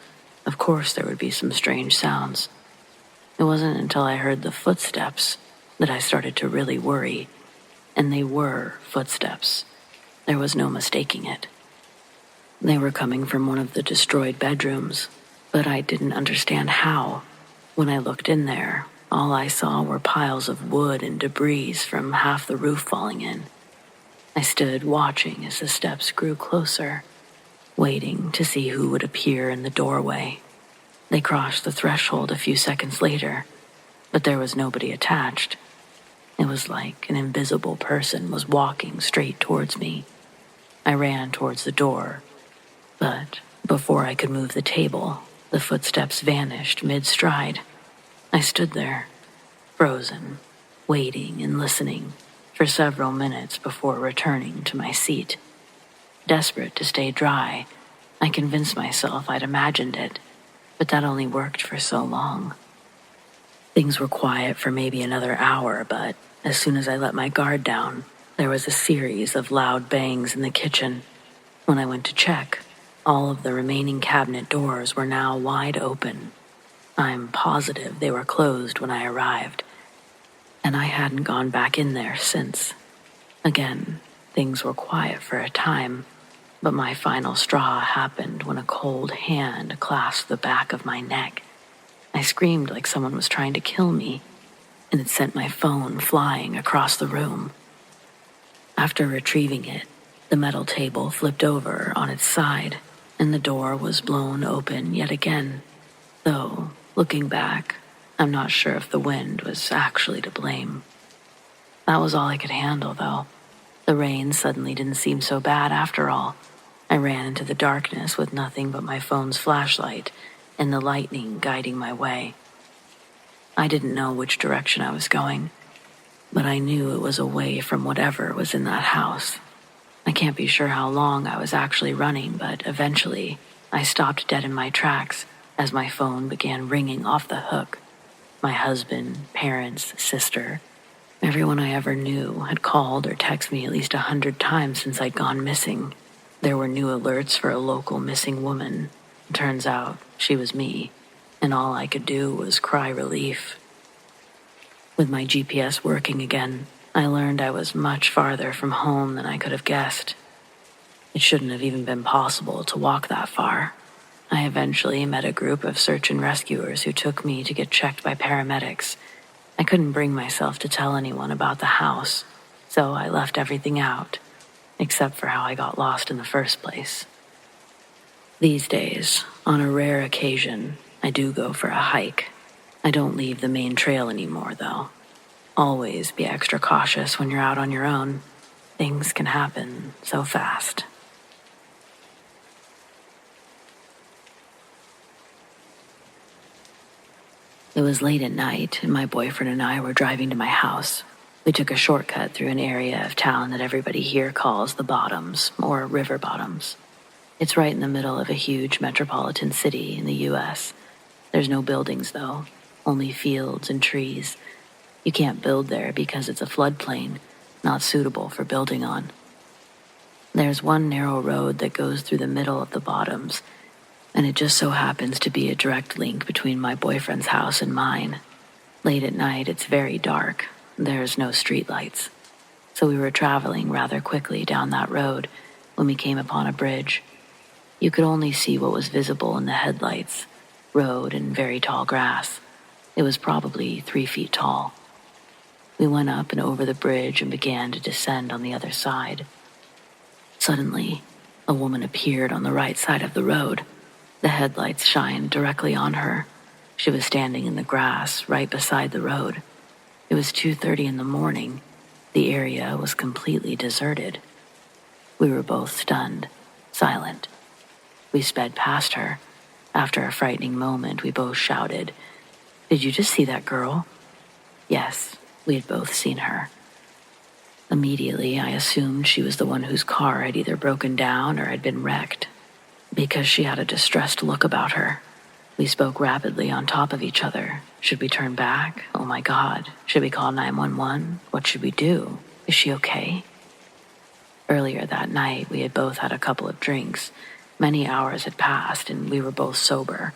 Of course there would be some strange sounds. It wasn't until I heard the footsteps that I started to really worry. And they were footsteps. There was no mistaking it. They were coming from one of the destroyed bedrooms, but I didn't understand how. When I looked in there, all I saw were piles of wood and debris from half the roof falling in. I stood watching as the steps grew closer, waiting to see who would appear in the doorway. They crossed the threshold a few seconds later, but there was nobody attached. It was like an invisible person was walking straight towards me. I ran towards the door, but before I could move the table, the footsteps vanished mid-stride. I stood there, frozen, waiting and listening for several minutes before returning to my seat. Desperate to stay dry, I convinced myself I'd imagined it, but that only worked for so long. Things were quiet for maybe another hour, but as soon as I let my guard down, there was a series of loud bangs in the kitchen. When I went to check, all of the remaining cabinet doors were now wide open. I'm positive they were closed when I arrived, and I hadn't gone back in there since. Again, things were quiet for a time, but my final straw happened when a cold hand clasped the back of my neck. I screamed like someone was trying to kill me, and it sent my phone flying across the room. After retrieving it, the metal table flipped over on its side, and the door was blown open yet again. Though, looking back, I'm not sure if the wind was actually to blame. That was all I could handle, though. The rain suddenly didn't seem so bad after all. I ran into the darkness with nothing but my phone's flashlight and the lightning guiding my way. I didn't know which direction I was going, but I knew it was away from whatever was in that house. I can't be sure how long I was actually running, but eventually I stopped dead in my tracks as my phone began ringing off the hook. My husband, parents, sister, everyone I ever knew had called or texted me at least 100 times since I'd gone missing. There were new alerts for a local missing woman. Turns out she was me, and all I could do was cry relief. With my GPS working again, I learned I was much farther from home than I could have guessed. It shouldn't have even been possible to walk that far. I eventually met a group of search and rescuers who took me to get checked by paramedics. I couldn't bring myself to tell anyone about the house, so I left everything out, except for how I got lost in the first place. These days, on a rare occasion, I do go for a hike. I don't leave the main trail anymore, though. Always be extra cautious when you're out on your own. Things can happen so fast. It was late at night, and my boyfriend and I were driving to my house. We took a shortcut through an area of town that everybody here calls the Bottoms, or River Bottoms. It's right in the middle of a huge metropolitan city in the U.S. There's no buildings, though, only fields and trees. You can't build there because it's a floodplain, not suitable for building on. There's one narrow road that goes through the middle of the Bottoms, and it just so happens to be a direct link between my boyfriend's house and mine. Late at night, it's very dark. There's no streetlights. So we were traveling rather quickly down that road when we came upon a bridge. You could only see what was visible in the headlights, road and very tall grass. It was probably 3 feet tall. We went up and over the bridge and began to descend on the other side. Suddenly, a woman appeared on the right side of the road. The headlights shined directly on her. She was standing in the grass right beside the road. It was 2:30 in the morning. The area was completely deserted. We were both stunned, silent. We sped past her. After a frightening moment, we both shouted, "Did you just see that girl?" Yes, we had both seen her. Immediately, I assumed she was the one whose car had either broken down or had been wrecked, because she had a distressed look about her. We spoke rapidly on top of each other. Should we turn back? Oh my God. Should we call 911? What should we do? Is she okay? Earlier that night, we had both had a couple of drinks. Many hours had passed, and we were both sober.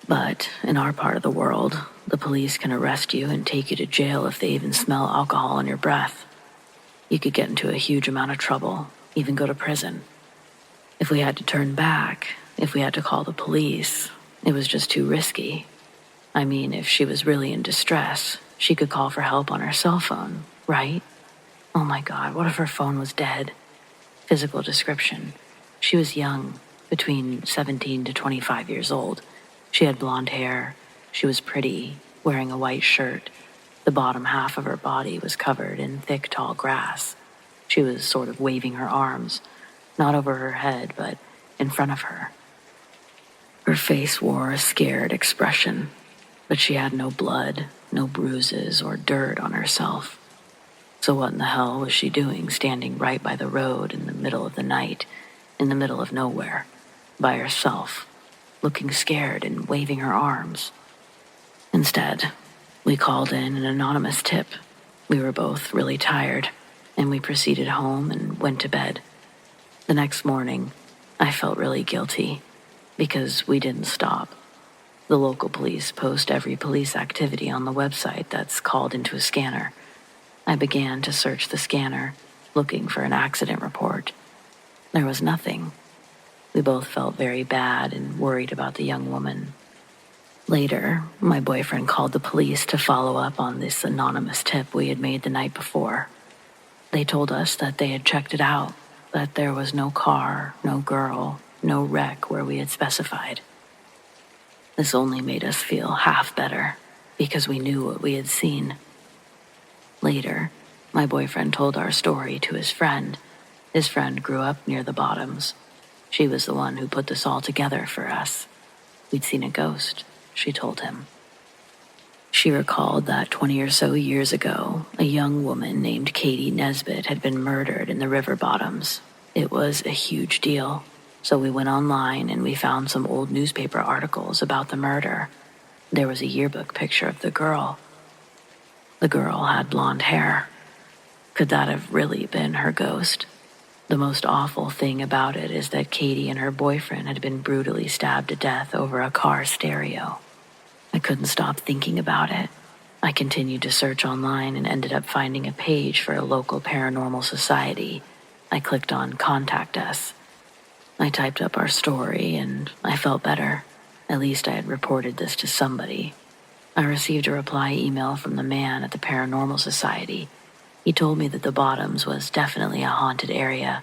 But in our part of the world, the police can arrest you and take you to jail if they even smell alcohol in your breath. You could get into a huge amount of trouble, even go to prison. If we had to turn back, if we had to call the police, it was just too risky. I mean, if she was really in distress, she could call for help on her cell phone, right? Oh my God, what if her phone was dead? Physical description. She was young, between 17 to 25 years old. She had blonde hair. She was pretty, wearing a white shirt. The bottom half of her body was covered in thick, tall grass. She was sort of waving her arms, not over her head, but in front of her. Her face wore a scared expression, but she had no blood, no bruises or dirt on herself. So what in the hell was she doing standing right by the road in the middle of the night, in the middle of nowhere, by herself, looking scared and waving her arms? Instead, we called in an anonymous tip. We were both really tired, and we proceeded home and went to bed. The next morning, I felt really guilty because we didn't stop. The local police post every police activity on the website that's called into a scanner. I began to search the scanner, looking for an accident report. There was nothing. We both felt very bad and worried about the young woman. Later, my boyfriend called the police to follow up on this anonymous tip we had made the night before. They told us that they had checked it out, that there was no car, no girl, no wreck where we had specified. This only made us feel half better, because we knew what we had seen. Later, my boyfriend told our story to his friend. His friend grew up near the Bottoms. She was the one who put this all together for us. We'd seen a ghost, she told him. She recalled that 20 or so years ago, a young woman named Katie Nesbitt had been murdered in the river bottoms. It was a huge deal, so we went online and we found some old newspaper articles about the murder. There was a yearbook picture of the girl. The girl had blonde hair. Could that have really been her ghost? The most awful thing about it is that Katie and her boyfriend had been brutally stabbed to death over a car stereo. I couldn't stop thinking about it. I continued to search online and ended up finding a page for a local paranormal society. I clicked on Contact Us. I typed up our story and I felt better. At least I had reported this to somebody. I received a reply email from the man at the Paranormal Society. He told me that the Bottoms was definitely a haunted area.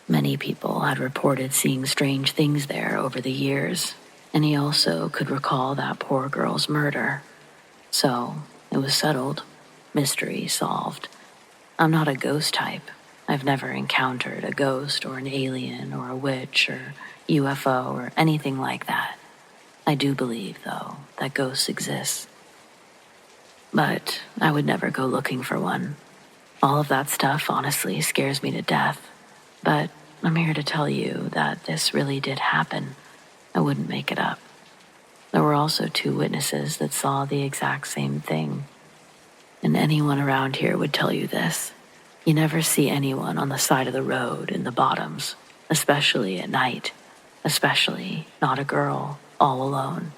Many people had reported seeing strange things there over the years, and he also could recall that poor girl's murder. So, it was settled. Mystery solved. I'm not a ghost type. I've never encountered a ghost or an alien or a witch or UFO or anything like that. I do believe, though, that ghosts exist. But I would never go looking for one. All of that stuff honestly scares me to death. But I'm here to tell you that this really did happen. I wouldn't make it up. There were also 2 witnesses that saw the exact same thing. And anyone around here would tell you this. You never see anyone on the side of the road in the Bottoms, especially at night. Especially not a girl, all alone.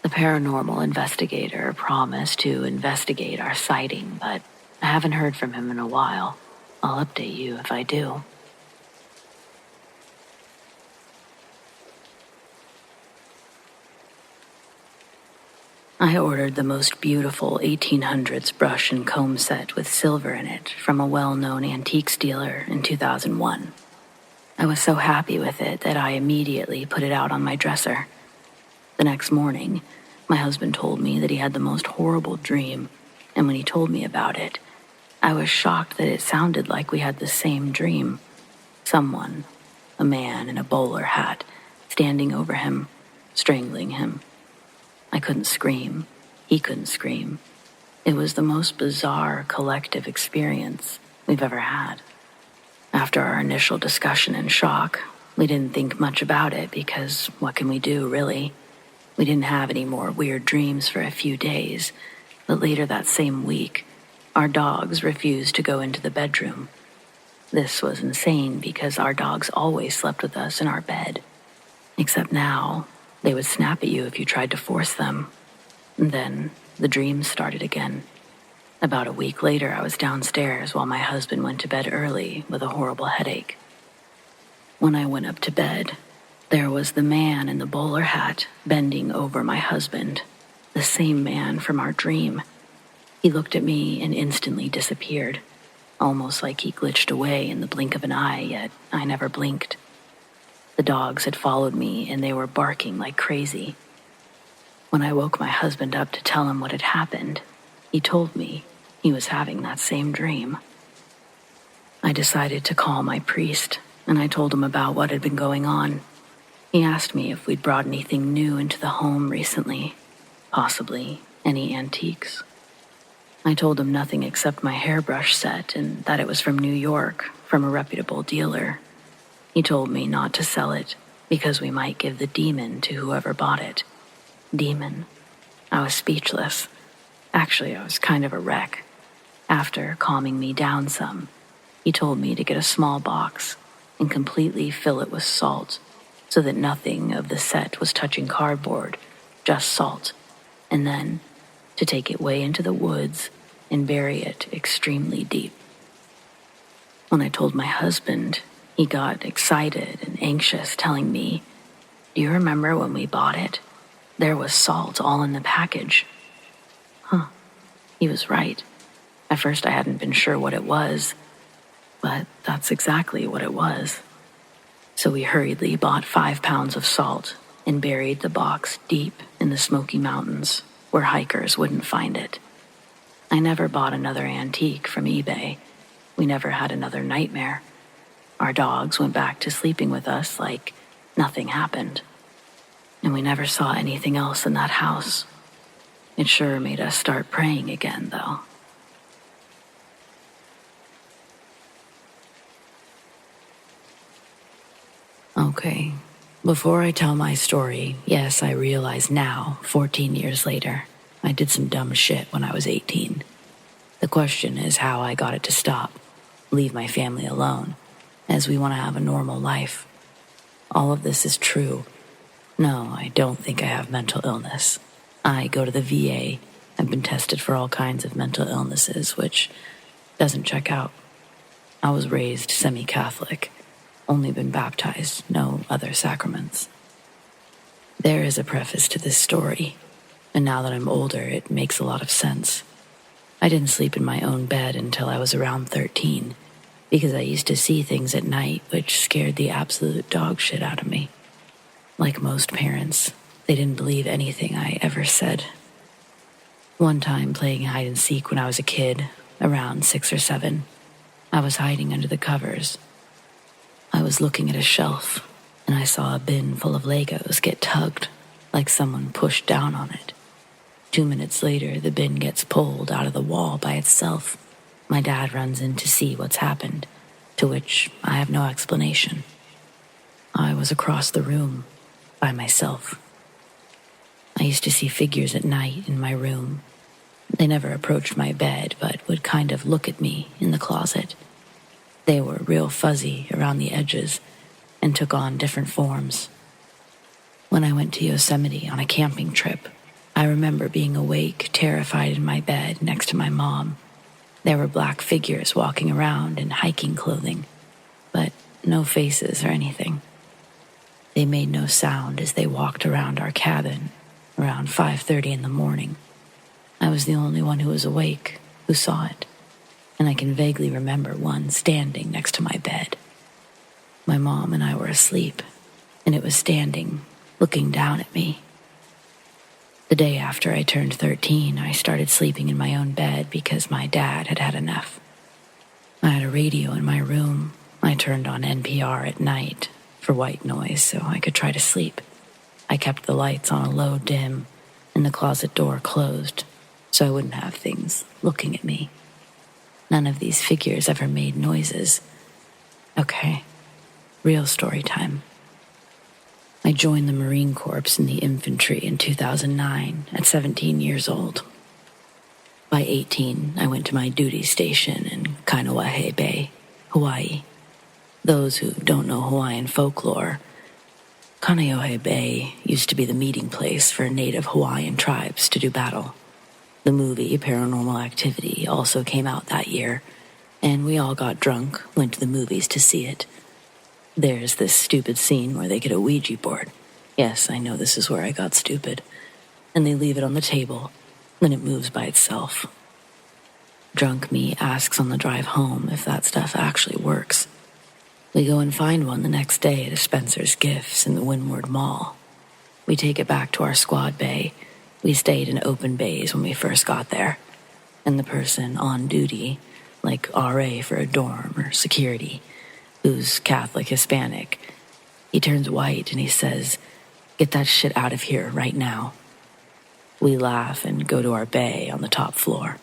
The paranormal investigator promised to investigate our sighting, but I haven't heard from him in a while. I'll update you if I do. I ordered the most beautiful 1800s brush and comb set with silver in it from a well-known antiques dealer in 2001. I was so happy with it that I immediately put it out on my dresser. The next morning, my husband told me that he had the most horrible dream, and when he told me about it, I was shocked that it sounded like we had the same dream. Someone, a man in a bowler hat, standing over him, strangling him. I couldn't scream. He couldn't scream. It was the most bizarre collective experience we've ever had. After our initial discussion and shock, we didn't think much about it because what can we do, really? We didn't have any more weird dreams for a few days, but later that same week, our dogs refused to go into the bedroom. This was insane because our dogs always slept with us in our bed. Except now, they would snap at you if you tried to force them. And then the dreams started again. About a week later, I was downstairs while my husband went to bed early with a horrible headache. When I went up to bed, there was the man in the bowler hat bending over my husband, the same man from our dream. He looked at me and instantly disappeared, almost like he glitched away in the blink of an eye, yet I never blinked. The dogs had followed me and they were barking like crazy. When I woke my husband up to tell him what had happened, he told me he was having that same dream. I decided to call my priest, and I told him about what had been going on. He asked me if we'd brought anything new into the home recently, possibly any antiques. I told him nothing except my hairbrush set and that it was from New York, from a reputable dealer. He told me not to sell it because we might give the demon to whoever bought it. Demon. I was speechless. Actually, I was kind of a wreck. After calming me down some, he told me to get a small box and completely fill it with salt so that nothing of the set was touching cardboard, just salt, and then to take it way into the woods and bury it extremely deep. When I told my husband, he got excited and anxious, telling me, "Do you remember when we bought it? There was salt all in the package." He was right. At first I hadn't been sure what it was, but that's exactly what it was. So we hurriedly bought 5 pounds of salt and buried the box deep in the Smoky Mountains where hikers wouldn't find it. I never bought another antique from eBay. We never had another nightmare. Our dogs went back to sleeping with us like nothing happened. And we never saw anything else in that house. It sure made us start praying again, though. Okay, before I tell my story, yes, I realize now, 14 years later, I did some dumb shit when I was 18. The question is how I got it to stop, leave my family alone, as we want to have a normal life. All of this is true. No, I don't think I have mental illness. I go to the VA. I've been tested for all kinds of mental illnesses, which doesn't check out. I was raised semi-Catholic, only been baptized, no other sacraments. There is a preface to this story, and now that I'm older, it makes a lot of sense. I didn't sleep in my own bed until I was around 13, because I used to see things at night which scared the absolute dog shit out of me. Like most parents, they didn't believe anything I ever said. One time, playing hide and seek when I was a kid, around 6 or 7, I was hiding under the covers. I was looking at a shelf, and I saw a bin full of Legos get tugged, like someone pushed down on it. 2 minutes later, the bin gets pulled out of the wall by itself. My dad runs in to see what's happened, to which I have no explanation. I was across the room, by myself. I used to see figures at night in my room. They never approached my bed, but would kind of look at me in the closet. They were real fuzzy around the edges and took on different forms. When I went to Yosemite on a camping trip, I remember being awake, terrified in my bed next to my mom. There were black figures walking around in hiking clothing, but no faces or anything. They made no sound as they walked around our cabin around 5:30 in the morning. I was the only one who was awake, who saw it, and I can vaguely remember one standing next to my bed. My mom and I were asleep, and it was standing, looking down at me. The day after I turned 13, I started sleeping in my own bed because my dad had had enough. I had a radio in my room. I turned on NPR at night for white noise so I could try to sleep. I kept the lights on a low dim and the closet door closed so I wouldn't have things looking at me. None of these figures ever made noises. Okay, real story time. I joined the Marine Corps in the infantry in 2009 at 17 years old. By 18, I went to my duty station in Kaneohe Bay, Hawaii. Those who don't know Hawaiian folklore, Kaneohe Bay used to be the meeting place for native Hawaiian tribes to do battle. The movie Paranormal Activity also came out that year, and we all got drunk, went to the movies to see it. There's this stupid scene where they get a Ouija board. Yes, I know this is where I got stupid. And they leave it on the table, then it moves by itself. Drunk me asks on the drive home if that stuff actually works. We go and find one the next day at a Spencer's Gifts in the Windward Mall. We take it back to our squad bay. We stayed in open bays when we first got there. And the person on duty, like RA for a dorm or security, who's Catholic Hispanic, he turns white and he says, "Get that shit out of here right now." We laugh and go to our bay on the top floor.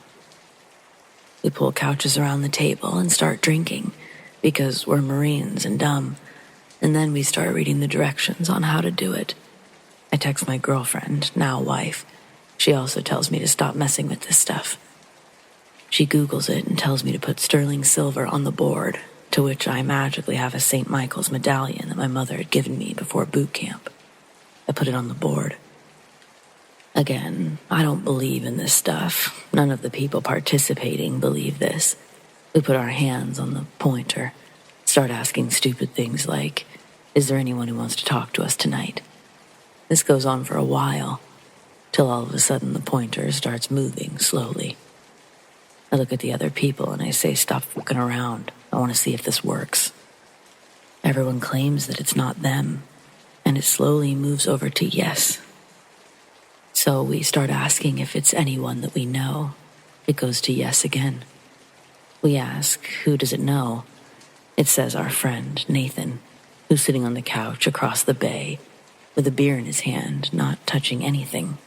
We pull couches around the table and start drinking because we're Marines and dumb, and then we start reading the directions on how to do it. I text my girlfriend, now wife. She also tells me to stop messing with this stuff. She Googles it and tells me to put sterling silver on the board, to which I magically have a St. Michael's medallion that my mother had given me before boot camp. I put it on the board. Again, I don't believe in this stuff. None of the people participating believe this. We put our hands on the pointer, start asking stupid things like, "Is there anyone who wants to talk to us tonight?" This goes on for a while, till all of a sudden the pointer starts moving slowly. I look at the other people and I say, "Stop fucking around. I want to see if this works." Everyone claims that it's not them, and it slowly moves over to yes. So we start asking if it's anyone that we know. It goes to yes again. We ask, who does it know? It says our friend, Nathan, who's sitting on the couch across the bay with a beer in his hand, not touching anything.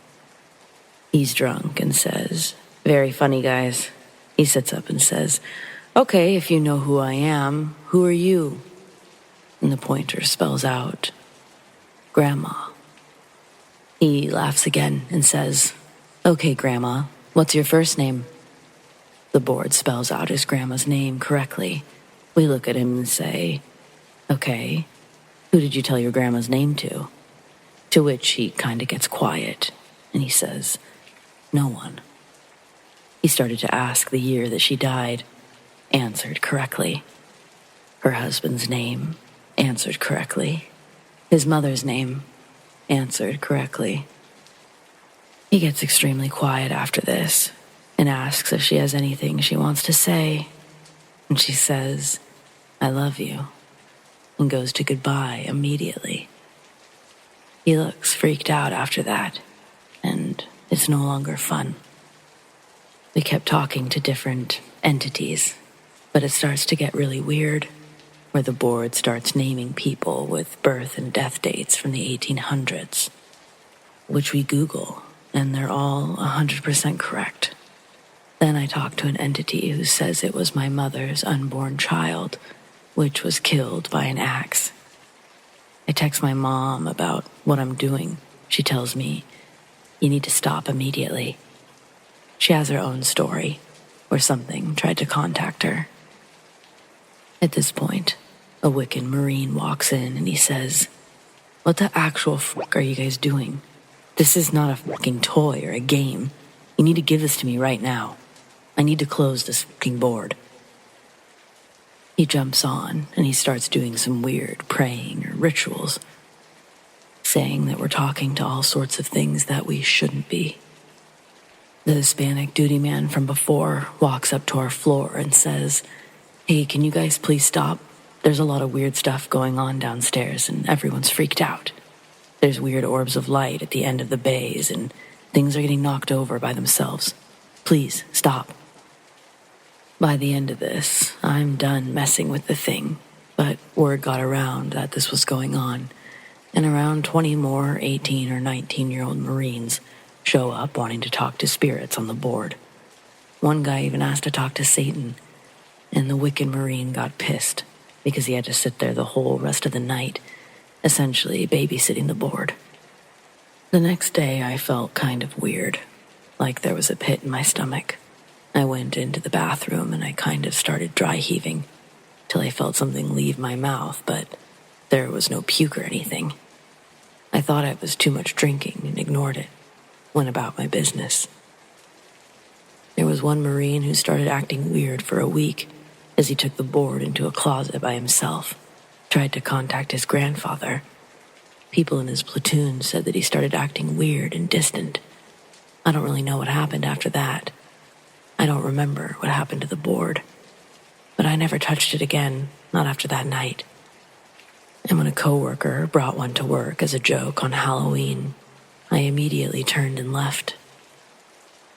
He's drunk and says, "Very funny, guys." He sits up and says, "Okay, if you know who I am, who are you?" And the pointer spells out, "Grandma." He laughs again and says, "Okay, Grandma, what's your first name?" The board spells out his grandma's name correctly. We look at him and say, "Okay, who did you tell your grandma's name to?" To which he kind of gets quiet, and he says, "No one." He started to ask the year that she died. Answered correctly. Her husband's name. Answered correctly. His mother's name. Answered correctly. He gets extremely quiet after this and asks if she has anything she wants to say. And she says, "I love you," and goes to goodbye immediately. He looks freaked out after that, and it's no longer fun. We kept talking to different entities, but it starts to get really weird, where the board starts naming people with birth and death dates from the 1800s, which we Google, and they're all 100% correct. Then I talk to an entity who says it was my mother's unborn child, which was killed by an axe. I text my mom about what I'm doing. She tells me, "You need to stop immediately." She has her own story, where something tried to contact her. At this point, a Wiccan Marine walks in and he says, "What the actual fuck are you guys doing? This is not a fucking toy or a game. You need to give this to me right now. I need to close this fucking board." He jumps on and he starts doing some weird praying or rituals, saying that we're talking to all sorts of things that we shouldn't be. The Hispanic duty man from before walks up to our floor and says, "Hey, can you guys please stop? There's a lot of weird stuff going on downstairs and everyone's freaked out. There's weird orbs of light at the end of the bays and things are getting knocked over by themselves. Please, stop." By the end of this, I'm done messing with the thing, but word got around that this was going on, and around 20 more 18 or 19-year-old Marines show up wanting to talk to spirits on the board. One guy even asked to talk to Satan, and the Wiccan Marine got pissed because he had to sit there the whole rest of the night, essentially babysitting the board. The next day, I felt kind of weird, like there was a pit in my stomach. I went into the bathroom and I kind of started dry heaving till I felt something leave my mouth, but there was no puke or anything. I thought it was too much drinking and ignored it. Went about my business. There was one Marine who started acting weird for a week as he took the board into a closet by himself, tried to contact his grandfather. People in his platoon said that he started acting weird and distant. I don't really know what happened after that. I don't remember what happened to the board, but I never touched it again, not after that night. And when a coworker brought one to work as a joke on Halloween, I immediately turned and left.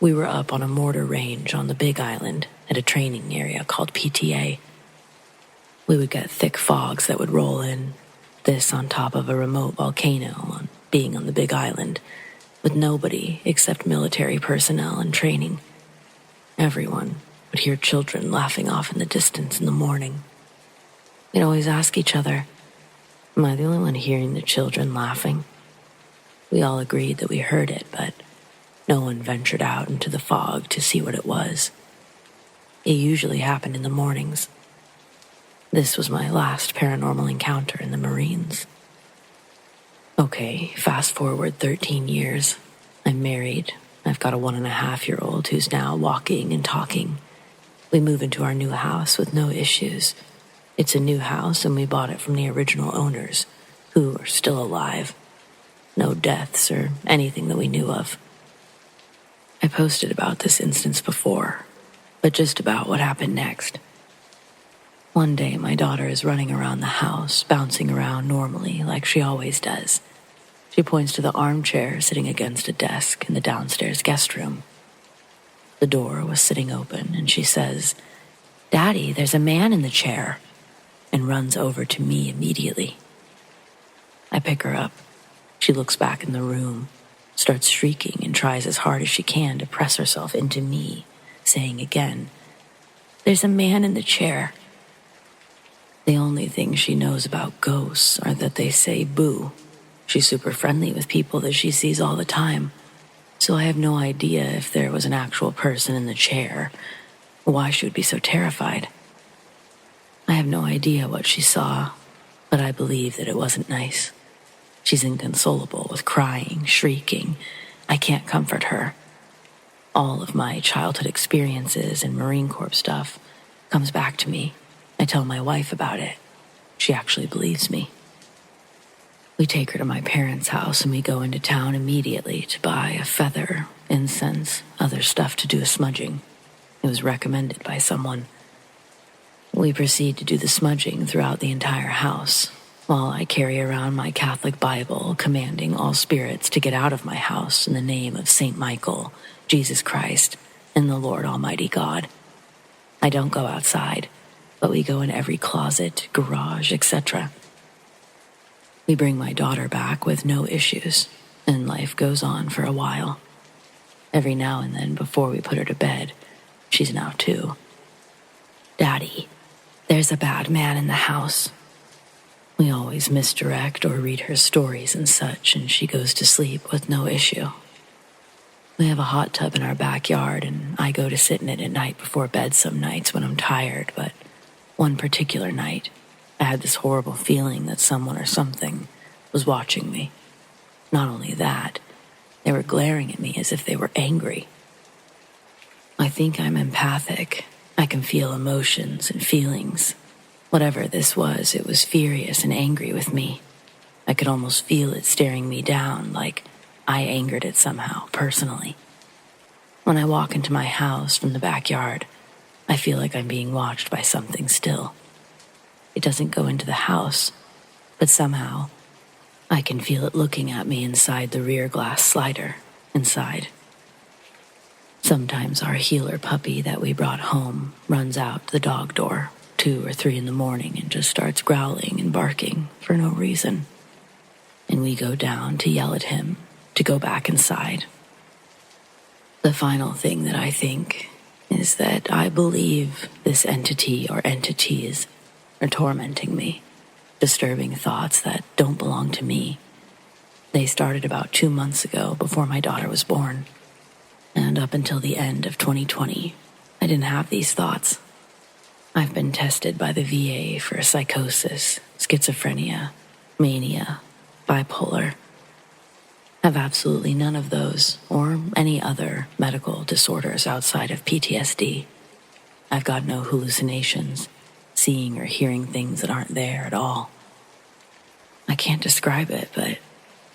We were up on a mortar range on the Big Island at a training area called PTA. We would get thick fogs that would roll in, this on top of a remote volcano being on the Big Island, with nobody except military personnel and training. Everyone would hear children laughing off in the distance in the morning. They'd always ask each other, "Am I the only one hearing the children laughing?" We all agreed that we heard it, but no one ventured out into the fog to see what it was. It usually happened in the mornings. This was my last paranormal encounter in the Marines. Okay, fast forward 13 years. I'm married. I've got a 1.5-year-old who's now walking and talking. We move into our new house with no issues. It's a new house and we bought it from the original owners, who are still alive. No deaths or anything that we knew of. I posted about this instance before, but just about what happened next. One day my daughter is running around the house, bouncing around normally like she always does. She points to the armchair sitting against a desk in the downstairs guest room. The door was sitting open, and she says, "Daddy, there's a man in the chair," and runs over to me immediately. I pick her up. She looks back in the room, starts shrieking and tries as hard as she can to press herself into me, saying again, "There's a man in the chair." The only things she knows about ghosts are that they say boo. She's super friendly with people that she sees all the time, so I have no idea if there was an actual person in the chair or why she would be so terrified. I have no idea what she saw, but I believe that it wasn't nice. She's inconsolable with crying, shrieking. I can't comfort her. All of my childhood experiences and Marine Corps stuff comes back to me. I tell my wife about it. She actually believes me. We take her to my parents' house and we go into town immediately to buy a feather, incense, other stuff to do a smudging. It was recommended by someone. We proceed to do the smudging throughout the entire house, while I carry around my Catholic Bible commanding all spirits to get out of my house in the name of St. Michael, Jesus Christ, and the Lord Almighty God. I don't go outside, but we go in every closet, garage, etc. We bring my daughter back with no issues, and life goes on for a while. Every now and then, before we put her to bed, she's now 2. "Daddy, there's a bad man in the house." We always misdirect or read her stories and such, and she goes to sleep with no issue. We have a hot tub in our backyard, and I go to sit in it at night before bed some nights when I'm tired, but one particular night, I had this horrible feeling that someone or something was watching me. Not only that, they were glaring at me as if they were angry. I think I'm empathic. I can feel emotions and feelings. Whatever this was, it was furious and angry with me. I could almost feel it staring me down, like I angered it somehow, personally. When I walk into my house from the backyard, I feel like I'm being watched by something still. It doesn't go into the house, but somehow I can feel it looking at me inside the rear glass slider, inside. Sometimes our healer puppy that we brought home runs out the dog door 2 or 3 in the morning and just starts growling and barking for no reason. And we go down to yell at him to go back inside. The final thing that I think is that I believe this entity or entities are tormenting me, disturbing thoughts that don't belong to me. They started about 2 months ago before my daughter was born. And up until the end of 2020, I didn't have these thoughts. I've been tested by the VA for psychosis, schizophrenia, mania, bipolar. Have absolutely none of those or any other medical disorders outside of PTSD. I've got no hallucinations, seeing or hearing things that aren't there at all. I can't describe it, but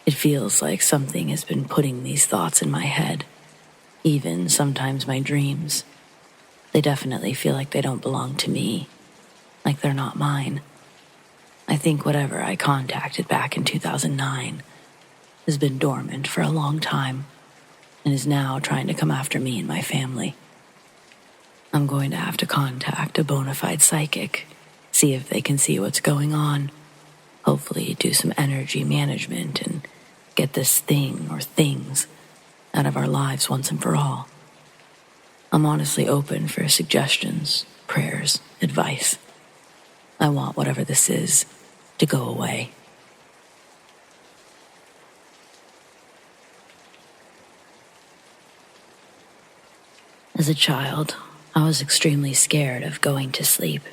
it feels like something has been putting these thoughts in my head. Even sometimes my dreams. They definitely feel like they don't belong to me, like they're not mine. I think whatever I contacted back in 2009 has been dormant for a long time and is now trying to come after me and my family. I'm going to have to contact a bona fide psychic, see if they can see what's going on, hopefully do some energy management and get this thing or things out of our lives once and for all. I'm honestly open for suggestions, prayers, advice. I want whatever this is to go away. As a child, I was extremely scared of going to sleep.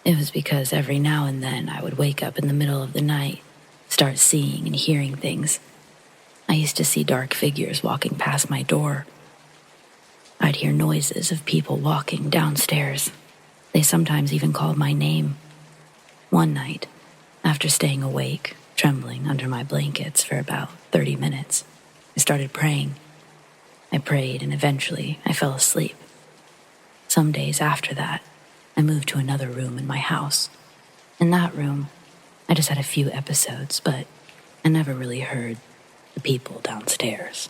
It was because every now and then I would wake up in the middle of the night, start seeing and hearing things. I used to see dark figures walking past my door. I'd hear noises of people walking downstairs. They sometimes even called my name. One night, after staying awake, trembling under my blankets for about 30 minutes, I started praying. I prayed and eventually I fell asleep. Some days after that, I moved to another room in my house. In that room, I just had a few episodes, but I never really heard the people downstairs.